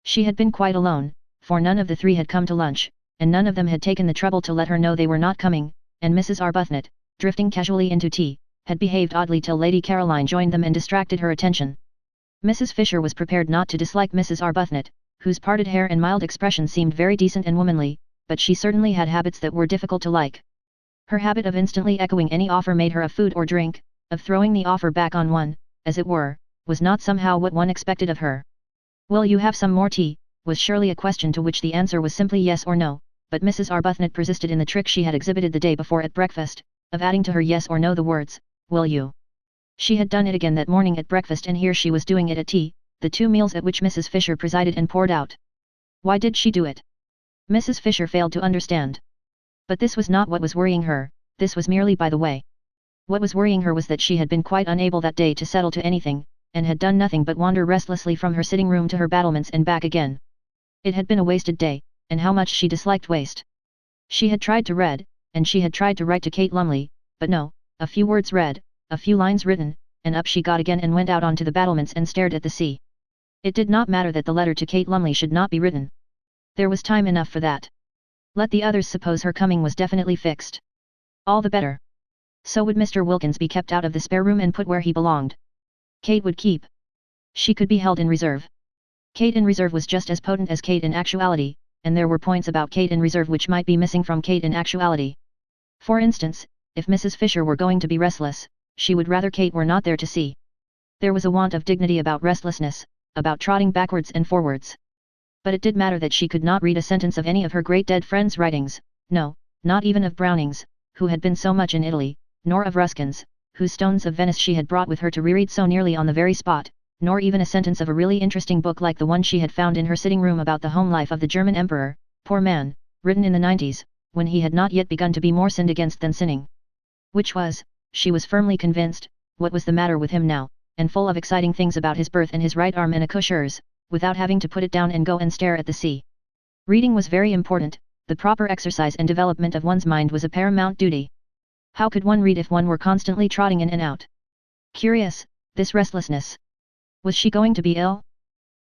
Speaker 1: She had been quite alone, for none of the three had come to lunch, and none of them had taken the trouble to let her know they were not coming, and Mrs. Arbuthnot, drifting casually into tea, had behaved oddly till Lady Caroline joined them and distracted her attention. Mrs. Fisher was prepared not to dislike Mrs. Arbuthnot, whose parted hair and mild expression seemed very decent and womanly, but she certainly had habits that were difficult to like. Her habit of instantly echoing any offer made her of food or drink, of throwing the offer back on one, as it were, was not somehow what one expected of her. "Will you have some more tea?" was surely a question to which the answer was simply yes or no, but Mrs. Arbuthnot persisted in the trick she had exhibited the day before at breakfast, of adding to her yes or no the words, "Will you?" She had done it again that morning at breakfast, and here she was doing it at tea, the two meals at which Mrs. Fisher presided and poured out. Why did she do it? Mrs. Fisher failed to understand. But this was not what was worrying her, this was merely by the way. What was worrying her was that she had been quite unable that day to settle to anything, and had done nothing but wander restlessly from her sitting room to her battlements and back again. It had been a wasted day, and how much she disliked waste. She had tried to read, and she had tried to write to Kate Lumley, but no, a few words read, a few lines written, and up she got again and went out onto the battlements and stared at the sea. It did not matter that the letter to Kate Lumley should not be written. There was time enough for that. Let the others suppose her coming was definitely fixed. All the better. So would Mr. Wilkins be kept out of the spare room and put where he belonged. Kate would keep. She could be held in reserve. Kate in reserve was just as potent as Kate in actuality, and there were points about Kate in reserve which might be missing from Kate in actuality. For instance, if Mrs. Fisher were going to be restless, she would rather Kate were not there to see. There was a want of dignity about restlessness, about trotting backwards and forwards. But it did matter that she could not read a sentence of any of her great dead friends' writings, no, not even of Browning's, who had been so much in Italy, nor of Ruskin's, whose Stones of Venice she had brought with her to reread so nearly on the very spot, nor even a sentence of a really interesting book like the one she had found in her sitting room about the home life of the German emperor, poor man, written in the 90s, when he had not yet begun to be more sinned against than sinning. Which was, she was firmly convinced, what was the matter with him now, and full of exciting things about his birth and his right arm and accoucheurs, without having to put it down and go and stare at the sea. Reading was very important, the proper exercise and development of one's mind was a paramount duty. How could one read if one were constantly trotting in and out? Curious, this restlessness. Was she going to be ill?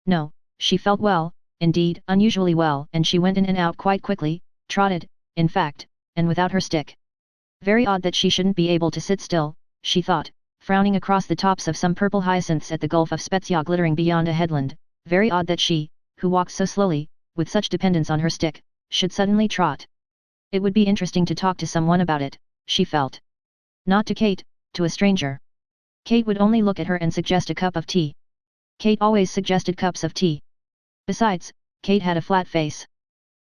Speaker 1: No, she felt well, indeed, unusually well, and she went in and out quite quickly, trotted, in fact, and without her stick. Very odd that she shouldn't be able to sit still, she thought, frowning across the tops of some purple hyacinths at the Gulf of Spezia glittering beyond a headland, very odd that she, who walks so slowly, with such dependence on her stick, should suddenly trot. It would be interesting to talk to someone about it, she felt. Not to Kate, to a stranger. Kate would only look at her and suggest a cup of tea. Kate always suggested cups of tea. Besides, Kate had a flat face.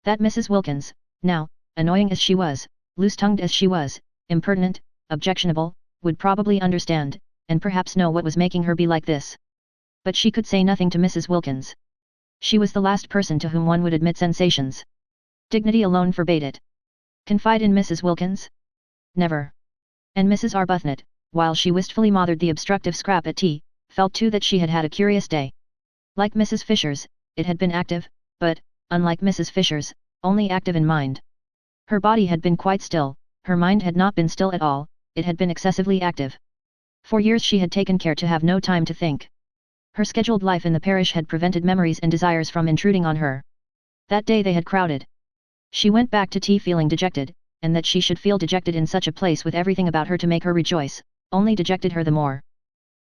Speaker 1: That Mrs. Wilkins, now, annoying as she was, loose-tongued as she was, impertinent, objectionable, would probably understand, and perhaps know what was making her be like this. But she could say nothing to Mrs. Wilkins. She was the last person to whom one would admit sensations. Dignity alone forbade it. Confide in Mrs. Wilkins? Never. And Mrs. Arbuthnot, while she wistfully mothered the obstructive scrap at tea, felt too that she had had a curious day. Like Mrs. Fisher's, it had been active, but, unlike Mrs. Fisher's, only active in mind. Her body had been quite still, her mind had not been still at all, it had been excessively active. For years she had taken care to have no time to think. Her scheduled life in the parish had prevented memories and desires from intruding on her. That day they had crowded. She went back to tea feeling dejected, and that she should feel dejected in such a place with everything about her to make her rejoice, only dejected her the more.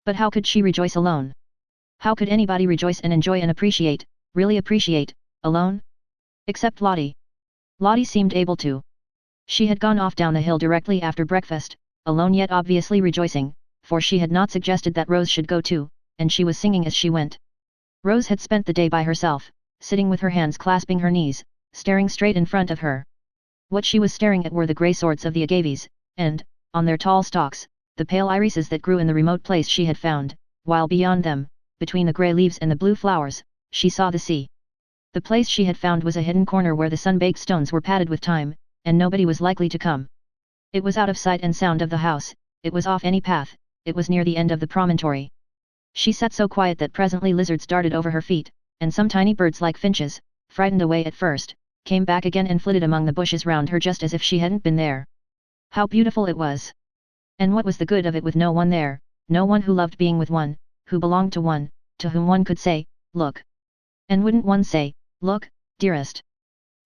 Speaker 1: But how could she rejoice alone? How could anybody rejoice and enjoy and appreciate, really appreciate, alone? Except Lottie. Lottie seemed able to. She had gone off down the hill directly after breakfast, alone yet obviously rejoicing, for she had not suggested that Rose should go too, and she was singing as she went. Rose had spent the day by herself, sitting with her hands clasping her knees, staring straight in front of her. What she was staring at were the grey swords of the agaves, and, on their tall stalks, the pale irises that grew in the remote place she had found, while beyond them, between the grey leaves and the blue flowers, she saw the sea. The place she had found was a hidden corner where the sun-baked stones were padded with thyme, and nobody was likely to come. It was out of sight and sound of the house, it was off any path, it was near the end of the promontory. She sat so quiet that presently lizards darted over her feet, and some tiny birds like finches, frightened away at first, came back again and flitted among the bushes round her just as if she hadn't been there. How beautiful it was! And what was the good of it with no one there, no one who loved being with one, who belonged to one, to whom one could say, look. And wouldn't one say, look, dearest?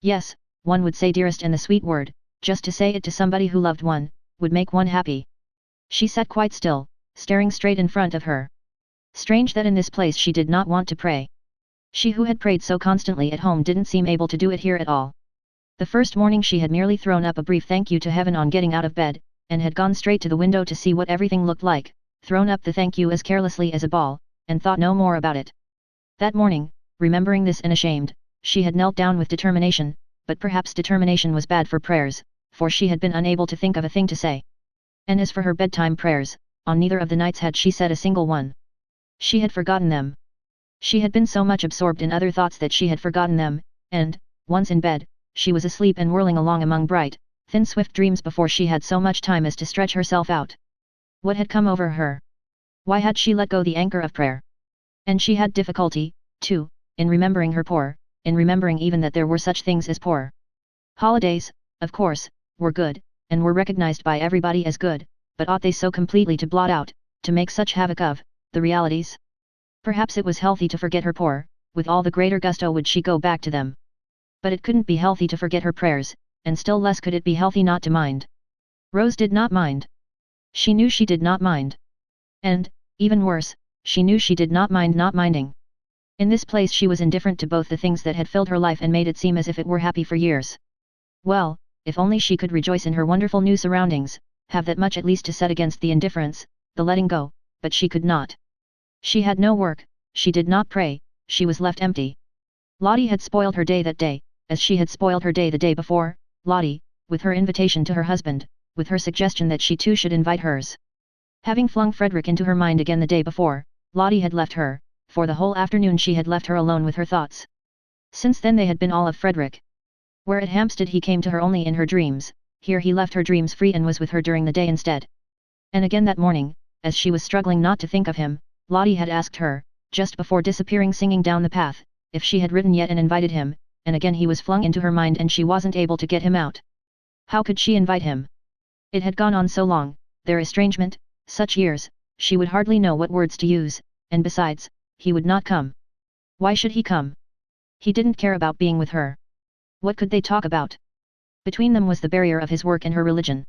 Speaker 1: Yes, one would say dearest, and the sweet word, just to say it to somebody who loved one, would make one happy. She sat quite still, staring straight in front of her. Strange that in this place she did not want to pray. She who had prayed so constantly at home didn't seem able to do it here at all. The first morning she had merely thrown up a brief thank you to heaven on getting out of bed, and had gone straight to the window to see what everything looked like, thrown up the thank you as carelessly as a ball, and thought no more about it. That morning, remembering this and ashamed, she had knelt down with determination, but perhaps determination was bad for prayers, for she had been unable to think of a thing to say. And as for her bedtime prayers, on neither of the nights had she said a single one. She had forgotten them. She had been so much absorbed in other thoughts that she had forgotten them, and, once in bed, she was asleep and whirling along among bright, thin swift dreams before she had so much time as to stretch herself out. What had come over her? Why had she let go the anchor of prayer? And she had difficulty, too, in remembering her poor, in remembering even that there were such things as poor. Holidays, of course, were good, and were recognized by everybody as good, but ought they so completely to blot out, to make such havoc of, the realities? Perhaps it was healthy to forget her poor, with all the greater gusto would she go back to them. But it couldn't be healthy to forget her prayers, and still less could it be healthy not to mind. Rose did not mind. She knew she did not mind. And, even worse, she knew she did not mind not minding. In this place she was indifferent to both the things that had filled her life and made it seem as if it were happy for years. Well, if only she could rejoice in her wonderful new surroundings, have that much at least to set against the indifference, the letting go, but she could not. She had no work, she did not pray, she was left empty. Lottie had spoiled her day that day, as she had spoiled her day the day before. Lottie, with her invitation to her husband, with her suggestion that she too should invite hers. Having flung Frederick into her mind again the day before, Lottie had left her. For the whole afternoon she had left her alone with her thoughts. Since then they had been all of Frederick. Where at Hampstead he came to her only in her dreams, here he left her dreams free and was with her during the day instead. And again that morning, as she was struggling not to think of him, Lottie had asked her, just before disappearing singing down the path, if she had written yet and invited him, and again he was flung into her mind and she wasn't able to get him out. How could she invite him? It had gone on so long, their estrangement, such years, she would hardly know what words to use, and besides, he would not come. Why should he come? He didn't care about being with her. What could they talk about? Between them was the barrier of his work and her religion.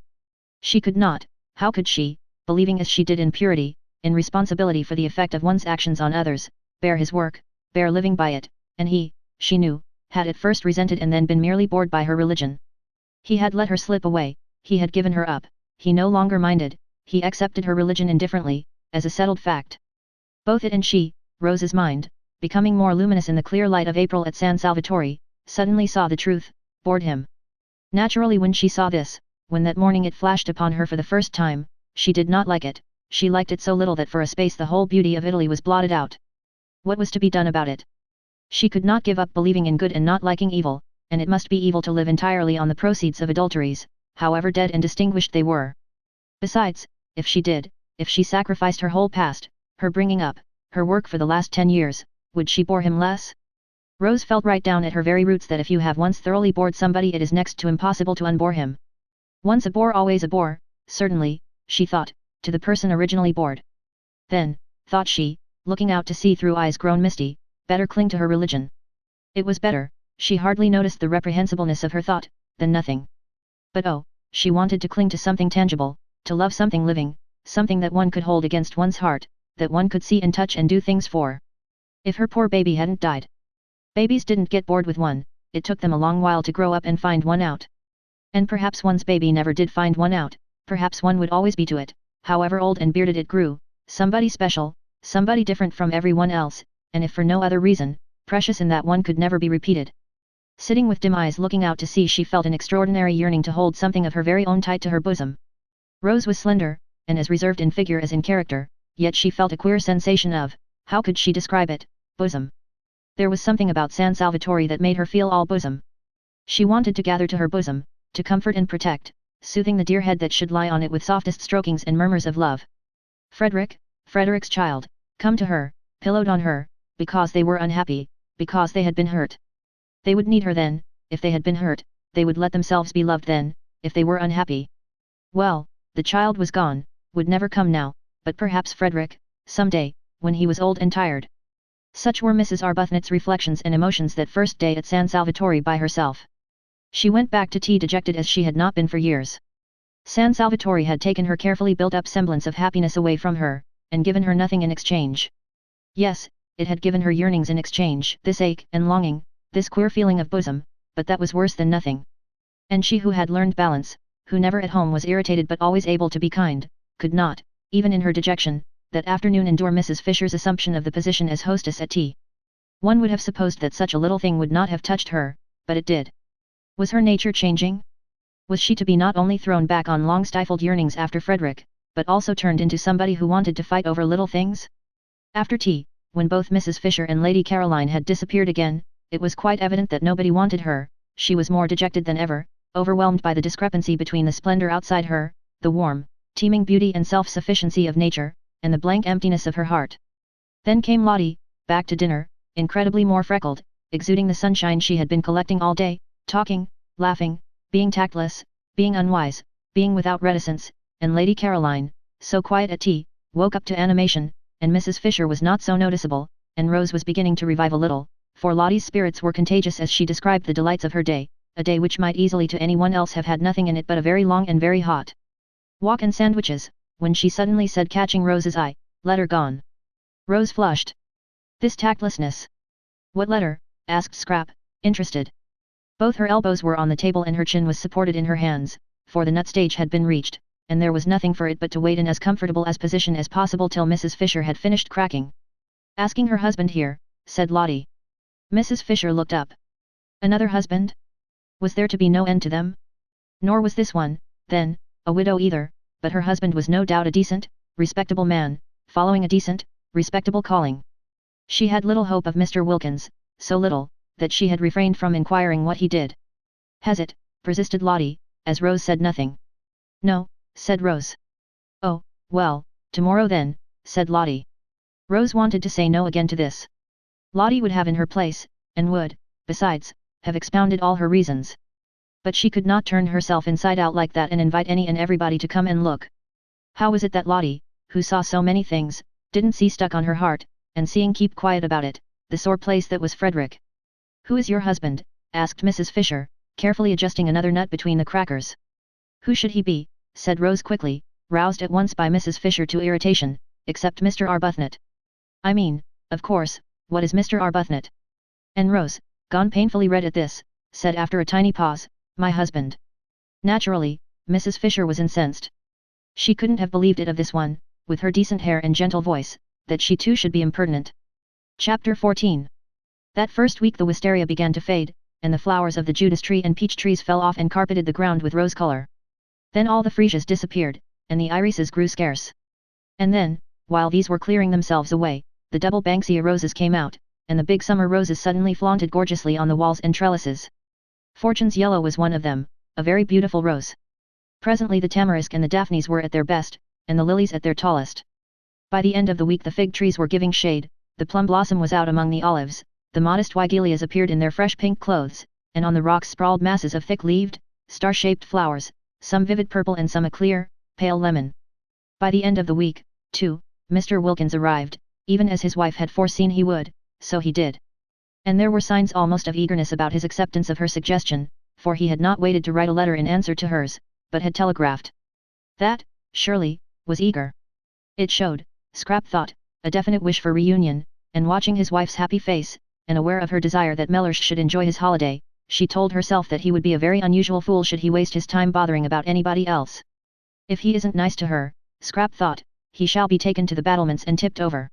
Speaker 1: She could not, how could she, believing as she did in purity, in responsibility for the effect of one's actions on others, bear his work, bear living by it, and he, she knew, had at first resented and then been merely bored by her religion. He had let her slip away, he had given her up, he no longer minded, he accepted her religion indifferently, as a settled fact. Both it and she, Rose's mind, becoming more luminous in the clear light of April at San Salvatore, suddenly saw the truth, bored him. Naturally when she saw this, when that morning it flashed upon her for the first time, she did not like it, she liked it so little that for a space the whole beauty of Italy was blotted out. What was to be done about it? She could not give up believing in good and not liking evil, and it must be evil to live entirely on the proceeds of adulteries, however dead and distinguished they were. Besides, if she did, if she sacrificed her whole past, her bringing up, her work for the last 10 years, would she bore him less? Rose felt right down at her very roots that if you have once thoroughly bored somebody it is next to impossible to unbore him. Once a bore always a bore, certainly, she thought, to the person originally bored. Then, thought she, looking out to sea through eyes grown misty, better cling to her religion. It was better, she hardly noticed the reprehensibleness of her thought, than nothing. But oh, she wanted to cling to something tangible, to love something living, something that one could hold against one's heart, that one could see and touch and do things for. If her poor baby hadn't died. Babies didn't get bored with one, it took them a long while to grow up and find one out. And perhaps one's baby never did find one out, perhaps one would always be to it, however old and bearded it grew, somebody special, somebody different from everyone else, and if for no other reason, precious in that one could never be repeated. Sitting with dim eyes looking out to sea she felt an extraordinary yearning to hold something of her very own tight to her bosom. Rose was slender, and as reserved in figure as in character, yet she felt a queer sensation of, how could she describe it, bosom. There was something about San Salvatore that made her feel all bosom. She wanted to gather to her bosom, to comfort and protect, soothing the dear head that should lie on it with softest strokings and murmurs of love. Frederick's child, come to her, pillowed on her, because they were unhappy, because they had been hurt. They would need her then, if they had been hurt, they would let themselves be loved then, if they were unhappy. Well, the child was gone, would never come now, but perhaps Frederick, some day, when he was old and tired. Such were Mrs. Arbuthnot's reflections and emotions that first day at San Salvatore by herself. She went back to tea dejected as she had not been for years. San Salvatore had taken her carefully built-up semblance of happiness away from her, and given her nothing in exchange. Yes, it had given her yearnings in exchange, this ache and longing, this queer feeling of bosom, but that was worse than nothing. And she who had learned balance, who never at home was irritated but always able to be kind, could not, even in her dejection, that afternoon endure Mrs. Fisher's assumption of the position as hostess at tea. One would have supposed that such a little thing would not have touched her, but it did. Was her nature changing? Was she to be not only thrown back on long-stifled yearnings after Frederick, but also turned into somebody who wanted to fight over little things? After tea, when both Mrs. Fisher and Lady Caroline had disappeared again, it was quite evident that nobody wanted her. She was more dejected than ever, overwhelmed by the discrepancy between the splendor outside her, the warm, teeming beauty and self-sufficiency of nature, and the blank emptiness of her heart. Then came Lottie, back to dinner, incredibly more freckled, exuding the sunshine she had been collecting all day, talking, laughing, being tactless, being unwise, being without reticence, and Lady Caroline, so quiet at tea, woke up to animation, and Mrs. Fisher was not so noticeable, and Rose was beginning to revive a little, for Lottie's spirits were contagious as she described the delights of her day, a day which might easily to anyone else have had nothing in it but a very long and very hot walk and sandwiches, when she suddenly said, catching Rose's eye, "Letter gone." Rose flushed. This tactlessness. "What letter?" asked Scrap, interested. Both her elbows were on the table and her chin was supported in her hands, for the nut stage had been reached, and there was nothing for it but to wait in as comfortable as position as possible till Mrs. Fisher had finished cracking. "Asking her husband here," said Lottie. Mrs. Fisher looked up. Another husband? Was there to be no end to them? Nor was this one, then, a widow either, but her husband was no doubt a decent, respectable man, following a decent, respectable calling. She had little hope of Mr. Wilkins, so little, that she had refrained from inquiring what he did. "Has it?" persisted Lottie, as Rose said nothing. "No," said Rose. "Oh, well, tomorrow then," said Lottie. Rose wanted to say no again to this. Lottie would have in her place, and would, besides, have expounded all her reasons. But she could not turn herself inside out like that and invite any and everybody to come and look. How was it that Lottie, who saw so many things, didn't see stuck on her heart, and seeing keep quiet about it, the sore place that was Frederick? "Who is your husband?" asked Mrs. Fisher, carefully adjusting another nut between the crackers. "Who should he be?" said Rose quickly, roused at once by Mrs. Fisher to irritation, "except Mr. Arbuthnot. I mean, of course, what is Mr. Arbuthnot?" And Rose, gone painfully red at this, said after a tiny pause, "My husband." Naturally, Mrs. Fisher was incensed. She couldn't have believed it of this one, with her decent hair and gentle voice, that she too should be impertinent. Chapter 14. That first week the wisteria began to fade, and the flowers of the Judas tree and peach trees fell off and carpeted the ground with rose color. Then all the freesias disappeared, and the irises grew scarce. And then, while these were clearing themselves away, the double banksia roses came out, and the big summer roses suddenly flaunted gorgeously on the walls and trellises. Fortune's yellow was one of them, a very beautiful rose. Presently the tamarisk and the daphnes were at their best, and the lilies at their tallest. By the end of the week the fig trees were giving shade, the plum blossom was out among the olives, the modest wygelias appeared in their fresh pink clothes, and on the rocks sprawled masses of thick-leaved, star-shaped flowers, some vivid purple and some a clear, pale lemon. By the end of the week, too, Mr. Wilkins arrived, even as his wife had foreseen he would, so he did. And there were signs almost of eagerness about his acceptance of her suggestion, for he had not waited to write a letter in answer to hers, but had telegraphed. That, surely, was eager. It showed, Scrap thought, a definite wish for reunion, and watching his wife's happy face, and aware of her desire that Mellersh should enjoy his holiday, she told herself that he would be a very unusual fool should he waste his time bothering about anybody else. If he isn't nice to her, Scrap thought, he shall be taken to the battlements and tipped over.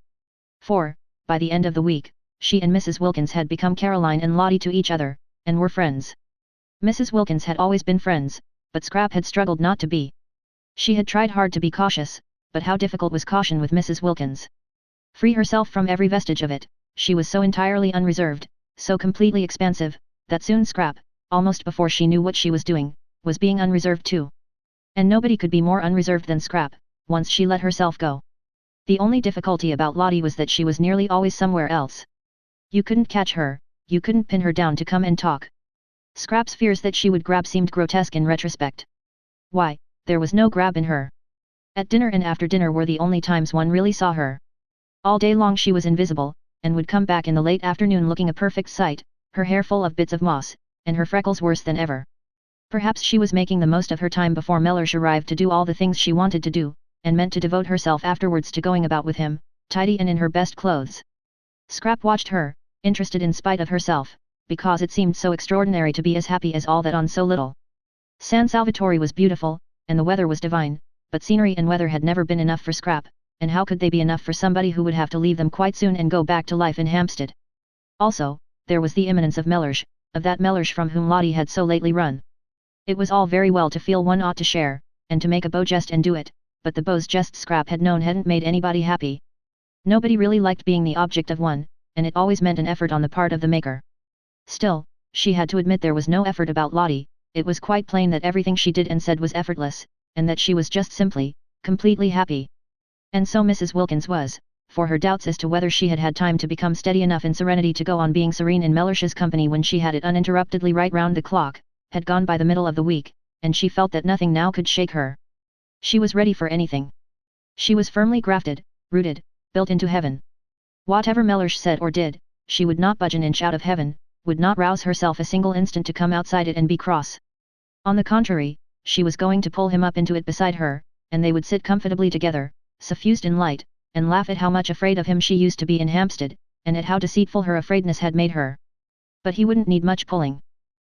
Speaker 1: For, by the end of the week, she and Mrs. Wilkins had become Caroline and Lottie to each other, and were friends. Mrs. Wilkins had always been friends, but Scrap had struggled not to be. She had tried hard to be cautious, but how difficult was caution with Mrs. Wilkins? Free herself from every vestige of it, she was so entirely unreserved, so completely expansive, that soon Scrap, almost before she knew what she was doing, was being unreserved too. And nobody could be more unreserved than Scrap, once she let herself go. The only difficulty about Lottie was that she was nearly always somewhere else. You couldn't catch her, you couldn't pin her down to come and talk. Scrap's fears that she would grab seemed grotesque in retrospect. Why, there was no grab in her. At dinner and after dinner were the only times one really saw her. All day long she was invisible, and would come back in the late afternoon looking a perfect sight, her hair full of bits of moss, and her freckles worse than ever. Perhaps she was making the most of her time before Mellersh arrived to do all the things she wanted to do, and meant to devote herself afterwards to going about with him, tidy and in her best clothes. Scrap watched her, interested in spite of herself, because it seemed so extraordinary to be as happy as all that on so little. San Salvatore was beautiful, and the weather was divine, but scenery and weather had never been enough for Scrap, and how could they be enough for somebody who would have to leave them quite soon and go back to life in Hampstead? Also, there was the imminence of Mellersh, of that Mellersh from whom Lottie had so lately run. It was all very well to feel one ought to share, and to make a beau jest and do it, but the beau's jest Scrap had known hadn't made anybody happy. Nobody really liked being the object of one, and it always meant an effort on the part of the maker. Still, she had to admit there was no effort about Lottie. It was quite plain that everything she did and said was effortless, and that she was just simply, completely happy. And so Mrs. Wilkins was, for her doubts as to whether she had had time to become steady enough in serenity to go on being serene in Mellersh's company when she had it uninterruptedly right round the clock, had gone by the middle of the week, and she felt that nothing now could shake her. She was ready for anything. She was firmly grafted, rooted, built into heaven. Whatever Mellersh said or did, she would not budge an inch out of heaven, would not rouse herself a single instant to come outside it and be cross. On the contrary, she was going to pull him up into it beside her, and they would sit comfortably together, suffused in light, and laugh at how much afraid of him she used to be in Hampstead, and at how deceitful her afraidness had made her. But he wouldn't need much pulling.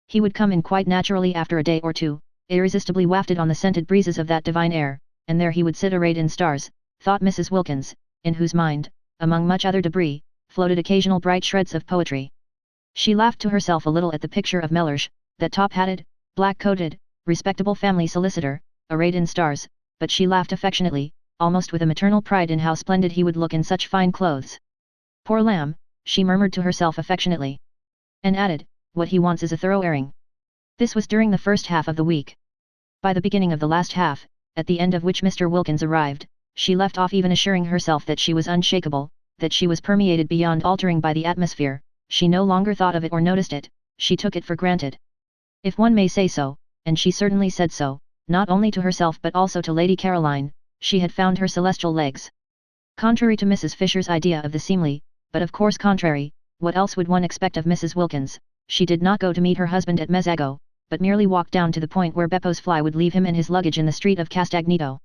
Speaker 1: He would come in quite naturally after a day or two, irresistibly wafted on the scented breezes of that divine air, and there he would sit arrayed in stars, thought Mrs. Wilkins, in whose mind, among much other debris, floated occasional bright shreds of poetry. She laughed to herself a little at the picture of Mellersh, that top-hatted, black-coated, respectable family solicitor, arrayed in stars, but she laughed affectionately, almost with a maternal pride in how splendid he would look in such fine clothes. Poor lamb, she murmured to herself affectionately. And added, what he wants is a thorough airing. This was during the first half of the week. By the beginning of the last half, at the end of which Mr. Wilkins arrived, she left off even assuring herself that she was unshakable, that she was permeated beyond altering by the atmosphere. She no longer thought of it or noticed it, she took it for granted. If one may say so, and she certainly said so, not only to herself but also to Lady Caroline, she had found her celestial legs. Contrary to Mrs. Fisher's idea of the seemly, but of course contrary, what else would one expect of Mrs. Wilkins, she did not go to meet her husband at Mezzago, but merely walked down to the point where Beppo's fly would leave him and his luggage in the street of Castagneto.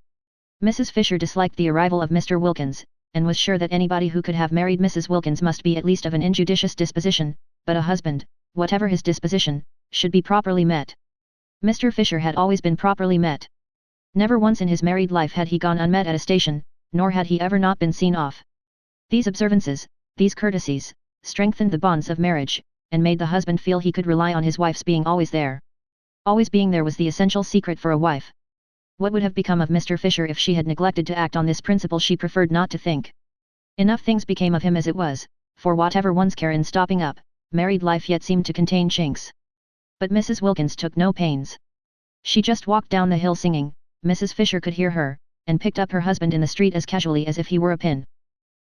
Speaker 1: Mrs. Fisher disliked the arrival of Mr. Wilkins, and was sure that anybody who could have married Mrs. Wilkins must be at least of an injudicious disposition, but a husband, whatever his disposition, should be properly met. Mr. Fisher had always been properly met. Never once in his married life had he gone unmet at a station, nor had he ever not been seen off. These observances, these courtesies, strengthened the bonds of marriage, and made the husband feel he could rely on his wife's being always there. Always being there was the essential secret for a wife. What would have become of Mr. Fisher if she had neglected to act on this principle? She preferred not to think. Enough things became of him as it was, for whatever one's care in stopping up, married life yet seemed to contain chinks. But Mrs. Wilkins took no pains. She just walked down the hill singing, Mrs. Fisher could hear her, and picked up her husband in the street as casually as if he were a pin.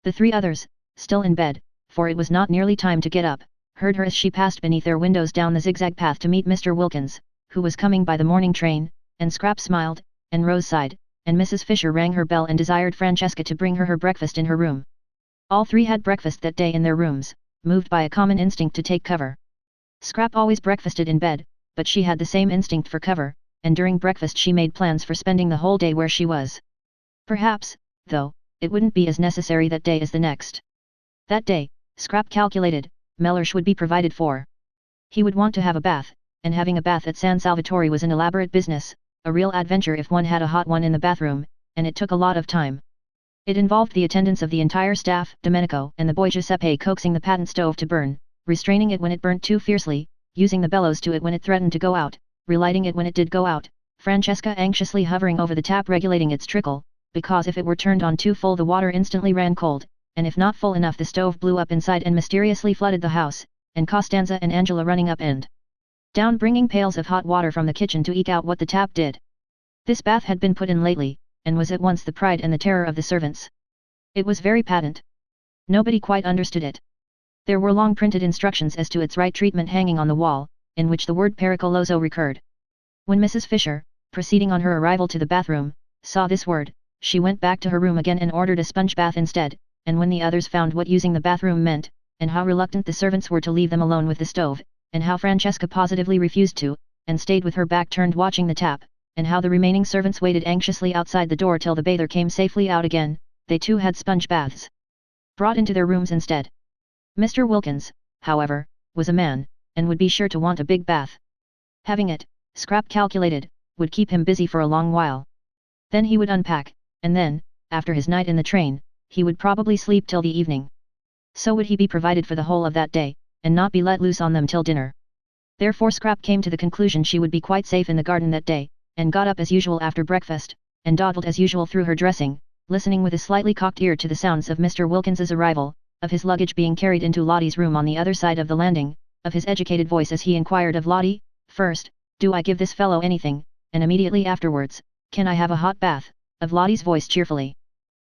Speaker 1: The three others, still in bed, for it was not nearly time to get up, heard her as she passed beneath their windows down the zigzag path to meet Mr. Wilkins, who was coming by the morning train, and Scrap smiled, and Rose sighed, and Mrs. Fisher rang her bell and desired Francesca to bring her breakfast in her room. All three had breakfast that day in their rooms, moved by a common instinct to take cover. Scrap always breakfasted in bed, but she had the same instinct for cover, and during breakfast she made plans for spending the whole day where she was. Perhaps, though, it wouldn't be as necessary that day as the next. That day, Scrap calculated, Mellersh would be provided for. He would want to have a bath, and having a bath at San Salvatore was an elaborate business, a real adventure if one had a hot one in the bathroom, and it took a lot of time. It involved the attendance of the entire staff, Domenico and the boy Giuseppe coaxing the patent stove to burn, restraining it when it burnt too fiercely, using the bellows to it when it threatened to go out, relighting it when it did go out, Francesca anxiously hovering over the tap regulating its trickle, because if it were turned on too full the water instantly ran cold, and if not full enough the stove blew up inside and mysteriously flooded the house, and Costanza and Angela running up and down bringing pails of hot water from the kitchen to eke out what the tap did. This bath had been put in lately, and was at once the pride and the terror of the servants. It was very patent. Nobody quite understood it. There were long printed instructions as to its right treatment hanging on the wall, in which the word pericoloso recurred. When Mrs. Fisher, proceeding on her arrival to the bathroom, saw this word, she went back to her room again and ordered a sponge bath instead, and when the others found what using the bathroom meant, and how reluctant the servants were to leave them alone with the stove, and how Francesca positively refused to, and stayed with her back turned watching the tap, and how the remaining servants waited anxiously outside the door till the bather came safely out again, they too had sponge baths brought into their rooms instead. Mr. Wilkins, however, was a man, and would be sure to want a big bath. Having it, Scrap calculated, would keep him busy for a long while. Then he would unpack, and then, after his night in the train, he would probably sleep till the evening. So would he be provided for the whole of that day, and not be let loose on them till dinner. Therefore Scrap came to the conclusion she would be quite safe in the garden that day, and got up as usual after breakfast, and dawdled as usual through her dressing, listening with a slightly cocked ear to the sounds of Mr. Wilkins's arrival, of his luggage being carried into Lottie's room on the other side of the landing, of his educated voice as he inquired of Lottie, first, "Do I give this fellow anything?" and immediately afterwards, "Can I have a hot bath?" of Lottie's voice cheerfully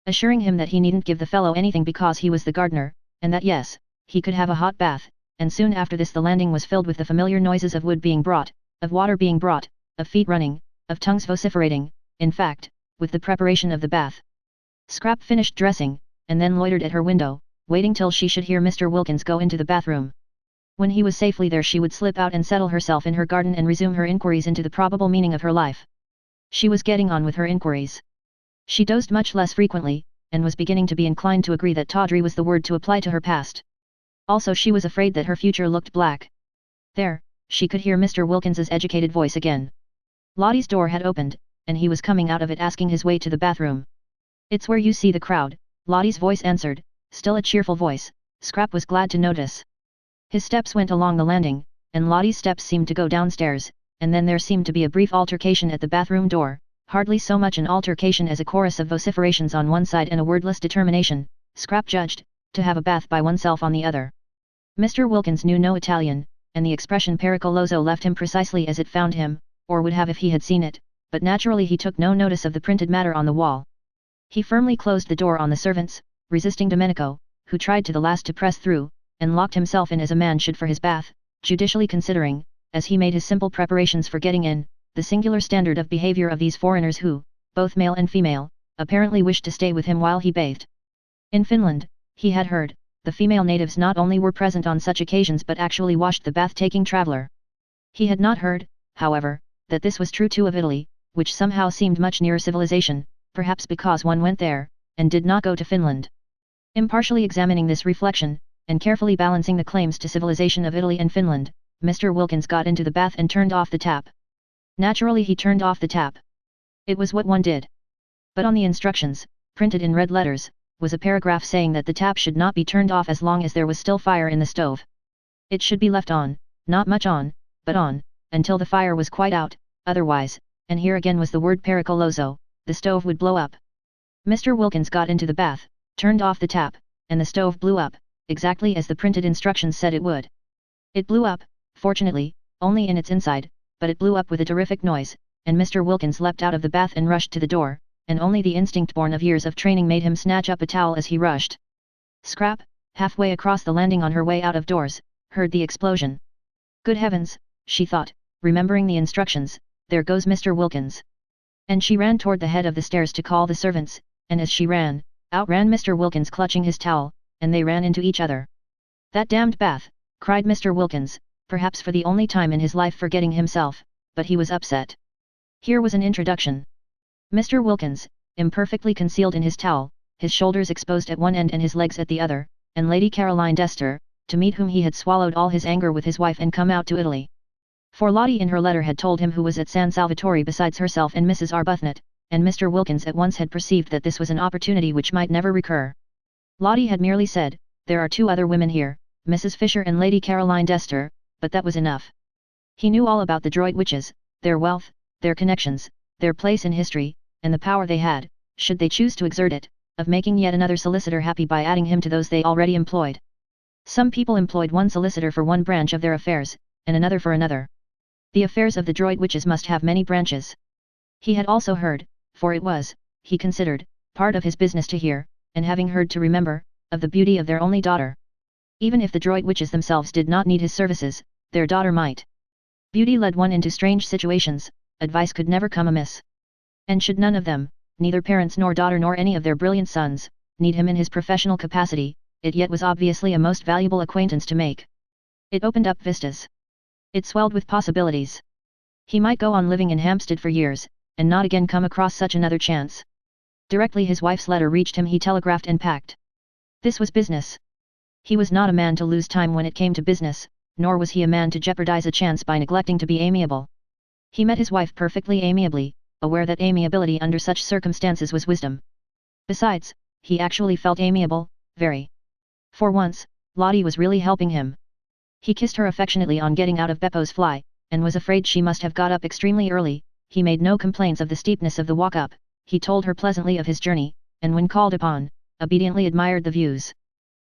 Speaker 1: assuring him that he needn't give the fellow anything because he was the gardener, and that yes, he could have a hot bath, and soon after this the landing was filled with the familiar noises of wood being brought, of water being brought, of feet running, of tongues vociferating, in fact, with the preparation of the bath. Scrap finished dressing, and then loitered at her window, waiting till she should hear Mr. Wilkins go into the bathroom. When he was safely there she would slip out and settle herself in her garden and resume her inquiries into the probable meaning of her life. She was getting on with her inquiries. She dozed much less frequently, and was beginning to be inclined to agree that tawdry was the word to apply to her past. Also she was afraid that her future looked black. There, she could hear Mr. Wilkins's educated voice again. Lottie's door had opened, and he was coming out of it asking his way to the bathroom. "It's where you see the crowd," Lottie's voice answered, still a cheerful voice, Scrap was glad to notice. His steps went along the landing, and Lottie's steps seemed to go downstairs, and then there seemed to be a brief altercation at the bathroom door, hardly so much an altercation as a chorus of vociferations on one side and a wordless determination, Scrap judged, to have a bath by oneself on the other. Mr. Wilkins knew no Italian, and the expression pericoloso left him precisely as it found him, or would have if he had seen it, but naturally he took no notice of the printed matter on the wall. He firmly closed the door on the servants, resisting Domenico, who tried to the last to press through, and locked himself in as a man should for his bath, judicially considering, as he made his simple preparations for getting in, the singular standard of behavior of these foreigners who, both male and female, apparently wished to stay with him while he bathed. In Finland, he had heard, the female natives not only were present on such occasions but actually washed the bath-taking traveller. He had not heard, however, that this was true too of Italy, which somehow seemed much nearer civilization, perhaps because one went there, and did not go to Finland. Impartially examining this reflection, and carefully balancing the claims to civilization of Italy and Finland, Mr. Wilkins got into the bath and turned off the tap. Naturally he turned off the tap. It was what one did. But on the instructions, printed in red letters, was a paragraph saying that the tap should not be turned off as long as there was still fire in the stove. It should be left on, not much on, but on, until the fire was quite out, otherwise, and here again was the word pericoloso, the stove would blow up. Mr. Wilkins got into the bath, turned off the tap, and the stove blew up, exactly as the printed instructions said it would. It blew up, fortunately, only in its inside, but it blew up with a terrific noise, and Mr. Wilkins leapt out of the bath and rushed to the door, and only the instinct born of years of training made him snatch up a towel as he rushed. Scrap, halfway across the landing on her way out of doors, heard the explosion. Good heavens, she thought, remembering the instructions, there goes Mr. Wilkins. And she ran toward the head of the stairs to call the servants, and as she ran, out ran Mr. Wilkins clutching his towel, and they ran into each other. "That damned bath," cried Mr. Wilkins, perhaps for the only time in his life forgetting himself, but he was upset. Here was an introduction. Mr. Wilkins, imperfectly concealed in his towel, his shoulders exposed at one end and his legs at the other, and Lady Caroline Dester, to meet whom he had swallowed all his anger with his wife and come out to Italy. For Lottie in her letter had told him who was at San Salvatore besides herself and Mrs. Arbuthnot, and Mr. Wilkins at once had perceived that this was an opportunity which might never recur. Lottie had merely said, "There are two other women here, Mrs. Fisher and Lady Caroline Dester," but that was enough. He knew all about the Droit witches, their wealth, their connections, their place in history, and the power they had, should they choose to exert it, of making yet another solicitor happy by adding him to those they already employed. Some people employed one solicitor for one branch of their affairs, and another for another. The affairs of the Droit witches must have many branches. He had also heard, for it was, he considered, part of his business to hear, and having heard to remember, of the beauty of their only daughter. Even if the Droit witches themselves did not need his services, their daughter might. Beauty led one into strange situations, advice could never come amiss. And should none of them, neither parents nor daughter nor any of their brilliant sons, need him in his professional capacity, it yet was obviously a most valuable acquaintance to make. It opened up vistas. It swelled with possibilities. He might go on living in Hampstead for years, and not again come across such another chance. Directly his wife's letter reached him he telegraphed and packed. This was business. He was not a man to lose time when it came to business, nor was he a man to jeopardize a chance by neglecting to be amiable. He met his wife perfectly amiably, aware that amiability under such circumstances was wisdom. Besides, he actually felt amiable, very. For once, Lottie was really helping him. He kissed her affectionately on getting out of Beppo's fly, and was afraid she must have got up extremely early. He made no complaints of the steepness of the walk up, he told her pleasantly of his journey, and when called upon, obediently admired the views.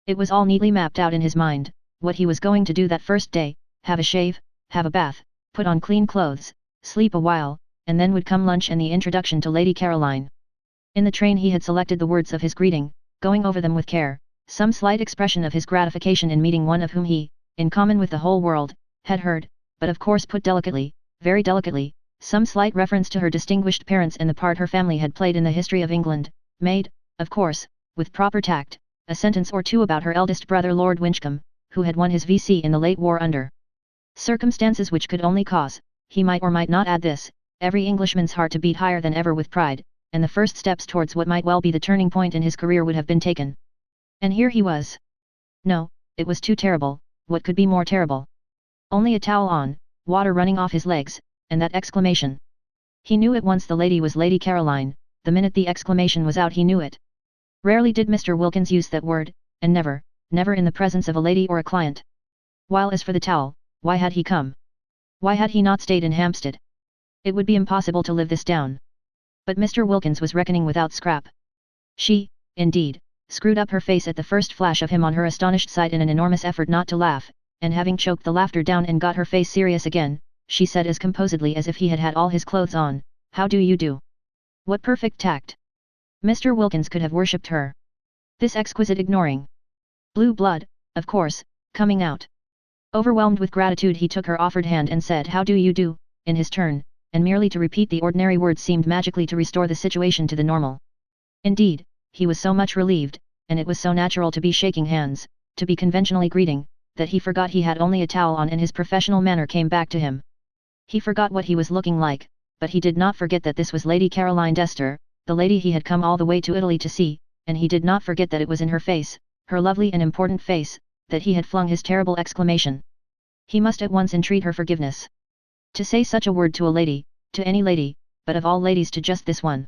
Speaker 1: It was all neatly mapped out in his mind, what he was going to do that first day: have a shave, have a bath, put on clean clothes, sleep a while, and then would come lunch and the introduction to Lady Caroline. In the train he had selected the words of his greeting, going over them with care, some slight expression of his gratification in meeting one of whom he, in common with the whole world, had heard, but of course put delicately, very delicately, some slight reference to her distinguished parents and the part her family had played in the history of England, made, of course, with proper tact, a sentence or two about her eldest brother Lord Winchcombe, who had won his VC in the late war under circumstances which could only cause, he might or might not add this, every Englishman's heart to beat higher than ever with pride, and the first steps towards what might well be the turning point in his career would have been taken. And here he was. No, it was too terrible. What could be more terrible? Only a towel on, water running off his legs, and that exclamation. He knew at once the lady was Lady Caroline, the minute the exclamation was out he knew it. Rarely did Mr. Wilkins use that word, and never, never in the presence of a lady or a client. While as for the towel, why had he come? Why had he not stayed in Hampstead? It would be impossible to live this down. But Mr. Wilkins was reckoning without Scrap. She, indeed, screwed up her face at the first flash of him on her astonished sight in an enormous effort not to laugh, and having choked the laughter down and got her face serious again, she said as composedly as if he had had all his clothes on, "How do you do?" What perfect tact! Mr. Wilkins could have worshipped her. This exquisite ignoring. Blue blood, of course, coming out. Overwhelmed with gratitude he took her offered hand and said "How do you do," in his turn, and merely to repeat the ordinary words seemed magically to restore the situation to the normal. Indeed, he was so much relieved, and it was so natural to be shaking hands, to be conventionally greeting, that he forgot he had only a towel on and his professional manner came back to him. He forgot what he was looking like, but he did not forget that this was Lady Caroline Dester, the lady he had come all the way to Italy to see, and he did not forget that it was in her face, her lovely and important face, that he had flung his terrible exclamation. He must at once entreat her forgiveness. To say such a word to a lady, to any lady, but of all ladies to just this one.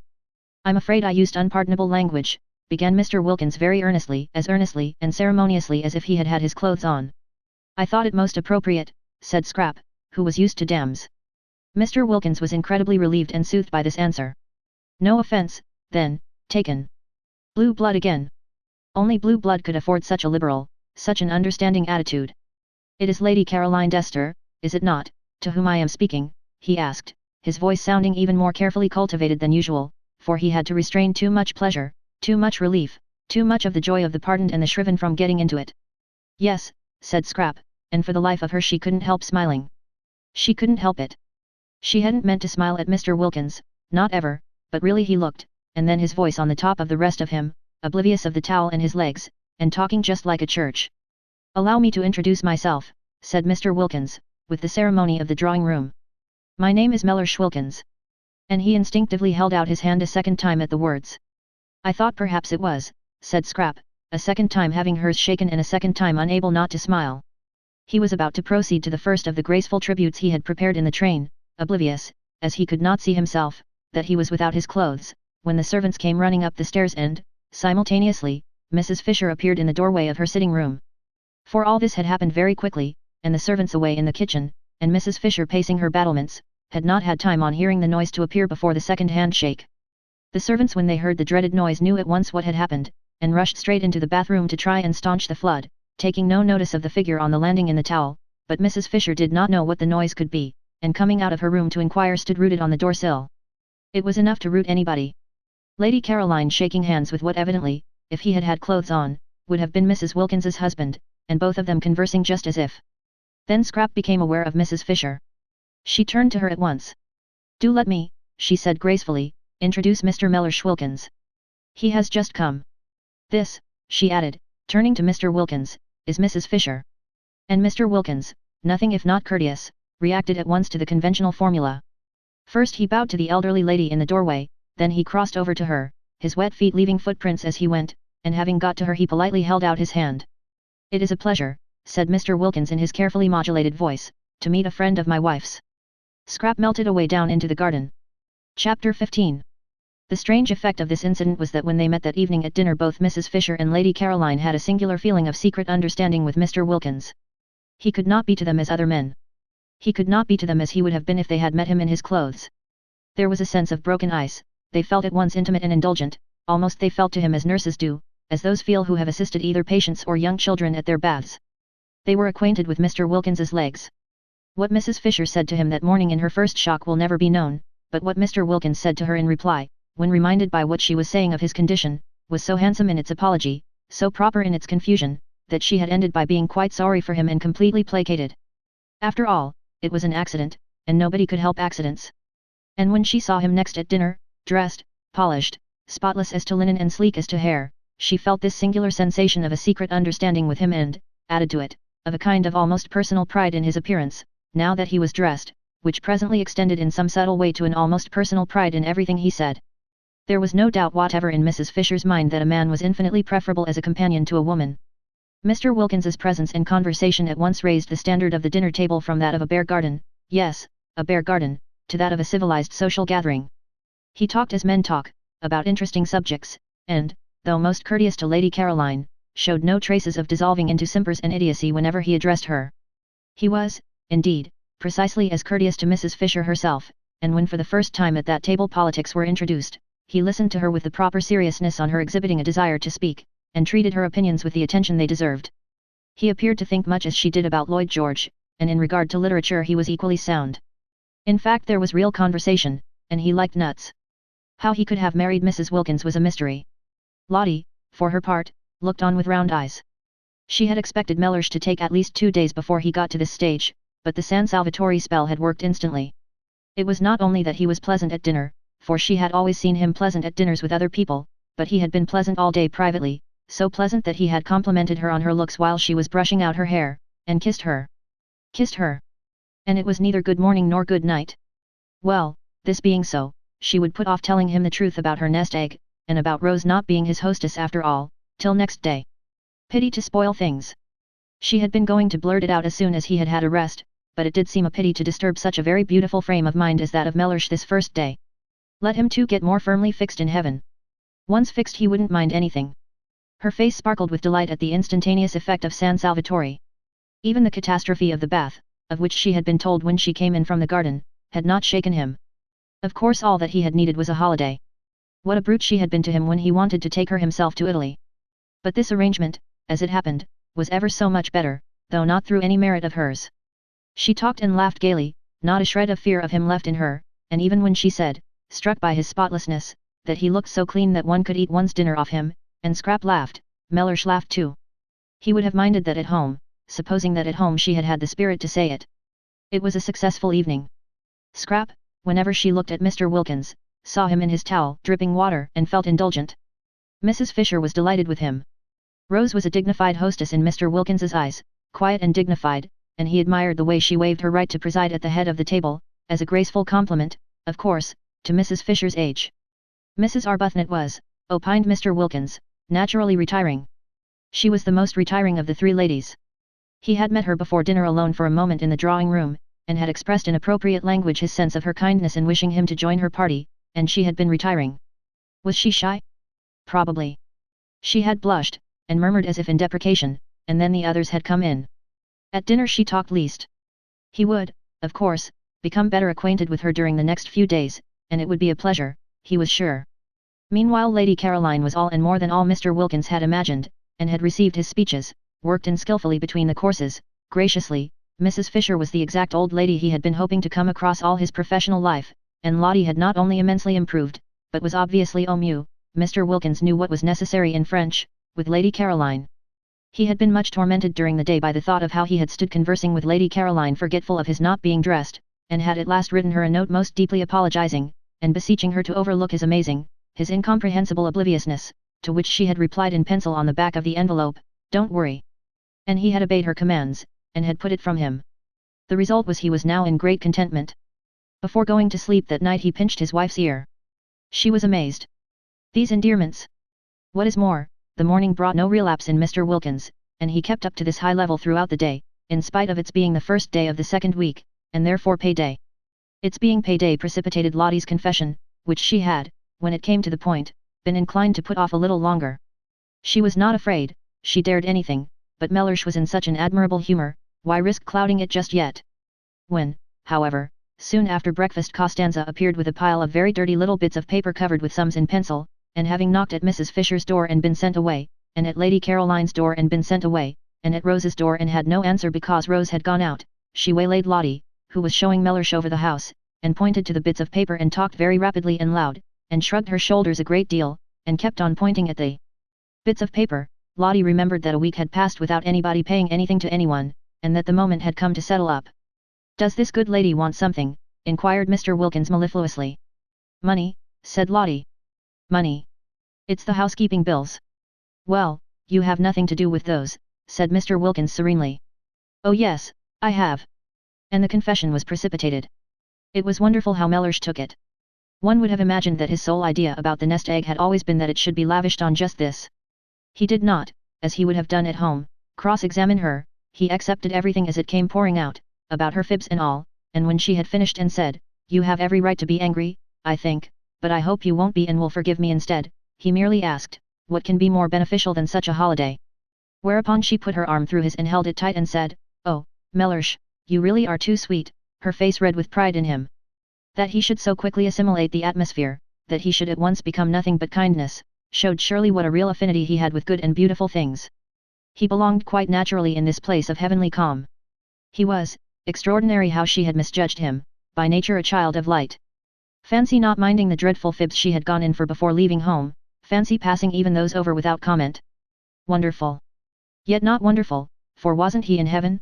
Speaker 1: "I'm afraid I used unpardonable language," began Mr. Wilkins very earnestly and ceremoniously as if he had had his clothes on. "I thought it most appropriate," said Scrap, who was used to dams. Mr. Wilkins was incredibly relieved and soothed by this answer. No offence, then, taken. Blue blood again. Only blue blood could afford such a liberal, such an understanding attitude. "It is Lady Caroline Dester, is it not, to whom I am speaking?" he asked, his voice sounding even more carefully cultivated than usual, for he had to restrain too much pleasure, too much relief, too much of the joy of the pardoned and the shriven from getting into it. "Yes," said Scrap, and for the life of her she couldn't help smiling. She couldn't help it. She hadn't meant to smile at Mr. Wilkins, not ever, but really he looked, and then his voice on the top of the rest of him, oblivious of the towel and his legs, and talking just like a church. "Allow me to introduce myself," said Mr. Wilkins, with the ceremony of the drawing room. "My name is Mellor-Schwilkins." And he instinctively held out his hand a second time at the words. "I thought perhaps it was," said Scrap, a second time having hers shaken and a second time unable not to smile. He was about to proceed to the first of the graceful tributes he had prepared in the train, oblivious, as he could not see himself, that he was without his clothes, when the servants came running up the stairs and, simultaneously, Mrs. Fisher appeared in the doorway of her sitting room. For all this had happened very quickly, and the servants away in the kitchen, and Mrs. Fisher pacing her battlements, had not had time on hearing the noise to appear before the second handshake. The servants when they heard the dreaded noise knew at once what had happened, and rushed straight into the bathroom to try and staunch the flood, taking no notice of the figure on the landing in the towel, but Mrs. Fisher did not know what the noise could be, and coming out of her room to inquire stood rooted on the doorsill. It was enough to root anybody. Lady Caroline shaking hands with what evidently, if he had had clothes on, would have been Mrs. Wilkins's husband, and both of them conversing just as if. Then Scrap became aware of Mrs. Fisher. She turned to her at once. "Do let me," she said gracefully, "introduce Mr. Mellor-Schwilkins. He has just come. This," she added, turning to Mr. Wilkins, "is Mrs. Fisher." And Mr. Wilkins, nothing if not courteous, reacted at once to the conventional formula. First he bowed to the elderly lady in the doorway, then he crossed over to her, his wet feet leaving footprints as he went, and having got to her he politely held out his hand. "It is a pleasure," said Mr. Wilkins in his carefully modulated voice, "to meet a friend of my wife's." Scrap melted away down into the garden. Chapter 15. The strange effect of this incident was that when they met that evening at dinner both Mrs. Fisher and Lady Caroline had a singular feeling of secret understanding with Mr. Wilkins. He could not be to them as other men. He could not be to them as he would have been if they had met him in his clothes. There was a sense of broken ice, they felt at once intimate and indulgent, almost they felt to him as nurses do, as those feel who have assisted either patients or young children at their baths. They were acquainted with Mr. Wilkins's legs. What Mrs. Fisher said to him that morning in her first shock will never be known, but what Mr. Wilkins said to her in reply, when reminded by what she was saying of his condition, was so handsome in its apology, so proper in its confusion, that she had ended by being quite sorry for him and completely placated. After all, it was an accident, and nobody could help accidents. And when she saw him next at dinner, dressed, polished, spotless as to linen and sleek as to hair, she felt this singular sensation of a secret understanding with him and, added to it, of a kind of almost personal pride in his appearance, now that he was dressed, which presently extended in some subtle way to an almost personal pride in everything he said. There was no doubt whatever in Mrs. Fisher's mind that a man was infinitely preferable as a companion to a woman. Mr. Wilkins's presence and conversation at once raised the standard of the dinner table from that of a bear garden, yes, a bear garden, to that of a civilized social gathering. He talked as men talk, about interesting subjects, and, though most courteous to Lady Caroline, showed no traces of dissolving into simpers and idiocy whenever he addressed her. He was, indeed, precisely as courteous to Mrs. Fisher herself, and when for the first time at that table politics were introduced, he listened to her with the proper seriousness on her exhibiting a desire to speak, and treated her opinions with the attention they deserved. He appeared to think much as she did about Lloyd George, and in regard to literature he was equally sound. In fact there was real conversation, and he liked nuts. How he could have married Mrs. Wilkins was a mystery. Lottie, for her part, looked on with round eyes. She had expected Mellersh to take at least 2 days before he got to this stage, but the San Salvatore spell had worked instantly. It was not only that he was pleasant at dinner, for she had always seen him pleasant at dinners with other people, but he had been pleasant all day privately, so pleasant that he had complimented her on her looks while she was brushing out her hair, and kissed her. Kissed her. And it was neither good morning nor good night. Well, this being so, she would put off telling him the truth about her nest egg, and about Rose not being his hostess after all, till next day. Pity to spoil things. She had been going to blurt it out as soon as he had had a rest, but it did seem a pity to disturb such a very beautiful frame of mind as that of Mellersh this first day. Let him too get more firmly fixed in heaven. Once fixed he wouldn't mind anything. Her face sparkled with delight at the instantaneous effect of San Salvatore. Even the catastrophe of the bath, of which she had been told when she came in from the garden, had not shaken him. Of course all that he had needed was a holiday. What a brute she had been to him when he wanted to take her himself to Italy. But this arrangement, as it happened, was ever so much better, though not through any merit of hers. She talked and laughed gaily, not a shred of fear of him left in her, and even when she said, struck by his spotlessness, that he looked so clean that one could eat one's dinner off him, and Scrap laughed, Mellersh laughed too. He would have minded that at home, supposing that at home she had had the spirit to say it. It was a successful evening. Scrap, whenever she looked at Mr. Wilkins, saw him in his towel dripping water and felt indulgent. Mrs. Fisher was delighted with him. Rose was a dignified hostess in Mr. Wilkins's eyes, quiet and dignified, and he admired the way she waived her right to preside at the head of the table, as a graceful compliment, of course, to Mrs. Fisher's age. Mrs. Arbuthnot was, opined Mr. Wilkins, naturally retiring. She was the most retiring of the three ladies. He had met her before dinner alone for a moment in the drawing-room, and had expressed in appropriate language his sense of her kindness in wishing him to join her party, and she had been retiring. Was she shy? Probably. She had blushed, and murmured as if in deprecation, and then the others had come in. At dinner she talked least. He would, of course, become better acquainted with her during the next few days, and it would be a pleasure, he was sure. Meanwhile Lady Caroline was all and more than all Mr. Wilkins had imagined, and had received his speeches, worked in skillfully between the courses, graciously. Mrs. Fisher was the exact old lady he had been hoping to come across all his professional life, and Lottie had not only immensely improved, but was obviously au mieux. Mr. Wilkins knew what was necessary in French, with Lady Caroline. He had been much tormented during the day by the thought of how he had stood conversing with Lady Caroline forgetful of his not being dressed, and had at last written her a note most deeply apologizing, and beseeching her to overlook his amazing, his incomprehensible obliviousness, to which she had replied in pencil on the back of the envelope, "Don't worry." And he had obeyed her commands, and had put it from him. The result was he was now in great contentment. Before going to sleep that night he pinched his wife's ear. She was amazed. These endearments! What is more, the morning brought no relapse in Mr. Wilkins, and he kept up to this high level throughout the day, in spite of its being the first day of the second week, and therefore payday. Its being payday precipitated Lottie's confession, which she had, when it came to the point, been inclined to put off a little longer. She was not afraid, she dared anything, but Mellersh was in such an admirable humor, why risk clouding it just yet? When, however, soon after breakfast Costanza appeared with a pile of very dirty little bits of paper covered with sums in pencil, and having knocked at Mrs. Fisher's door and been sent away, and at Lady Caroline's door and been sent away, and at Rose's door and had no answer because Rose had gone out, she waylaid Lottie, who was showing Mellersh over the house, and pointed to the bits of paper and talked very rapidly and loud, and shrugged her shoulders a great deal, and kept on pointing at the bits of paper. Lottie remembered that a week had passed without anybody paying anything to anyone, and that the moment had come to settle up. "Does this good lady want something?" inquired Mr. Wilkins mellifluously. "Money," said Lottie. "Money? It's the housekeeping bills." "Well, you have nothing to do with those," said Mr. Wilkins serenely. "Oh yes, I have." And the confession was precipitated. It was wonderful how Mellersh took it. One would have imagined that his sole idea about the nest egg had always been that it should be lavished on just this. He did not, as he would have done at home, cross-examine her. He accepted everything as it came pouring out, about her fibs and all, and when she had finished and said, "You have every right to be angry, I think, but I hope you won't be and will forgive me instead," he merely asked, "What can be more beneficial than such a holiday?" Whereupon she put her arm through his and held it tight and said, "Oh, Mellersh, you really are too sweet," her face red with pride in him. That he should so quickly assimilate the atmosphere, that he should at once become nothing but kindness, showed surely what a real affinity he had with good and beautiful things. He belonged quite naturally in this place of heavenly calm. He was, extraordinary how she had misjudged him, by nature a child of light. Fancy not minding the dreadful fibs she had gone in for before leaving home, fancy passing even those over without comment. Wonderful. Yet not wonderful, for wasn't he in heaven?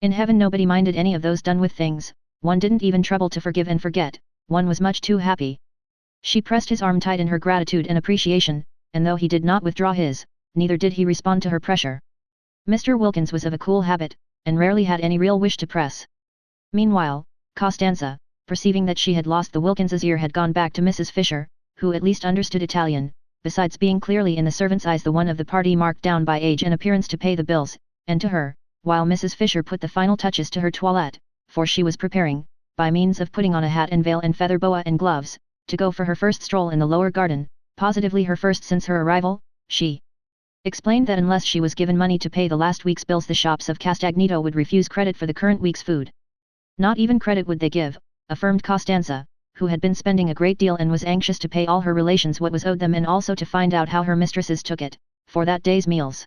Speaker 1: In heaven nobody minded any of those done with things, one didn't even trouble to forgive and forget, one was much too happy. She pressed his arm tight in her gratitude and appreciation, and though he did not withdraw his, neither did he respond to her pressure. Mr. Wilkins was of a cool habit, and rarely had any real wish to press. Meanwhile, Costanza, perceiving that she had lost the Wilkinses' ear, had gone back to Mrs. Fisher, who at least understood Italian, besides being clearly in the servant's eyes the one of the party marked down by age and appearance to pay the bills, and to her, while Mrs. Fisher put the final touches to her toilette, for she was preparing, by means of putting on a hat and veil and feather boa and gloves, to go for her first stroll in the lower garden, positively her first since her arrival. She explained that unless she was given money to pay the last week's bills the shops of Castagnito would refuse credit for the current week's food. Not even credit would they give, affirmed Costanza, who had been spending a great deal and was anxious to pay all her relations what was owed them and also to find out how her mistresses took it, for that day's meals.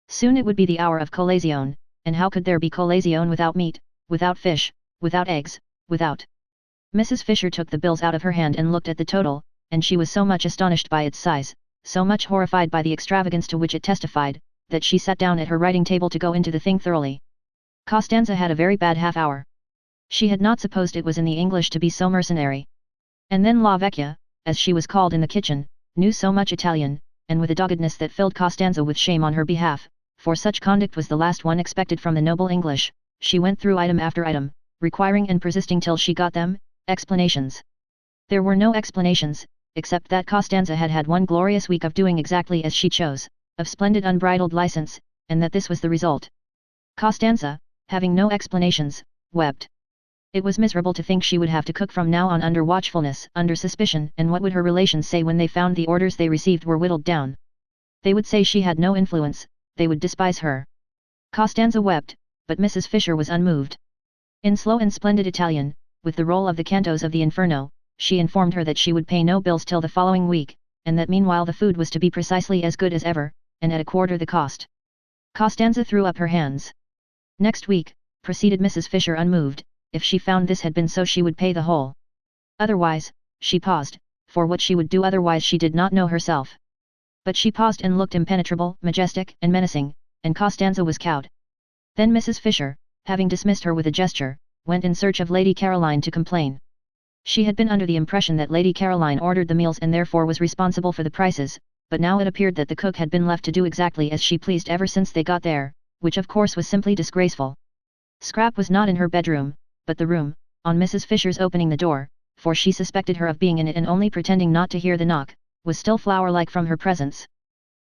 Speaker 1: Soon it would be the hour of colazione, and how could there be colazione without meat, without fish, without eggs, without... Mrs. Fisher took the bills out of her hand and looked at the total, and she was so much astonished by its size, so much horrified by the extravagance to which it testified, that she sat down at her writing table to go into the thing thoroughly. Costanza had a very bad half-hour. She had not supposed it was in the English to be so mercenary. And then La Vecchia, as she was called in the kitchen, knew so much Italian, and with a doggedness that filled Costanza with shame on her behalf, for such conduct was the last one expected from the noble English, she went through item after item, requiring and persisting till she got them, explanations. There were no explanations, except that Costanza had had one glorious week of doing exactly as she chose, of splendid unbridled license, and that this was the result. Costanza, having no explanations, wept. It was miserable to think she would have to cook from now on under watchfulness, under suspicion, and what would her relations say when they found the orders they received were whittled down? They would say she had no influence, they would despise her. Costanza wept, but Mrs. Fisher was unmoved. In slow and splendid Italian, with the roll of the cantos of the Inferno, she informed her that she would pay no bills till the following week, and that meanwhile the food was to be precisely as good as ever, and at a quarter the cost. Costanza threw up her hands. Next week, proceeded Mrs. Fisher unmoved, if she found this had been so she would pay the whole. Otherwise, she paused, for what she would do otherwise she did not know herself. But she paused and looked impenetrable, majestic, and menacing, and Costanza was cowed. Then Mrs. Fisher, having dismissed her with a gesture, went in search of Lady Caroline to complain. She had been under the impression that Lady Caroline ordered the meals and therefore was responsible for the prices, but now it appeared that the cook had been left to do exactly as she pleased ever since they got there, which of course was simply disgraceful. Scrap was not in her bedroom, but the room, on Mrs. Fisher's opening the door, for she suspected her of being in it and only pretending not to hear the knock, was still flower-like from her presence.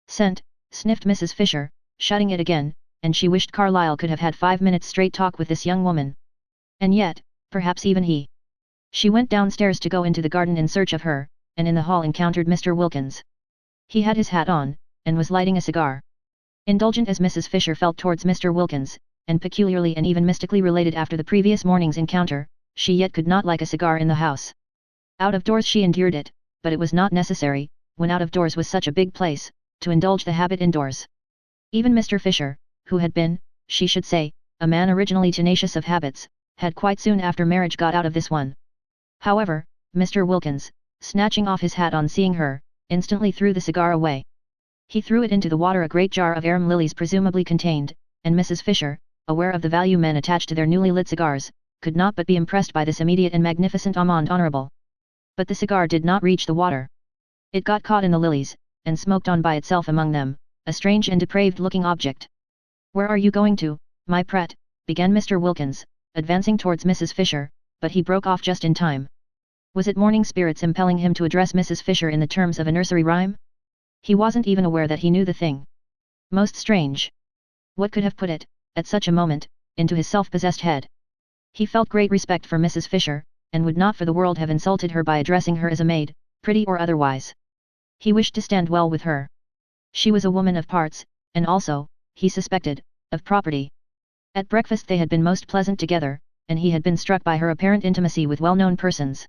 Speaker 1: Scent, sniffed Mrs. Fisher, shutting it again, and she wished Carlyle could have had 5 minutes straight talk with this young woman. And yet, perhaps even he. She went downstairs to go into the garden in search of her, and in the hall encountered Mr. Wilkins. He had his hat on, and was lighting a cigar. Indulgent as Mrs. Fisher felt towards Mr. Wilkins, and peculiarly and even mystically related after the previous morning's encounter, she yet could not like a cigar in the house. Out of doors she endured it, but it was not necessary, when out of doors was such a big place, to indulge the habit indoors. Even Mr. Fisher, who had been, she should say, a man originally tenacious of habits, had quite soon after marriage got out of this one. However, Mr. Wilkins, snatching off his hat on seeing her, instantly threw the cigar away. He threw it into the water a great jar of arum lilies presumably contained, and Mrs. Fisher, aware of the value men attached to their newly lit cigars, could not but be impressed by this immediate and magnificent amende honorable. But the cigar did not reach the water. It got caught in the lilies, and smoked on by itself among them, a strange and depraved-looking object. "Where are you going to, my pet?" began Mr. Wilkins, advancing towards Mrs. Fisher, but he broke off just in time. Was it morning spirits impelling him to address Mrs. Fisher in the terms of a nursery rhyme? He wasn't even aware that he knew the thing. Most strange. What could have put it, at such a moment, into his self-possessed head? He felt great respect for Mrs. Fisher, and would not for the world have insulted her by addressing her as a maid, pretty or otherwise. He wished to stand well with her. She was a woman of parts, and also, he suspected, of property. At breakfast they had been most pleasant together, and he had been struck by her apparent intimacy with well-known persons.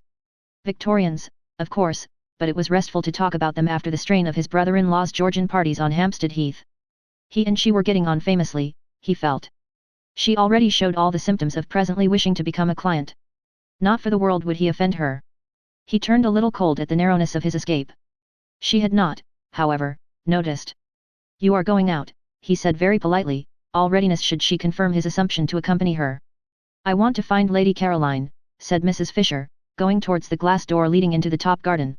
Speaker 1: Victorians, of course, but it was restful to talk about them after the strain of his brother-in-law's Georgian parties on Hampstead Heath. He and she were getting on famously, he felt. She already showed all the symptoms of presently wishing to become a client. Not for the world would he offend her. He turned a little cold at the narrowness of his escape. She had not, however, noticed. "You are going out," he said very politely, all readiness should she confirm his assumption to accompany her. "I want to find Lady Caroline," said Mrs. Fisher, going towards the glass door leading into the top garden.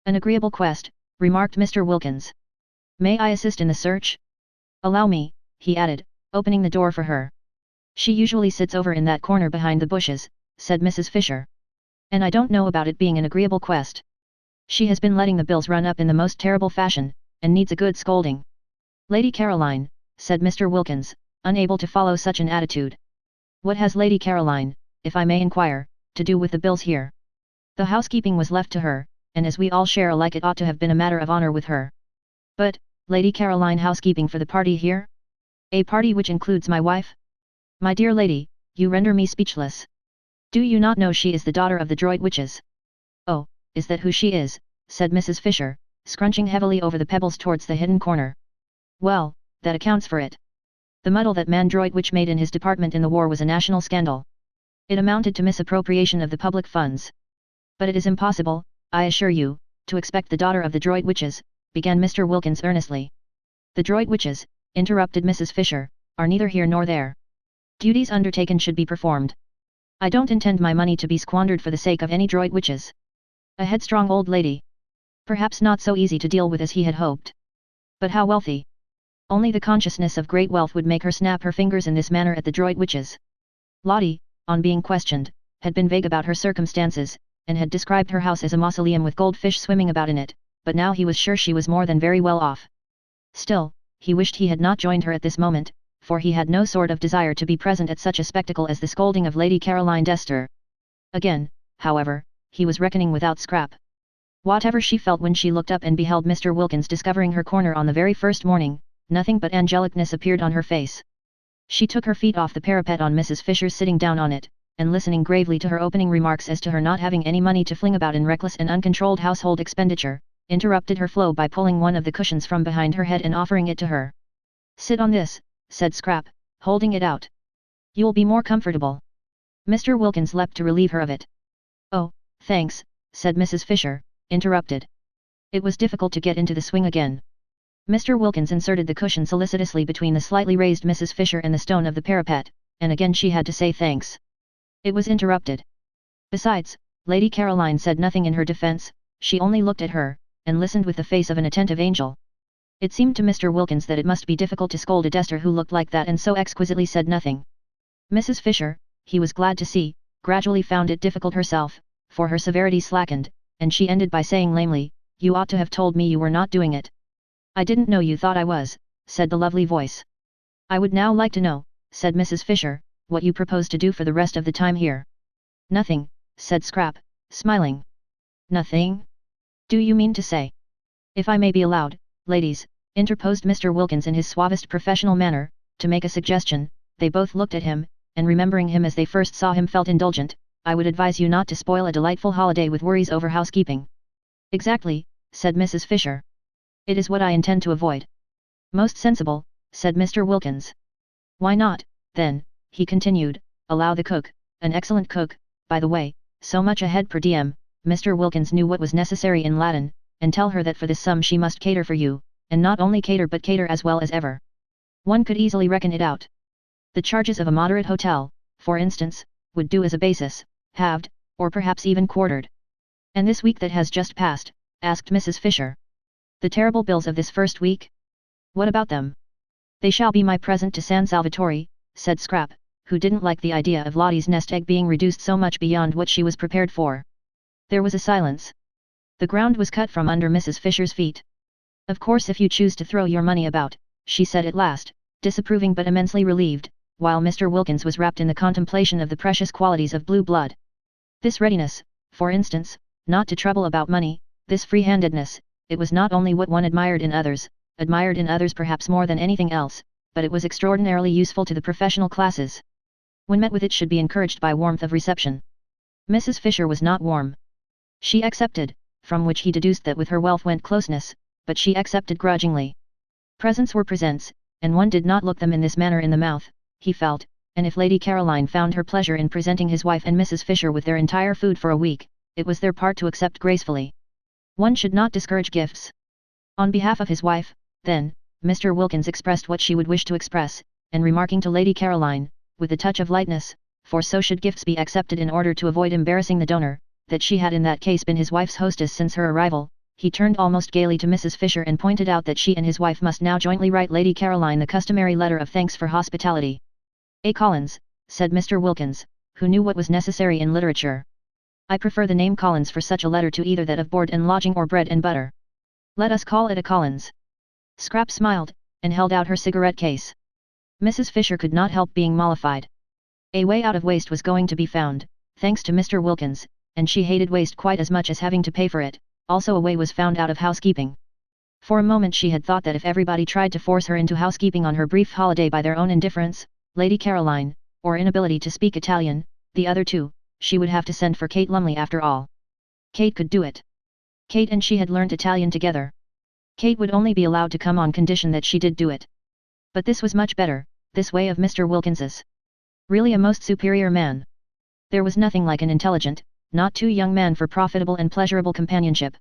Speaker 1: "An agreeable quest," remarked Mr. Wilkins. "May I assist in the search?" "Allow me," he added, opening the door for her. "She usually sits over in that corner behind the bushes," said Mrs. Fisher. "And I don't know about it being an agreeable quest. She has been letting the bills run up in the most terrible fashion, and needs a good scolding." "Lady Caroline," said Mr. Wilkins, unable to follow such an attitude. "What has Lady Caroline, if I may inquire, to do with the bills here? The housekeeping was left to her, and as we all share alike it ought to have been a matter of honor with her." "But, Lady Caroline housekeeping for the party here? A party which includes my wife? My dear lady, you render me speechless. Do you not know she is the daughter of the Droit witches?" "Oh, is that who she is?" said Mrs. Fisher, scrunching heavily over the pebbles towards the hidden corner. "Well, that accounts for it. The muddle that man Droitwich made in his department in the war was a national scandal. It amounted to misappropriation of the public funds. But it is impossible, I assure you, to expect the daughter of the Droit witches," began Mr. Wilkins earnestly. "The Droit witches," interrupted Mrs. Fisher, "are neither here nor there. Duties undertaken should be performed. I don't intend my money to be squandered for the sake of any Droit witches." A headstrong old lady. Perhaps not so easy to deal with as he had hoped. But how wealthy? Only the consciousness of great wealth would make her snap her fingers in this manner at the Droit witches. Lottie, on being questioned, had been vague about her circumstances, and had described her house as a mausoleum with goldfish swimming about in it, but now he was sure she was more than very well off. Still, he wished he had not joined her at this moment, for he had no sort of desire to be present at such a spectacle as the scolding of Lady Caroline Dester. Again, however, he was reckoning without Scrap. Whatever she felt when she looked up and beheld Mr. Wilkins discovering her corner on the very first morning, nothing but angelicness appeared on her face. She took her feet off the parapet on Mrs. Fisher sitting down on it, and listening gravely to her opening remarks as to her not having any money to fling about in reckless and uncontrolled household expenditure, interrupted her flow by pulling one of the cushions from behind her head and offering it to her. "Sit on this," said Scrap, holding it out. "You'll be more comfortable." Mr. Wilkins leapt to relieve her of it. "Oh, thanks," said Mrs. Fisher, interrupted. It was difficult to get into the swing again. Mr. Wilkins inserted the cushion solicitously between the slightly raised Mrs. Fisher and the stone of the parapet, and again she had to say thanks. It was interrupted. Besides, Lady Caroline said nothing in her defence, she only looked at her, and listened with the face of an attentive angel. It seemed to Mr. Wilkins that it must be difficult to scold a Dester who looked like that and so exquisitely said nothing. Mrs. Fisher, he was glad to see, gradually found it difficult herself, for her severity slackened, and she ended by saying lamely, "You ought to have told me you were not doing it." "I didn't know you thought I was," said the lovely voice. I would now like to know, said Mrs. Fisher, what you propose to do for the rest of the time here. Nothing, said Scrap, smiling. Nothing? Do you mean to say? If I may be allowed, ladies, interposed Mr. Wilkins in his suavest professional manner, to make a suggestion. They both looked at him, and remembering him as they first saw him felt indulgent. I would advise you not to spoil a delightful holiday with worries over housekeeping. Exactly, said Mrs. Fisher. It is what I intend to avoid. Most sensible, said Mr. Wilkins. Why not, then, he continued, allow the cook, an excellent cook, by the way, so much a head per diem, Mr. Wilkins knew what was necessary in Latin, and tell her that for this sum she must cater for you, and not only cater but cater as well as ever. One could easily reckon it out. The charges of a moderate hotel, for instance, would do as a basis, halved, or perhaps even quartered. And this week that has just passed, asked Mrs. Fisher. The terrible bills of this first week? What about them? They shall be my present to San Salvatore, said Scrap, who didn't like the idea of Lottie's nest egg being reduced so much beyond what she was prepared for. There was a silence. The ground was cut from under Mrs. Fisher's feet. Of course if you choose to throw your money about, she said at last, disapproving but immensely relieved, while Mr. Wilkins was wrapped in the contemplation of the precious qualities of blue blood. This readiness, for instance, not to trouble about money, this free-handedness, it was not only what one admired in others perhaps more than anything else, but it was extraordinarily useful to the professional classes. When met with it should be encouraged by warmth of reception. Mrs. Fisher was not warm. She accepted, from which he deduced that with her wealth went closeness, but she accepted grudgingly. Presents were presents, and one did not look them in this manner in the mouth, he felt, and if Lady Caroline found her pleasure in presenting his wife and Mrs. Fisher with their entire food for a week, it was their part to accept gracefully. One should not discourage gifts. On behalf of his wife, then, Mr. Wilkins expressed what she would wish to express, and remarking to Lady Caroline, with a touch of lightness, for so should gifts be accepted in order to avoid embarrassing the donor, that she had in that case been his wife's hostess since her arrival, he turned almost gaily to Mrs. Fisher and pointed out that she and his wife must now jointly write Lady Caroline the customary letter of thanks for hospitality. A. Collins, said Mr. Wilkins, who knew what was necessary in literature. I prefer the name Collins for such a letter to either that of board and lodging or bread and butter. Let us call it a Collins. Scrap smiled, and held out her cigarette case. Mrs. Fisher could not help being mollified. A way out of waste was going to be found, thanks to Mr. Wilkins, and she hated waste quite as much as having to pay for it, also a way was found out of housekeeping. For a moment she had thought that if everybody tried to force her into housekeeping on her brief holiday by their own indifference, Lady Caroline, or inability to speak Italian, the other two, she would have to send for Kate Lumley after all. Kate could do it. Kate and she had learned Italian together. Kate would only be allowed to come on condition that she did do it. But this was much better, this way of Mr. Wilkins's. Really a most superior man. There was nothing like an intelligent, not too young man for profitable and pleasurable companionship.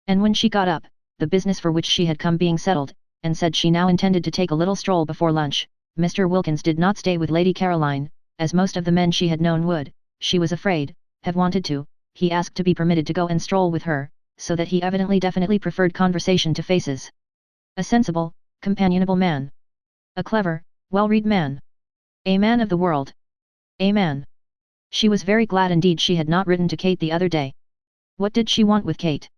Speaker 1: And when she got up, the business for which she had come being settled, and said she now intended to take a little stroll before lunch, Mr. Wilkins did not stay with Lady Caroline, as most of the men she had known would, she was afraid, have wanted to. He asked to be permitted to go and stroll with her, so that he definitely preferred conversation to faces. A sensible, companionable man. A clever, well-read man. A man of the world. A man. She was very glad indeed she had not written to Kate the other day. What did she want with Kate?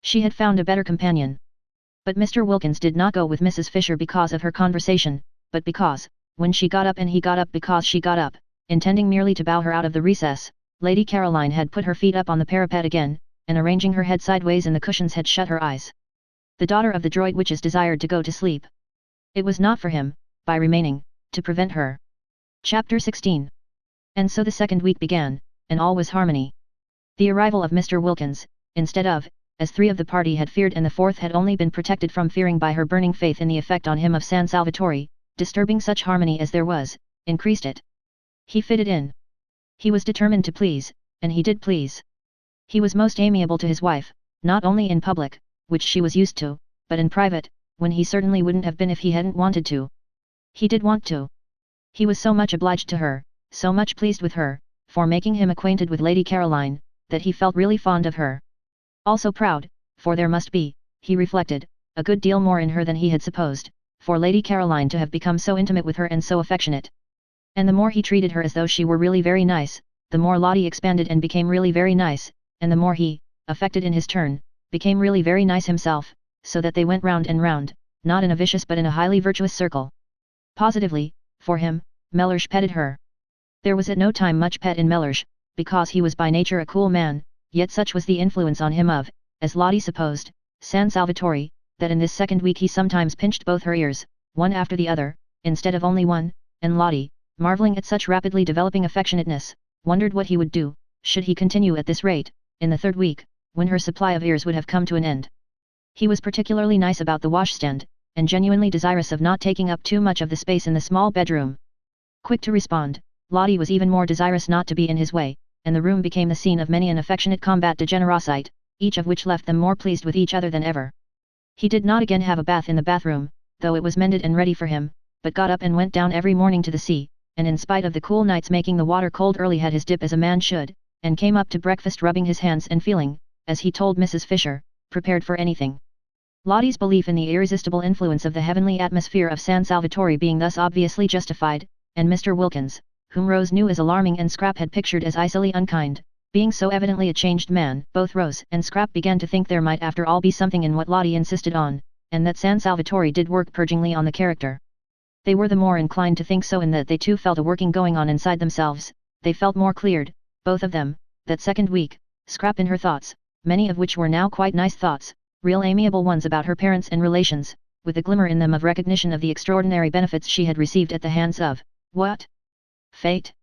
Speaker 1: She had found a better companion. But Mr. Wilkins did not go with Mrs. Fisher because of her conversation, but because, when she got up and he got up because she got up, intending merely to bow her out of the recess, Lady Caroline had put her feet up on the parapet again, and arranging her head sideways in the cushions had shut her eyes. The daughter of the Droit witches desired to go to sleep. It was not for him, by remaining, to prevent her. Chapter 16. And so the second week began, and all was harmony. The arrival of Mr. Wilkins, instead of, as three of the party had feared and the fourth had only been protected from fearing by her burning faith in the effect on him of San Salvatore, disturbing such harmony as there was, increased it. He fitted in. He was determined to please, and he did please. He was most amiable to his wife, not only in public, which she was used to, but in private, when he certainly wouldn't have been if he hadn't wanted to. He did want to. He was so much obliged to her, so much pleased with her, for making him acquainted with Lady Caroline, that he felt really fond of her. Also proud, for there must be, he reflected, a good deal more in her than he had supposed, for Lady Caroline to have become so intimate with her and so affectionate. And the more he treated her as though she were really very nice, the more Lottie expanded and became really very nice, and the more he, affected in his turn, became really very nice himself, so that they went round and round, not in a vicious but in a highly virtuous circle. Positively, for him, Mellersh petted her. There was at no time much pet in Mellersh, because he was by nature a cool man, yet such was the influence on him of, as Lottie supposed, San Salvatore, that in this second week he sometimes pinched both her ears, one after the other, instead of only one, and Lottie, marveling at such rapidly developing affectionateness, wondered what he would do, should he continue at this rate, in the third week, when her supply of ears would have come to an end. He was particularly nice about the washstand, and genuinely desirous of not taking up too much of the space in the small bedroom. Quick to respond, Lottie was even more desirous not to be in his way, and the room became the scene of many an affectionate combat de generosite, each of which left them more pleased with each other than ever. He did not again have a bath in the bathroom, though it was mended and ready for him, but got up and went down every morning to the sea, and in spite of the cool nights making the water cold early had his dip as a man should, and came up to breakfast rubbing his hands and feeling, as he told Mrs. Fisher, prepared for anything. Lottie's belief in the irresistible influence of the heavenly atmosphere of San Salvatore being thus obviously justified, and Mr. Wilkins, whom Rose knew as alarming and Scrap had pictured as icily unkind, being so evidently a changed man, both Rose and Scrap began to think there might after all be something in what Lottie insisted on, and that San Salvatore did work purgingly on the character. They were the more inclined to think so in that they too felt a working going on inside themselves. They felt more cleared, both of them, that second week, Scrap in her thoughts, many of which were now quite nice thoughts, real amiable ones about her parents and relations, with a glimmer in them of recognition of the extraordinary benefits she had received at the hands of, what? Fate?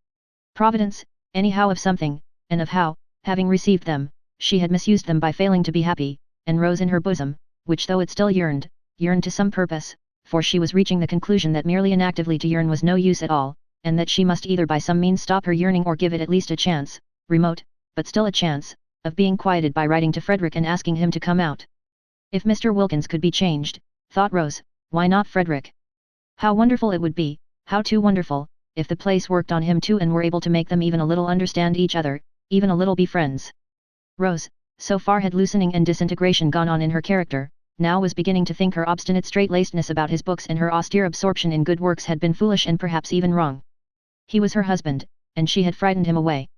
Speaker 1: Providence, anyhow of something, and of how, having received them, she had misused them by failing to be happy, and Rose in her bosom, which though it still yearned to some purpose, for she was reaching the conclusion that merely inactively to yearn was no use at all, and that she must either by some means stop her yearning or give it at least a chance, remote, but still a chance, of being quieted by writing to Frederick and asking him to come out. If Mr. Wilkins could be changed, thought Rose, why not Frederick? How wonderful it would be, how too wonderful, if the place worked on him too and were able to make them even a little understand each other, even a little be friends. Rose, so far had loosening and disintegration gone on in her character, now was beginning to think her obstinate straight-lacedness about his books and her austere absorption in good works had been foolish and perhaps even wrong. He was her husband, and she had frightened him away.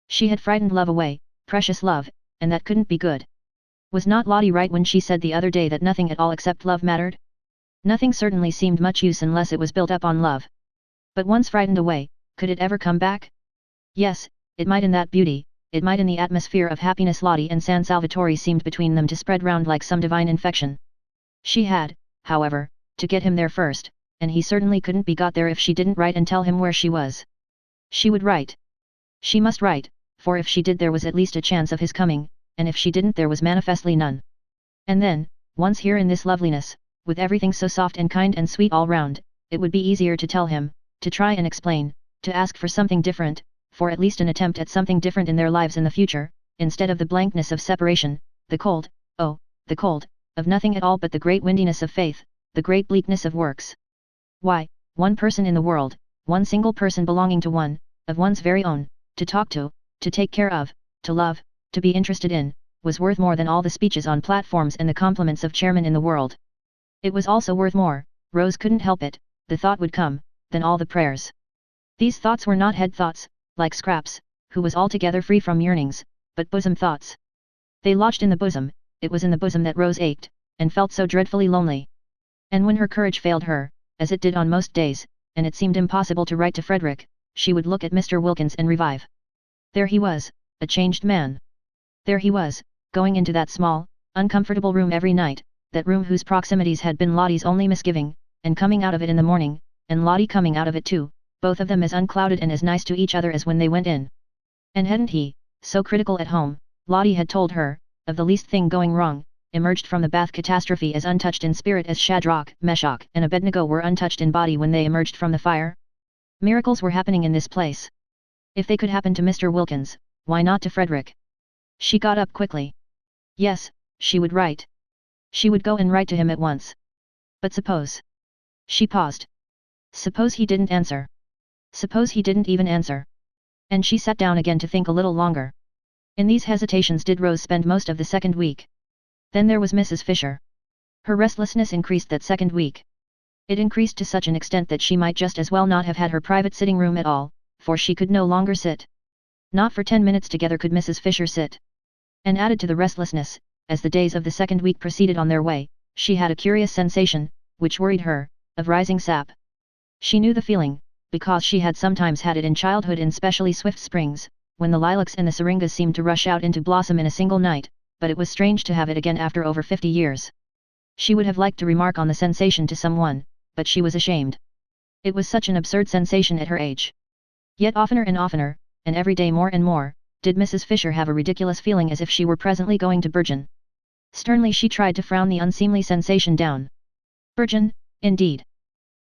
Speaker 1: She had frightened love away, precious love, and that couldn't be good. Was not Lottie right when she said the other day that nothing at all except love mattered? Nothing certainly seemed much use unless it was built up on love. But once frightened away, could it ever come back? Yes, it might in that beauty, it might in the atmosphere of happiness Lottie and San Salvatore seemed between them to spread round like some divine infection. She had, however, to get him there first, and he certainly couldn't be got there if she didn't write and tell him where she was. She would write. She must write, for if she did there was at least a chance of his coming, and if she didn't there was manifestly none. And then, once here in this loveliness, with everything so soft and kind and sweet all round, it would be easier to tell him, to try and explain, to ask for something different, for at least an attempt at something different in their lives in the future, instead of the blankness of separation, the cold, oh, the cold, of nothing at all but the great windiness of faith, the great bleakness of works. Why, one person in the world, one single person belonging to one, of one's very own, to talk to take care of, to love, to be interested in, was worth more than all the speeches on platforms and the compliments of chairmen in the world. It was also worth more, Rose couldn't help it, the thought would come, than all the prayers. These thoughts were not head thoughts, like Scrap's, who was altogether free from yearnings, but bosom thoughts. They lodged in the bosom, it was in the bosom that Rose ached, and felt so dreadfully lonely. And when her courage failed her, as it did on most days, and it seemed impossible to write to Frederick, she would look at Mr. Wilkins and revive. There he was, a changed man. There he was, going into that small, uncomfortable room every night, that room whose proximities had been Lottie's only misgiving, and coming out of it in the morning, and Lottie coming out of it too, both of them as unclouded and as nice to each other as when they went in. And hadn't he, so critical at home, Lottie had told her, of the least thing going wrong, emerged from the bath catastrophe as untouched in spirit as Shadrach, Meshach and Abednego were untouched in body when they emerged from the fire? Miracles were happening in this place. If they could happen to Mr. Wilkins, why not to Frederick? She got up quickly. Yes, she would write. She would go and write to him at once. But suppose... She paused. Suppose he didn't answer. Suppose he didn't even answer. And she sat down again to think a little longer. In these hesitations did Rose spend most of the second week. Then there was Mrs. Fisher. Her restlessness increased that second week. It increased to such an extent that she might just as well not have had her private sitting room at all, for she could no longer sit. Not for 10 minutes together could Mrs. Fisher sit. And added to the restlessness, as the days of the second week proceeded on their way, she had a curious sensation, which worried her, of rising sap. She knew the feeling, because she had sometimes had it in childhood in specially swift springs, when the lilacs and the syringas seemed to rush out into blossom in a single night, but it was strange to have it again after over 50 years. She would have liked to remark on the sensation to someone, but she was ashamed. It was such an absurd sensation at her age. Yet oftener and every day more and more, did Mrs. Fisher have a ridiculous feeling as if she were presently going to burgeon. Sternly she tried to frown the unseemly sensation down. Burgeon, indeed.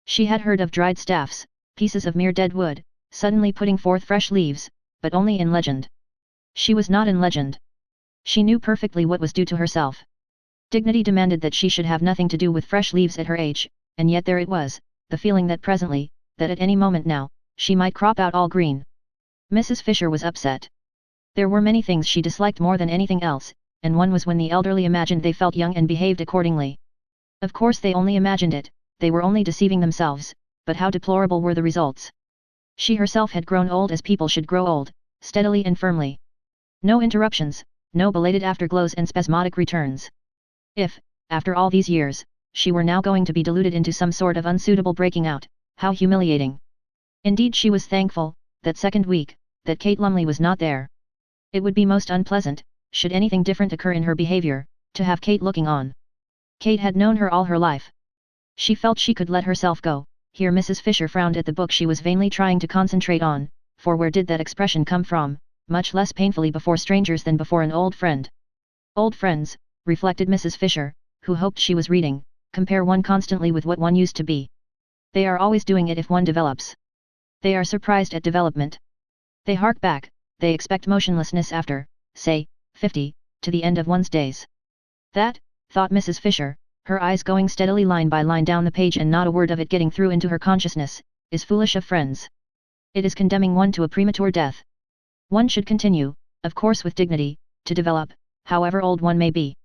Speaker 1: She had heard of dried staffs, pieces of mere dead wood, suddenly putting forth fresh leaves, but only in legend. She was not in legend. She knew perfectly what was due to herself. Dignity demanded that she should have nothing to do with fresh leaves at her age, and yet there it was, the feeling that presently, that at any moment now, she might crop out all green. Mrs. Fisher was upset. There were many things she disliked more than anything else, and one was when the elderly imagined they felt young and behaved accordingly. Of course they only imagined it, they were only deceiving themselves, but how deplorable were the results. She herself had grown old as people should grow old, steadily and firmly. No interruptions, no belated afterglows and spasmodic returns. If, after all these years, she were now going to be deluded into some sort of unsuitable breaking out, how humiliating. Indeed she was thankful, that second week, that Kate Lumley was not there. It would be most unpleasant, should anything different occur in her behavior, to have Kate looking on. Kate had known her all her life. She felt she could let herself go. Here Mrs. Fisher frowned at the book she was vainly trying to concentrate on, for where did that expression come from, much less painfully before strangers than before an old friend. Old friends, reflected Mrs. Fisher, who hoped she was reading, compare one constantly with what one used to be. They are always doing it if one develops. They are surprised at development. They hark back, they expect motionlessness after, say, 50, to the end of one's days. That, thought Mrs. Fisher, her eyes going steadily line by line down the page and not a word of it getting through into her consciousness, is foolish of friends. It is condemning one to a premature death. One should continue, of course with dignity, to develop, however old one may be.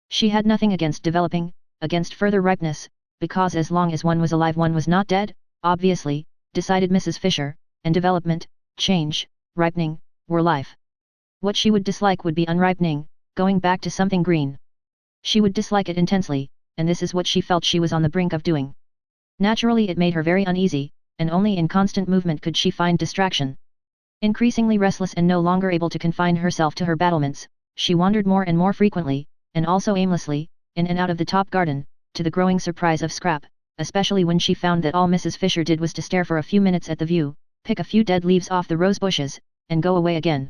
Speaker 1: She had nothing against developing, against further ripeness, because as long as one was alive one was not dead, obviously, decided Mrs. Fisher, and development, change, ripening, were life. What she would dislike would be unripening, going back to something green. She would dislike it intensely, and this is what she felt she was on the brink of doing. Naturally it made her very uneasy, and only in constant movement could she find distraction. Increasingly restless and no longer able to confine herself to her battlements, she wandered more and more frequently, and also aimlessly, in and out of the top garden, to the growing surprise of Scrap, especially when she found that all Mrs. Fisher did was to stare for a few minutes at the view, pick a few dead leaves off the rose bushes, and go away again.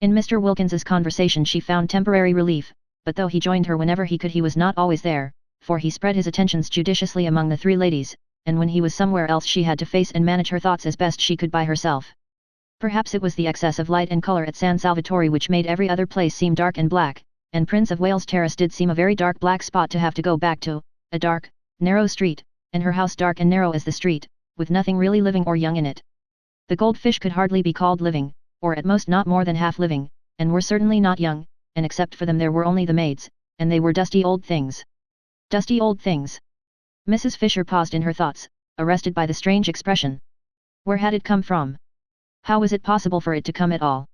Speaker 1: In Mr. Wilkins's conversation she found temporary relief, but though he joined her whenever he could he was not always there, for he spread his attentions judiciously among the three ladies, and when he was somewhere else she had to face and manage her thoughts as best she could by herself. Perhaps it was the excess of light and colour at San Salvatore which made every other place seem dark and black, and Prince of Wales Terrace did seem a very dark black spot to have to go back to, a dark, narrow street, and her house dark and narrow as the street, with nothing really living or young in it. The goldfish could hardly be called living, or at most not more than half living, and were certainly not young, and except for them there were only the maids, and they were dusty old things. Dusty old things. Mrs. Fisher paused in her thoughts, arrested by the strange expression. Where had it come from? How was it possible for it to come at all?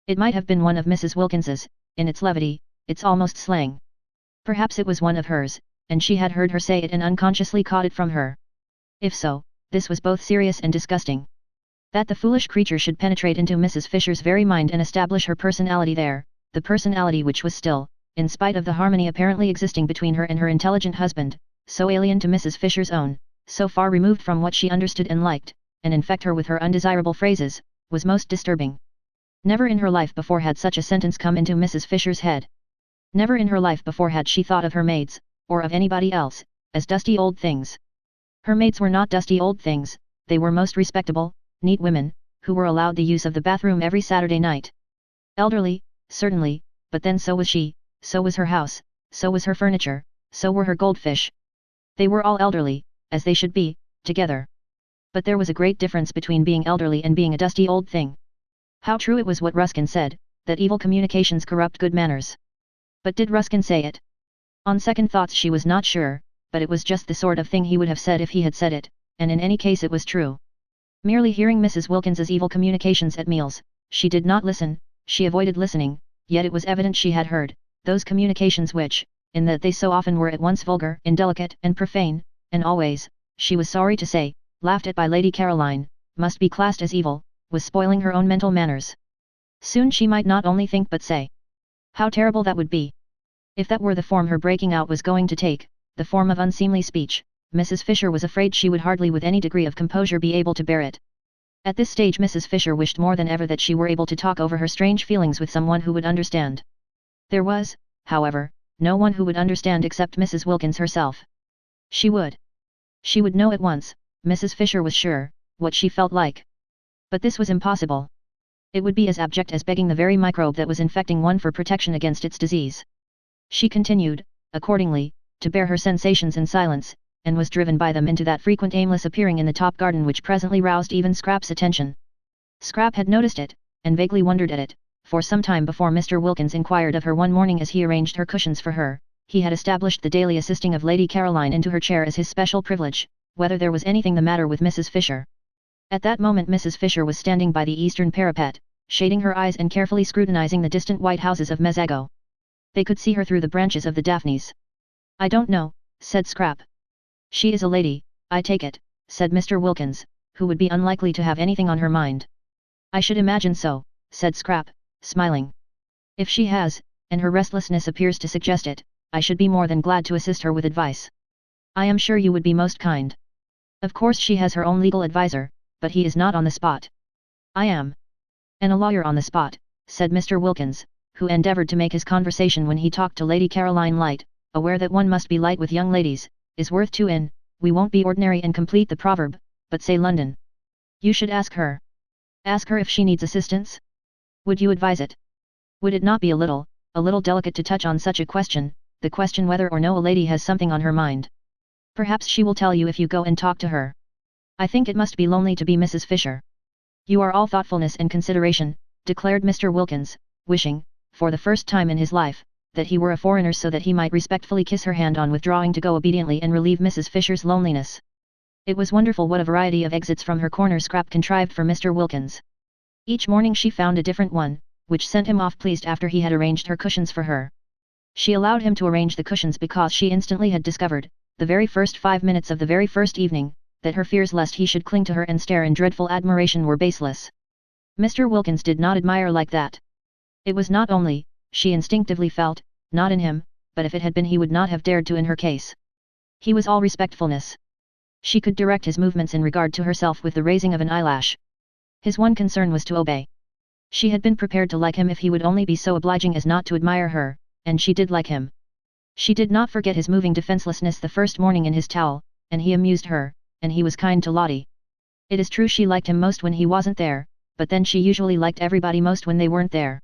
Speaker 1: It might have been one of Mrs. Wilkins's, in its levity, its almost slang. Perhaps it was one of hers, and she had heard her say it and unconsciously caught it from her. If so, this was both serious and disgusting. That the foolish creature should penetrate into Mrs. Fisher's very mind and establish her personality there, the personality which was still, in spite of the harmony apparently existing between her and her intelligent husband, so alien to Mrs. Fisher's own, so far removed from what she understood and liked, and infect her with her undesirable phrases, was most disturbing. Never in her life before had such a sentence come into Mrs. Fisher's head. Never in her life before had she thought of her maids, or of anybody else, as dusty old things. Her maids were not dusty old things, they were most respectable, neat women, who were allowed the use of the bathroom every Saturday night. Elderly, certainly, but then so was she, so was her house, so was her furniture, so were her goldfish. They were all elderly, as they should be, together. But there was a great difference between being elderly and being a dusty old thing. How true it was what Ruskin said, that evil communications corrupt good manners. But did Ruskin say it? On second thoughts she was not sure, but it was just the sort of thing he would have said if he had said it, and in any case it was true. Merely hearing Mrs. Wilkins's evil communications at meals, she did not listen, she avoided listening, yet it was evident she had heard, those communications which, in that they so often were at once vulgar, indelicate, and profane, and always, she was sorry to say, laughed at by Lady Caroline, must be classed as evil, was spoiling her own mental manners. Soon she might not only think but say. How terrible that would be! If that were the form her breaking out was going to take, the form of unseemly speech, Mrs. Fisher was afraid she would hardly with any degree of composure be able to bear it. At this stage Mrs. Fisher wished more than ever that she were able to talk over her strange feelings with someone who would understand. There was, however, no one who would understand except Mrs. Wilkins herself. She would know at once, Mrs. Fisher was sure, what she felt like. But this was impossible. It would be as abject as begging the very microbe that was infecting one for protection against its disease. She continued, accordingly, to bear her sensations in silence, and was driven by them into that frequent aimless appearing in the top garden which presently roused even Scrap's attention. Scrap had noticed it, and vaguely wondered at it, for some time before Mr. Wilkins inquired of her one morning as he arranged her cushions for her. He had established the daily assisting of Lady Caroline into her chair as his special privilege, whether there was anything the matter with Mrs. Fisher. At that moment Mrs. Fisher was standing by the eastern parapet, shading her eyes and carefully scrutinizing the distant white houses of Mezzago. They could see her through the branches of the daphnes. I don't know, said Scrap. She is a lady, I take it, said Mr. Wilkins, who would be unlikely to have anything on her mind. I should imagine so, said Scrap, smiling. If she has, and her restlessness appears to suggest it, I should be more than glad to assist her with advice. I am sure you would be most kind. Of course she has her own legal adviser, but he is not on the spot. I am. And a lawyer on the spot, said Mr. Wilkins, who endeavoured to make his conversation when he talked to Lady Caroline light, aware that one must be light with young ladies, is worth two in. We won't be ordinary and complete the proverb, but say London. You should ask her. Ask her if she needs assistance? Would you advise it? Would it not be a little delicate to touch on such a question, the question whether or no a lady has something on her mind? Perhaps she will tell you if you go and talk to her. I think it must be lonely to be Mrs. Fisher. You are all thoughtfulness and consideration, declared Mr. Wilkins, wishing, for the first time in his life, that he were a foreigner so that he might respectfully kiss her hand on withdrawing to go obediently and relieve Mrs. Fisher's loneliness. It was wonderful what a variety of exits from her corner Scrap contrived for Mr. Wilkins. Each morning she found a different one, which sent him off pleased after he had arranged her cushions for her. She allowed him to arrange the cushions because she instantly had discovered, the very first 5 minutes of the very first evening, that her fears lest he should cling to her and stare in dreadful admiration were baseless. Mr. Wilkins did not admire like that. It was not only, she instinctively felt, not in him, but if it had been he would not have dared to in her case. He was all respectfulness. She could direct his movements in regard to herself with the raising of an eyelash. His one concern was to obey. She had been prepared to like him if he would only be so obliging as not to admire her, and she did like him. She did not forget his moving defenselessness the first morning in his towel, and he amused her, and he was kind to Lottie. It is true she liked him most when he wasn't there, but then she usually liked everybody most when they weren't there.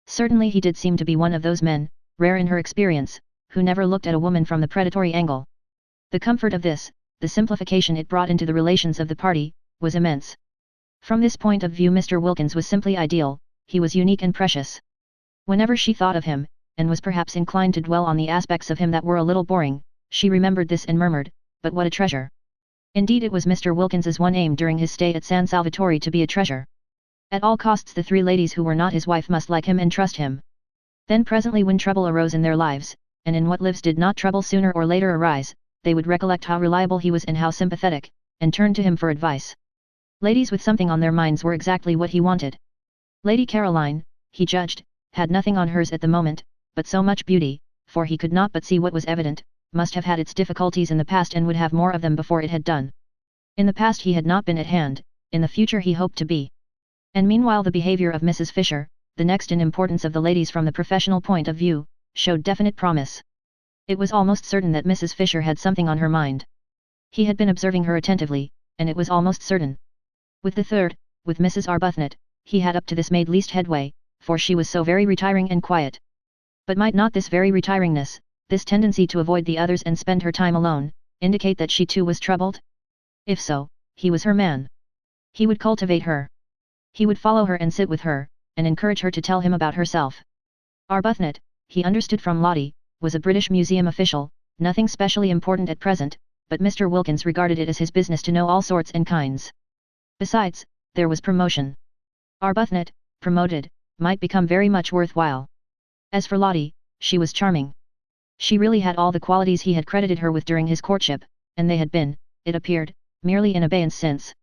Speaker 1: Certainly he did seem to be one of those men, rare in her experience, who never looked at a woman from the predatory angle. The comfort of this, the simplification it brought into the relations of the party, was immense. From this point of view Mr. Wilkins was simply ideal, he was unique and precious. Whenever she thought of him, and was perhaps inclined to dwell on the aspects of him that were a little boring, she remembered this and murmured, but what a treasure. Indeed it was Mr. Wilkins's one aim during his stay at San Salvatore to be a treasure. At all costs the three ladies who were not his wife must like him and trust him. Then presently when trouble arose in their lives, and in what lives did not trouble sooner or later arise, they would recollect how reliable he was and how sympathetic, and turn to him for advice. Ladies with something on their minds were exactly what he wanted. Lady Caroline, he judged, had nothing on hers at the moment, but so much beauty, for he could not but see what was evident, must have had its difficulties in the past and would have more of them before it had done. In the past he had not been at hand, in the future he hoped to be. And meanwhile the behavior of Mrs. Fisher, the next in importance of the ladies from the professional point of view, showed definite promise. It was almost certain that Mrs. Fisher had something on her mind. He had been observing her attentively, and it was almost certain. With the third, with Mrs. Arbuthnot, he had up to this made least headway, for she was so very retiring and quiet. But might not this very retiringness, this tendency to avoid the others and spend her time alone, indicate that she too was troubled? If so, he was her man. He would cultivate her. He would follow her and sit with her, and encourage her to tell him about herself. Arbuthnot, he understood from Lottie, was a British Museum official, nothing specially important at present, but Mr. Wilkins regarded it as his business to know all sorts and kinds. Besides, there was promotion. Arbuthnot, promoted, might become very much worthwhile. As for Lottie, she was charming. She really had all the qualities he had credited her with during his courtship, and they had been, it appeared, merely in abeyance since.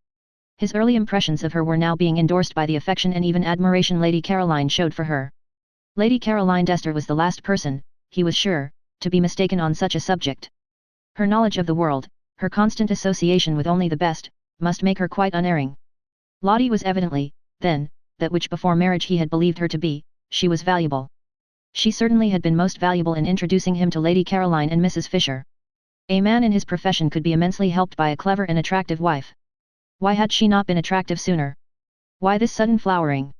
Speaker 1: His early impressions of her were now being endorsed by the affection and even admiration Lady Caroline showed for her. Lady Caroline Dester was the last person, he was sure, to be mistaken on such a subject. Her knowledge of the world, her constant association with only the best, must make her quite unerring. Lottie was evidently, then, that which before marriage he had believed her to be. She was valuable. She certainly had been most valuable in introducing him to Lady Caroline and Mrs. Fisher. A man in his profession could be immensely helped by a clever and attractive wife. Why had she not been attractive sooner? Why this sudden flowering?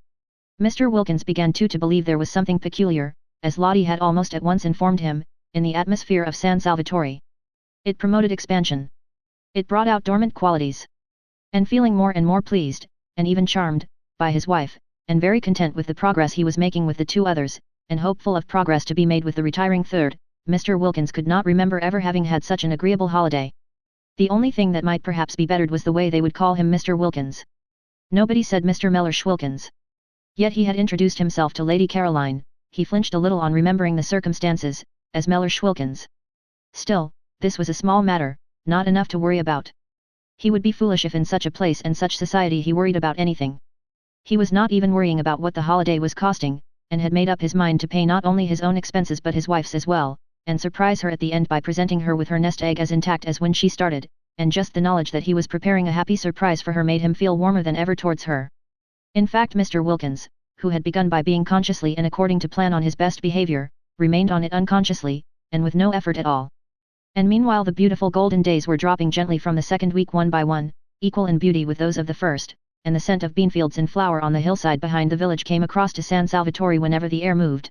Speaker 1: Mr. Wilkins began too to believe there was something peculiar, as Lottie had almost at once informed him, in the atmosphere of San Salvatore. It promoted expansion. It brought out dormant qualities. And feeling more and more pleased, and even charmed, by his wife, and very content with the progress he was making with the two others, and hopeful of progress to be made with the retiring third, Mr. Wilkins could not remember ever having had such an agreeable holiday. The only thing that might perhaps be bettered was the way they would call him Mr. Wilkins. Nobody said Mr. Mellersh-Wilkins. Yet he had introduced himself to Lady Caroline, he flinched a little on remembering the circumstances, as Mellersh-Wilkins. Still, this was a small matter, not enough to worry about. He would be foolish if in such a place and such society he worried about anything. He was not even worrying about what the holiday was costing, and had made up his mind to pay not only his own expenses but his wife's as well, and surprise her at the end by presenting her with her nest egg as intact as when she started, and just the knowledge that he was preparing a happy surprise for her made him feel warmer than ever towards her. In fact, Mr. Wilkins, who had begun by being consciously and according to plan on his best behavior, remained on it unconsciously, and with no effort at all. And meanwhile the beautiful golden days were dropping gently from the second week one by one, equal in beauty with those of the first, and the scent of beanfields in flower on the hillside behind the village came across to San Salvatore whenever the air moved.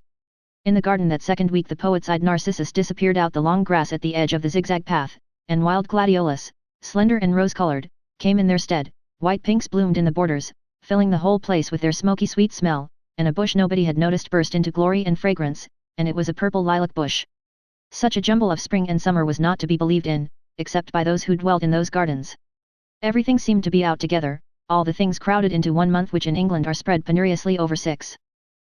Speaker 1: In the garden that second week the poet's-eyed narcissus disappeared out the long grass at the edge of the zigzag path, and wild gladiolus, slender and rose-colored, came in their stead. White pinks bloomed in the borders, filling the whole place with their smoky sweet smell, and a bush nobody had noticed burst into glory and fragrance, and it was a purple lilac bush. Such a jumble of spring and summer was not to be believed in, except by those who dwelt in those gardens. Everything seemed to be out together, all the things crowded into 1 month which in England are spread penuriously over 6.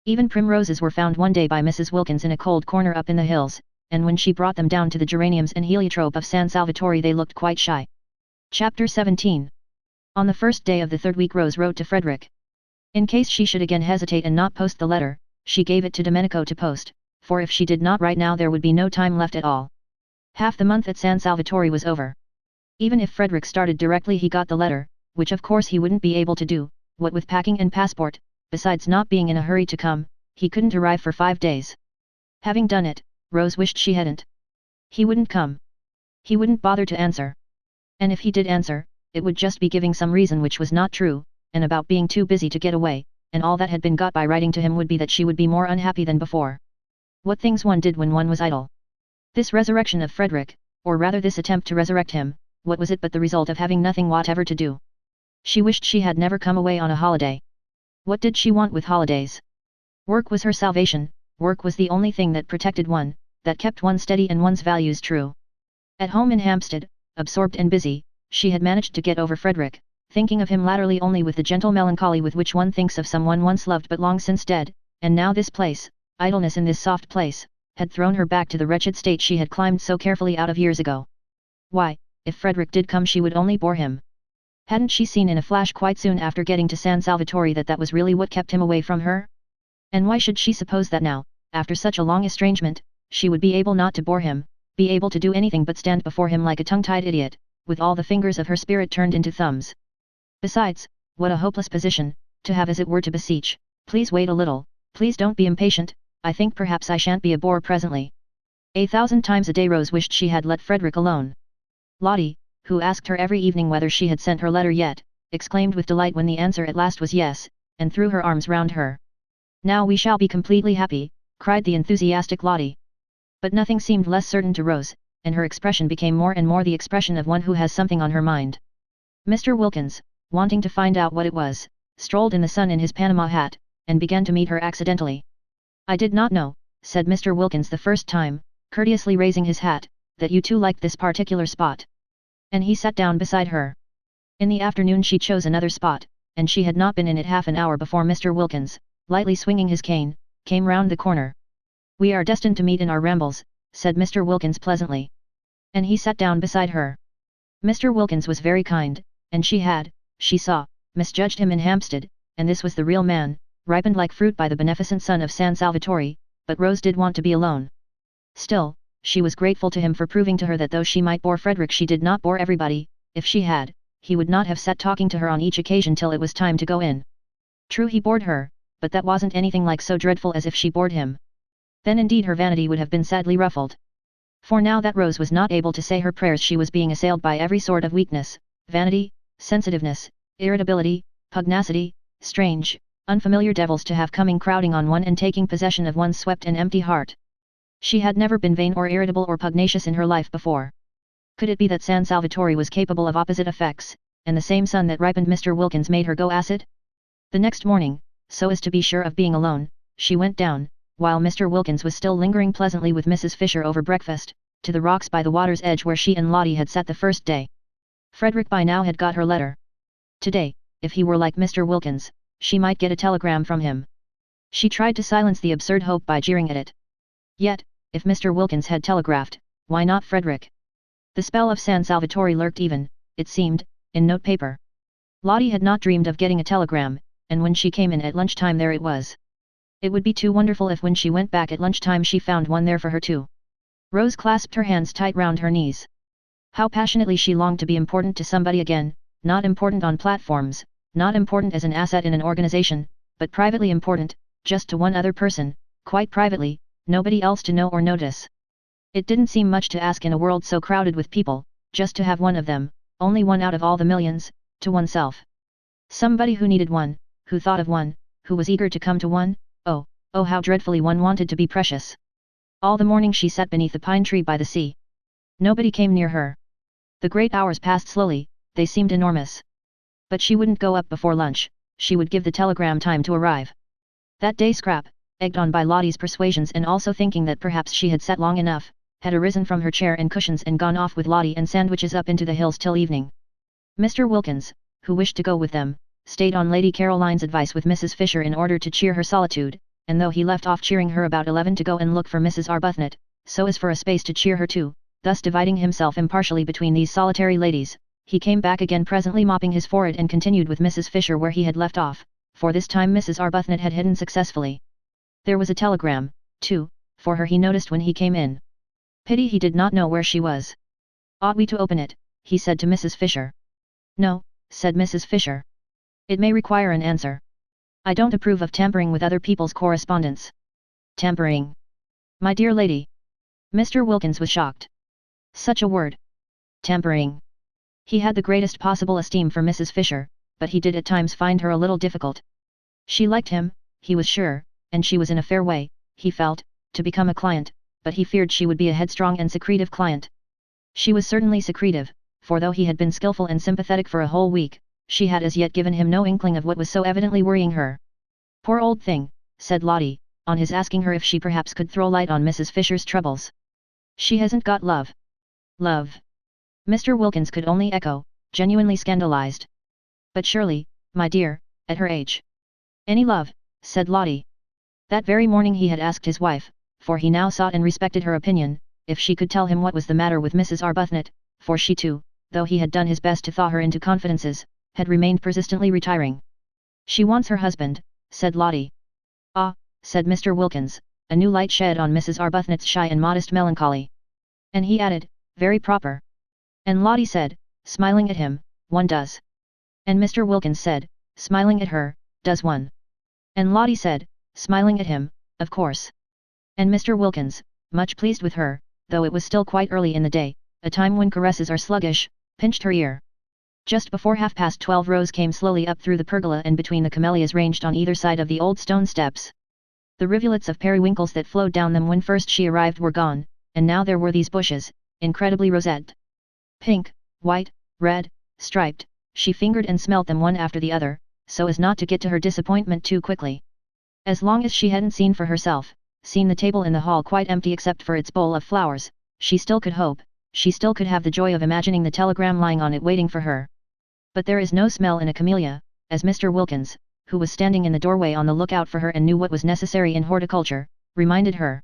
Speaker 1: Even primroses were found one day by Mrs. Wilkins in a cold corner up in the hills, and when she brought them down to the geraniums and heliotrope of San Salvatore they looked quite shy. Chapter 17. On the first day of the third week Rose wrote to Frederick. In case she should again hesitate and not post the letter, she gave it to Domenico to post, for if she did not write now there would be no time left at all. Half the month at San Salvatore was over. Even if Frederick started directly he got the letter, which of course he wouldn't be able to do, what with packing and passport, besides not being in a hurry to come, he couldn't arrive for 5 days. Having done it, Rose wished she hadn't. He wouldn't come. He wouldn't bother to answer. And if he did answer, it would just be giving some reason which was not true, and about being too busy to get away, and all that had been got by writing to him would be that she would be more unhappy than before. What things one did when one was idle. This resurrection of Frederick, or rather this attempt to resurrect him, what was it but the result of having nothing whatever to do? She wished she had never come away on a holiday. What did she want with holidays? Work was her salvation, work was the only thing that protected one, that kept one steady and one's values true. At home in Hampstead, absorbed and busy, she had managed to get over Frederick, thinking of him latterly only with the gentle melancholy with which one thinks of someone once loved but long since dead, and now this place, idleness in this soft place, had thrown her back to the wretched state she had climbed so carefully out of years ago. Why, if Frederick did come she would only bore him. Hadn't she seen in a flash quite soon after getting to San Salvatore that that was really what kept him away from her? And why should she suppose that now, after such a long estrangement, she would be able not to bore him, be able to do anything but stand before him like a tongue-tied idiot, with all the fingers of her spirit turned into thumbs? Besides, what a hopeless position, to have as it were to beseech, please wait a little, please don't be impatient, I think perhaps I shan't be a bore presently. 1,000 times a day Rose wished she had let Frederick alone. Lottie, who asked her every evening whether she had sent her letter yet, exclaimed with delight when the answer at last was yes, and threw her arms round her. Now we shall be completely happy, cried the enthusiastic Lottie. But nothing seemed less certain to Rose, and her expression became more and more the expression of one who has something on her mind. Mr. Wilkins, wanting to find out what it was, strolled in the sun in his Panama hat, and began to meet her accidentally. I did not know, said Mr. Wilkins the first time, courteously raising his hat, that you two liked this particular spot. And he sat down beside her. In the afternoon she chose another spot, and she had not been in it half an hour before Mr. Wilkins, lightly swinging his cane, came round the corner. We are destined to meet in our rambles, said Mr. Wilkins pleasantly. And he sat down beside her. Mr. Wilkins was very kind, and she saw, misjudged him in Hampstead, and this was the real man, ripened like fruit by the beneficent son of San Salvatore, but Rose did want to be alone. Still, she was grateful to him for proving to her that though she might bore Frederick she did not bore everybody. If she had, he would not have sat talking to her on each occasion till it was time to go in. True, he bored her, but that wasn't anything like so dreadful as if she bored him. Then indeed her vanity would have been sadly ruffled. For now that Rose was not able to say her prayers she was being assailed by every sort of weakness, vanity, sensitiveness, irritability, pugnacity, strange, unfamiliar devils to have coming crowding on one and taking possession of one's swept and empty heart. She had never been vain or irritable or pugnacious in her life before. Could it be that San Salvatore was capable of opposite effects, and the same sun that ripened Mr. Wilkins made her go acid? The next morning, so as to be sure of being alone, she went down, while Mr. Wilkins was still lingering pleasantly with Mrs. Fisher over breakfast, to the rocks by the water's edge where she and Lottie had sat the first day. Frederick by now had got her letter. Today, if he were like Mr. Wilkins, she might get a telegram from him. She tried to silence the absurd hope by jeering at it. Yet, if Mr. Wilkins had telegraphed, why not Frederick? The spell of San Salvatore lurked even, it seemed, in notepaper. Lottie had not dreamed of getting a telegram, and when she came in at lunchtime there it was. It would be too wonderful if when she went back at lunchtime she found one there for her too. Rose clasped her hands tight round her knees. How passionately she longed to be important to somebody again, not important on platforms, not important as an asset in an organization, but privately important, just to one other person, quite privately, nobody else to know or notice. It didn't seem much to ask in a world so crowded with people, just to have one of them, only one out of all the millions, to oneself. Somebody who needed one, who thought of one, who was eager to come to one. Oh how dreadfully one wanted to be precious. All the morning she sat beneath the pine tree by the sea. Nobody came near her. The great hours passed slowly, they seemed enormous. But she wouldn't go up before lunch, she would give the telegram time to arrive. That day Scrap, egged on by Lottie's persuasions and also thinking that perhaps she had sat long enough, had arisen from her chair and cushions and gone off with Lottie and sandwiches up into the hills till evening. Mr. Wilkins, who wished to go with them, stayed on Lady Caroline's advice with Mrs. Fisher in order to cheer her solitude, and though he left off cheering her about 11 to go and look for Mrs. Arbuthnot, so as for a space to cheer her too, thus dividing himself impartially between these solitary ladies, he came back again presently mopping his forehead and continued with Mrs. Fisher where he had left off, for this time Mrs. Arbuthnot had hidden successfully. There was a telegram, too, for her he noticed when he came in. Pity he did not know where she was. Ought we to open it, he said to Mrs. Fisher. No, said Mrs. Fisher. It may require an answer. I don't approve of tampering with other people's correspondence. Tampering? My dear lady. Mr. Wilkins was shocked. Such a word. Tampering. He had the greatest possible esteem for Mrs. Fisher, but he did at times find her a little difficult. She liked him, he was sure, and she was in a fair way, he felt, to become a client, but he feared she would be a headstrong and secretive client. She was certainly secretive, for though he had been skillful and sympathetic for a whole week, she had as yet given him no inkling of what was so evidently worrying her. Poor old thing, said Lottie, on his asking her if she perhaps could throw light on Mrs. Fisher's troubles. She hasn't got love. Love. Mr. Wilkins could only echo, genuinely scandalized. But surely, my dear, at her age. Any love, said Lottie. That very morning he had asked his wife, for he now sought and respected her opinion, if she could tell him what was the matter with Mrs. Arbuthnot, for she too, though he had done his best to thaw her into confidences, had remained persistently retiring. She wants her husband, said Lottie. Ah, said Mr. Wilkins, a new light shed on Mrs. Arbuthnot's shy and modest melancholy. And he added, very proper. And Lottie said, smiling at him, one does. And Mr. Wilkins said, smiling at her, does one. And Lottie said, smiling at him, of course. And Mr. Wilkins, much pleased with her, though it was still quite early in the day, a time when caresses are sluggish, pinched her ear. Just before 12:30 Rose came slowly up through the pergola and between the camellias ranged on either side of the old stone steps. The rivulets of periwinkles that flowed down them when first she arrived were gone, and now there were these bushes, incredibly rosetted. Pink, white, red, striped, she fingered and smelt them one after the other, so as not to get to her disappointment too quickly. As long as she hadn't seen for herself, seen the table in the hall quite empty except for its bowl of flowers, she still could hope, she still could have the joy of imagining the telegram lying on it waiting for her. But there is no smell in a camellia, as Mr. Wilkins, who was standing in the doorway on the lookout for her and knew what was necessary in horticulture, reminded her.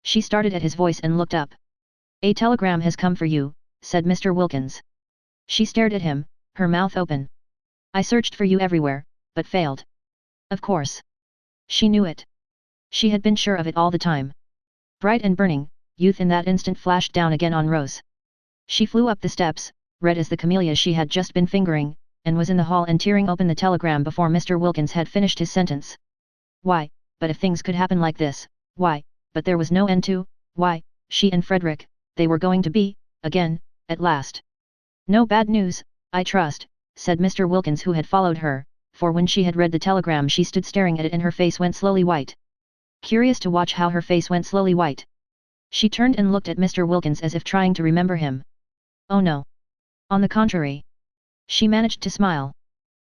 Speaker 1: She started at his voice and looked up. A telegram has come for you, said Mr. Wilkins. She stared at him, her mouth open. I searched for you everywhere, but failed. Of course. She knew it. She had been sure of it all the time. Bright and burning, youth in that instant flashed down again on Rose. She flew up the steps, red as the camellia she had just been fingering, and was in the hall and tearing open the telegram before Mr. Wilkins had finished his sentence. Why, but if things could happen like this, why, but there was no end to, why, she and Frederick, they were going to be, again, at last. No bad news, I trust, said Mr. Wilkins who had followed her, for when she had read the telegram she stood staring at it and her face went slowly white. Curious to watch how her face went slowly white. She turned and looked at Mr. Wilkins as if trying to remember him. Oh no. On the contrary. She managed to smile.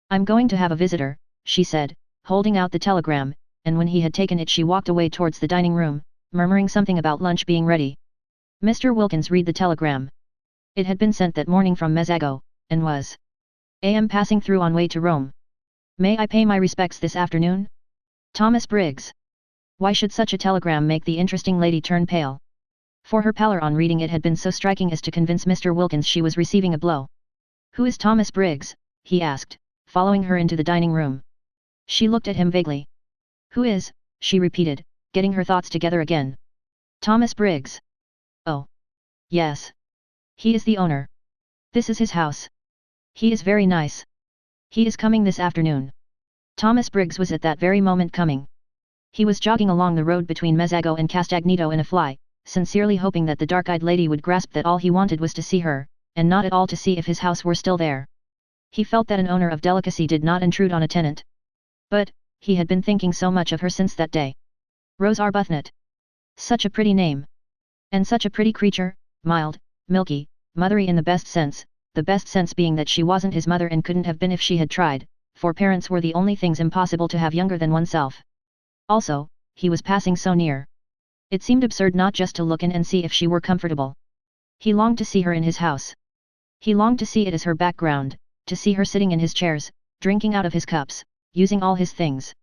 Speaker 1: I'm going to have a visitor, she said, holding out the telegram, and when he had taken it she walked away towards the dining room, murmuring something about lunch being ready. Mr. Wilkins read the telegram. It had been sent that morning from Mezzago, and was am passing through on way to Rome. May I pay my respects this afternoon? Thomas Briggs. Why should such a telegram make the interesting lady turn pale? For her pallor on reading it had been so striking as to convince Mr. Wilkins she was receiving a blow. Who is Thomas Briggs? He asked, following her into the dining room. She looked at him vaguely. Who is? She repeated, getting her thoughts together again. Thomas Briggs. Oh. Yes. He is the owner. This is his house. He is very nice. He is coming this afternoon. Thomas Briggs was at that very moment coming. He was jogging along the road between Mezzago and Castagneto in a fly, sincerely hoping that the dark-eyed lady would grasp that all he wanted was to see her, and not at all to see if his house were still there. He felt that an owner of delicacy did not intrude on a tenant. But, he had been thinking so much of her since that day. Rose Arbuthnot. Such a pretty name. And such a pretty creature, mild, milky, mothery in the best sense being that she wasn't his mother and couldn't have been if she had tried, for parents were the only things impossible to have younger than oneself. Also, he was passing so near. It seemed absurd not just to look in and see if she were comfortable. He longed to see her in his house. He longed to see it as her background, to see her sitting in his chairs, drinking out of his cups, using all his things.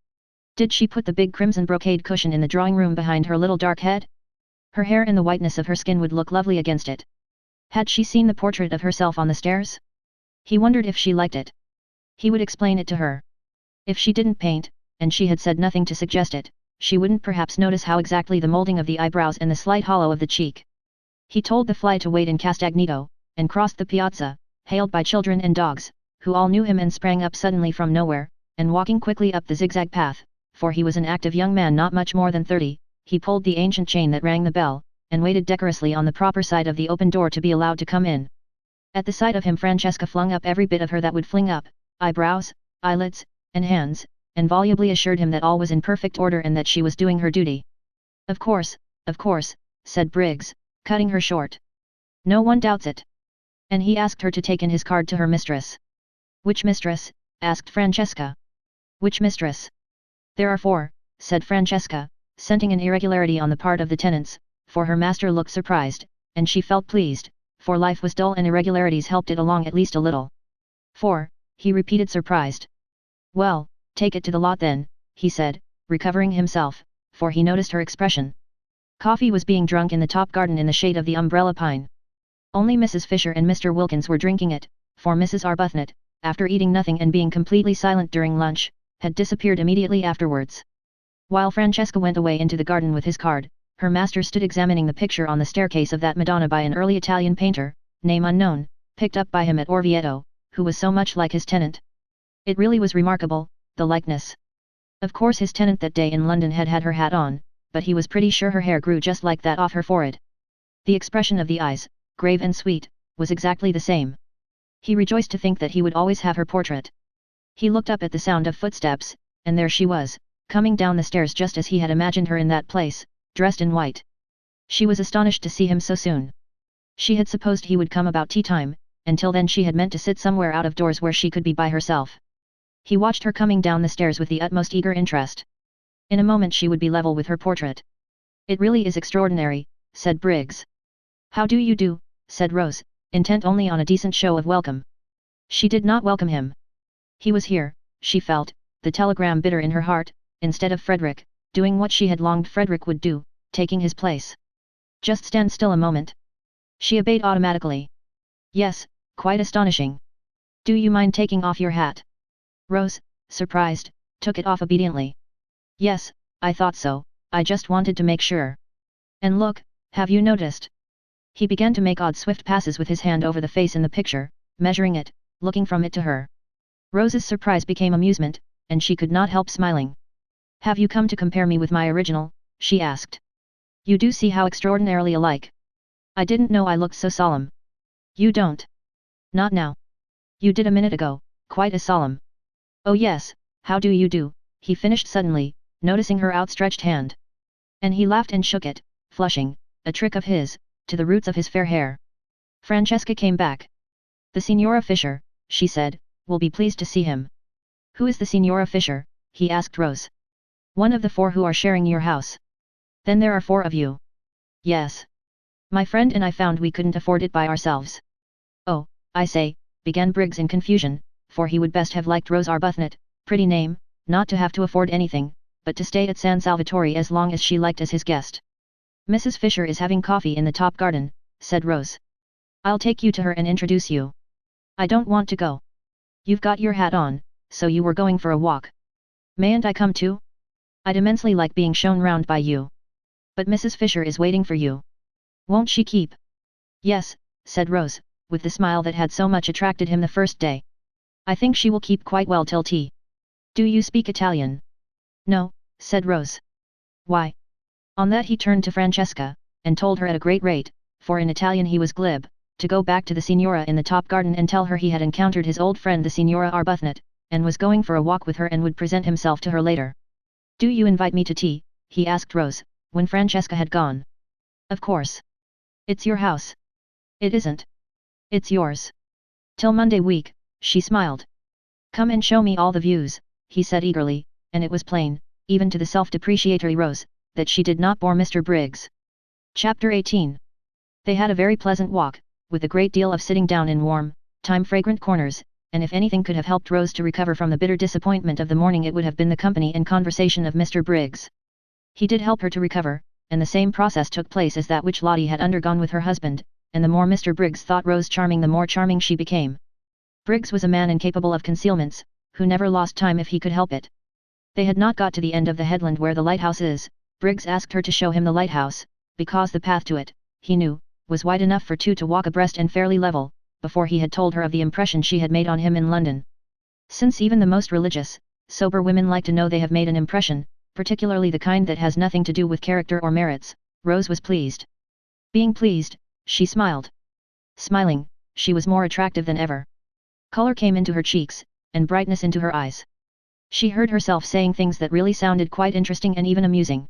Speaker 1: Did she put the big crimson brocade cushion in the drawing room behind her little dark head? Her hair and the whiteness of her skin would look lovely against it. Had she seen the portrait of herself on the stairs? He wondered if she liked it. He would explain it to her. If she didn't paint, and she had said nothing to suggest it, she wouldn't perhaps notice how exactly the molding of the eyebrows and the slight hollow of the cheek. He told the fly to wait in Castagneto, and crossed the piazza, hailed by children and dogs, who all knew him and sprang up suddenly from nowhere, and walking quickly up the zigzag path, for he was an active young man not much more than 30, he pulled the ancient chain that rang the bell, and waited decorously on the proper side of the open door to be allowed to come in. At the sight of him Francesca flung up every bit of her that would fling up, eyebrows, eyelids, and hands, and volubly assured him that all was in perfect order and that she was doing her duty. Of course, said Briggs, cutting her short. No one doubts it. And he asked her to take in his card to her mistress. Which mistress? Asked Francesca. Which mistress? There are 4, said Francesca, scenting an irregularity on the part of the tenants, for her master looked surprised, and she felt pleased, for life was dull and irregularities helped it along at least a little. 4, he repeated surprised. Well, take it to the lot then, he said, recovering himself, for he noticed her expression. Coffee was being drunk in the top garden in the shade of the umbrella pine. Only Mrs. Fisher and Mr. Wilkins were drinking it, for Mrs. Arbuthnot, after eating nothing and being completely silent during lunch, had disappeared immediately afterwards. While Francesca went away into the garden with his card, her master stood examining the picture on the staircase of that Madonna by an early Italian painter, name unknown, picked up by him at Orvieto, who was so much like his tenant. It really was remarkable, the likeness. Of course his tenant that day in London had had her hat on, but he was pretty sure her hair grew just like that off her forehead. The expression of the eyes, grave and sweet, was exactly the same. He rejoiced to think that he would always have her portrait. He looked up at the sound of footsteps, and there she was, coming down the stairs just as he had imagined her in that place, dressed in white. She was astonished to see him so soon. She had supposed he would come about tea time, until then she had meant to sit somewhere out of doors where she could be by herself. He watched her coming down the stairs with the utmost eager interest. In a moment she would be level with her portrait. It really is extraordinary, said Briggs. How do you do, said Rose, intent only on a decent show of welcome. She did not welcome him. He was here, she felt, the telegram bitter in her heart, instead of Frederick, doing what she had longed Frederick would do, taking his place. Just stand still a moment. She obeyed automatically. Yes, quite astonishing. Do you mind taking off your hat? Rose, surprised, took it off obediently. Yes, I thought so, I just wanted to make sure. And look, have you noticed? He began to make odd swift passes with his hand over the face in the picture, measuring it, looking from it to her. Rose's surprise became amusement, and she could not help smiling. Have you come to compare me with my original? She asked. You do see how extraordinarily alike. I didn't know I looked so solemn. You don't. Not now. You did a minute ago, quite as solemn. Oh yes, how do you do, he finished suddenly, noticing her outstretched hand. And he laughed and shook it, flushing, a trick of his, to the roots of his fair hair. Francesca came back. The Signora Fisher, she said, will be pleased to see him. Who is the Signora Fisher? He asked Rose. One of the 4 who are sharing your house. Then there are 4 of you. Yes. My friend and I found we couldn't afford it by ourselves. Oh, I say, began Briggs in confusion, for he would best have liked Rose Arbuthnot, pretty name, not to have to afford anything, but to stay at San Salvatore as long as she liked as his guest. Mrs. Fisher is having coffee in the top garden, said Rose. I'll take you to her and introduce you. I don't want to go. You've got your hat on, so you were going for a walk. Mayn't I come too? I'd immensely like being shown round by you. But Mrs. Fisher is waiting for you. Won't she keep? Yes, said Rose, with the smile that had so much attracted him the first day. I think she will keep quite well till tea. Do you speak Italian? No, said Rose. Why? On that he turned to Francesca, and told her at a great rate, for in Italian he was glib, to go back to the Signora in the top garden and tell her he had encountered his old friend the Signora Arbuthnot, and was going for a walk with her and would present himself to her later. Do you invite me to tea? He asked Rose, when Francesca had gone. Of course. It's your house. It isn't. It's yours. Till Monday week, she smiled. Come and show me all the views, he said eagerly, and it was plain, even to the self-depreciatory Rose, that she did not bore Mr. Briggs. Chapter 18. They had a very pleasant walk, with a great deal of sitting down in warm, time-fragrant corners, and if anything could have helped Rose to recover from the bitter disappointment of the morning it would have been the company and conversation of Mr. Briggs. He did help her to recover, and the same process took place as that which Lottie had undergone with her husband, and the more Mr. Briggs thought Rose charming the more charming she became. Briggs was a man incapable of concealments, who never lost time if he could help it. They had not got to the end of the headland where the lighthouse is. Briggs asked her to show him the lighthouse, because the path to it, he knew, was wide enough for 2 to walk abreast and fairly level, before he had told her of the impression she had made on him in London. Since even the most religious, sober women like to know they have made an impression, particularly the kind that has nothing to do with character or merits, Rose was pleased. Being pleased, she smiled. Smiling, she was more attractive than ever. Color came into her cheeks, and brightness into her eyes. She heard herself saying things that really sounded quite interesting and even amusing.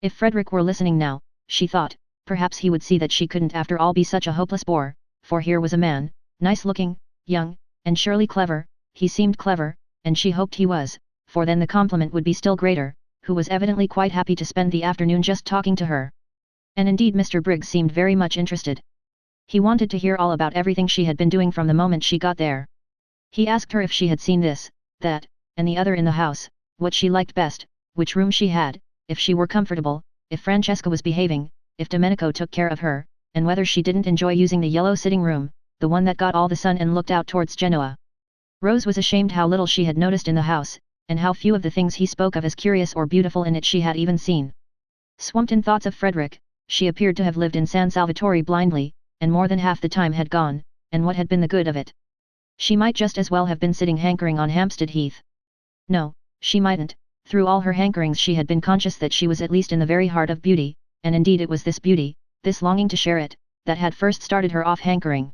Speaker 1: If Frederick were listening now, she thought, perhaps he would see that she couldn't after all be such a hopeless bore, for here was a man, nice-looking, young, and surely clever. He seemed clever, and she hoped he was, for then the compliment would be still greater, who was evidently quite happy to spend the afternoon just talking to her. And indeed Mr. Briggs seemed very much interested. He wanted to hear all about everything she had been doing from the moment she got there. He asked her if she had seen this, that, and the other in the house, what she liked best, which room she had, if she were comfortable, if Francesca was behaving, if Domenico took care of her, and whether she didn't enjoy using the yellow sitting room, the one that got all the sun and looked out towards Genoa. Rose was ashamed how little she had noticed in the house, and how few of the things he spoke of as curious or beautiful in it she had even seen. Swamped in thoughts of Frederick, she appeared to have lived in San Salvatore blindly, and more than half the time had gone, and what had been the good of it? She might just as well have been sitting hankering on Hampstead Heath. No, she mightn't. Through all her hankerings she had been conscious that she was at least in the very heart of beauty, and indeed it was this beauty, this longing to share it, that had first started her off hankering.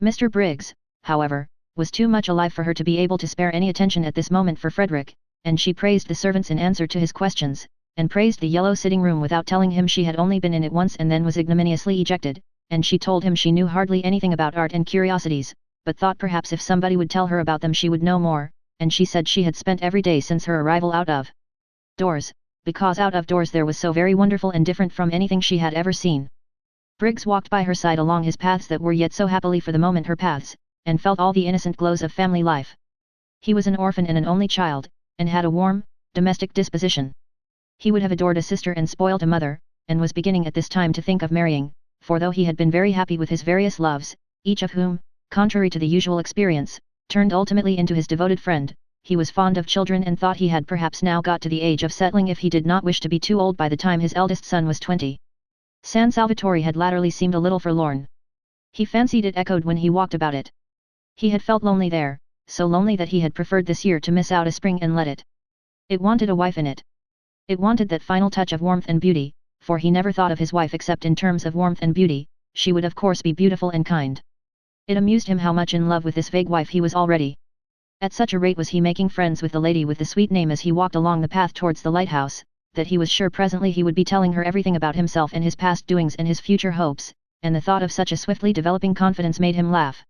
Speaker 1: Mr. Briggs, however, was too much alive for her to be able to spare any attention at this moment for Frederick, and she praised the servants in answer to his questions, and praised the yellow sitting room without telling him she had only been in it once and then was ignominiously ejected, and she told him she knew hardly anything about art and curiosities, but thought perhaps if somebody would tell her about them she would know more, and she said she had spent every day since her arrival out of doors, because out of doors there was so very wonderful and different from anything she had ever seen. Briggs walked by her side along his paths that were yet so happily for the moment her paths, and felt all the innocent glows of family life. He was an orphan and an only child, and had a warm, domestic disposition. He would have adored a sister and spoilt a mother, and was beginning at this time to think of marrying, for though he had been very happy with his various loves, each of whom, contrary to the usual experience, turned ultimately into his devoted friend. He was fond of children and thought he had perhaps now got to the age of settling if he did not wish to be too old by the time his eldest son was 20. San Salvatore had latterly seemed a little forlorn. He fancied it echoed when he walked about it. He had felt lonely there, so lonely that he had preferred this year to miss out a spring and let it. It wanted a wife in it. It wanted that final touch of warmth and beauty, for he never thought of his wife except in terms of warmth and beauty. She would of course be beautiful and kind. It amused him how much in love with this vague wife he was already. At such a rate was he making friends with the lady with the sweet name as he walked along the path towards the lighthouse, that he was sure presently he would be telling her everything about himself and his past doings and his future hopes, and the thought of such a swiftly developing confidence made him laugh.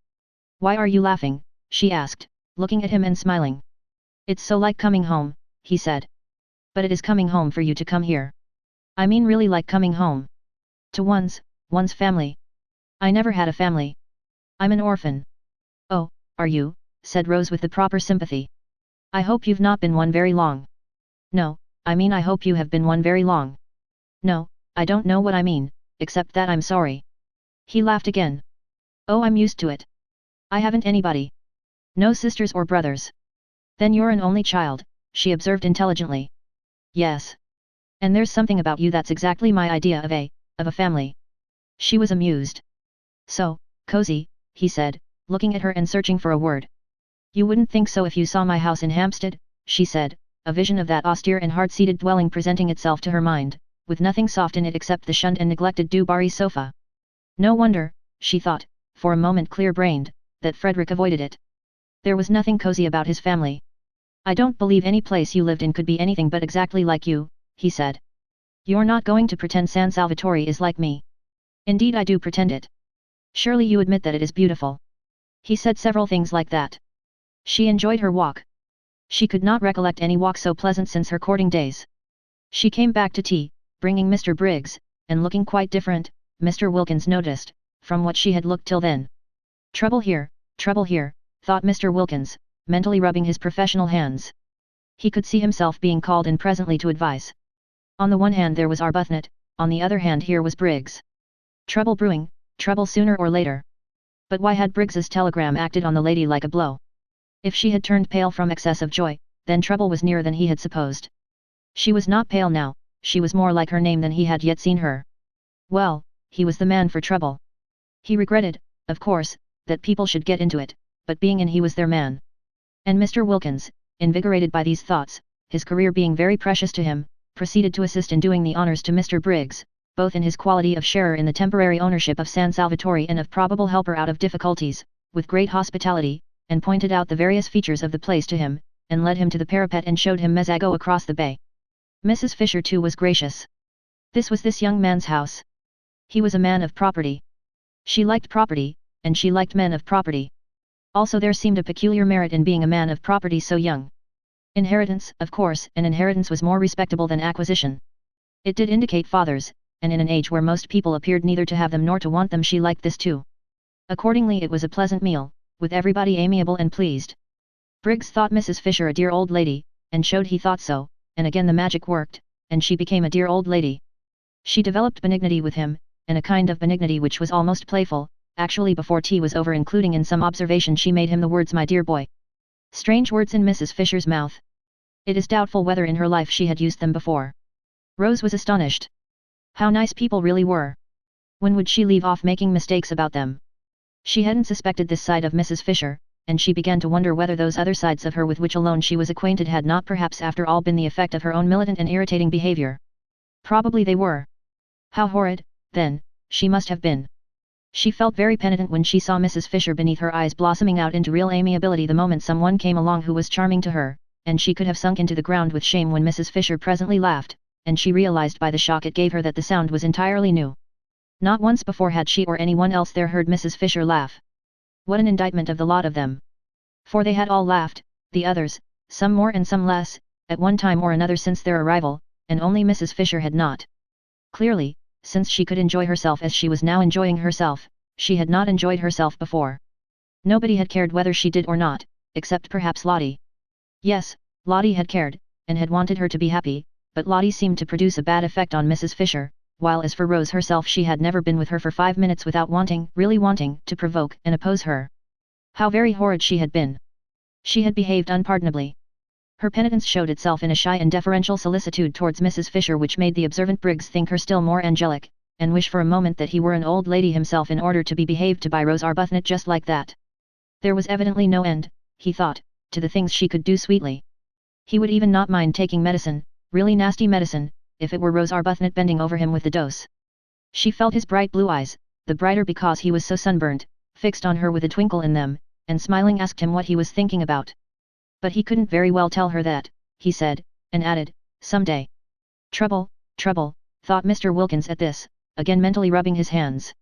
Speaker 1: "Why are you laughing?" she asked, looking at him and smiling. "It's so like coming home," he said. "But it is coming home for you to come here. I mean really like coming home. To one's family. I never had a family. I'm an orphan." "Oh, are you?" said Rose with the proper sympathy. "I hope you've not been one very long." "No, I mean I hope you have been one very long." "No, I don't know what I mean, except that I'm sorry." He laughed again. "Oh, I'm used to it. I haven't anybody. No sisters or brothers." "Then you're an only child," she observed intelligently. "Yes. And there's something about you that's exactly my idea of a family." She was amused. "So, cozy," he said, looking at her and searching for a word. "You wouldn't think so if you saw my house in Hampstead," she said, a vision of that austere and hard-seated dwelling presenting itself to her mind, with nothing soft in it except the shunned and neglected Dubarry sofa. No wonder, she thought, for a moment clear-brained, that Frederick avoided it. There was nothing cozy about his family. "I don't believe any place you lived in could be anything but exactly like you," he said. "You're not going to pretend San Salvatore is like me." "Indeed I do pretend it." "Surely you admit that it is beautiful." He said several things like that. She enjoyed her walk. She could not recollect any walk so pleasant since her courting days. She came back to tea, bringing Mr. Briggs, and looking quite different, Mr. Wilkins noticed, from what she had looked till then. Trouble here, thought Mr. Wilkins, mentally rubbing his professional hands. He could see himself being called in presently to advise. On the one hand there was Arbuthnot, on the other hand here was Briggs. Trouble brewing, trouble sooner or later. But why had Briggs's telegram acted on the lady like a blow? If she had turned pale from excess of joy, then trouble was nearer than he had supposed. She was not pale now, she was more like her name than he had yet seen her. Well, he was the man for trouble. He regretted, of course, that people should get into it, but being in he was their man. And Mr. Wilkins, invigorated by these thoughts, his career being very precious to him, proceeded to assist in doing the honours to Mr. Briggs, both in his quality of sharer in the temporary ownership of San Salvatore and of probable helper out of difficulties, with great hospitality, and pointed out the various features of the place to him, and led him to the parapet and showed him Mezzago across the bay. Mrs. Fisher too was gracious. This was this young man's house. He was a man of property. She liked property, and she liked men of property. Also there seemed a peculiar merit in being a man of property so young. Inheritance, of course, and inheritance was more respectable than acquisition. It did indicate fathers, and in an age where most people appeared neither to have them nor to want them she liked this too. Accordingly it was a pleasant meal, with everybody amiable and pleased. Briggs thought Mrs. Fisher a dear old lady, and showed he thought so, and again the magic worked, and she became a dear old lady. She developed benignity with him, and a kind of benignity which was almost playful, actually before tea was over including in some observation she made him the words "my dear boy." Strange words in Mrs. Fisher's mouth. It is doubtful whether in her life she had used them before. Rose was astonished. How nice people really were. When would she leave off making mistakes about them? She hadn't suspected this side of Mrs. Fisher, and she began to wonder whether those other sides of her with which alone she was acquainted had not perhaps after all been the effect of her own militant and irritating behavior. Probably they were. How horrid, then, she must have been. She felt very penitent when she saw Mrs. Fisher beneath her eyes blossoming out into real amiability the moment someone came along who was charming to her, and she could have sunk into the ground with shame when Mrs. Fisher presently laughed, and she realized by the shock it gave her that the sound was entirely new. Not once before had she or anyone else there heard Mrs. Fisher laugh. What an indictment of the lot of them! For they had all laughed, the others, some more and some less, at one time or another since their arrival, and only Mrs. Fisher had not. Clearly, since she could enjoy herself as she was now enjoying herself, she had not enjoyed herself before. Nobody had cared whether she did or not, except perhaps Lottie. Yes, Lottie had cared, and had wanted her to be happy, but Lottie seemed to produce a bad effect on Mrs. Fisher, while as for Rose herself she had never been with her for 5 minutes without wanting, really wanting, to provoke and oppose her. How very horrid she had been. She had behaved unpardonably. Her penitence showed itself in a shy and deferential solicitude towards Mrs. Fisher which made the observant Briggs think her still more angelic, and wish for a moment that he were an old lady himself in order to be behaved to by Rose Arbuthnot just like that. There was evidently no end, he thought, to the things she could do sweetly. He would even not mind taking medicine, really nasty medicine, if it were Rose Arbuthnot bending over him with the dose. She felt his bright blue eyes, the brighter because he was so sunburnt, fixed on her with a twinkle in them, and smiling asked him what he was thinking about. But he couldn't very well tell her that, he said, and added, "Some day." Trouble, thought Mr. Wilkins at this, again mentally rubbing his hands.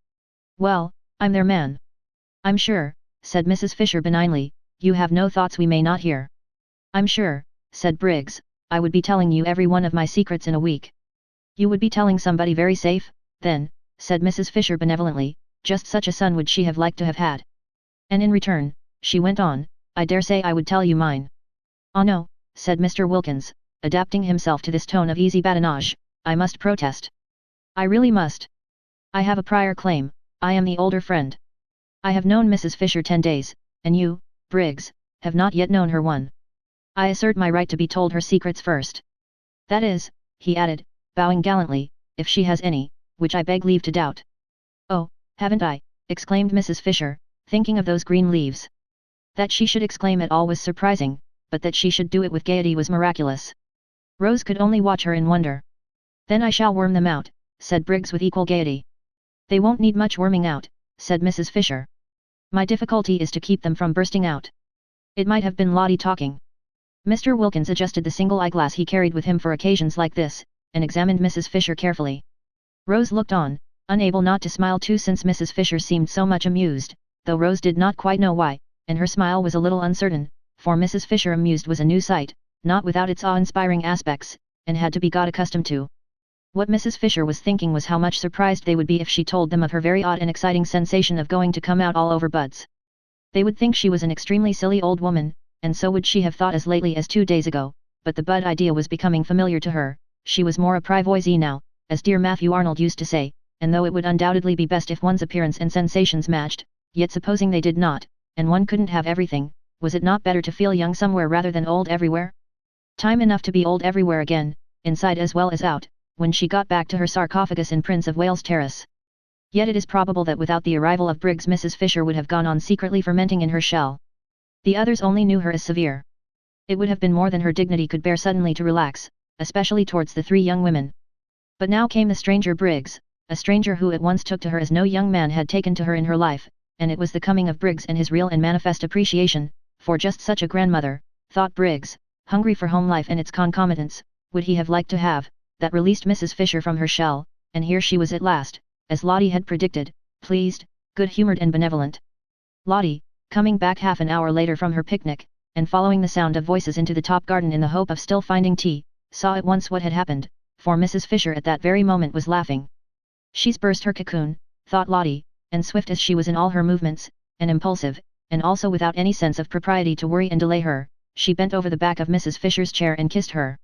Speaker 1: "Well, I'm their man." "I'm sure," said Mrs. Fisher benignly, "you have no thoughts we may not hear." "I'm sure," said Briggs, "I would be telling you every one of my secrets in a week." "You would be telling somebody very safe, then," said Mrs. Fisher benevolently, just such a son would she have liked to have had. "And in return," she went on, "I dare say I would tell you mine." "Oh no," said Mr. Wilkins, adapting himself to this tone of easy badinage, "I must protest. I really must. I have a prior claim, I am the older friend. I have known Mrs. Fisher 10 days, and you, Briggs, have not yet known her one. I assert my right to be told her secrets first. That is," he added, bowing gallantly, "if she has any, which I beg leave to doubt." "Oh, haven't I?" exclaimed Mrs. Fisher, thinking of those green leaves. That she should exclaim at all was surprising, but that she should do it with gaiety was miraculous. Rose could only watch her in wonder. "Then I shall worm them out," said Briggs with equal gaiety. "They won't need much worming out," said Mrs. Fisher. "My difficulty is to keep them from bursting out." It might have been Lottie talking. Mr. Wilkins adjusted the single eyeglass he carried with him for occasions like this, and examined Mrs. Fisher carefully. Rose looked on, unable not to smile too since Mrs. Fisher seemed so much amused, though Rose did not quite know why, and her smile was a little uncertain, for Mrs. Fisher amused was a new sight, not without its awe-inspiring aspects, and had to be got accustomed to. What Mrs. Fisher was thinking was how much surprised they would be if she told them of her very odd and exciting sensation of going to come out all over buds. They would think she was an extremely silly old woman, and so would she have thought as lately as 2 days ago, but the bud idea was becoming familiar to her, she was more a privoisée now, as dear Matthew Arnold used to say, and though it would undoubtedly be best if one's appearance and sensations matched, yet supposing they did not, and one couldn't have everything, was it not better to feel young somewhere rather than old everywhere? Time enough to be old everywhere again, inside as well as out, when she got back to her sarcophagus in Prince of Wales Terrace. Yet it is probable that without the arrival of Briggs Mrs. Fisher would have gone on secretly fermenting in her shell. The others only knew her as severe. It would have been more than her dignity could bear suddenly to relax, especially towards the 3 young women. But now came the stranger Briggs, a stranger who at once took to her as no young man had taken to her in her life, and it was the coming of Briggs and his real and manifest appreciation, for just such a grandmother, thought Briggs, hungry for home life and its concomitants, would he have liked to have, that released Mrs. Fisher from her shell, and here she was at last, as Lottie had predicted, pleased, good-humoured and benevolent. Lottie, coming back half an hour later from her picnic, and following the sound of voices into the top garden in the hope of still finding tea, saw at once what had happened, for Mrs. Fisher at that very moment was laughing. "She's burst her cocoon," thought Lottie, and swift as she was in all her movements, and impulsive, and also without any sense of propriety to worry and delay her, she bent over the back of Mrs. Fisher's chair and kissed her.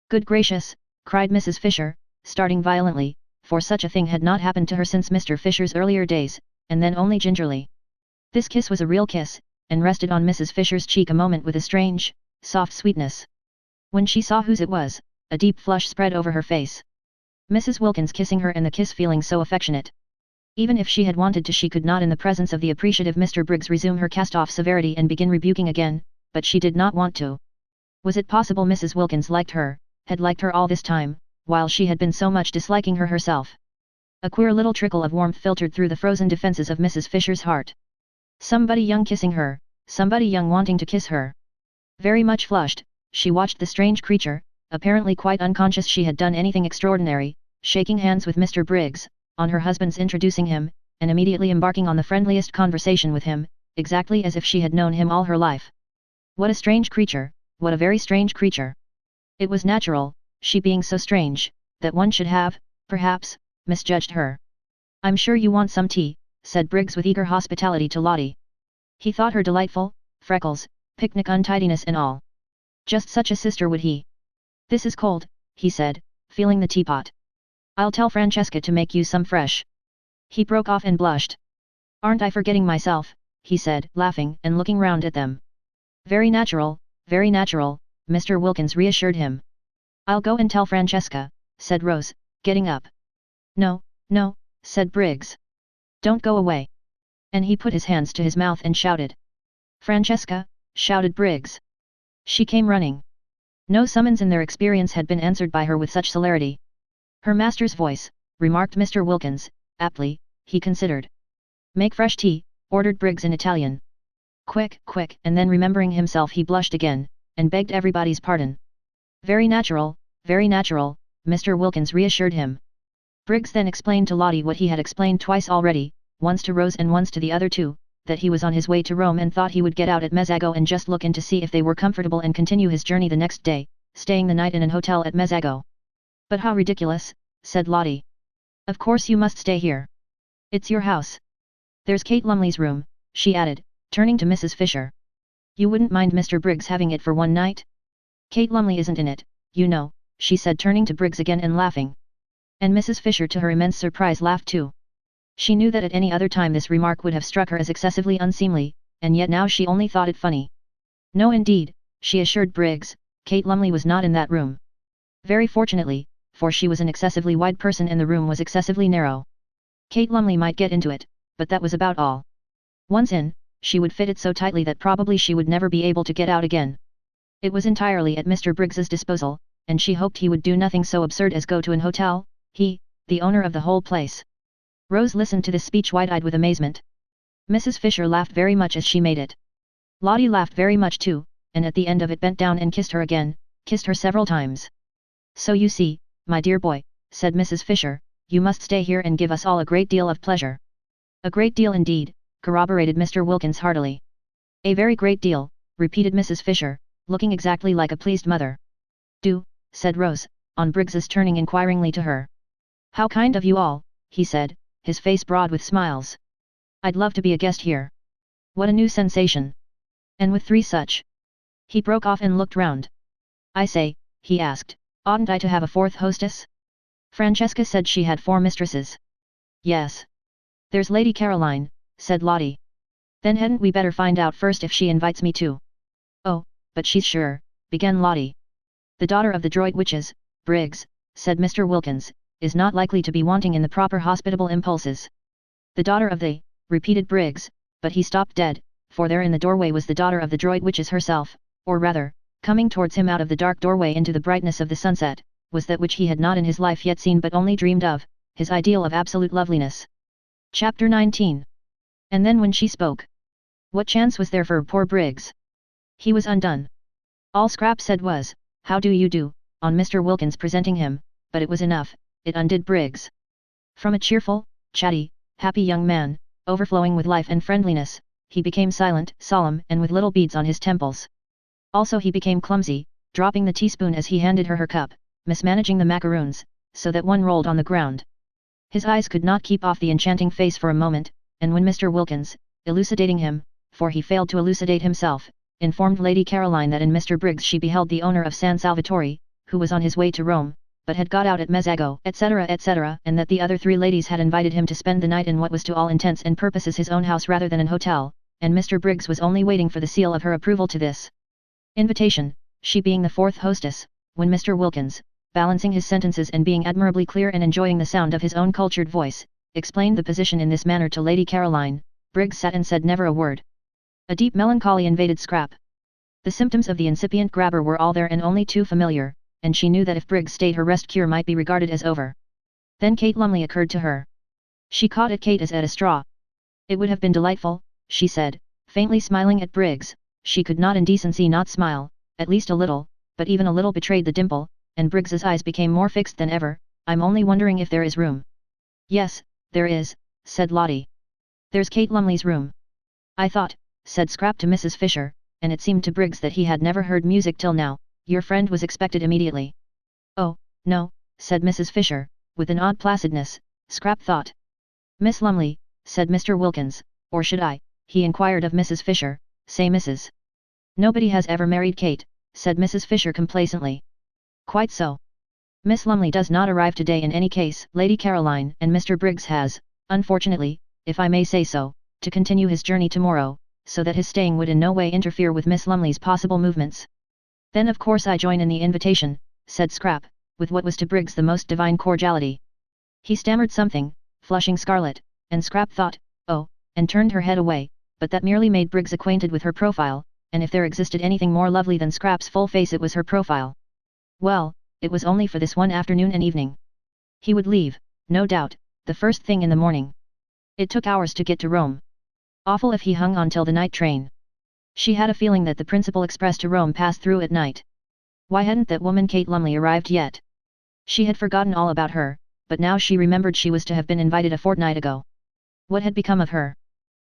Speaker 1: "Good gracious!" cried Mrs. Fisher, starting violently, for such a thing had not happened to her since Mr. Fisher's earlier days, and then only gingerly. This kiss was a real kiss, and rested on Mrs. Fisher's cheek a moment with a strange, soft sweetness. When she saw whose it was, a deep flush spread over her face. Mrs. Wilkins kissing her and the kiss feeling so affectionate. Even if she had wanted to she could not in the presence of the appreciative Mr. Briggs resume her cast-off severity and begin rebuking again, but she did not want to. Was it possible Mrs. Wilkins liked her, had liked her all this time, while she had been so much disliking her herself? A queer little trickle of warmth filtered through the frozen defences of Mrs. Fisher's heart. Somebody young kissing her, somebody young wanting to kiss her. Very much flushed, she watched the strange creature, apparently quite unconscious she had done anything extraordinary, shaking hands with Mr. Briggs, on her husband's introducing him, and immediately embarking on the friendliest conversation with him, exactly as if she had known him all her life. What a strange creature, what a very strange creature. It was natural, she being so strange, that one should have, perhaps, misjudged her. "I'm sure you want some tea," said Briggs with eager hospitality to Lottie. He thought her delightful, freckles, picnic untidiness and all. Just such a sister would he. "This is cold," he said, feeling the teapot. "I'll tell Francesca to make you some fresh." He broke off and blushed. "Aren't I forgetting myself?" he said, laughing and looking round at them. Very natural, Mr. Wilkins reassured him. I'll go and tell Francesca, said Rose, getting up. No, no, said Briggs. Don't go away. And he put his hands to his mouth and shouted. Francesca, shouted Briggs. She came running. No summons in their experience had been answered by her with such celerity. Her master's voice, remarked Mr. Wilkins, aptly, he considered. Make fresh tea, ordered Briggs in Italian. Quick, quick, and then remembering himself he blushed again, and begged everybody's pardon. Very natural, Mr. Wilkins reassured him. Briggs then explained to Lottie what he had explained twice already, once to Rose and once to the other two, that he was on his way to Rome and thought he would get out at Mezzago and just look in to see if they were comfortable and continue his journey the next day, staying the night in an hotel at Mezzago. But how ridiculous, said Lottie. Of course you must stay here. It's your house. There's Kate Lumley's room, she added, turning to Mrs. Fisher. You wouldn't mind Mr. Briggs having it for one night? Kate Lumley isn't in it, you know, she said turning to Briggs again and laughing. And Mrs. Fisher to her immense surprise laughed too. She knew that at any other time this remark would have struck her as excessively unseemly, and yet now she only thought it funny. No indeed, she assured Briggs, Kate Lumley was not in that room. Very fortunately, for she was an excessively wide person and the room was excessively narrow. Kate Lumley might get into it, but that was about all. Once in, she would fit it so tightly that probably she would never be able to get out again. It was entirely at Mr. Briggs's disposal, and she hoped he would do nothing so absurd as go to an hotel, he, the owner of the whole place. Rose listened to this speech wide-eyed with amazement. Mrs. Fisher laughed very much as she made it. Lottie laughed very much too, and at the end of it bent down and kissed her again, kissed her several times. So you see, my dear boy, said Mrs. Fisher, you must stay here and give us all a great deal of pleasure. A great deal indeed, corroborated Mr. Wilkins heartily. A very great deal, repeated Mrs. Fisher, looking exactly like a pleased mother. Do, said Rose, on Briggs's turning inquiringly to her. How kind of you all, he said, his face broad with smiles. I'd love to be a guest here. What a new sensation. And with 3 such. He broke off and looked round. I say, he asked, oughtn't I to have a 4th hostess? Francesca said she had 4 mistresses. Yes. There's Lady Caroline, said Lottie. Then hadn't we better find out first if she invites me too? Oh, but she's sure, began Lottie. The daughter of the Droit witches, Briggs, said Mr. Wilkins, is not likely to be wanting in the proper hospitable impulses. The daughter of the, repeated Briggs, but he stopped dead, for there in the doorway was the daughter of the Droit witches herself, or rather, coming towards him out of the dark doorway into the brightness of the sunset, was that which he had not in his life yet seen but only dreamed of, his ideal of absolute loveliness. Chapter 19. And then when she spoke. What chance was there for poor Briggs? He was undone. All Scrap said was, how do you do, on Mr. Wilkins presenting him, but it was enough, it undid Briggs. From a cheerful, chatty, happy young man, overflowing with life and friendliness, he became silent, solemn and with little beads on his temples. Also he became clumsy, dropping the teaspoon as he handed her her cup, mismanaging the macaroons, so that one rolled on the ground. His eyes could not keep off the enchanting face for a moment, and when Mr. Wilkins, elucidating him, for he failed to elucidate himself, informed Lady Caroline that in Mr. Briggs she beheld the owner of San Salvatore, who was on his way to Rome, but had got out at Mezzago, etc., and that the other 3 ladies had invited him to spend the night in what was to all intents and purposes his own house rather than an hotel, and Mr. Briggs was only waiting for the seal of her approval to this invitation, she being the 4th hostess, when Mr. Wilkins, balancing his sentences and being admirably clear and enjoying the sound of his own cultured voice, explained the position in this manner to Lady Caroline, Briggs sat and said never a word. A deep melancholy invaded Scrap. The symptoms of the incipient grabber were all there and only too familiar, and she knew that if Briggs stayed her rest cure might be regarded as over. Then Kate Lumley occurred to her. She caught at Kate as at a straw. It would have been delightful, she said, faintly smiling at Briggs. She could not in decency not smile, at least a little, but even a little betrayed the dimple, and Briggs's eyes became more fixed than ever. I'm only wondering if there is room. Yes, there is, said Lottie. There's Kate Lumley's room. I thought, said Scrap to Mrs. Fisher, and it seemed to Briggs that he had never heard music till now, your friend was expected immediately. Oh, no, said Mrs. Fisher, with an odd placidness, Scrap thought. Miss Lumley, said Mr. Wilkins, or should I, he inquired of Mrs. Fisher, say Mrs. Nobody has ever married Kate, said Mrs. Fisher complacently. Quite so. Miss Lumley does not arrive today in any case, Lady Caroline, and Mr. Briggs has, unfortunately, if I may say so, to continue his journey tomorrow, so that his staying would in no way interfere with Miss Lumley's possible movements. Then of course I join in the invitation, said Scrap, with what was to Briggs the most divine cordiality. He stammered something, flushing scarlet, and Scrap thought, oh, and turned her head away, but that merely made Briggs acquainted with her profile, and if there existed anything more lovely than Scrap's full face it was her profile. Well, it was only for this one afternoon and evening. He would leave, no doubt, the first thing in the morning. It took hours to get to Rome. Awful if he hung on till the night train. She had a feeling that the principal express to Rome passed through at night. Why hadn't that woman Kate Lumley arrived yet? She had forgotten all about her, but now she remembered she was to have been invited a fortnight ago. What had become of her?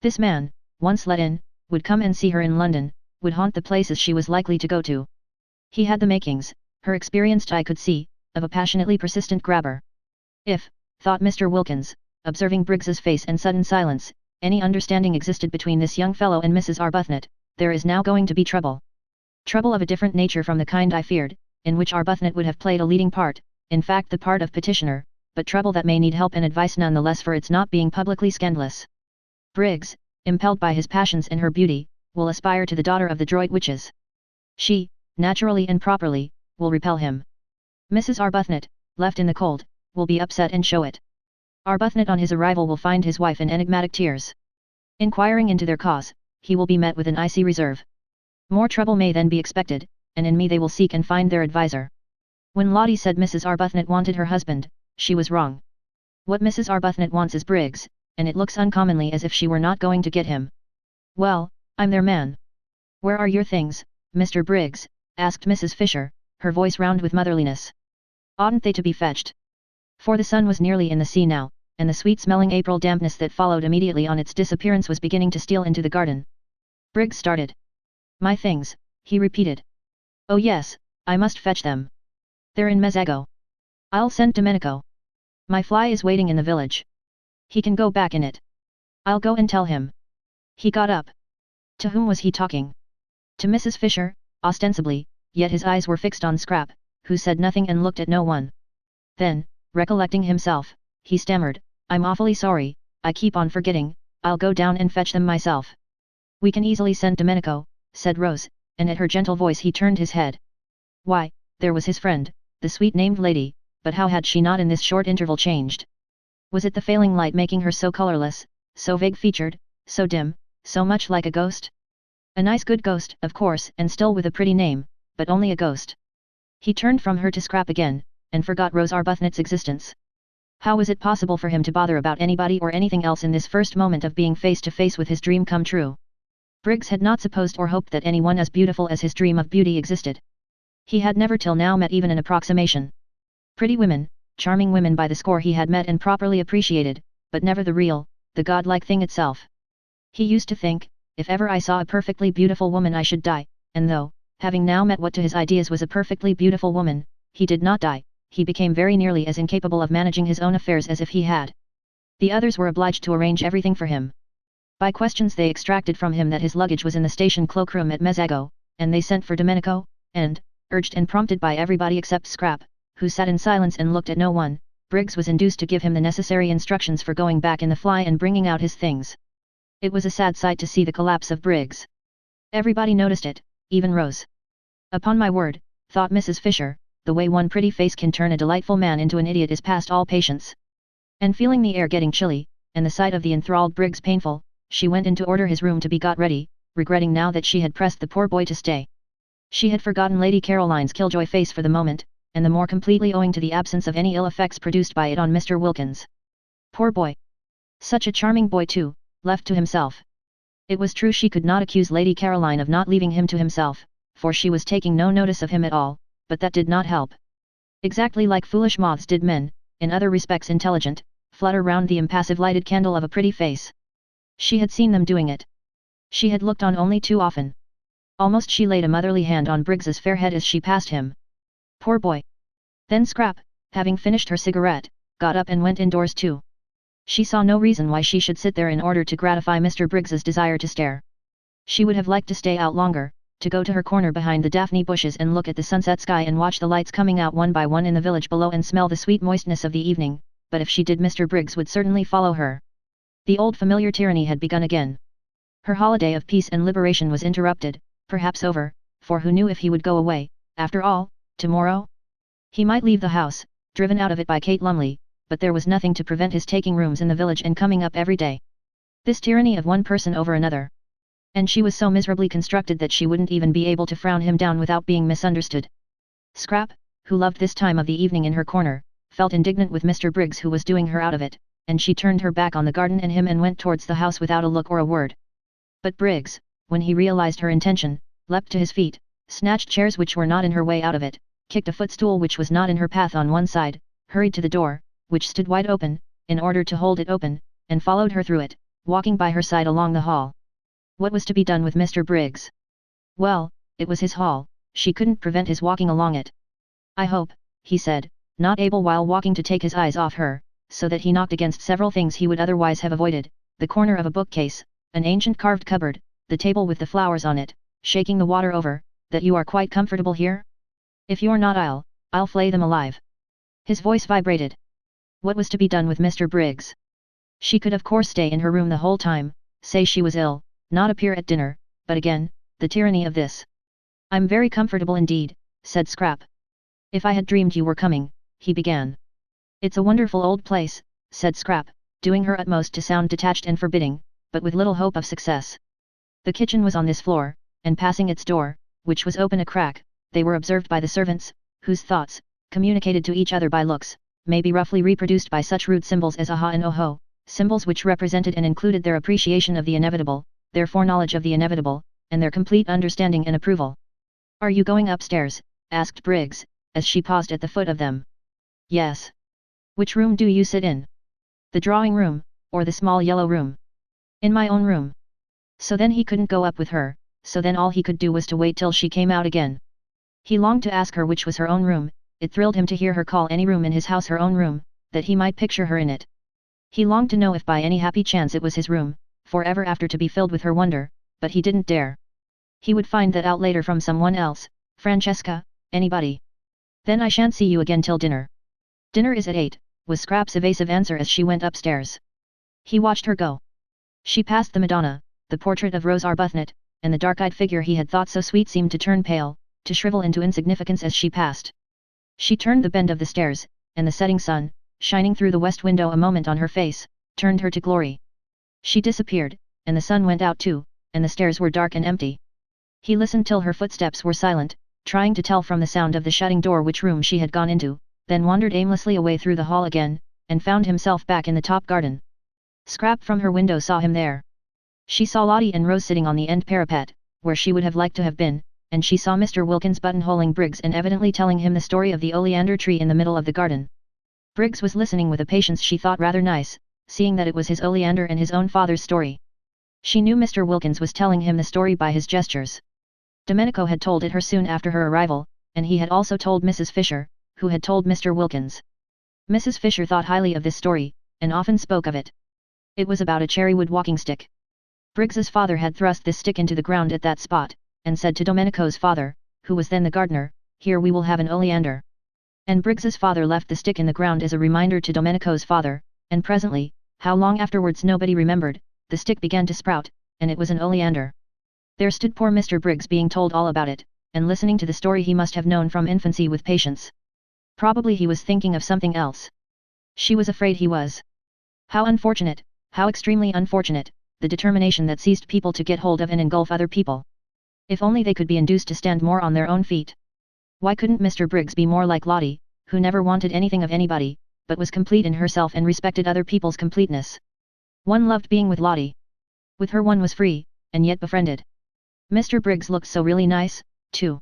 Speaker 1: This man, once let in, would come and see her in London, would haunt the places she was likely to go to. He had the makings, her experienced eye could see, of a passionately persistent grabber. If, thought Mr. Wilkins, observing Briggs's face and sudden silence, any understanding existed between this young fellow and Mrs. Arbuthnot, there is now going to be trouble. Trouble of a different nature from the kind I feared, in which Arbuthnot would have played a leading part, in fact the part of petitioner, but trouble that may need help and advice none the less for its not being publicly scandalous. Briggs, impelled by his passions and her beauty, will aspire to the daughter of the Droit witches. She, naturally and properly, will repel him. Mrs. Arbuthnot, left in the cold, will be upset and show it. Arbuthnot on his arrival will find his wife in enigmatic tears. Inquiring into their cause, he will be met with an icy reserve. More trouble may then be expected, and in me they will seek and find their adviser. When Lottie said Mrs. Arbuthnot wanted her husband, she was wrong. What Mrs. Arbuthnot wants is Briggs, and it looks uncommonly as if she were not going to get him. Well, I'm their man. Where are your things, Mr. Briggs? Asked Mrs. Fisher, her voice round with motherliness. Oughtn't they to be fetched? For the sun was nearly in the sea now, and the sweet-smelling April dampness that followed immediately on its disappearance was beginning to steal into the garden. Briggs started. My things, he repeated. Oh yes, I must fetch them. They're in Mezzago. I'll send Domenico. My fly is waiting in the village. He can go back in it. I'll go and tell him. He got up. To whom was he talking? To Mrs. Fisher, ostensibly, yet his eyes were fixed on Scrap, who said nothing and looked at no one. Then, recollecting himself, he stammered, I'm awfully sorry, I keep on forgetting, I'll go down and fetch them myself. We can easily send Domenico, said Rose, and at her gentle voice he turned his head. Why, there was his friend, the sweet-named lady, but how had she not in this short interval changed? Was it the failing light making her so colourless, so vague-featured, so dim, so much like a ghost? A nice good ghost, of course, and still with a pretty name, but only a ghost. He turned from her to Scrap again, and forgot Rose Arbuthnot's existence. How was it possible for him to bother about anybody or anything else in this first moment of being face to face with his dream come true? Briggs had not supposed or hoped that anyone as beautiful as his dream of beauty existed. He had never till now met even an approximation. Pretty women, charming women by the score he had met and properly appreciated, but never the real, the godlike thing itself. He used to think, if ever I saw a perfectly beautiful woman I should die, and though, having now met what to his ideas was a perfectly beautiful woman, he did not die, he became very nearly as incapable of managing his own affairs as if he had. The others were obliged to arrange everything for him. By questions they extracted from him that his luggage was in the station cloakroom at Mezzago, and they sent for Domenico, and, urged and prompted by everybody except Scrap, who sat in silence and looked at no one, Briggs was induced to give him the necessary instructions for going back in the fly and bringing out his things. It was a sad sight to see the collapse of Briggs. Everybody noticed it, even Rose. Upon my word, thought Mrs. Fisher, the way one pretty face can turn a delightful man into an idiot is past all patience. And feeling the air getting chilly, and the sight of the enthralled Briggs painful, she went in to order his room to be got ready, regretting now that she had pressed the poor boy to stay. She had forgotten Lady Caroline's killjoy face for the moment, and the more completely owing to the absence of any ill effects produced by it on Mr. Wilkins. Poor boy! Such a charming boy too, left to himself. It was true she could not accuse Lady Caroline of not leaving him to himself, for she was taking no notice of him at all, but that did not help. Exactly like foolish moths did men, in other respects intelligent, flutter round the impassive lighted candle of a pretty face. She had seen them doing it. She had looked on only too often. Almost she laid a motherly hand on Briggs's fair head as she passed him. Poor boy! Then Scrap, having finished her cigarette, got up and went indoors too. She saw no reason why she should sit there in order to gratify Mr. Briggs's desire to stare. She would have liked to stay out longer, to go to her corner behind the daphne bushes and look at the sunset sky and watch the lights coming out one by one in the village below and smell the sweet moistness of the evening, but if she did Mr. Briggs would certainly follow her. The old familiar tyranny had begun again. Her holiday of peace and liberation was interrupted, perhaps over, for who knew if he would go away, after all, tomorrow? He might leave the house, driven out of it by Kate Lumley, but there was nothing to prevent his taking rooms in the village and coming up every day. This tyranny of one person over another. And she was so miserably constructed that she wouldn't even be able to frown him down without being misunderstood. Scrap, who loved this time of the evening in her corner, felt indignant with Mr. Briggs who was doing her out of it, and she turned her back on the garden and him and went towards the house without a look or a word. But Briggs, when he realized her intention, leapt to his feet, snatched chairs which were not in her way out of it, kicked a footstool which was not in her path on one side, hurried to the door, which stood wide open, in order to hold it open, and followed her through it, walking by her side along the hall. What was to be done with Mr. Briggs? Well, it was his hall, she couldn't prevent his walking along it. I hope, he said, not able while walking to take his eyes off her, so that he knocked against several things he would otherwise have avoided, the corner of a bookcase, an ancient carved cupboard, the table with the flowers on it, shaking the water over, that you are quite comfortable here? If you're not I'll flay them alive. His voice vibrated. What was to be done with Mr. Briggs? She could of course stay in her room the whole time, say she was ill, not appear at dinner, but again, the tyranny of this. I'm very comfortable indeed, said Scrap. If I had dreamed you were coming, he began. It's a wonderful old place, said Scrap, doing her utmost to sound detached and forbidding, but with little hope of success. The kitchen was on this floor, and passing its door, which was open a crack, they were observed by the servants, whose thoughts, communicated to each other by looks, may be roughly reproduced by such rude symbols as aha and oho, symbols which represented and included their appreciation of the inevitable, their foreknowledge of the inevitable, and their complete understanding and approval. Are you going upstairs? Asked Briggs, as she paused at the foot of them. Yes. Which room do you sit in? The drawing room, or the small yellow room? In my own room. So then he couldn't go up with her, so then all he could do was to wait till she came out again. He longed to ask her which was her own room, it thrilled him to hear her call any room in his house her own room, that he might picture her in it. He longed to know if by any happy chance it was his room, forever after to be filled with her wonder, but he didn't dare. He would find that out later from someone else, Francesca, anybody. Then I shan't see you again till dinner. Dinner is at 8, was Scrap's evasive answer as she went upstairs. He watched her go. She passed the Madonna, the portrait of Rose Arbuthnot, and the dark-eyed figure he had thought so sweet seemed to turn pale, to shrivel into insignificance as she passed. She turned the bend of the stairs, and the setting sun, shining through the west window a moment on her face, turned her to glory. She disappeared, and the sun went out too, and the stairs were dark and empty. He listened till her footsteps were silent, trying to tell from the sound of the shutting door which room she had gone into, then wandered aimlessly away through the hall again, and found himself back in the top garden. Scrap from her window saw him there. She saw Lottie and Rose sitting on the end parapet, where she would have liked to have been, and she saw Mr. Wilkins buttonholing Briggs and evidently telling him the story of the oleander tree in the middle of the garden. Briggs was listening with a patience she thought rather nice, seeing that it was his oleander and his own father's story. She knew Mr. Wilkins was telling him the story by his gestures. Domenico had told it her soon after her arrival, and he had also told Mrs. Fisher, who had told Mr. Wilkins. Mrs. Fisher thought highly of this story, and often spoke of it. It was about a cherrywood walking stick. Briggs's father had thrust this stick into the ground at that spot, and said to Domenico's father, who was then the gardener, "Here we will have an oleander." And Briggs's father left the stick in the ground as a reminder to Domenico's father, and presently, how long afterwards nobody remembered, the stick began to sprout, and it was an oleander. There stood poor Mr. Briggs being told all about it, and listening to the story he must have known from infancy with patience. Probably he was thinking of something else. She was afraid he was. How unfortunate, how extremely unfortunate, the determination that seized people to get hold of and engulf other people. If only they could be induced to stand more on their own feet. Why couldn't Mr. Briggs be more like Lottie, who never wanted anything of anybody, but was complete in herself and respected other people's completeness? One loved being with Lottie. With her one was free, and yet befriended. Mr. Briggs looked so really nice, too.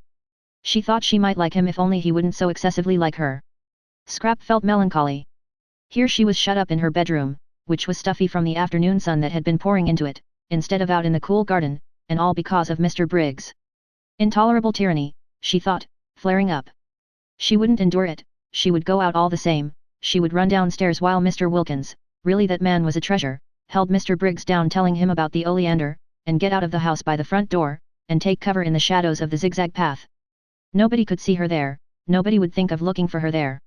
Speaker 1: She thought she might like him if only he wouldn't so excessively like her. Scrap felt melancholy. Here she was shut up in her bedroom, which was stuffy from the afternoon sun that had been pouring into it, instead of out in the cool garden, and all because of Mr. Briggs. Intolerable tyranny, she thought, flaring up. She wouldn't endure it, she would go out all the same, she would run downstairs while Mr. Wilkins, really that man was a treasure, held Mr. Briggs down telling him about the oleander, and get out of the house by the front door, and take cover in the shadows of the zigzag path. Nobody could see her there, nobody would think of looking for her there.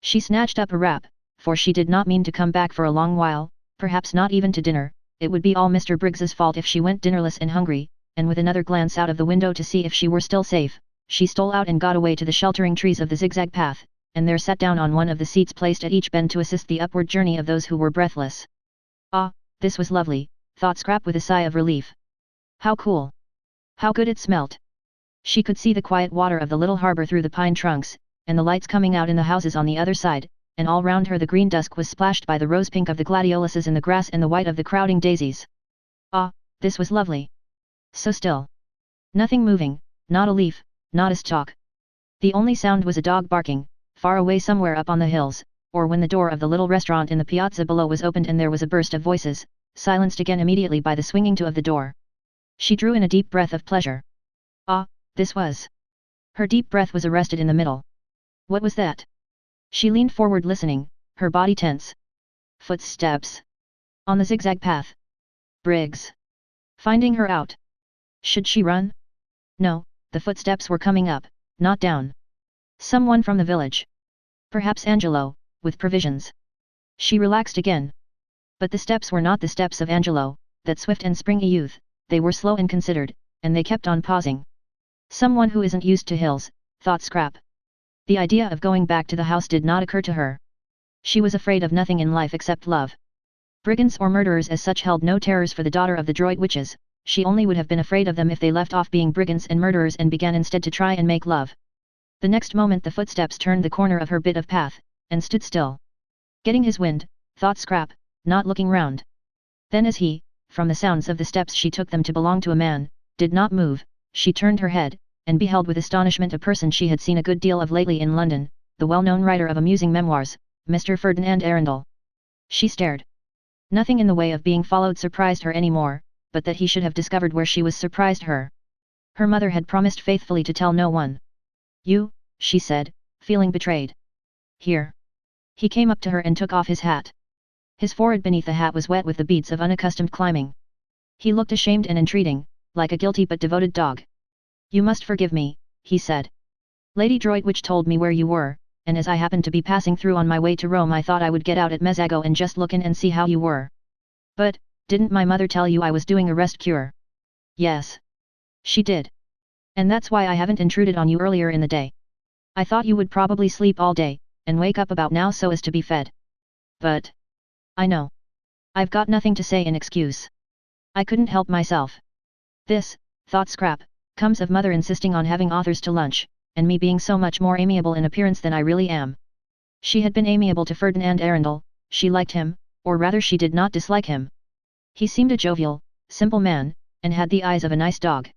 Speaker 1: She snatched up a wrap, for she did not mean to come back for a long while, Perhaps not even to dinner. It would be all Mr. Briggs's fault if she went dinnerless and hungry, and with another glance out of the window to see if she were still safe, she stole out and got away to the sheltering trees of the zigzag path, and there sat down on one of the seats placed at each bend to assist the upward journey of those who were breathless. Ah, this was lovely, thought Scrap with a sigh of relief. How cool! How good it smelt! She could see the quiet water of the little harbor through the pine trunks, and the lights coming out in the houses on the other side, and all round her the green dusk was splashed by the rose-pink of the gladioluses in the grass and the white of the crowding daisies. Ah, this was lovely! So still. Nothing moving, not a leaf, not a stalk. The only sound was a dog barking, far away somewhere up on the hills, or when the door of the little restaurant in the piazza below was opened and there was a burst of voices, silenced again immediately by the swinging to of the door. She drew in a deep breath of pleasure. Ah, this was. Her deep breath was arrested in the middle. What was that? She leaned forward listening, her body tense. Footsteps. On the zigzag path. Briggs. Finding her out. Should she run? No, the footsteps were coming up, not down. Someone from the village. Perhaps Angelo, with provisions. She relaxed again. But the steps were not the steps of Angelo, that swift and springy youth, they were slow and considered, and they kept on pausing. Someone who isn't used to hills, thought Scrap. The idea of going back to the house did not occur to her. She was afraid of nothing in life except love. Brigands or murderers as such held no terrors for the daughter of the Droid witches, she only would have been afraid of them if they left off being brigands and murderers and began instead to try and make love. The next moment the footsteps turned the corner of her bit of path, and stood still. Getting his wind, thought Scrap, not looking round. Then as he, from the sounds of the steps she took them to belong to a man, did not move, she turned her head, and beheld with astonishment a person she had seen a good deal of lately in London, the well-known writer of amusing memoirs, Mr. Ferdinand Arundel. She stared. Nothing in the way of being followed surprised her any more, but that he should have discovered where she was surprised her. Her mother had promised faithfully to tell no one. You, she said, feeling betrayed. Here. He came up to her and took off his hat. His forehead beneath the hat was wet with the beads of unaccustomed climbing. He looked ashamed and entreating, like a guilty but devoted dog. You must forgive me, he said. Lady Droitwich told me where you were, and as I happened to be passing through on my way to Rome I thought I would get out at Mezzago and just look in and see how you were. But, didn't my mother tell you I was doing a rest cure? Yes. She did. And that's why I haven't intruded on you earlier in the day. I thought you would probably sleep all day, and wake up about now so as to be fed. But. I know. I've got nothing to say in excuse. I couldn't help myself. This, thought Scrap, comes of mother insisting on having authors to lunch, and me being so much more amiable in appearance than I really am. She had been amiable to Ferdinand Arundel, she liked him, or rather she did not dislike him. He seemed a jovial, simple man, and had the eyes of a nice dog.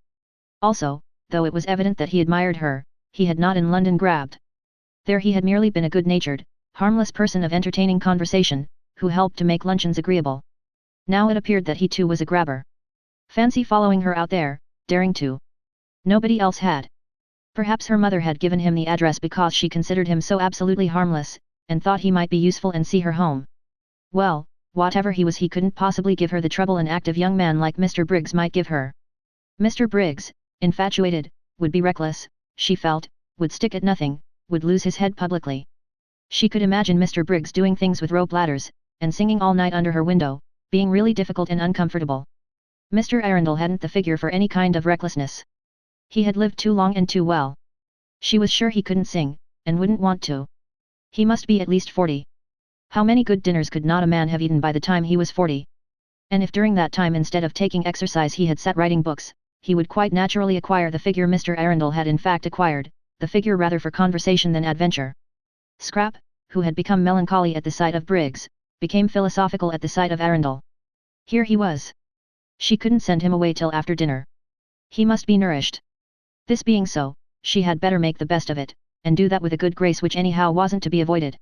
Speaker 1: Also, though it was evident that he admired her, he had not in London grabbed. There he had merely been a good-natured, harmless person of entertaining conversation, who helped to make luncheons agreeable. Now it appeared that he too was a grabber. Fancy following her out there, daring to. Nobody else had. Perhaps her mother had given him the address because she considered him so absolutely harmless, and thought he might be useful and see her home. Well, whatever he was he couldn't possibly give her the trouble an active young man like Mr. Briggs might give her. Mr. Briggs, infatuated, would be reckless, she felt, would stick at nothing, would lose his head publicly. She could imagine Mr. Briggs doing things with rope ladders, and singing all night under her window, being really difficult and uncomfortable. Mr. Arundel hadn't the figure for any kind of recklessness. He had lived too long and too well. She was sure he couldn't sing, and wouldn't want to. He must be at least 40. How many good dinners could not a man have eaten by the time he was 40? And if during that time instead of taking exercise he had sat writing books, he would quite naturally acquire the figure Mr. Arundel had in fact acquired, the figure rather for conversation than adventure. Scrap, who had become melancholy at the sight of Briggs, became philosophical at the sight of Arundel. Here he was. She couldn't send him away till after dinner. He must be nourished. This being so, she had better make the best of it, and do that with a good grace which anyhow wasn't to be avoided.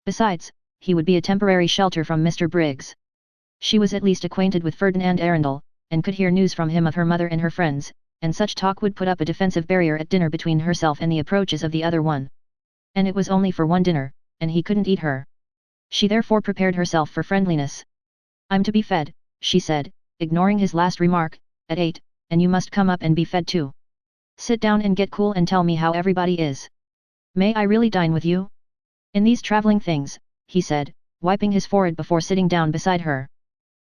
Speaker 1: Besides, he would be a temporary shelter from Mr. Briggs. She was at least acquainted with Ferdinand Arundel, and could hear news from him of her mother and her friends, and such talk would put up a defensive barrier at dinner between herself and the approaches of the other one. And it was only for one dinner, and he couldn't eat her. She therefore prepared herself for friendliness. I'm to be fed, she said, ignoring his last remark, at 8, and you must come up and be fed too. Sit down and get cool and tell me how everybody is. May I really dine with you? In these travelling things, he said, wiping his forehead before sitting down beside her.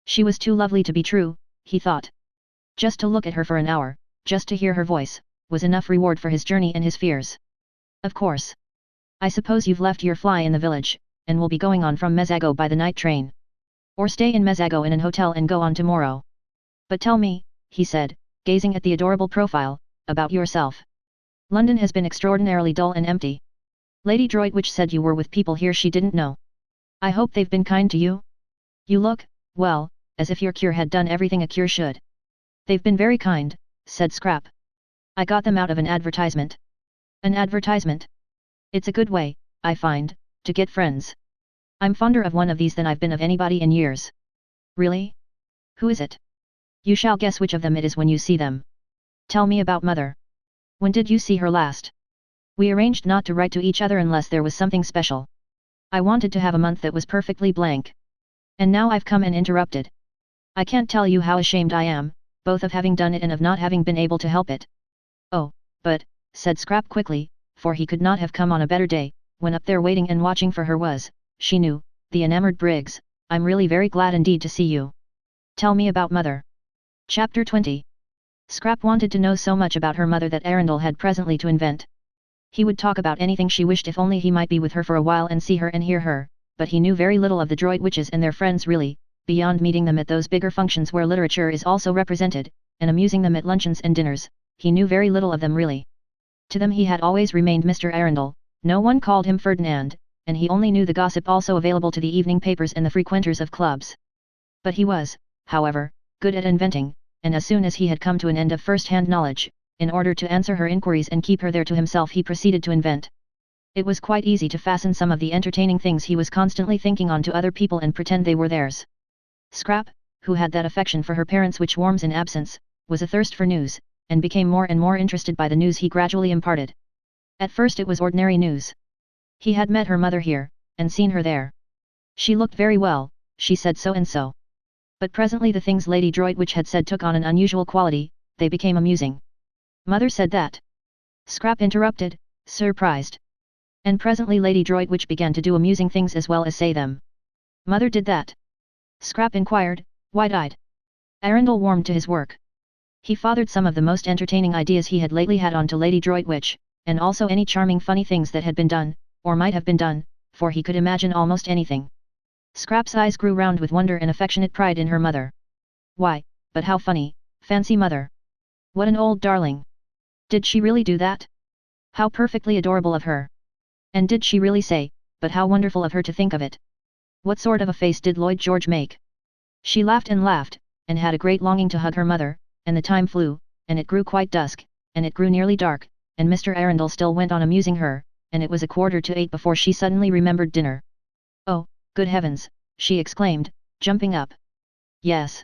Speaker 1: She was too lovely to be true, he thought. Just to look at her for an hour, just to hear her voice, was enough reward for his journey and his fears. Of course. I suppose you've left your fly in the village, and will be going on from Mezago by the night train. Or stay in Mezago in an hotel and go on tomorrow. But tell me, he said, gazing at the adorable profile, about yourself. London has been extraordinarily dull and empty. Lady Droitwich said you were with people here she didn't know. I hope they've been kind to you? You look, well, as if your cure had done everything a cure should. They've been very kind, said Scrap. I got them out of an advertisement. An advertisement? It's a good way, I find, to get friends. I'm fonder of one of these than I've been of anybody in years. Really? Who is it? You shall guess which of them it is when you see them. Tell me about Mother. When did you see her last? We arranged not to write to each other unless there was something special. I wanted to have a month that was perfectly blank. And now I've come and interrupted. I can't tell you how ashamed I am, both of having done it and of not having been able to help it. Oh, but, said Scrap quickly, for he could not have come on a better day, when up there waiting and watching for her was, she knew, the enamoured Briggs. I'm really very glad indeed to see you. Tell me about Mother. Chapter 20. Scrap wanted to know so much about her mother that Arundel had presently to invent. He would talk about anything she wished if only he might be with her for a while and see her and hear her, but he knew very little of the Droitwiches and their friends really, beyond meeting them at those bigger functions where literature is also represented, and amusing them at luncheons and dinners. He knew very little of them really. To them he had always remained Mr. Arundel, no one called him Ferdinand, and he only knew the gossip also available to the evening papers and the frequenters of clubs. But he was, however, good at inventing, and as soon as he had come to an end of first-hand knowledge, in order to answer her inquiries and keep her there to himself he proceeded to invent. It was quite easy to fasten some of the entertaining things he was constantly thinking on to other people and pretend they were theirs. Scrap, who had that affection for her parents which warms in absence, was athirst for news, and became more and more interested by the news he gradually imparted. At first it was ordinary news. He had met her mother here, and seen her there. She looked very well, she said so and so. But presently the things Lady Droitwich had said took on an unusual quality, they became amusing. Mother said that. Scrap interrupted, surprised. And presently Lady Droitwich began to do amusing things as well as say them. Mother did that? Scrap inquired, wide-eyed. Arundel warmed to his work. He fathered some of the most entertaining ideas he had lately had on to Lady Droitwich, and also any charming funny things that had been done, or might have been done, for he could imagine almost anything. Scrap's eyes grew round with wonder and affectionate pride in her mother. Why, but how funny, fancy Mother. What an old darling. Did she really do that? How perfectly adorable of her. And did she really say, but how wonderful of her to think of it. What sort of a face did Lloyd George make? She laughed, and had a great longing to hug her mother, and the time flew, and it grew quite dusk, and it grew nearly dark, and Mr. Arundel still went on amusing her, and it was 7:15 before she suddenly remembered dinner. Oh, good heavens, she exclaimed, jumping up. Yes.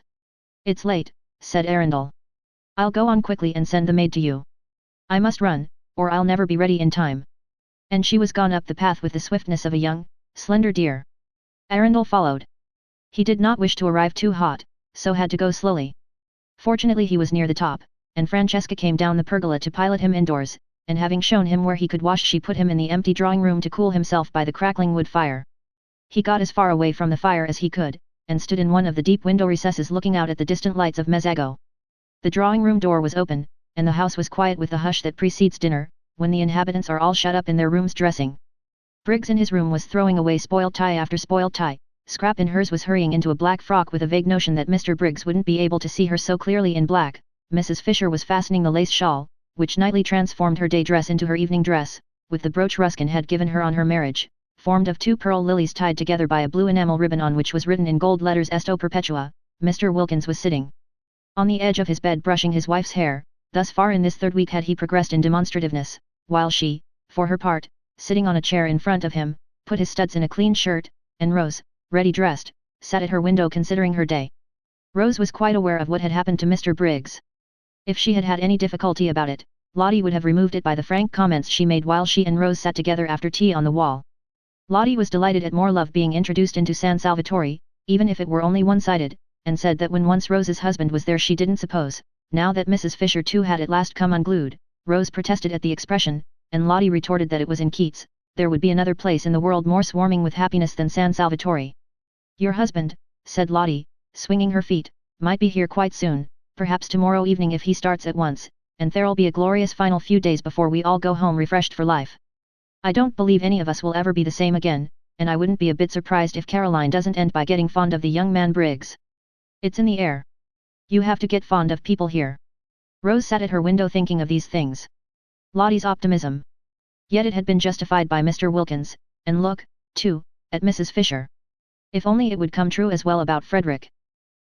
Speaker 1: It's late, said Arundel. I'll go on quickly and send the maid to you. I must run, or I'll never be ready in time. And she was gone up the path with the swiftness of a young, slender deer. Arundel followed. He did not wish to arrive too hot, so had to go slowly. Fortunately he was near the top, and Francesca came down the pergola to pilot him indoors, and having shown him where he could wash she put him in the empty drawing-room to cool himself by the crackling wood fire. He got as far away from the fire as he could, and stood in one of the deep window recesses looking out at the distant lights of Mezago. The drawing-room door was open, and the house was quiet with the hush that precedes dinner, when the inhabitants are all shut up in their rooms dressing. Briggs in his room was throwing away spoiled tie after spoiled tie. Scrap in hers was hurrying into a black frock with a vague notion that Mr. Briggs wouldn't be able to see her so clearly in black. Mrs. Fisher was fastening the lace shawl, which nightly transformed her day dress into her evening dress, with the brooch Ruskin had given her on her marriage, formed of 2 pearl lilies tied together by a blue enamel ribbon on which was written in gold letters Esto Perpetua. Mr. Wilkins was sitting on the edge of his bed brushing his wife's hair. Thus far in this 3rd week had he progressed in demonstrativeness, while she, for her part, sitting on a chair in front of him, put his studs in a clean shirt, and Rose, ready dressed, sat at her window considering her day. Rose was quite aware of what had happened to Mr. Briggs. If she had had any difficulty about it, Lottie would have removed it by the frank comments she made while she and Rose sat together after tea on the wall. Lottie was delighted at more love being introduced into San Salvatore, even if it were only one-sided, and said that when once Rose's husband was there she didn't suppose, now that Mrs. Fisher too had at last come unglued. Rose protested at the expression, and Lottie retorted that it was in Keats, there would be another place in the world more swarming with happiness than San Salvatore. Your husband, said Lottie, swinging her feet, might be here quite soon, perhaps tomorrow evening if he starts at once, and there'll be a glorious final few days before we all go home refreshed for life. I don't believe any of us will ever be the same again, and I wouldn't be a bit surprised if Caroline doesn't end by getting fond of the young man Briggs. It's in the air. You have to get fond of people here. Rose sat at her window thinking of these things. Lottie's optimism. Yet it had been justified by Mr. Wilkins, and look, too, at Mrs. Fisher. If only it would come true as well about Frederick.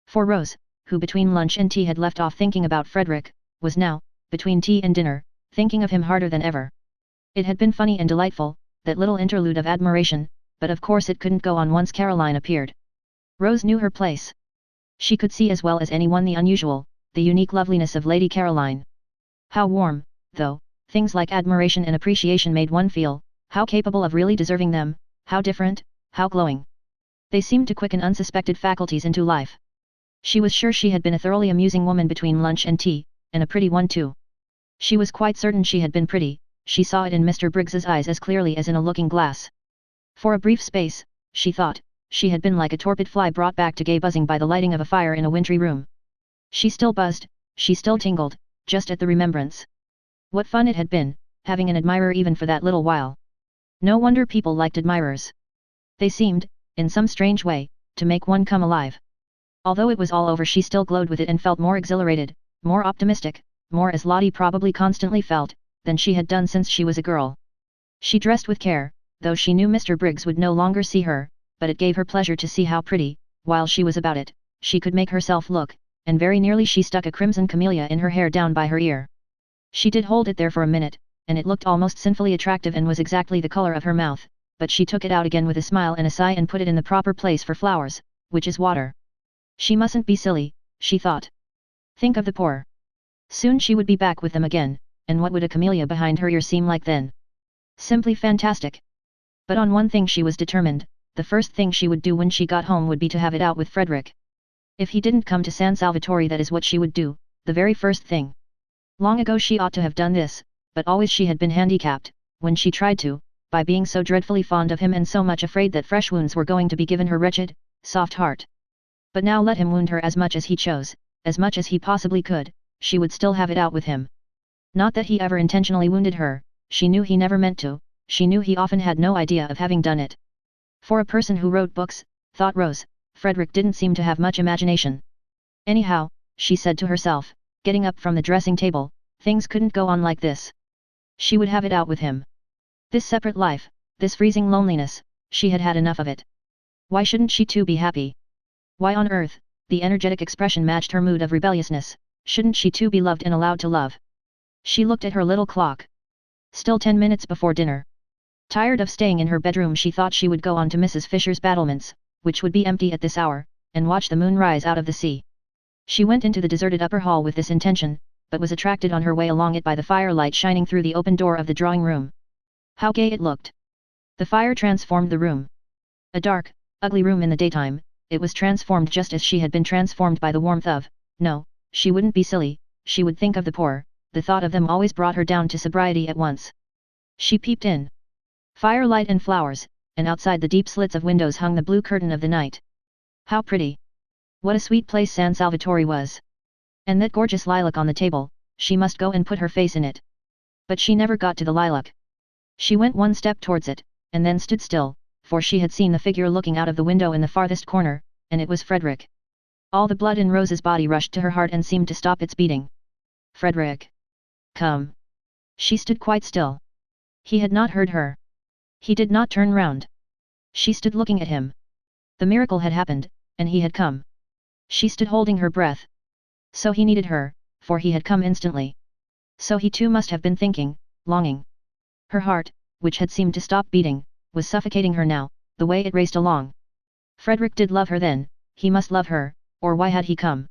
Speaker 1: For Rose, who between lunch and tea had left off thinking about Frederick, was now, between tea and dinner, thinking of him harder than ever. It had been funny and delightful, that little interlude of admiration, but of course it couldn't go on once Caroline appeared. Rose knew her place. She could see as well as anyone the unusual, the unique loveliness of Lady Caroline. How warm, though, things like admiration and appreciation made one feel, how capable of really deserving them, how different, how glowing. They seemed to quicken unsuspected faculties into life. She was sure she had been a thoroughly amusing woman between lunch and tea, and a pretty one too. She was quite certain she had been pretty, she saw it in Mr. Briggs's eyes as clearly as in a looking glass. For a brief space, she thought, she had been like a torpid fly brought back to gay buzzing by the lighting of a fire in a wintry room. She still buzzed, she still tingled, just at the remembrance. What fun it had been, having an admirer even for that little while. No wonder people liked admirers. They seemed, in some strange way, to make one come alive. Although it was all over she still glowed with it and felt more exhilarated, more optimistic, more as Lottie probably constantly felt, than she had done since she was a girl. She dressed with care, though she knew Mr. Briggs would no longer see her, but it gave her pleasure to see how pretty, while she was about it, she could make herself look, and very nearly she stuck a crimson camellia in her hair down by her ear. She did hold it there for a minute, and it looked almost sinfully attractive and was exactly the color of her mouth, but she took it out again with a smile and a sigh and put it in the proper place for flowers, which is water. She mustn't be silly, she thought. Think of the poor. Soon she would be back with them again, and what would a camellia behind her ear seem like then? Simply fantastic. But on one thing she was determined, the first thing she would do when she got home would be to have it out with Frederick. If he didn't come to San Salvatore, that is what she would do, the very first thing. Long ago she ought to have done this, but always she had been handicapped, when she tried to, by being so dreadfully fond of him and so much afraid that fresh wounds were going to be given her wretched, soft heart. But now let him wound her as much as he chose, as much as he possibly could, she would still have it out with him. Not that he ever intentionally wounded her, she knew he never meant to, she knew he often had no idea of having done it. For a person who wrote books, thought Rose, Frederick didn't seem to have much imagination. Anyhow, she said to herself, getting up from the dressing table, things couldn't go on like this. She would have it out with him. This separate life, this freezing loneliness, she had had enough of it. Why shouldn't she too be happy? Why on earth, the energetic expression matched her mood of rebelliousness, shouldn't she too be loved and allowed to love? She looked at her little clock. Still 10 minutes before dinner. Tired of staying in her bedroom, she thought she would go on to Mrs. Fisher's battlements, which would be empty at this hour, and watch the moon rise out of the sea. She went into the deserted upper hall with this intention, but was attracted on her way along it by the firelight shining through the open door of the drawing room. How gay it looked! The fire transformed the room. A dark, ugly room in the daytime, it was transformed just as she had been transformed by the warmth of, no, she wouldn't be silly, she would think of the poor, the thought of them always brought her down to sobriety at once. She peeped in. Firelight and flowers, and outside the deep slits of windows hung the blue curtain of the night. How pretty! What a sweet place San Salvatore was! And that gorgeous lilac on the table, she must go and put her face in it. But she never got to the lilac. She went one step towards it, and then stood still, for she had seen the figure looking out of the window in the farthest corner, and it was Frederick. All the blood in Rose's body rushed to her heart and seemed to stop its beating. Frederick! Come! She stood quite still. He had not heard her. He did not turn round. She stood looking at him. The miracle had happened, and he had come. She stood holding her breath. So he needed her, for he had come instantly. So he too must have been thinking, longing. Her heart, which had seemed to stop beating, was suffocating her now, the way it raced along. Frederick did love her then, he must love her, or why had he come?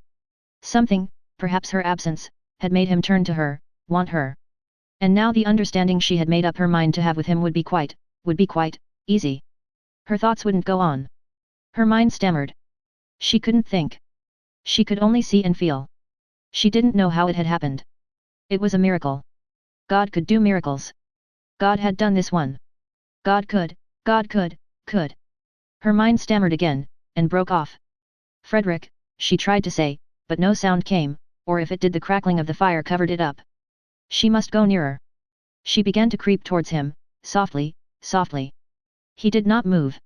Speaker 1: Something, perhaps her absence, had made him turn to her, want her. And now the understanding she had made up her mind to have with him would be quite easy. Her thoughts wouldn't go on. Her mind stammered. She couldn't think. She could only see and feel. She didn't know how it had happened. It was a miracle. God could do miracles. God had done this one. God could. Her mind stammered again, and broke off. Frederick, she tried to say, but no sound came, or if it did the crackling of the fire covered it up. She must go nearer. She began to creep towards him, softly, softly. He did not move.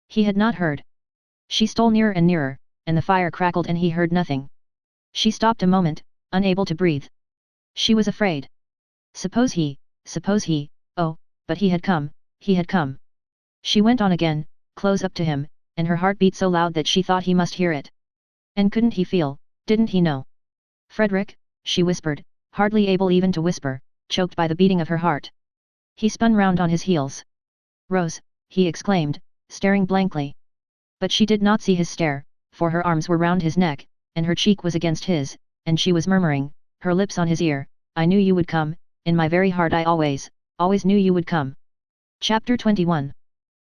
Speaker 1: He had not heard. She stole nearer and nearer, and the fire crackled and he heard nothing. She stopped a moment, unable to breathe. She was afraid. Suppose he, oh, but he had come, he had come. She went on again, close up to him, and her heart beat so loud that she thought he must hear it. And couldn't he feel, didn't he know? Frederick, she whispered, hardly able even to whisper, choked by the beating of her heart. He spun round on his heels. Rose, he exclaimed, staring blankly. But she did not see his stare, for her arms were round his neck, and her cheek was against his, and she was murmuring, her lips on his ear, I knew you would come, in my very heart I always knew you would come. Chapter 21.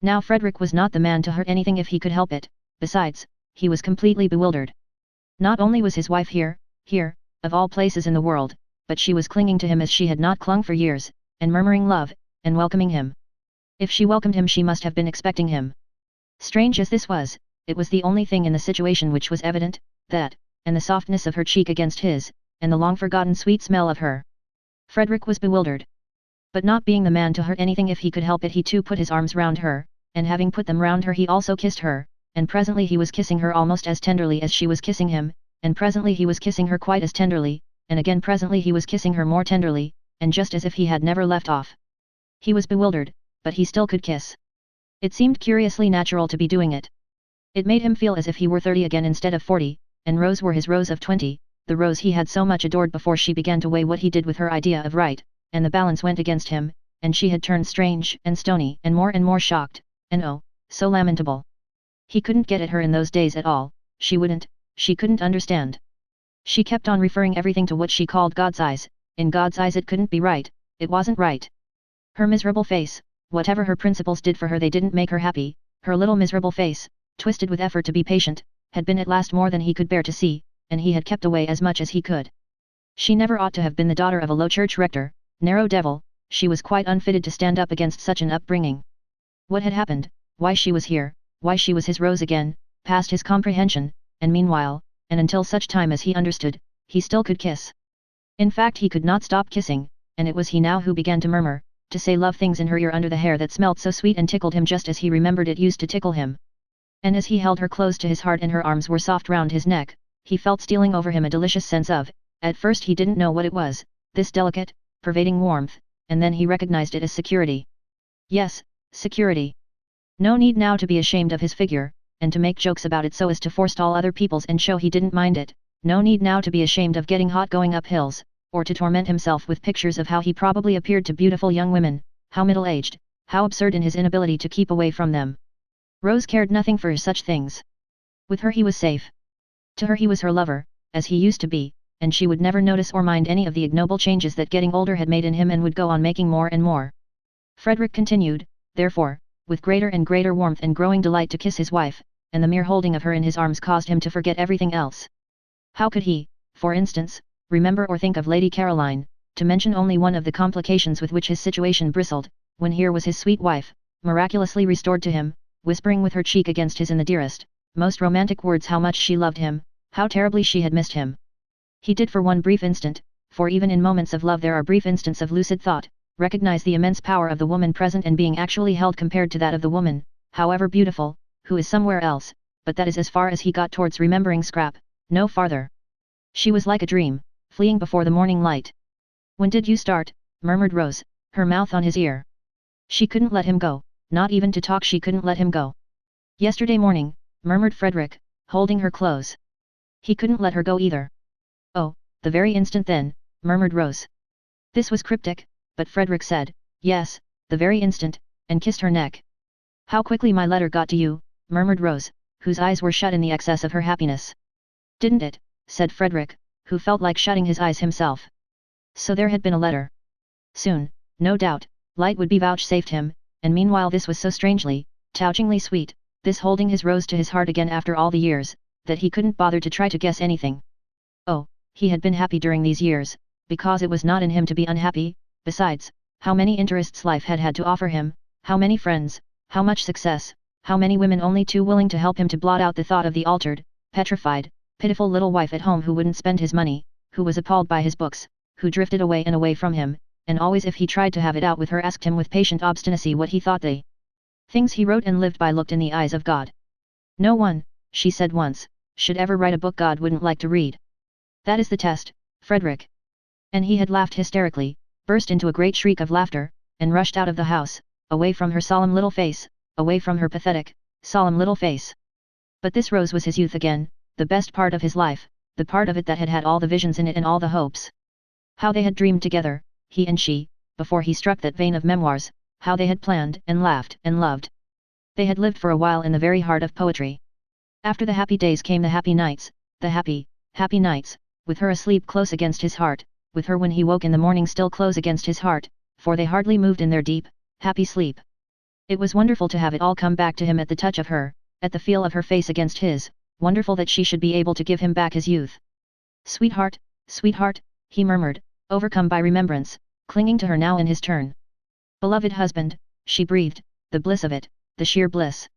Speaker 1: Now Frederick was not the man to hurt anything if he could help it, besides, he was completely bewildered. Not only was his wife here, of all places in the world, but she was clinging to him as she had not clung for years, and murmuring love, and welcoming him. If she welcomed him she must have been expecting him. Strange as this was, it was the only thing in the situation which was evident, that, and the softness of her cheek against his, and the long-forgotten sweet smell of her. Frederick was bewildered. But not being the man to hurt anything if he could help it, he too put his arms round her, and having put them round her he also kissed her, and presently he was kissing her almost as tenderly as she was kissing him, and presently he was kissing her quite as tenderly, and again presently he was kissing her more tenderly, and just as if he had never left off. He was bewildered, but he still could kiss. It seemed curiously natural to be doing it. It made him feel as if he were 30 again instead of 40, and Rose were his Rose of 20, the Rose he had so much adored before she began to weigh what he did with her idea of right, and the balance went against him, and she had turned strange and stony and more shocked, and oh, so lamentable. He couldn't get at her in those days at all, she couldn't understand. She kept on referring everything to what she called God's eyes, in God's eyes it couldn't be right, it wasn't right. Her miserable face, whatever her principles did for her they didn't make her happy, her little miserable face, twisted with effort to be patient, had been at last more than he could bear to see, and he had kept away as much as he could. She never ought to have been the daughter of a low church rector, narrow devil, she was quite unfitted to stand up against such an upbringing. What had happened, why she was here, why she was his Rose again, past his comprehension, and meanwhile, and until such time as he understood, he still could kiss. In fact he could not stop kissing, and it was he now who began to murmur, to say love things in her ear under the hair that smelt so sweet and tickled him just as he remembered it used to tickle him. And as he held her close to his heart and her arms were soft round his neck, he felt stealing over him a delicious sense of, at first he didn't know what it was, this delicate, pervading warmth, and then he recognized it as security. Yes, security. No need now to be ashamed of his figure, and to make jokes about it so as to forestall other people's and show he didn't mind it, no need now to be ashamed of getting hot going up hills, or to torment himself with pictures of how he probably appeared to beautiful young women, how middle-aged, how absurd in his inability to keep away from them. Rose cared nothing for such things. With her he was safe. To her he was her lover, as he used to be, and she would never notice or mind any of the ignoble changes that getting older had made in him and would go on making more and more. Frederick continued, therefore, with greater and greater warmth and growing delight to kiss his wife, and the mere holding of her in his arms caused him to forget everything else. How could he, for instance, remember or think of Lady Caroline, to mention only one of the complications with which his situation bristled, when here was his sweet wife, miraculously restored to him, whispering with her cheek against his in the dearest, most romantic words how much she loved him, how terribly she had missed him. He did for one brief instant, for even in moments of love there are brief instants of lucid thought, recognize the immense power of the woman present and being actually held compared to that of the woman, however beautiful, who is somewhere else, but that is as far as he got towards remembering Scrap, no farther. She was like a dream, fleeing before the morning light. When did you start? Murmured Rose, her mouth on his ear. She couldn't let him go, not even to talk she couldn't let him go. Yesterday morning, murmured Frederick, holding her close. He couldn't let her go either. Oh, the very instant then, murmured Rose. This was cryptic, but Frederick said, yes, the very instant, and kissed her neck. How quickly my letter got to you, murmured Rose, whose eyes were shut in the excess of her happiness. Didn't it? Said Frederick, who felt like shutting his eyes himself. So there had been a letter. Soon, no doubt, light would be vouchsafed him, and meanwhile this was so strangely, touchingly sweet, this holding his Rose to his heart again after all the years, that he couldn't bother to try to guess anything. Oh, he had been happy during these years, because it was not in him to be unhappy, besides, how many interests life had had to offer him, how many friends, how much success, how many women only too willing to help him to blot out the thought of the altered, petrified, pitiful little wife at home who wouldn't spend his money, who was appalled by his books, who drifted away and away from him, and always if he tried to have it out with her asked him with patient obstinacy what he thought the things he wrote and lived by looked in the eyes of God. No one, she said once, should ever write a book God wouldn't like to read. That is the test, Frederick. And he had laughed hysterically, burst into a great shriek of laughter, and rushed out of the house, away from her solemn little face, away from her pathetic, solemn little face. But this Rose was his youth again, the best part of his life, the part of it that had had all the visions in it and all the hopes. How they had dreamed together, he and she, before he struck that vein of memoirs, how they had planned and laughed and loved. They had lived for a while in the very heart of poetry. After the happy days came the happy nights, the happy, happy nights, with her asleep close against his heart, with her when he woke in the morning still close against his heart, for they hardly moved in their deep, happy sleep. It was wonderful to have it all come back to him at the touch of her, at the feel of her face against his, wonderful that she should be able to give him back his youth. Sweetheart, sweetheart, he murmured, overcome by remembrance, clinging to her now in his turn. Beloved husband, she breathed, the bliss of it, the sheer bliss.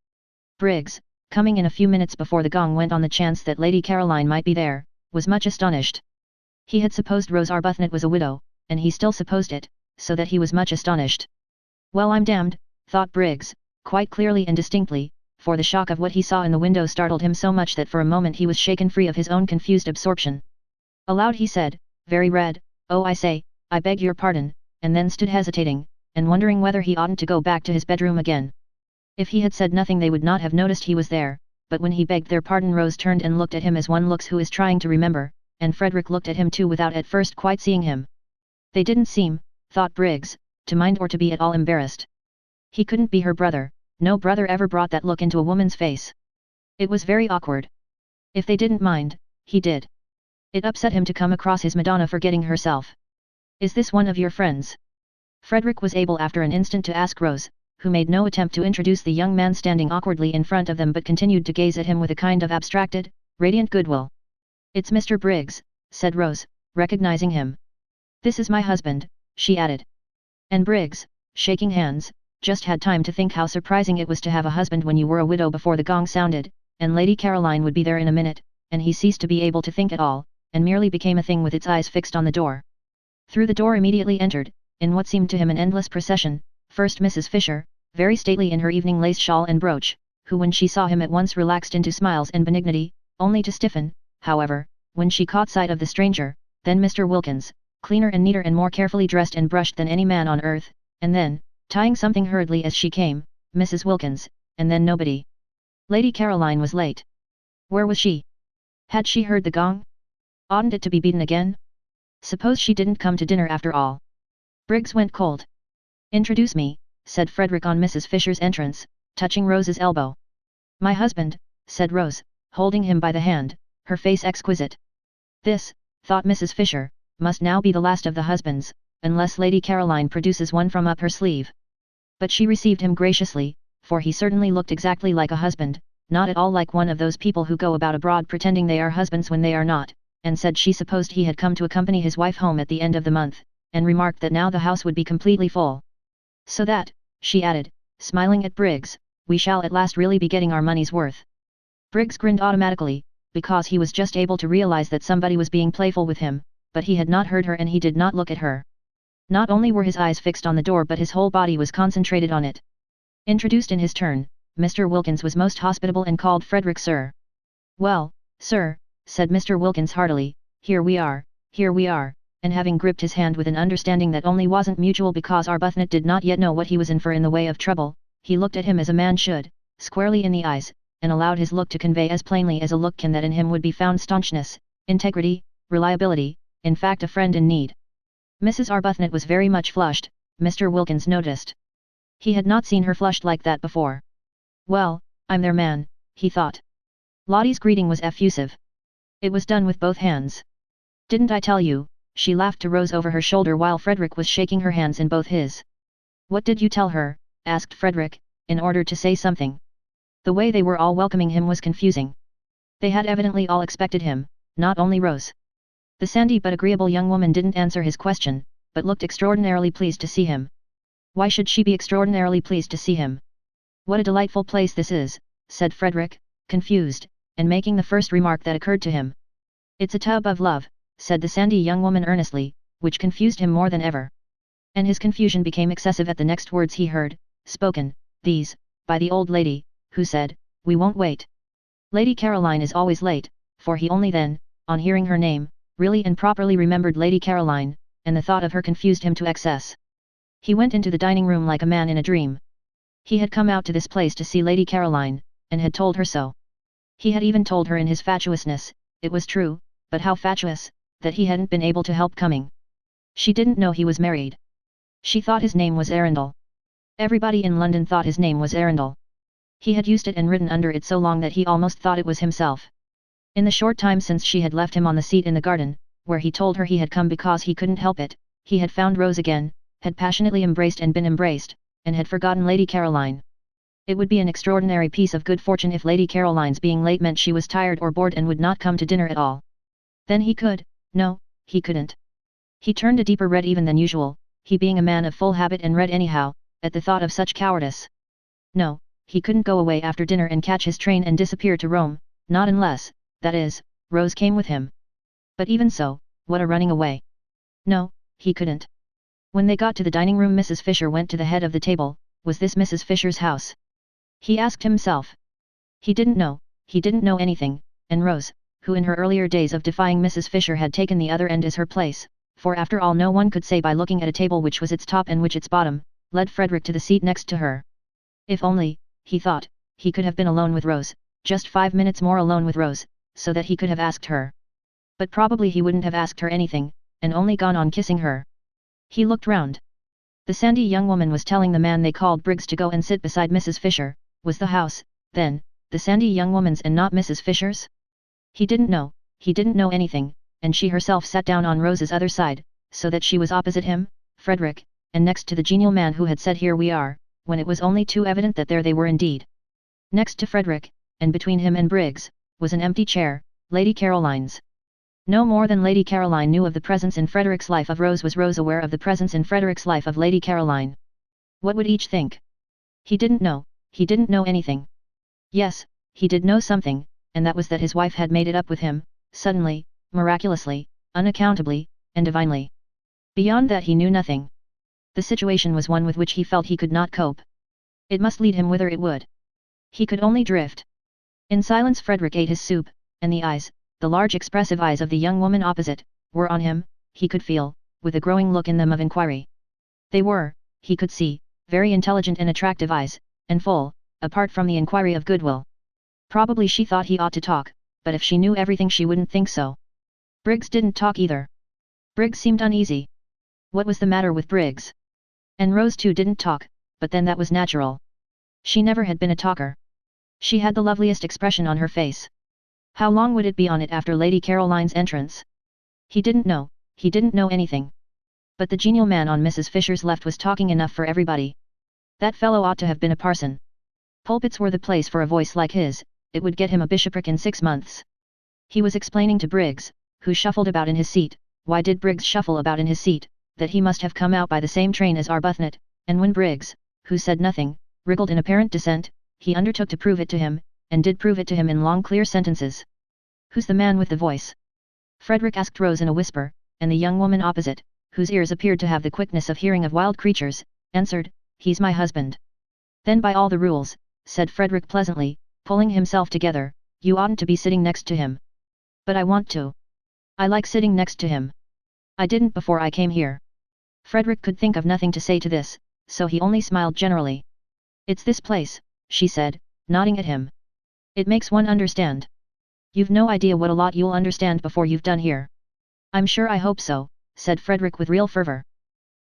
Speaker 1: Briggs, coming in a few minutes before the gong went on the chance that Lady Caroline might be there, was much astonished. He had supposed Rose Arbuthnot was a widow, and he still supposed it, so that he was much astonished. Well, I'm damned, thought Briggs, quite clearly and distinctly, for the shock of what he saw in the window startled him so much that for a moment he was shaken free of his own confused absorption. Aloud he said, very red, "Oh, I say, I beg your pardon," and then stood hesitating, and wondering whether he oughtn't to go back to his bedroom again. If he had said nothing they would not have noticed he was there, but when he begged their pardon Rose turned and looked at him as one looks who is trying to remember, and Frederick looked at him too without at first quite seeing him. They didn't seem, thought Briggs, to mind or to be at all embarrassed. He couldn't be her brother, no brother ever brought that look into a woman's face. It was very awkward. If they didn't mind, he did. It upset him to come across his Madonna forgetting herself. Is this one of your friends? Frederick was able after an instant to ask Rose, who made no attempt to introduce the young man standing awkwardly in front of them but continued to gaze at him with a kind of abstracted, radiant goodwill. It's Mr. Briggs, said Rose, recognizing him. This is my husband, she added. And Briggs, shaking hands, just had time to think how surprising it was to have a husband when you were a widow before the gong sounded, and Lady Caroline would be there in a minute, and he ceased to be able to think at all, and merely became a thing with its eyes fixed on the door. Through the door immediately entered, in what seemed to him an endless procession, first Mrs. Fisher, very stately in her evening lace shawl and brooch, who when she saw him at once relaxed into smiles and benignity, only to stiffen, however, when she caught sight of the stranger, then Mr. Wilkins, cleaner and neater and more carefully dressed and brushed than any man on earth, and then, tying something hurriedly as she came, Mrs. Wilkins, and then nobody. Lady Caroline was late. Where was she? Had she heard the gong? Oughtn't it to be beaten again? Suppose she didn't come to dinner after all. Briggs went cold. Introduce me, said Frederick on Mrs. Fisher's entrance, touching Rose's elbow. My husband, said Rose, holding him by the hand, her face exquisite. This, thought Mrs. Fisher, must now be the last of the husbands, unless Lady Caroline produces one from up her sleeve. But she received him graciously, for he certainly looked exactly like a husband, not at all like one of those people who go about abroad pretending they are husbands when they are not, and said she supposed he had come to accompany his wife home at the end of the month, and remarked that now the house would be completely full. So that, she added, smiling at Briggs, we shall at last really be getting our money's worth. Briggs grinned automatically, because he was just able to realize that somebody was being playful with him, but he had not heard her and he did not look at her. Not only were his eyes fixed on the door but his whole body was concentrated on it. Introduced in his turn, Mr. Wilkins was most hospitable and called Frederick sir. Well, sir, said Mr. Wilkins heartily, here we are, and having gripped his hand with an understanding that only wasn't mutual because Arbuthnot did not yet know what he was in for in the way of trouble, he looked at him as a man should, squarely in the eyes, and allowed his look to convey as plainly as a look can that in him would be found staunchness, integrity, reliability, in fact a friend in need. Mrs. Arbuthnot was very much flushed, Mr. Wilkins noticed. He had not seen her flushed like that before. Well, I'm their man, he thought. Lottie's greeting was effusive. It was done with both hands. Didn't I tell you? She laughed to Rose over her shoulder while Frederick was shaking her hands in both his. What did you tell her? Asked Frederick, in order to say something. The way they were all welcoming him was confusing. They had evidently all expected him, not only Rose. The sandy but agreeable young woman didn't answer his question, but looked extraordinarily pleased to see him. Why should she be extraordinarily pleased to see him? What a delightful place this is, said Frederick, confused, and making the first remark that occurred to him. "It's a tub of love," said the sandy young woman earnestly, which confused him more than ever. And his confusion became excessive at the next words he heard, spoken, these, by the old lady, who said, "We won't wait." Lady Caroline is always late, for he only then, on hearing her name, really and properly remembered Lady Caroline, and the thought of her confused him to excess. He went into the dining room like a man in a dream. He had come out to this place to see Lady Caroline, and had told her so. He had even told her in his fatuousness, it was true, but how fatuous, that he hadn't been able to help coming. She didn't know he was married. She thought his name was Arundel. Everybody in London thought his name was Arundel. He had used it and written under it so long that he almost thought it was himself. In the short time since she had left him on the seat in the garden, where he told her he had come because he couldn't help it, he had found Rose again, had passionately embraced and been embraced, and had forgotten Lady Caroline. It would be an extraordinary piece of good fortune if Lady Caroline's being late meant she was tired or bored and would not come to dinner at all. Then he could, no, he couldn't. He turned a deeper red even than usual, he being a man of full habit and red anyhow, at the thought of such cowardice. No, he couldn't go away after dinner and catch his train and disappear to Rome, not unless, that is, Rose came with him. But even so, what a running away. No, he couldn't. When they got to the dining room, Mrs. Fisher went to the head of the table. Was this Mrs. Fisher's house? He asked himself. He didn't know anything, and Rose, who in her earlier days of defying Mrs. Fisher had taken the other end as her place, for after all no one could say by looking at a table which was its top and which its bottom, led Frederick to the seat next to her. If only, he thought, he could have been alone with Rose, just 5 minutes more alone with Rose, so that he could have asked her. But probably he wouldn't have asked her anything, and only gone on kissing her. He looked round. The sandy young woman was telling the man they called Briggs to go and sit beside Mrs. Fisher. Was the house, then, the sandy young woman's and not Mrs. Fisher's? He didn't know anything, and she herself sat down on Rose's other side, so that she was opposite him, Frederick, and next to the genial man who had said "Here we are," when it was only too evident that there they were indeed. Next to Frederick, and between him and Briggs, was an empty chair, Lady Caroline's. No more than Lady Caroline knew of the presence in Frederick's life of Rose was Rose aware of the presence in Frederick's life of Lady Caroline. What would each think? He didn't know anything. Yes, he did know something, and that was that his wife had made it up with him, suddenly, miraculously, unaccountably, and divinely. Beyond that he knew nothing. The situation was one with which he felt he could not cope. It must lead him whither it would. He could only drift. In silence Frederick ate his soup, and the eyes, the large expressive eyes of the young woman opposite, were on him, he could feel, with a growing look in them of inquiry. They were, he could see, very intelligent and attractive eyes, and full, apart from the inquiry, of goodwill. Probably she thought he ought to talk, but if she knew everything she wouldn't think so. Briggs didn't talk either. Briggs seemed uneasy. What was the matter with Briggs? And Rose too didn't talk, but then that was natural. She never had been a talker. She had the loveliest expression on her face. How long would it be on it after Lady Caroline's entrance? He didn't know anything. But the genial man on Mrs. Fisher's left was talking enough for everybody. That fellow ought to have been a parson. Pulpits were the place for a voice like his, it would get him a bishopric in 6 months. He was explaining to Briggs, who shuffled about in his seat. Why did Briggs shuffle about in his seat? That he must have come out by the same train as Arbuthnot, and when Briggs, who said nothing, wriggled in apparent dissent, he undertook to prove it to him, and did prove it to him in long clear sentences. "Who's the man with the voice?" Frederick asked Rose in a whisper, and the young woman opposite, whose ears appeared to have the quickness of hearing of wild creatures, answered, "He's my husband." "Then by all the rules," said Frederick pleasantly, pulling himself together, "you oughtn't to be sitting next to him." "But I want to. I like sitting next to him. I didn't before I came here." Frederick could think of nothing to say to this, so he only smiled generally. "It's this place," she said, nodding at him. "It makes one understand. You've no idea what a lot you'll understand before you've done here." "I'm sure I hope so," said Frederick with real fervor.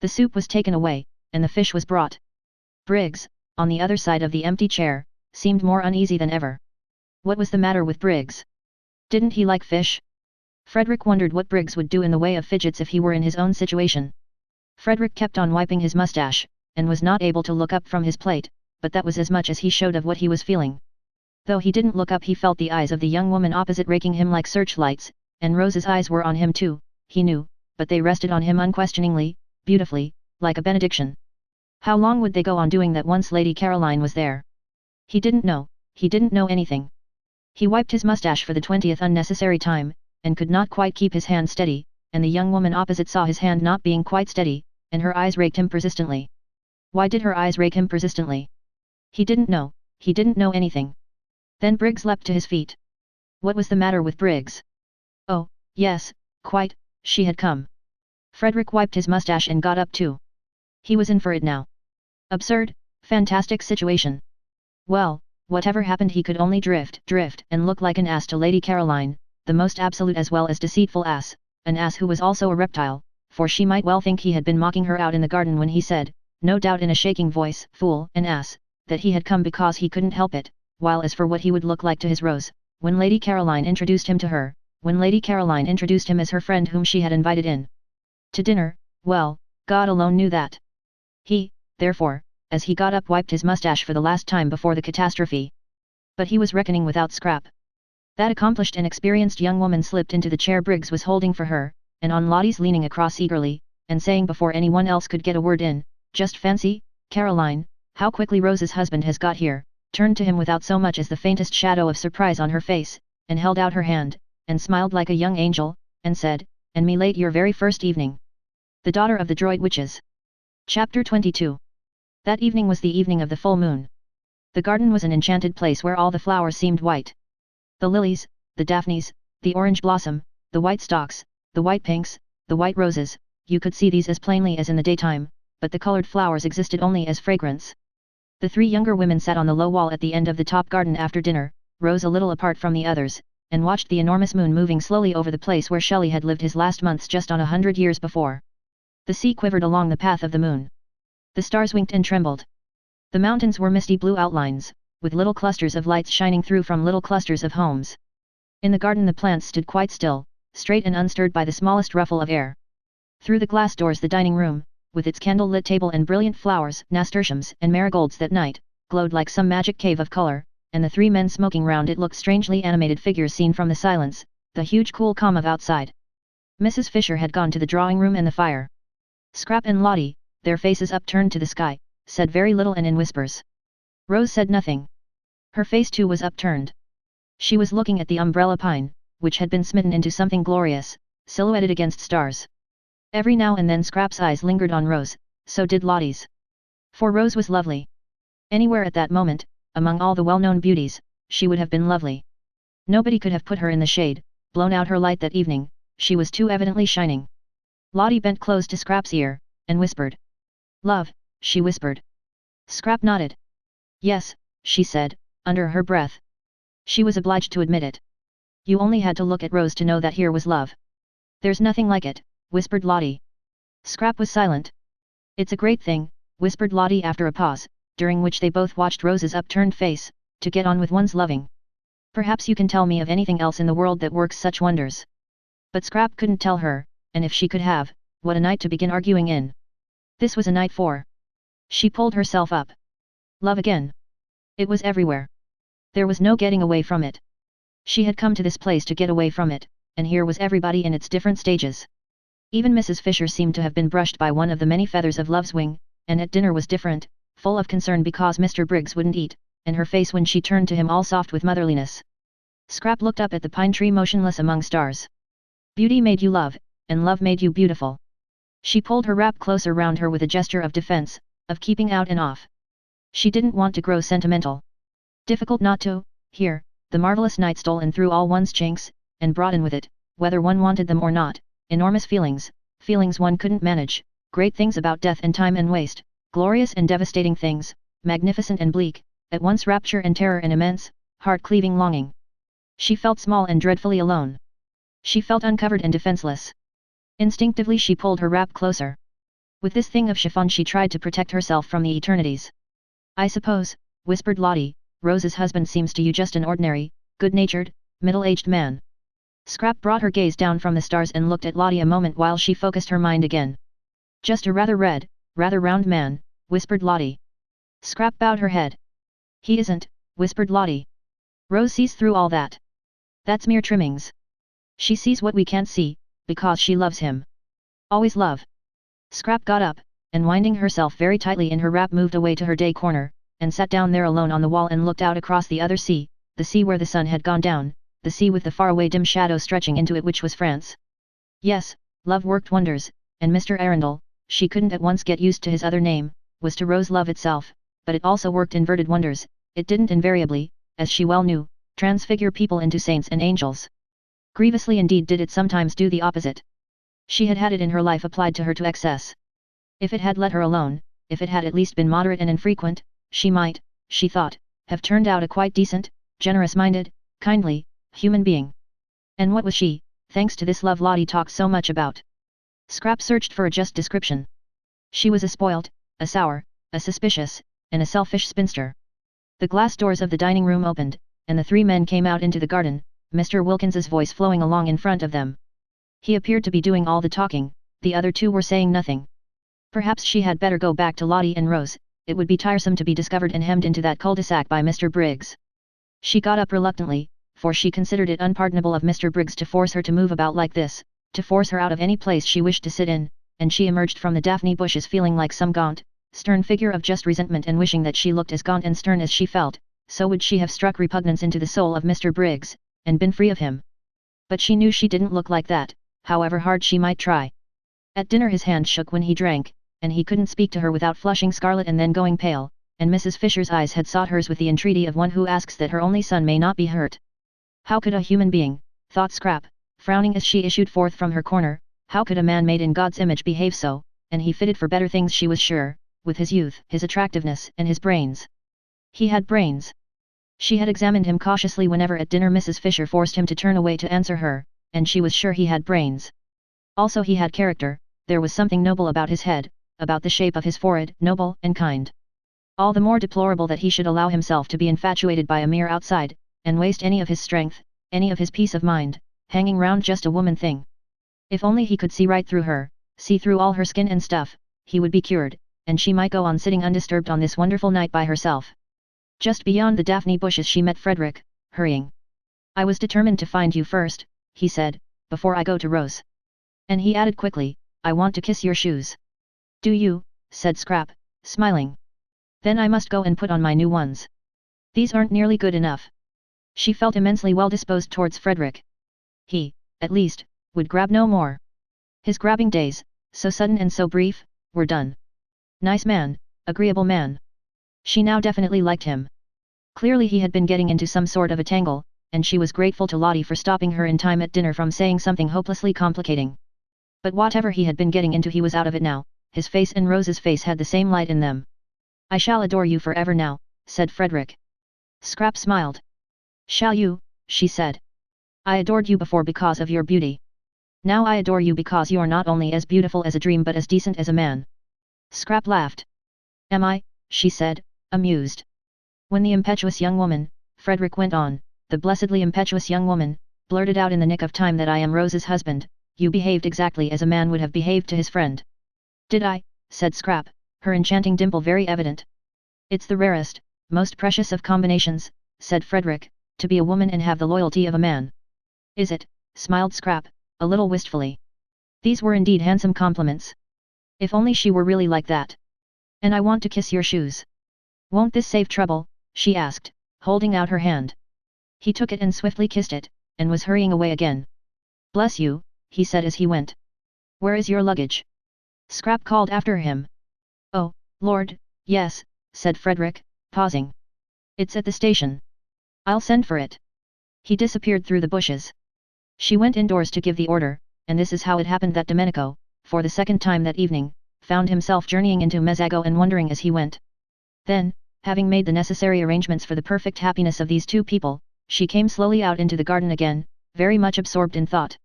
Speaker 1: The soup was taken away, and the fish was brought. Briggs, on the other side of the empty chair, seemed more uneasy than ever. What was the matter with Briggs? Didn't he like fish? Frederick wondered what Briggs would do in the way of fidgets if he were in his own situation. Frederick kept on wiping his mustache, and was not able to look up from his plate, but that was as much as he showed of what he was feeling. Though he didn't look up, he felt the eyes of the young woman opposite raking him like searchlights, and Rose's eyes were on him too, he knew, but they rested on him unquestioningly, beautifully, like a benediction. How long would they go on doing that once Lady Caroline was there? He didn't know anything. He wiped his mustache for the 20th unnecessary time, and could not quite keep his hand steady, and the young woman opposite saw his hand not being quite steady, and her eyes raked him persistently. Why did her eyes rake him persistently? He didn't know anything. Then Briggs leapt to his feet. What was the matter with Briggs? Oh, yes, quite, she had come. Frederick wiped his mustache and got up too. He was in for it now. Absurd, fantastic situation. Well, whatever happened he could only drift, and look like an ass to Lady Caroline, the most absolute as well as deceitful ass, an ass who was also a reptile, for she might well think he had been mocking her out in the garden when he said, no doubt in a shaking voice, fool, an ass, that he had come because he couldn't help it, while as for what he would look like to his Rose, when Lady Caroline introduced him to her, when Lady Caroline introduced him as her friend whom she had invited in to dinner, well, God alone knew that. He, therefore, as he got up wiped his mustache for the last time before the catastrophe. But he was reckoning without Scrap. That accomplished and experienced young woman slipped into the chair Briggs was holding for her, and on Lottie's leaning across eagerly, and saying before anyone else could get a word in, just fancy, Caroline, how quickly Rose's husband has got here, turned to him without so much as the faintest shadow of surprise on her face, and held out her hand, and smiled like a young angel, and said, and me late your very first evening. The Daughter of the Droid Witches. Chapter 22. That evening was the evening of the full moon. The garden was an enchanted place where all the flowers seemed white. The lilies, the daphnes, the orange blossom, the white stalks, the white pinks, the white roses, you could see these as plainly as in the daytime, but the colored flowers existed only as fragrance. The three younger women sat on the low wall at the end of the top garden after dinner, Rose a little apart from the others, and watched the enormous moon moving slowly over the place where Shelley had lived his last months just on 100 years before. The sea quivered along the path of the moon. The stars winked and trembled. The mountains were misty blue outlines, with little clusters of lights shining through from little clusters of homes. In the garden the plants stood quite still, straight and unstirred by the smallest ruffle of air. Through the glass doors the dining room, with its candle-lit table and brilliant flowers, nasturtiums and marigolds that night, glowed like some magic cave of color, and the three men smoking round it looked strangely animated figures seen from the silence, the huge cool calm of outside. Mrs. Fisher had gone to the drawing room and the fire. Scrap and Lottie, their faces upturned to the sky, said very little and in whispers. Rose said nothing. Her face too was upturned. She was looking at the umbrella pine, which had been smitten into something glorious, silhouetted against stars. Every now and then Scrap's eyes lingered on Rose, so did Lottie's. For Rose was lovely. Anywhere at that moment, among all the well-known beauties, she would have been lovely. Nobody could have put her in the shade, blown out her light that evening, she was too evidently shining. Lottie bent close to Scrap's ear, and whispered. Love, she whispered. Scrap nodded. Yes, she said, under her breath. She was obliged to admit it. You only had to look at Rose to know that here was love. There's nothing like it, whispered Lottie. Scrap was silent. It's a great thing, whispered Lottie after a pause, during which they both watched Rose's upturned face, to get on with one's loving. Perhaps you can tell me of anything else in the world that works such wonders. But Scrap couldn't tell her, and if she could have, what a night to begin arguing in. This was a night for. She pulled herself up. Love again. It was everywhere. There was no getting away from it. She had come to this place to get away from it, and here was everybody in its different stages. Even Mrs. Fisher seemed to have been brushed by one of the many feathers of Love's wing, and at dinner was different, full of concern because Mr. Briggs wouldn't eat, and her face when she turned to him all soft with motherliness. Scrap looked up at the pine tree motionless among stars. Beauty made you love, and love made you beautiful. She pulled her wrap closer round her with a gesture of defense, of keeping out and off. She didn't want to grow sentimental. Difficult not to, here, the marvelous night stole in through all one's chinks, and brought in with it, whether one wanted them or not, enormous feelings, feelings one couldn't manage, great things about death and time and waste, glorious and devastating things, magnificent and bleak, at once rapture and terror and immense, heart-cleaving longing. She felt small and dreadfully alone. She felt uncovered and defenseless. Instinctively she pulled her wrap closer. With this thing of chiffon she tried to protect herself from the eternities. I suppose, whispered Lottie, Rose's husband seems to you just an ordinary, good-natured, middle-aged man. Scrap brought her gaze down from the stars and looked at Lottie a moment while she focused her mind again. Just a rather red, rather round man, whispered Lottie. Scrap bowed her head. He isn't, whispered Lottie. Rose sees through all that. That's mere trimmings. She sees what we can't see, because she loves him. Always love. Scrap got up, and winding herself very tightly in her wrap moved away to her day corner, and sat down there alone on the wall and looked out across the other sea, the sea where the sun had gone down, the sea with the faraway dim shadow stretching into it which was France. Yes, love worked wonders, and Mr. Arundel, she couldn't at once get used to his other name, was to Rose love itself, but it also worked inverted wonders. It didn't invariably, as she well knew, transfigure people into saints and angels. Grievously indeed did it sometimes do the opposite. She had had it in her life applied to her to excess. If it had let her alone, if it had at least been moderate and infrequent, she might, she thought, have turned out a quite decent, generous-minded, kindly, human being. And what was she, thanks to this love Lottie talked so much about? Scrap searched for a just description. She was a spoilt, a sour, a suspicious, and a selfish spinster. The glass doors of the dining room opened, and the three men came out into the garden, Mr. Wilkins's voice flowing along in front of them. He appeared to be doing all the talking, the other two were saying nothing. Perhaps she had better go back to Lottie and Rose, it would be tiresome to be discovered and hemmed into that cul-de-sac by Mr. Briggs. She got up reluctantly, for she considered it unpardonable of Mr. Briggs to force her to move about like this, to force her out of any place she wished to sit in, and she emerged from the daphne bushes feeling like some gaunt, stern figure of just resentment and wishing that she looked as gaunt and stern as she felt, so would she have struck repugnance into the soul of Mr. Briggs, and been free of him. But she knew she didn't look like that, however hard she might try. At dinner his hand shook when he drank, and he couldn't speak to her without flushing scarlet and then going pale, and Mrs. Fisher's eyes had sought hers with the entreaty of one who asks that her only son may not be hurt. How could a human being, thought Scrap, frowning as she issued forth from her corner, how could a man made in God's image behave so, and he fitted for better things she was sure, with his youth, his attractiveness and his brains. He had brains. She had examined him cautiously whenever at dinner Mrs. Fisher forced him to turn away to answer her, and she was sure he had brains. Also he had character, there was something noble about his head, about the shape of his forehead, noble and kind. All the more deplorable that he should allow himself to be infatuated by a mere outside, and waste any of his strength, any of his peace of mind, hanging round just a woman thing. If only he could see right through her, see through all her skin and stuff, he would be cured, and she might go on sitting undisturbed on this wonderful night by herself. Just beyond the daphne bushes she met Frederick, hurrying. "I was determined to find you first," he said, "before I go to Rose." And he added quickly, "I want to kiss your shoes." "Do you?" said Scrap, smiling. "Then I must go and put on my new ones. These aren't nearly good enough." She felt immensely well disposed towards Frederick. He, at least, would grab no more. His grabbing days, so sudden and so brief, were done. Nice man, agreeable man. She now definitely liked him. Clearly he had been getting into some sort of a tangle, and she was grateful to Lottie for stopping her in time at dinner from saying something hopelessly complicating. But whatever he had been getting into he was out of it now, his face and Rose's face had the same light in them. "I shall adore you forever now," said Frederick. Scrap smiled. "Shall you?" she said. "I adored you before because of your beauty. Now I adore you because you're not only as beautiful as a dream but as decent as a man." Scrap laughed. "Am I?" she said, amused. "When the impetuous young woman," Frederick went on, "the blessedly impetuous young woman, blurted out in the nick of time that I am Rose's husband, you behaved exactly as a man would have behaved to his friend." "Did I?" said Scrap, her enchanting dimple very evident. "It's the rarest, most precious of combinations," said Frederick, "to be a woman and have the loyalty of a man." "Is it?" smiled Scrap, a little wistfully. These were indeed handsome compliments. If only she were really like that. "And I want to kiss your shoes. Won't this save trouble?" she asked, holding out her hand. He took it and swiftly kissed it, and was hurrying away again. "Bless you," he said as he went. "Where is your luggage?" Scrap called after him. "Oh, Lord, yes," said Frederick, pausing. "It's at the station. I'll send for it." He disappeared through the bushes. She went indoors to give the order, and this is how it happened that Domenico, for the second time that evening, found himself journeying into Mezzago and wondering as he went. Then, having made the necessary arrangements for the perfect happiness of these two people, she came slowly out into the garden again, very much absorbed in thought.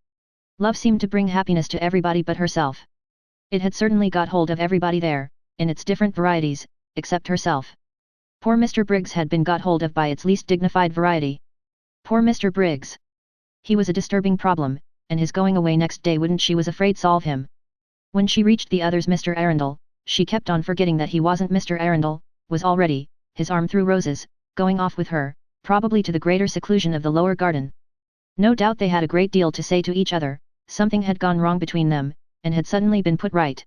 Speaker 1: Love seemed to bring happiness to everybody but herself. It had certainly got hold of everybody there, in its different varieties, except herself. Poor Mr. Briggs had been got hold of by its least dignified variety. Poor Mr. Briggs! He was a disturbing problem, and his going away next day wouldn't, she was afraid, solve him. When she reached the others, Mr. Arundel, she kept on forgetting that he wasn't Mr. Arundel, was already, his arm through Rose's, going off with her, probably to the greater seclusion of the lower garden. No doubt they had a great deal to say to each other, something had gone wrong between them, and had suddenly been put right.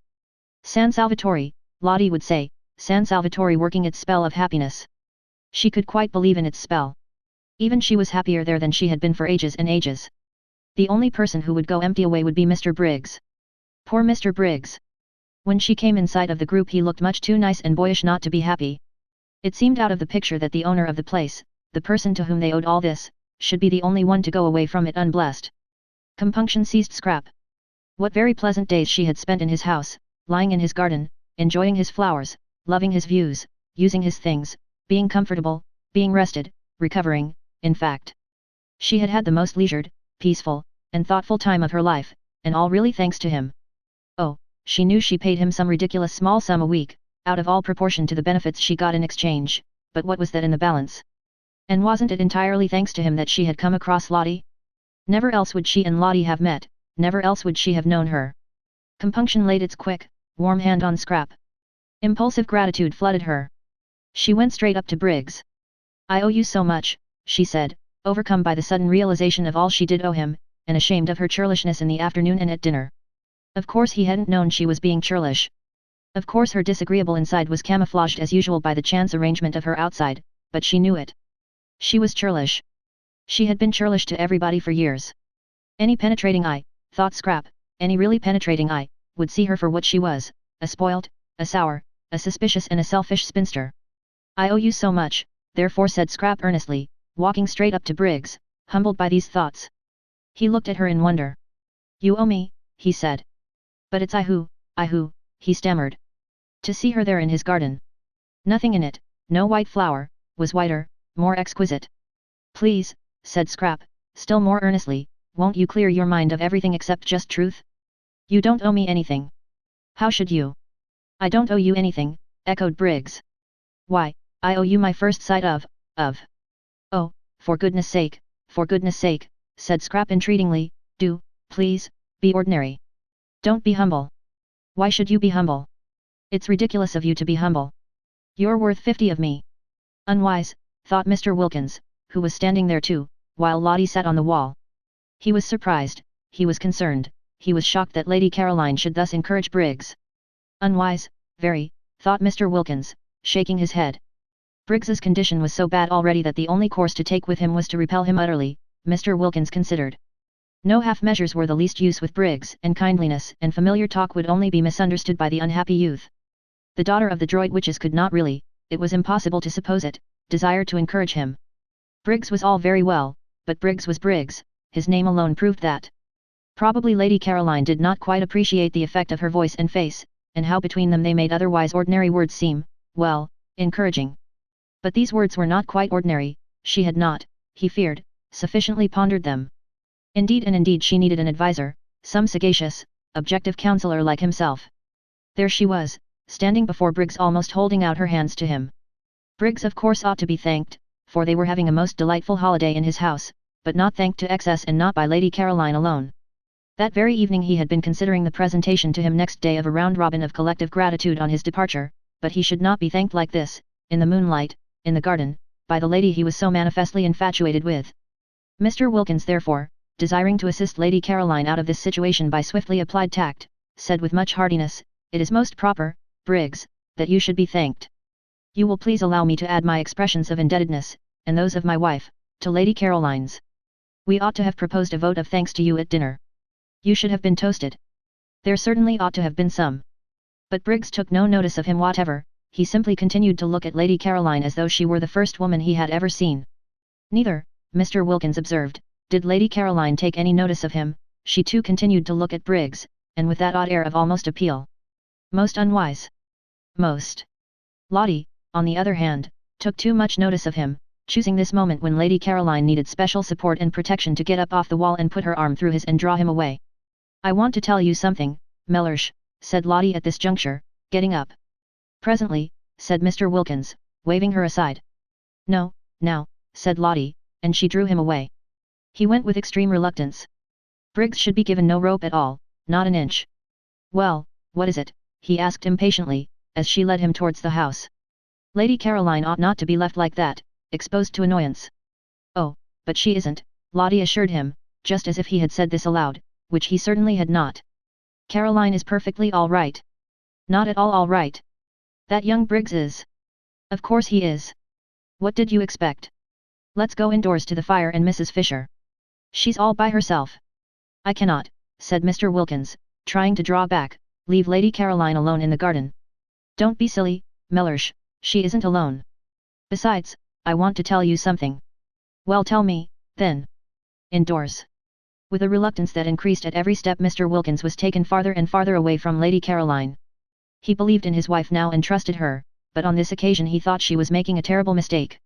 Speaker 1: San Salvatore, Lottie would say, San Salvatore working its spell of happiness. She could quite believe in its spell. Even she was happier there than she had been for ages and ages. The only person who would go empty away would be Mr. Briggs. Poor Mr. Briggs. When she came in sight of the group he looked much too nice and boyish not to be happy. It seemed out of the picture that the owner of the place, the person to whom they owed all this, should be the only one to go away from it unblessed. Compunction seized Scrap. What very pleasant days she had spent in his house, lying in his garden, enjoying his flowers, loving his views, using his things, being comfortable, being rested, recovering, in fact. She had had the most leisured, peaceful, and thoughtful time of her life, and all really thanks to him. Oh, she knew she paid him some ridiculous small sum a week, out of all proportion to the benefits she got in exchange, but what was that in the balance? And wasn't it entirely thanks to him that she had come across Lottie? Never else would she and Lottie have met, never else would she have known her. Compunction laid its quick, warm hand on Scrap. Impulsive gratitude flooded her. She went straight up to Briggs. "I owe you so much," she said, overcome by the sudden realization of all she did owe him, and ashamed of her churlishness in the afternoon and at dinner. Of course he hadn't known she was being churlish. Of course her disagreeable inside was camouflaged as usual by the chance arrangement of her outside, but she knew it. She was churlish. She had been churlish to everybody for years. Any penetrating eye, thought Scrap, any really penetrating eye, would see her for what she was, a spoilt, a sour, a suspicious and a selfish spinster. "I owe you so much," therefore said Scrap earnestly, walking straight up to Briggs, humbled by these thoughts. He looked at her in wonder. "You owe me," he said. "But it's I who," he stammered. To see her there in his garden. Nothing in it, no white flower, was whiter, more exquisite. "Please," said Scrap, still more earnestly, "won't you clear your mind of everything except just truth? You don't owe me anything." "How should you?" "I don't owe you anything," echoed Briggs. "Why, I owe you my first sight of. "Oh, for goodness sake," said Scrap entreatingly, "do, please, be ordinary. Don't be humble." "Why should you be humble? It's ridiculous of you to be humble. You're worth 50 of me." Unwise, thought Mr. Wilkins, who was standing there too, while Lottie sat on the wall. He was surprised, he was concerned, he was shocked that Lady Caroline should thus encourage Briggs. Unwise, very, thought Mr. Wilkins, shaking his head. Briggs's condition was so bad already that the only course to take with him was to repel him utterly, Mr. Wilkins considered. No half-measures were the least use with Briggs, and kindliness and familiar talk would only be misunderstood by the unhappy youth. The daughter of the Droit witches could not really, it was impossible to suppose it, desire to encourage him. Briggs was all very well, but Briggs was Briggs, his name alone proved that. Probably Lady Caroline did not quite appreciate the effect of her voice and face, and how between them they made otherwise ordinary words seem, well, encouraging. But these words were not quite ordinary, she had not, he feared, sufficiently pondered them. Indeed she needed an adviser, some sagacious, objective counselor like himself. There she was, standing before Briggs almost holding out her hands to him. Briggs of course ought to be thanked, for they were having a most delightful holiday in his house, but not thanked to excess and not by Lady Caroline alone. That very evening he had been considering the presentation to him next day of a round robin of collective gratitude on his departure, but he should not be thanked like this, in the moonlight, in the garden, by the lady he was so manifestly infatuated with. Mr. Wilkins therefore, desiring to assist Lady Caroline out of this situation by swiftly applied tact, said with much heartiness, "It is most proper, Briggs, that you should be thanked. You will please allow me to add my expressions of indebtedness, and those of my wife, to Lady Caroline's. We ought to have proposed a vote of thanks to you at dinner. You should have been toasted. There certainly ought to have been some." But Briggs took no notice of him whatever, he simply continued to look at Lady Caroline as though she were the first woman he had ever seen. Neither, Mr. Wilkins observed, did Lady Caroline take any notice of him, she too continued to look at Briggs, and with that odd air of almost appeal. Most unwise. Most. Lottie, on the other hand, took too much notice of him, choosing this moment when Lady Caroline needed special support and protection to get up off the wall and put her arm through his and draw him away. "I want to tell you something, Mellersh," said Lottie at this juncture, getting up. "Presently," said Mr. Wilkins, waving her aside. "No, now," said Lottie, and she drew him away. He went with extreme reluctance. Briggs should be given no rope at all, not an inch. "Well, what is it?" he asked impatiently, as she led him towards the house. "Lady Caroline ought not to be left like that, exposed to annoyance." "Oh, but she isn't," Lottie assured him, just as if he had said this aloud, which he certainly had not. "Caroline is perfectly all right." "Not at all right. That young Briggs is." "Of course he is. What did you expect? Let's go indoors to the fire and Mrs. Fisher. She's all by herself. I cannot, said Mr. Wilkins, trying to draw back, leave Lady Caroline alone in the garden. Don't be silly, Mellersh, she isn't alone. Besides, I want to tell you something. Well, tell me, then. Indoors. With a reluctance that increased at every step, Mr. Wilkins was taken farther and farther away from Lady Caroline. He believed in his wife now and trusted her, but on this occasion he thought she was making a terrible mistake.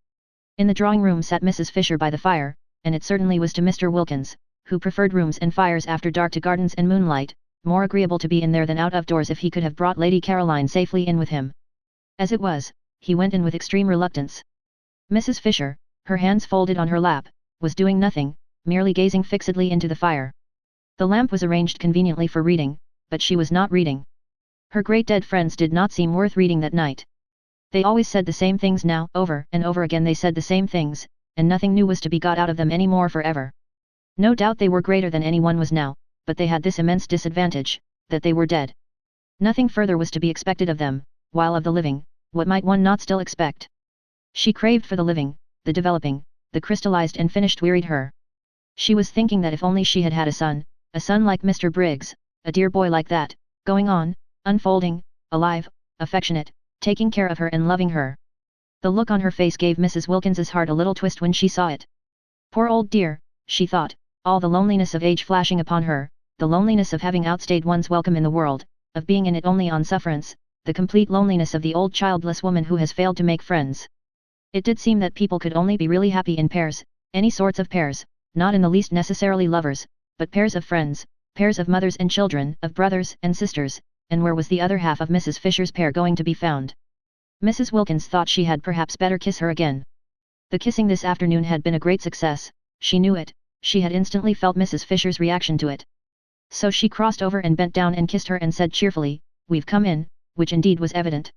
Speaker 1: In the drawing room sat Mrs. Fisher by the fire, and it certainly was to Mr. Wilkins, who preferred rooms and fires after dark to gardens and moonlight, more agreeable to be in there than out of doors if he could have brought Lady Caroline safely in with him. As it was, he went in with extreme reluctance. Mrs. Fisher, her hands folded on her lap, was doing nothing, merely gazing fixedly into the fire. The lamp was arranged conveniently for reading, but she was not reading. Her great dead friends did not seem worth reading that night. They always said the same things now, over and over again they said the same things, and nothing new was to be got out of them any more forever. No doubt they were greater than anyone was now, but they had this immense disadvantage, that they were dead. Nothing further was to be expected of them, while of the living, what might one not still expect? She craved for the living, the developing, the crystallized and finished wearied her. She was thinking that if only she had had a son like Mr. Briggs, a dear boy like that, going on, unfolding, alive, affectionate, taking care of her and loving her. The look on her face gave Mrs. Wilkins's heart a little twist when she saw it. Poor old dear, she thought, all the loneliness of age flashing upon her, the loneliness of having outstayed one's welcome in the world, of being in it only on sufferance, the complete loneliness of the old childless woman who has failed to make friends. It did seem that people could only be really happy in pairs, any sorts of pairs, not in the least necessarily lovers, but pairs of friends, pairs of mothers and children, of brothers and sisters, and where was the other half of Mrs. Fisher's pair going to be found? Mrs. Wilkins thought she had perhaps better kiss her again. The kissing this afternoon had been a great success, she knew it, she had instantly felt Mrs. Fisher's reaction to it. So she crossed over and bent down and kissed her and said cheerfully, "We've come in," which indeed was evident.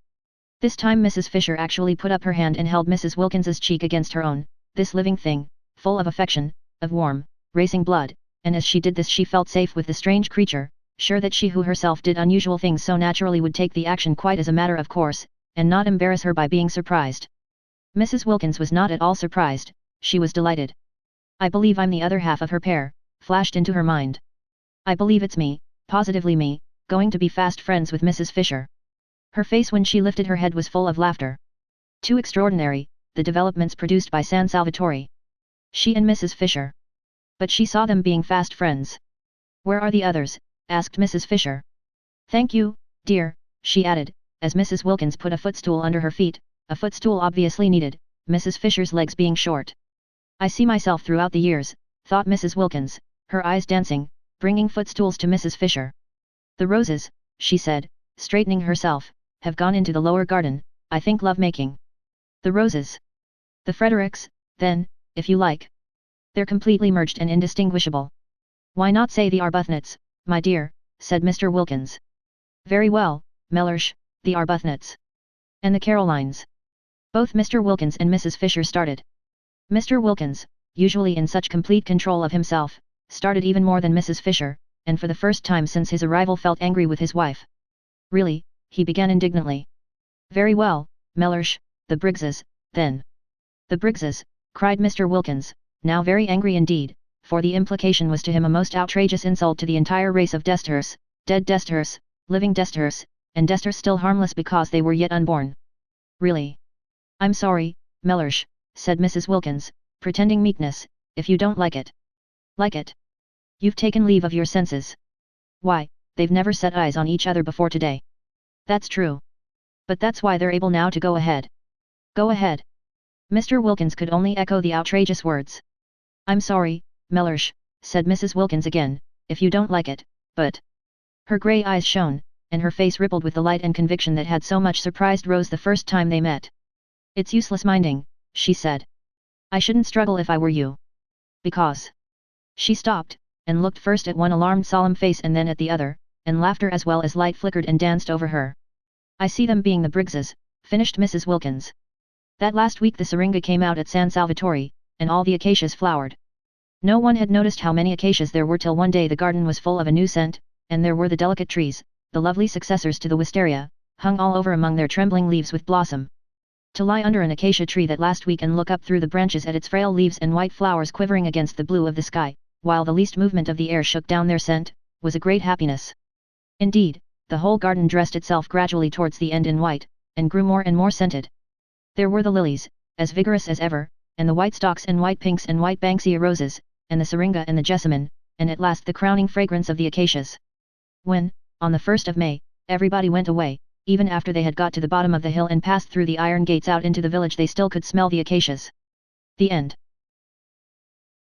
Speaker 1: This time Mrs. Fisher actually put up her hand and held Mrs. Wilkins's cheek against her own, this living thing, full of affection, of warm, racing blood, and as she did this she felt safe with the strange creature, sure that she who herself did unusual things so naturally would take the action quite as a matter of course, and not embarrass her by being surprised. Mrs. Wilkins was not at all surprised, she was delighted. "I believe I'm the other half of her pair," flashed into her mind. "I believe it's me, positively me, going to be fast friends with Mrs. Fisher." Her face when she lifted her head was full of laughter. Too extraordinary, the developments produced by San Salvatore. She and Mrs. Fisher. But she saw them being fast friends. "Where are the others?" asked Mrs. Fisher. "Thank you, dear," she added, as Mrs. Wilkins put a footstool under her feet, a footstool obviously needed, Mrs. Fisher's legs being short. "I see myself throughout the years," thought Mrs. Wilkins, her eyes dancing, bringing footstools to Mrs. Fisher. "The roses," she said, straightening herself, "have gone into the lower garden, I think love-making." "The roses. The Fredericks, then, if you like. They're completely merged and indistinguishable." "Why not say the Arbuthnot's, my dear," said Mr. Wilkins. "Very well, Mellersh, the Arbuthnot's. And the Carolines." Both Mr. Wilkins and Mrs. Fisher started. Mr. Wilkins, usually in such complete control of himself, started even more than Mrs. Fisher, and for the first time since his arrival felt angry with his wife. "Really," he began indignantly. "Very well, Mellersh, the Briggses, then." "The Briggses," cried Mr. Wilkins, now very angry indeed, for the implication was to him a most outrageous insult to the entire race of Desters, dead Desters, living Desters, and Desters still harmless because they were yet unborn. "Really? I'm sorry, Mellersh," said Mrs. Wilkins, pretending meekness, "if you don't like it." "Like it? You've taken leave of your senses. Why, they've never set eyes on each other before today." "That's true. But that's why they're able now to go ahead." "Go ahead." Mr. Wilkins could only echo the outrageous words. "I'm sorry, Mellersh," said Mrs. Wilkins again, "if you don't like it, but—" Her grey eyes shone, and her face rippled with the light and conviction that had so much surprised Rose the first time they met. "It's useless minding," she said. "I shouldn't struggle if I were you. Because—" She stopped, and looked first at one alarmed solemn face and then at the other, and laughter as well as light flickered and danced over her. "I see them being the Briggses," finished Mrs. Wilkins. "That last week the syringa came out at San Salvatore, and all the acacias flowered. No one had noticed how many acacias there were till one day the garden was full of a new scent, and there were the delicate trees, the lovely successors to the wisteria, hung all over among their trembling leaves with blossom. To lie under an acacia tree that last week and look up through the branches at its frail leaves and white flowers quivering against the blue of the sky, while the least movement of the air shook down their scent, was a great happiness. Indeed, the whole garden dressed itself gradually towards the end in white, and grew more and more scented. There were the lilies, as vigorous as ever, and the white stalks and white pinks and white banksia roses, and the syringa and the jessamine, and at last the crowning fragrance of the acacias. When, on the 1st of May, everybody went away, even after they had got to the bottom of the hill and passed through the iron gates out into the village, they still could smell the acacias. The end.